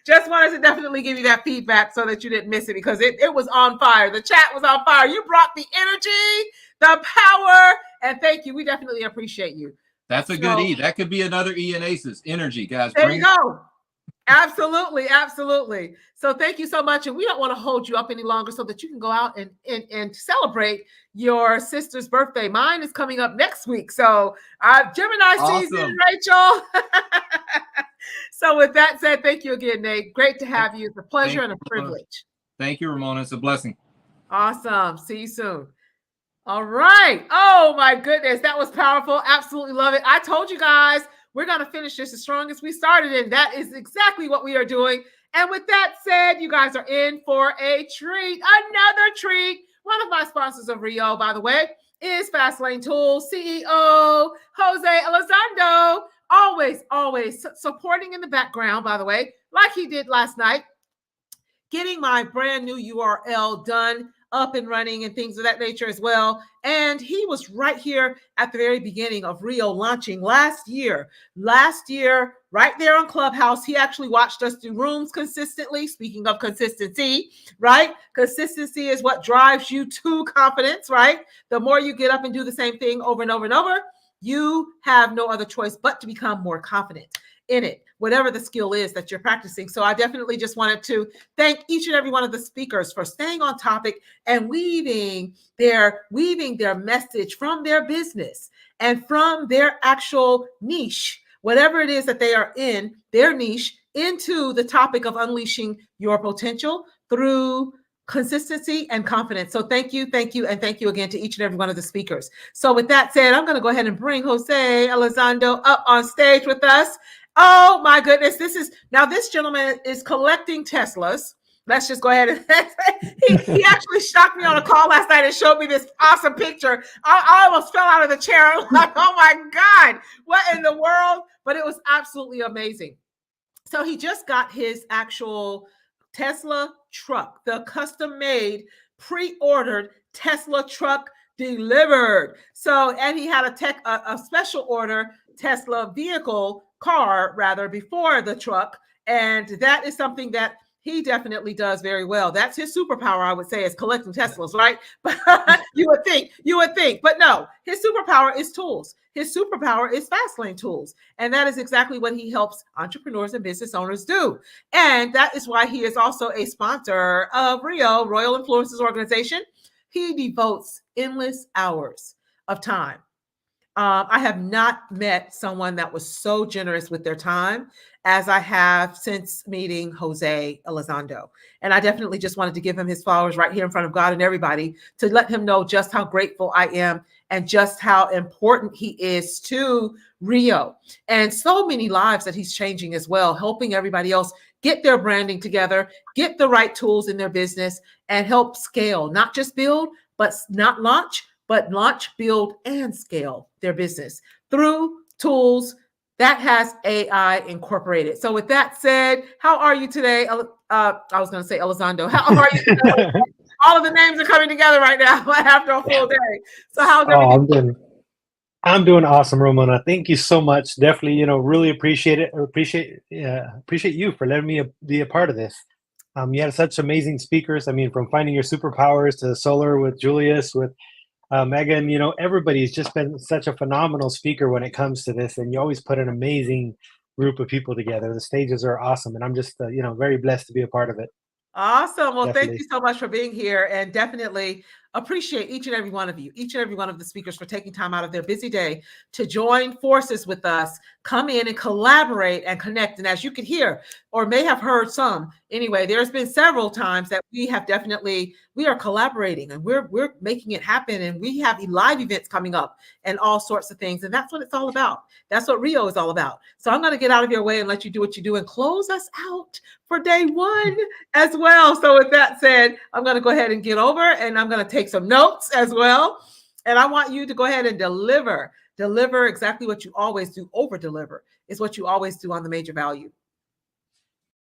Just wanted to definitely give you that feedback so that you didn't miss it, because it was on fire. The chat was on fire. You brought the energy, the power, and thank you. We definitely appreciate you. That's a good E. That could be another E in ACES. Energy, guys. There you go. Absolutely. So thank you so much. And we don't want to hold you up any longer so that you can go out and celebrate your sister's birthday. Mine is coming up next week. So Gemini season, Rachel. So with that said, thank you again, Nate. Great to have you. It's a pleasure and a privilege. Thank you, Ramona. It's a blessing. Awesome. See you soon. All right. Oh my goodness. That was powerful. Absolutely love it. I told you guys, we're going to finish this as strong as we started, and that is exactly what we are doing. And with that said, you guys are in for a treat, another treat. One of my sponsors of RIO, by the way, is Fastlane Tools CEO Jose Elizondo. Always supporting in the background, by the way, like he did last night, getting my brand new URL done, up and running and things of that nature as well. And he was right here at the very beginning of RIO launching last year, right there on Clubhouse. He actually watched us do rooms consistently. Speaking of consistency, right? Consistency is what drives you to confidence, right? The more you get up and do the same thing over and over and over, you have no other choice but to become more confident in it, whatever the skill is that you're practicing. So I definitely just wanted to thank each and every one of the speakers for staying on topic and weaving their message from their business and from their actual niche, whatever it is that they are in, their niche, into the topic of unleashing your potential through consistency and confidence. So thank you, and thank you again to each and every one of the speakers. So with that said, I'm going to go ahead and bring Jose Elizondo up on stage with us. Oh my goodness, this gentleman is collecting Teslas. Let's just go ahead and he actually shocked me on a call last night and showed me this awesome picture. I almost fell out of the chair. I'm like, oh my God, what in the world? But it was absolutely amazing. So he just got his actual Tesla truck, the custom-made, pre-ordered Tesla truck delivered. So, and he had a special order Tesla car before the truck. And that is something that he definitely does very well. That's his superpower, I would say, is collecting Teslas, right? But you would think, but no, his superpower is tools. His superpower is fast lane tools. And that is exactly what he helps entrepreneurs and business owners do. And that is why he is also a sponsor of RIO, Royal Influencers Organization. He devotes endless hours of time. I have not met someone that was so generous with their time as I have since meeting Jose Elizondo. And I definitely just wanted to give him his flowers right here in front of God and everybody to let him know just how grateful I am and just how important he is to RIO and so many lives that he's changing as well, helping everybody else get their branding together, get the right tools in their business, and help scale, not just build, but not launch, but launch, build, and scale their business through tools that has AI incorporated. So with that said, how are you today? I was going to say Elizondo. How are you today? All of the names are coming together right now after a full day. So how's everything? I'm doing awesome, Ramona. Thank you so much. Definitely, really appreciate it. Appreciate you for letting me be a part of this. You had such amazing speakers. I mean, from Finding Your Superpowers to Solar with Julius, with Megan, everybody's just been such a phenomenal speaker when it comes to this, and you always put an amazing group of people together. The stages are awesome, and I'm just, very blessed to be a part of it. Awesome. Well, Definitely. Thank you so much for being here, and definitely appreciate each and every one of you, each and every one of the speakers for taking time out of their busy day to join forces with us, come in and collaborate and connect. And as you can hear, or may have heard some, anyway, there's been several times that we are collaborating and we're making it happen. And we have live events coming up and all sorts of things. And that's what it's all about. That's what RIO is all about. So I'm going to get out of your way and let you do what you do and close us out for day one as well. So with that said, I'm going to go ahead and get over and I'm going to take some notes as well. And I want you to go ahead and deliver exactly what you always do. Over deliver is what you always do on the major value.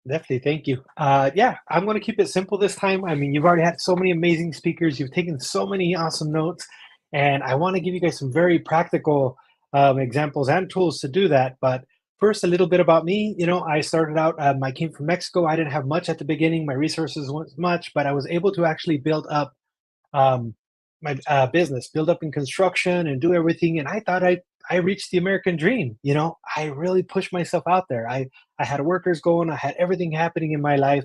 Definitely. Thank you. Yeah, I'm going to keep it simple this time. I mean, you've already had so many amazing speakers. You've taken so many awesome notes, and I want to give you guys some very practical examples and tools to do that. But first, a little bit about me. I started out, I came from Mexico. I didn't have much at the beginning. My resources weren't much, but I was able to actually build up my business, build up in construction and do everything. And I thought I reached the American dream. I really pushed myself out there. I had workers going, I had everything happening in my life.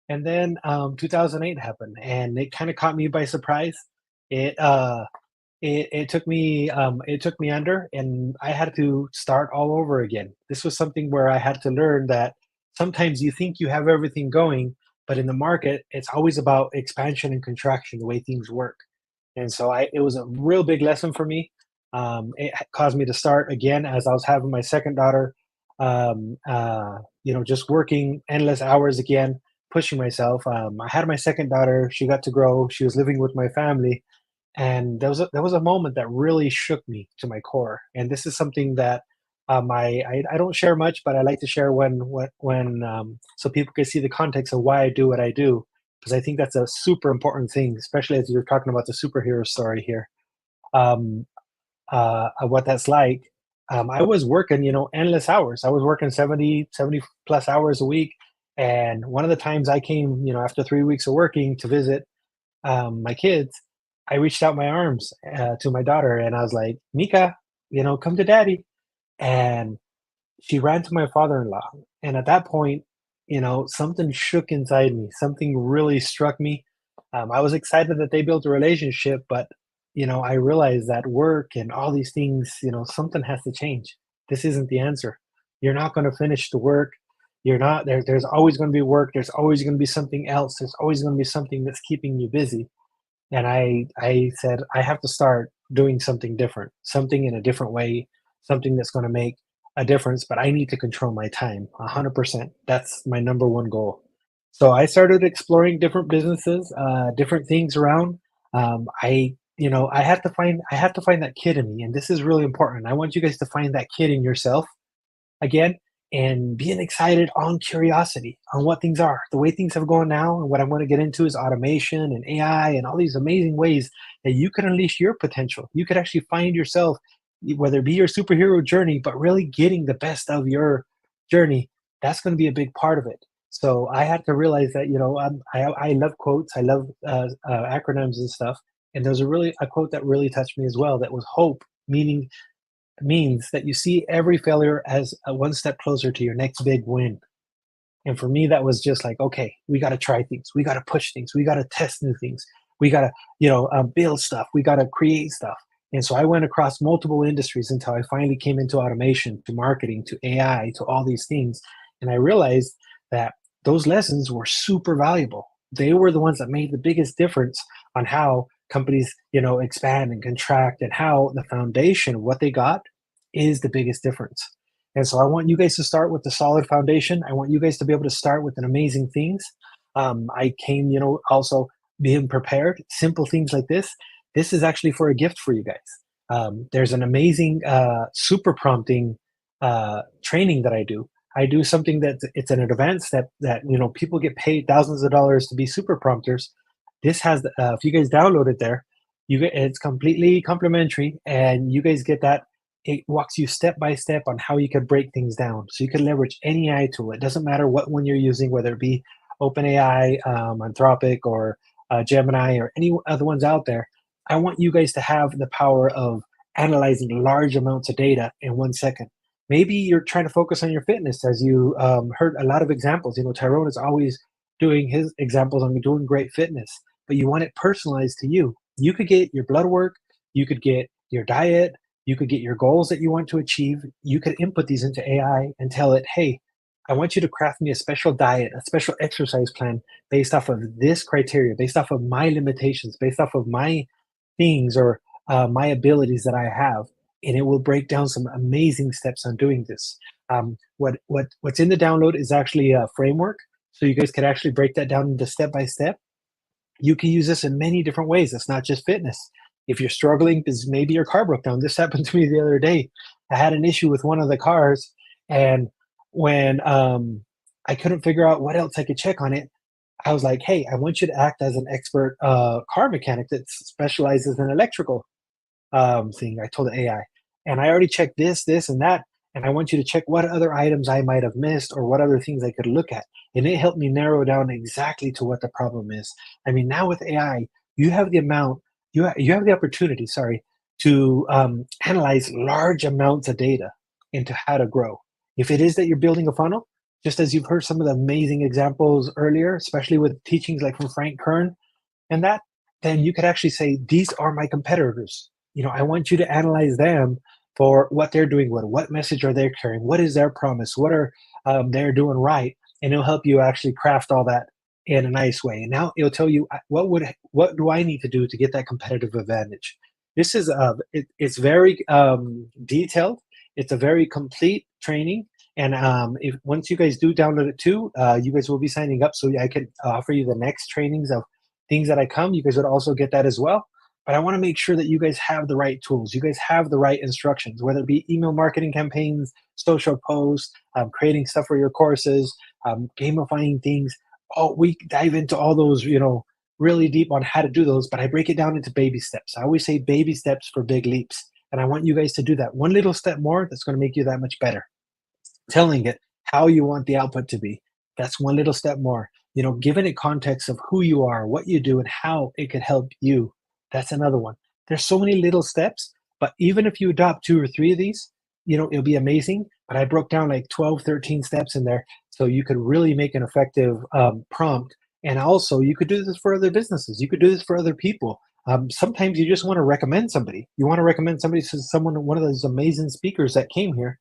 And then 2008 happened and it kind of caught me by surprise. It took me under, and I had to start all over again. This was something where I had to learn that sometimes you think you have everything going, but in the market, it's always about expansion and contraction, the way things work. And so it was a real big lesson for me. It caused me to start again as I was having my second daughter, just working endless hours again, pushing myself. I had my second daughter. She got to grow. She was living with my family. And there was a moment that really shook me to my core. And this is something that I don't share much, but I like to share when so people can see the context of why I do what I do, because I think that's a super important thing, especially as you're talking about the superhero story here. What that's like. I was working, endless hours. I was working 70 plus hours a week. And one of the times I came, after 3 weeks of working to visit my kids, I reached out my arms to my daughter and I was like, Mika, come to daddy. And she ran to my father-in-law. And at that point, something shook inside me. Something really struck me. I was excited that they built a relationship, but I realized that work and all these things, something has to change. This isn't the answer. You're not going to finish the work. You're not there. There's always going to be work. There's always going to be something else. There's always going to be something that's keeping you busy. And I said, I have to start doing something different, something in a different way, something that's going to make a difference, but I need to control my time 100%. That's my number one goal. So I started exploring different businesses, different things around. I have to find that kid in me, and this is really important. I want you guys to find that kid in yourself again, and being excited on curiosity on what things are, the way things have gone now. And what I'm going to get into is automation and AI and all these amazing ways that you can unleash your potential. You could actually find yourself, whether it be your superhero journey, but really getting the best of your journey. That's going to be a big part of it. So I had to realize that, I love quotes, I love acronyms and stuff. And there's a quote that really touched me as well. That was hope, means that you see every failure as a one step closer to your next big win. And for me, that was just like, okay, we got to try things, we got to push things, we got to test new things, we got to, build stuff, we got to create stuff. And so I went across multiple industries until I finally came into automation, to marketing, to AI, to all these things. And I realized that those lessons were super valuable. They were the ones that made the biggest difference on how companies, expand and contract, and how the foundation of what they got is the biggest difference. And so I want you guys to start with the solid foundation. I want you guys to be able to start with an amazing things. I came, also being prepared. Simple things like this. This is actually for a gift for you guys. There's an amazing super prompting training that I do. I do something that it's an advanced step that people get paid thousands of dollars to be super prompters. This has if you guys download it there, it's completely complimentary, and you guys get that. It walks you step by step on how you can break things down, so you can leverage any AI tool. It doesn't matter what one you're using, whether it be OpenAI, Anthropic, or Gemini, or any other ones out there. I want you guys to have the power of analyzing large amounts of data in 1 second. Maybe you're trying to focus on your fitness, as you heard a lot of examples. Tyrone is always doing his examples on doing great fitness, but you want it personalized to you. You could get your blood work, you could get your diet, you could get your goals that you want to achieve. You could input these into AI and tell it, hey, I want you to craft me a special diet, a special exercise plan based off of this criteria, based off of my limitations, based off of my things, or my abilities that I have. And it will break down some amazing steps on doing this. What's in the download is actually a framework. So you guys can actually break that down into step by step. You can use this in many different ways. It's not just fitness. If you're struggling because maybe your car broke down, this happened to me the other day. I had an issue with one of the cars, and when I couldn't figure out what else I could check on it, I was like, hey, I want you to act as an expert car mechanic that specializes in electrical thing. I told the AI, and I already checked this, and that, and I want you to check what other items I might have missed, or what other things I could look at. And it helped me narrow down exactly to what the problem is. I mean, now with AI, you have the opportunity, to analyze large amounts of data into how to grow. If it is that you're building a funnel, just as you've heard some of the amazing examples earlier, especially with teachings like from Frank Kern, and that, then you could actually say, these are my competitors. I want you to analyze them for what they're doing, what message are they carrying, what is their promise, what are they're doing right, and it'll help you actually craft all that in a nice way. And now it'll tell you what do I need to do to get that competitive advantage. This is it's very detailed. It's a very complete training. And if once you guys do download it too, you guys will be signing up, so I could offer you the next trainings of things that I come. You guys would also get that as well. But I want to make sure that you guys have the right tools. You guys have the right instructions, whether it be email marketing campaigns, social posts, creating stuff for your courses, gamifying things. We dive into all those, really deep on how to do those, but I break it down into baby steps. I always say baby steps for big leaps. And I want you guys to do that one little step more that's going to make you that much better. Telling it how you want the output to be. That's one little step more. Giving it context of who you are, what you do, and how it could help you. That's another one. There's so many little steps, but even if you adopt 2 or 3 of these, it'll be amazing. But I broke down like 12, 13 steps in there, so you could really make an effective prompt. And also, you could do this for other businesses. You could do this for other people. Sometimes you just want to recommend somebody. You want to recommend somebody to one of those amazing speakers that came here.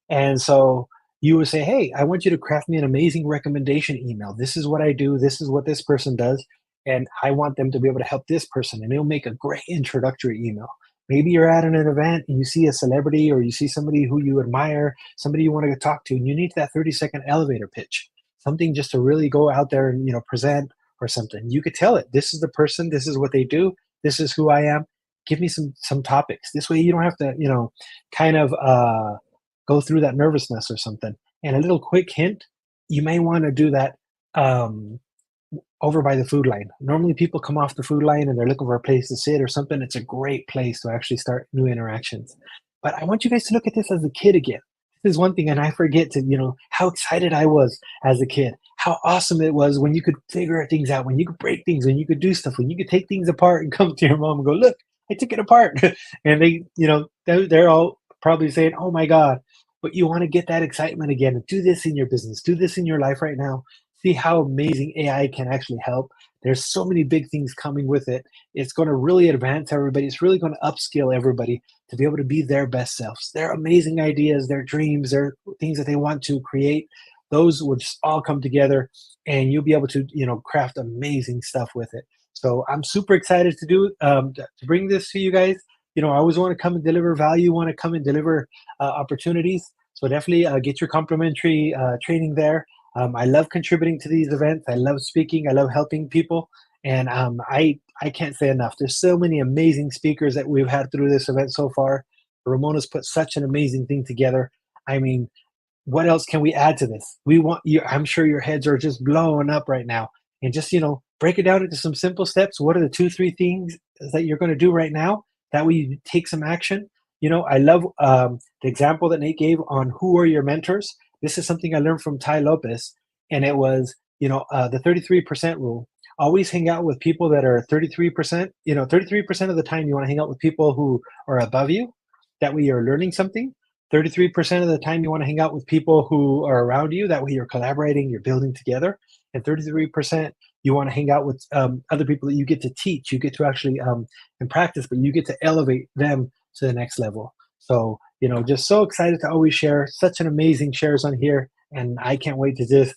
And so you would say, hey, I want you to craft me an amazing recommendation email. This is what I do. This is what this person does. And I want them to be able to help this person. And it'll make a great introductory email. Maybe you're at an event and you see a celebrity, or you see somebody who you admire, somebody you want to talk to, and you need that 30-second elevator pitch, something just to really go out there and present or something. You could tell it, this is the person, this is what they do, this is who I am. Give me some topics. This way you don't have to kind of go through that nervousness or something. And a little quick hint, you may want to do that over by the food line. Normally people come off the food line and they're looking for a place to sit or something. It's a great place to actually start new interactions. But I want you guys to look at this as a kid again. This is one thing, and I forget to, how excited I was as a kid, how awesome it was when you could figure things out, when you could break things, when you could do stuff, when you could take things apart and come to your mom and go, look, I took it apart. And they, they're all probably saying, oh my God, but you want to get that excitement again and do this in your business, do this in your life right now. See how amazing AI can actually help. There's so many big things coming with it. It's going to really advance everybody. It's really going to upskill everybody to be able to be their best selves. Their amazing ideas, their dreams, their things that they want to create, those will just all come together, and you'll be able to, craft amazing stuff with it. So I'm super excited to bring this to you guys. I always want to come and deliver value, want to come and deliver opportunities. So definitely get your complimentary training there. I love contributing to these events. I love speaking. I love helping people. And I can't say enough. There's so many amazing speakers that we've had through this event so far. Ramona's put such an amazing thing together. I mean, what else can we add to this? I'm sure your heads are just blowing up right now. And just, break it down into some simple steps. What are the 2-3 things that you're going to do right now? That way you take some action. I love the example that Nate gave on who are your mentors. This is something I learned from Ty Lopez, and it was, the 33% rule. Always hang out with people that are 33%. 33% of the time you want to hang out with people who are above you. That way you're learning something. 33% of the time you want to hang out with people who are around you. That way you're collaborating, you're building together. And 33% you want to hang out with other people that you get to teach, you get to actually and practice, but you get to elevate them to the next level. So, just so excited to always share such an amazing shares on here. And I can't wait to just,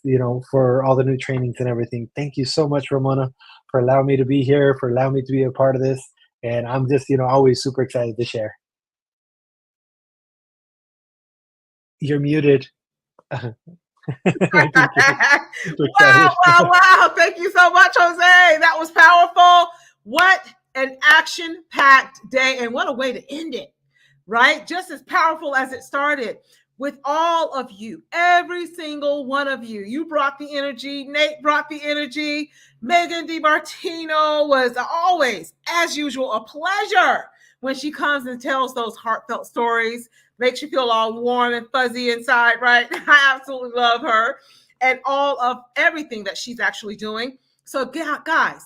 for all the new trainings and everything. Thank you so much, Ramona, for allowing me to be here, for allowing me to be a part of this. And I'm just, always super excited to share. You're muted. Wow. Thank you so much, Jose. That was powerful. What an action-packed day, and what a way to end it, right? Just as powerful as it started. With all of you, every single one of you. You brought the energy. Nate brought the energy. Megan DiMartino was always, as usual, a pleasure when she comes and tells those heartfelt stories. Makes you feel all warm and fuzzy inside, right? I absolutely love her and all of everything that she's actually doing. So guys,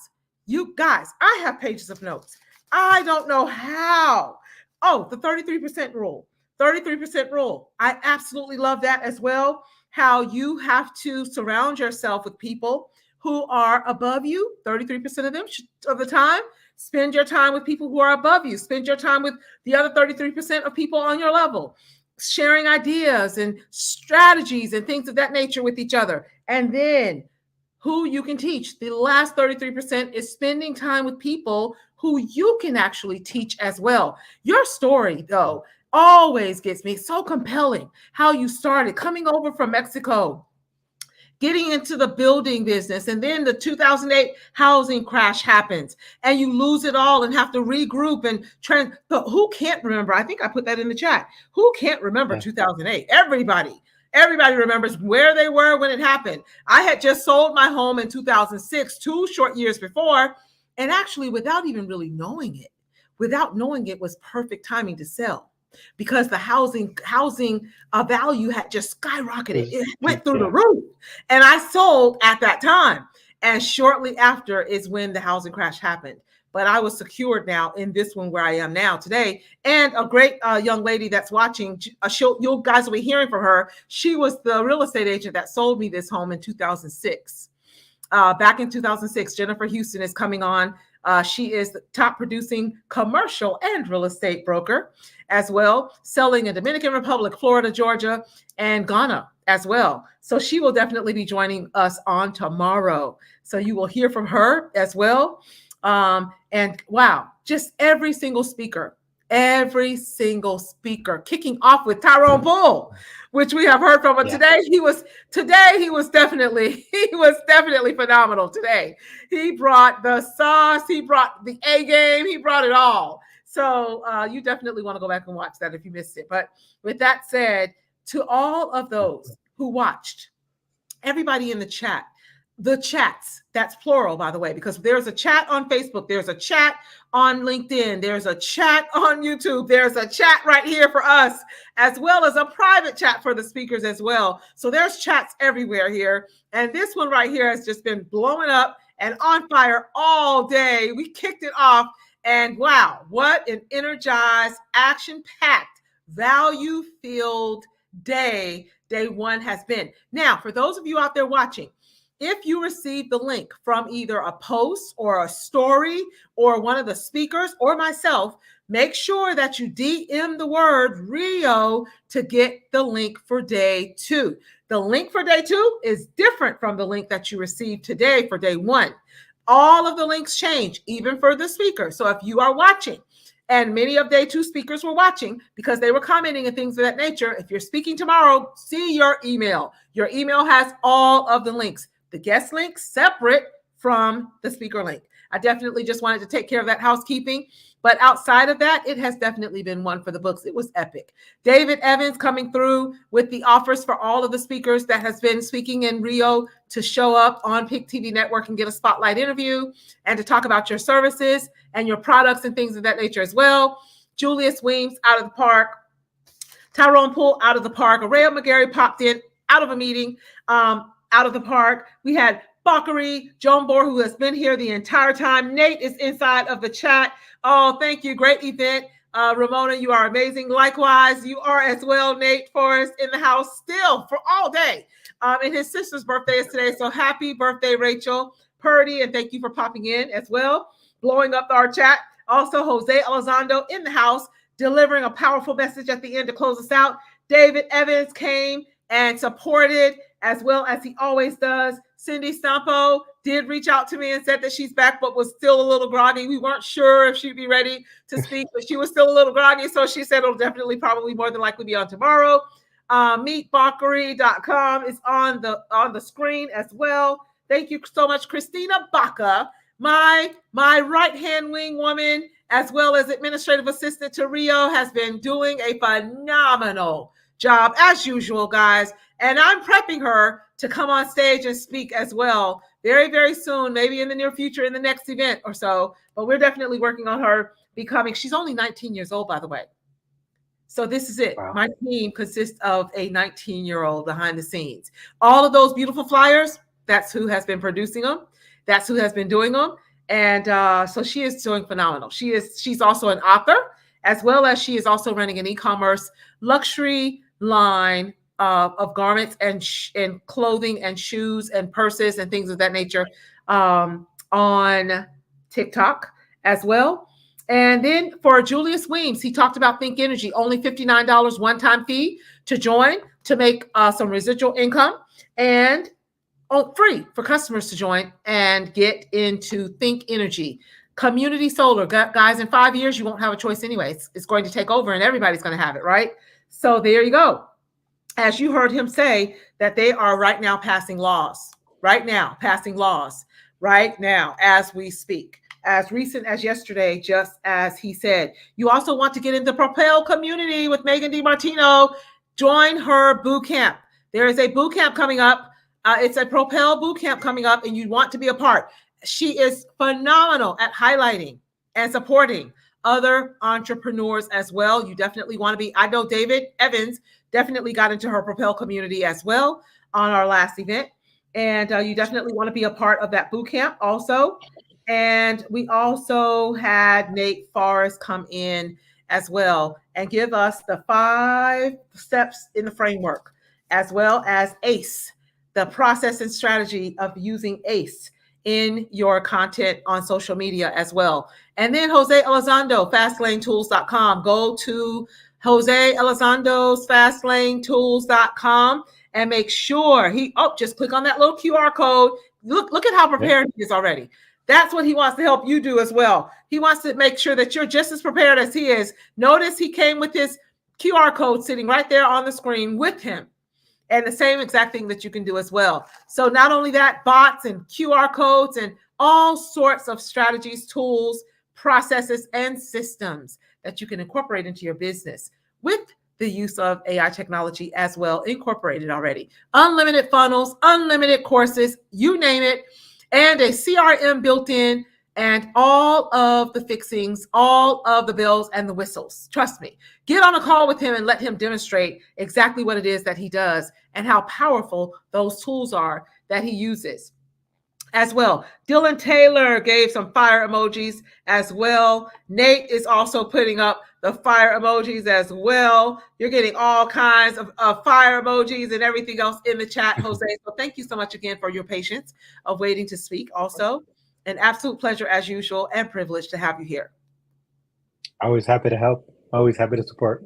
I have pages of notes. I don't know how. Oh, the 33% rule. 33% rule. I absolutely love that as well. How you have to surround yourself with people who are above you. 33% of them of the time. Spend your time with people who are above you. Spend your time with the other 33% of people on your level, sharing ideas and strategies and things of that nature with each other. And then who you can teach. The last 33% is spending time with people who you can actually teach as well. Your story, though, always gets me so compelling. How you started coming over from Mexico, getting into the building business, and then the 2008 housing crash happens and you lose it all and have to regroup and but who can't remember? I think I put that in the chat. Who can't remember 2008? Everybody remembers where they were when it happened. I had just sold my home in 2006, 2 short years before, and actually without even really knowing it, was perfect timing to sell. Because the housing value had just skyrocketed. It went through the roof. And I sold at that time. And shortly after is when the housing crash happened. But I was secured now in this one where I am now today. And a great young lady that's watching, you guys will be hearing from her. She was the real estate agent that sold me this home in 2006. Back in 2006, Jennifer Houston is coming on. She is the top producing commercial and real estate broker as well, selling in Dominican Republic, Florida, Georgia, and Ghana as well. So she will definitely be joining us on tomorrow. So you will hear from her as well. And wow, just every single speaker, kicking off with Tyrone Bull, which we have heard from. But today he was definitely phenomenal today. He brought the sauce, he brought the A game, he brought it all. So you definitely want to go back and watch that if you missed it. But with that said, to all of those who watched, everybody in the chat, the chats. That's plural, by the way, because there's a chat on Facebook, there's a chat on LinkedIn, there's a chat on YouTube, there's a chat right here for us, as well as a private chat for the speakers as well. So there's chats everywhere here. And this one right here has just been blowing up and on fire all day. We kicked it off, and wow, what an energized, action-packed, value-filled day one has been. Now, for those of you out there watching, if you receive the link from either a post or a story or one of the speakers or myself, make sure that you DM the word RIO to get the link for day 2. The link for day 2 is different from the link that you received today for day 1. All of the links change, even for the speaker. So if you are watching, and many of day 2 speakers were watching because they were commenting and things of that nature, if you're speaking tomorrow, see your email. Your email has all of the links. The guest link separate from the speaker link. I definitely just wanted to take care of that housekeeping. But outside of that, it has definitely been one for the books. It was epic. David Evans coming through with the offers for all of the speakers that has been speaking in Rio to show up on PIC TV Network and get a spotlight interview and to talk about your services and your products and things of that nature as well. Julius Weems out of the park. Tyrone Poole out of the park. Araya McGarry popped in out of a meeting. Out of the park. We had Bakari, Joan Bohr, who has been here the entire time. Nate is inside of the chat. Oh, thank you. Great event. Ramona, you are amazing. Likewise, you are as well. Nate Forrest in the house still for all day. And his sister's birthday is today. So happy birthday, Rachel Purdy. And thank you for popping in as well, blowing up our chat. Also, Jose Elizondo in the house, delivering a powerful message at the end to close us out. David Evans came and supported as well as he always does. Cindy Stampo did reach out to me and said that she's back, but was still a little groggy. We weren't sure if she'd be ready to speak, but she was still a little groggy. So she said it'll definitely probably more than likely be on tomorrow. Meetbakari.com is on the screen as well. Thank you so much, Christina Baca, my right-hand wing woman, as well as administrative assistant to Rio, has been doing a phenomenal job as usual, guys. And I'm prepping her to come on stage and speak as well very, very soon, maybe in the near future, in the next event or so. But we're definitely working on her becoming, she's only 19 years old, by the way. So this is it. Wow. My team consists of a 19-year-old behind the scenes. All of those beautiful flyers, that's who has been producing them. That's who has been doing them. And so she is doing phenomenal. She's also an author, as well as she is also running an e-commerce luxury line of garments and clothing and shoes and purses and things of that nature on TikTok as well. And then for Julius Weems, he talked about Think Energy, only $59 one-time fee to join to make some residual income, and free for customers to join and get into Think Energy. Community solar, guys, in 5 years, you won't have a choice anyways. It's going to take over and everybody's going to have it, right? So there you go. As you heard him say, that they are right now passing laws, as we speak, as recent as yesterday, just as he said. You also want to get into Propel community with Megan DiMartino. Join her boot camp. There is a boot camp coming up. It's a Propel boot camp coming up, and you want to be a part. She is phenomenal at highlighting and supporting other entrepreneurs as well. You definitely want to be. I know David Evans definitely got into her Propel community as well on our last event. And you definitely want to be a part of that boot camp also. And we also had Nate Forrest come in as well and give us the 5 steps in the framework, as well as ACE, the process and strategy of using ACE in your content on social media as well. And then Jose Elizondo, fastlanetools.com. Go to Jose Elizondo's fastlanetools.com and make sure just click on that little QR code. Look at how prepared he is already. That's what he wants to help you do as well. He wants to make sure that you're just as prepared as he is. Notice he came with his QR code sitting right there on the screen with him. And the same exact thing that you can do as well. So not only that, bots and QR codes and all sorts of strategies, tools, processes, and systems that you can incorporate into your business with the use of AI technology as well, incorporated already. Unlimited funnels, unlimited courses, you name it, and a CRM built in, and all of the fixings, all of the bells and the whistles. Trust me. Get on a call with him and let him demonstrate exactly what it is that he does and how powerful those tools are that he uses as well. Dylan Taylor gave some fire emojis as well. Nate is also putting up the fire emojis as well. You're getting all kinds of fire emojis and everything else in the chat, Jose. So thank you so much again for your patience of waiting to speak. Also, an absolute pleasure as usual and privilege to have you here. Always happy to help. Always happy to support.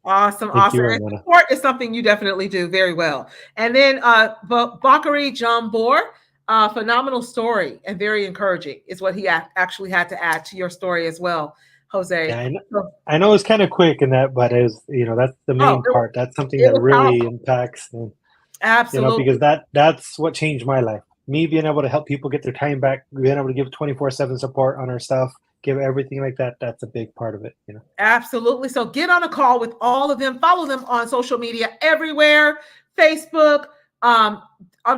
Awesome. Thank you, And support is something you definitely do very well. And then Bakari Jambor, phenomenal story and very encouraging is what he actually had to add to your story as well, Jose. Yeah, I know it's kind of quick in that, but that's the main part. That's something that really impacts. And, absolutely. Because that's what changed my life. Me being able to help people get their time back, being able to give 24/7 support on our stuff, give everything like that. That's a big part of it. Absolutely. So get on a call with all of them. Follow them on social media everywhere. Facebook. I'm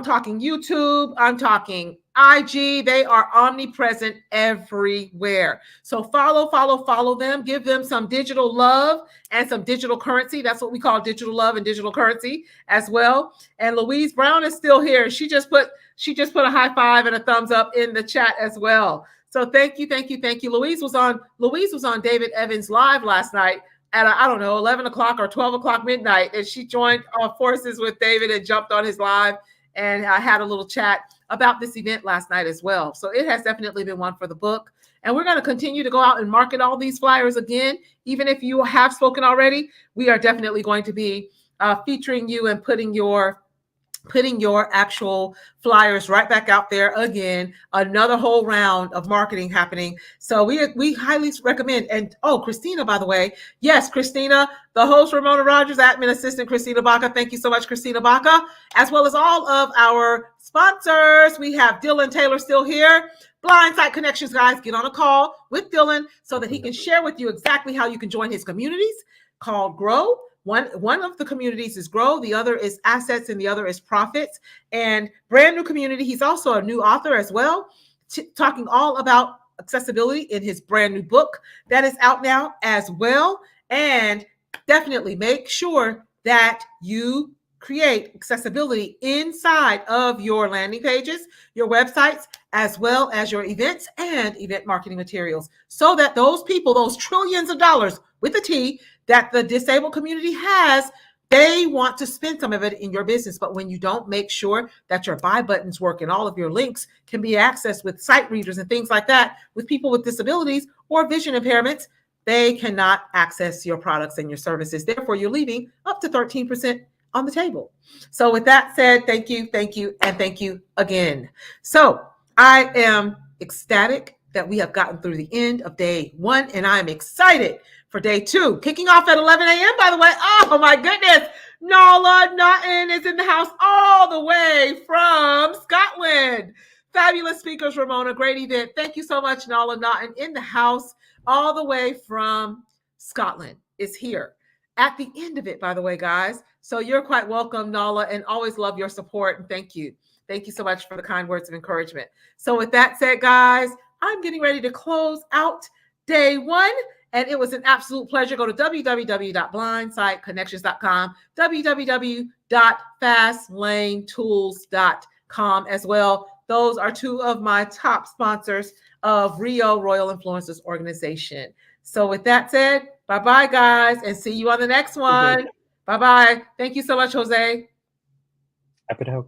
talking YouTube. I'm talking IG. They are omnipresent everywhere. So follow them. Give them some digital love and some digital currency. That's what we call digital love and digital currency as well. And Louise Brown is still here. She just put a high five and a thumbs up in the chat as well. So thank you. Louise was on David Evans live last night at, I don't know, 11 o'clock or 12 o'clock midnight. And she joined forces with David and jumped on his live. And I had a little chat about this event last night as well. So it has definitely been one for the book. And we're going to continue to go out and market all these flyers again. Even if you have spoken already, we are definitely going to be featuring you and putting your actual flyers right back out there again. Another whole round of marketing happening. So we highly recommend. And Christina, by the way, yes, Christina, the host, Ramona Rogers, admin assistant, Christina Baca. Thank you so much, Christina Baca, as well as all of our sponsors. We have Dylan Taylor still here. Blindside Connections, guys, get on a call with Dylan so that he can share with you exactly how you can join his communities called Grow. One of the communities is Grow, the other is Assets, and the other is Profits. And brand new community. He's also a new author as well, talking all about accessibility in his brand new book that is out now as well. And definitely make sure that you create accessibility inside of your landing pages, your websites, as well as your events and event marketing materials, so that those people, those trillions of dollars with a T that the disabled community has, they want to spend some of it in your business. But when you don't make sure that your buy buttons work and all of your links can be accessed with sight readers and things like that with people with disabilities or vision impairments, they cannot access your products and your services. Therefore, you're leaving up to 13% on the table. So with that said, thank you, and thank you again. So I am ecstatic that we have gotten through the end of day one, and I'm excited for day two, kicking off at 11 a.m., by the way. Oh, my goodness. Nala Naughton is in the house all the way from Scotland. Fabulous speakers, Ramona. Great event. Thank you so much, Nala Naughton, in the house all the way from Scotland is here. At the end of it, by the way, guys. So you're quite welcome, Nala, and always love your support. And thank you. Thank you so much for the kind words of encouragement. So with that said, guys, I'm getting ready to close out day one. And it was an absolute pleasure. Go to www.blindsideconnections.com, www.fastlanetools.com as well. Those are two of my top sponsors of RIO Royal Influencers Organization. So with that said, bye-bye, guys, and see you on the next one. Bye-bye. Thank you so much, Jose. Happy to help.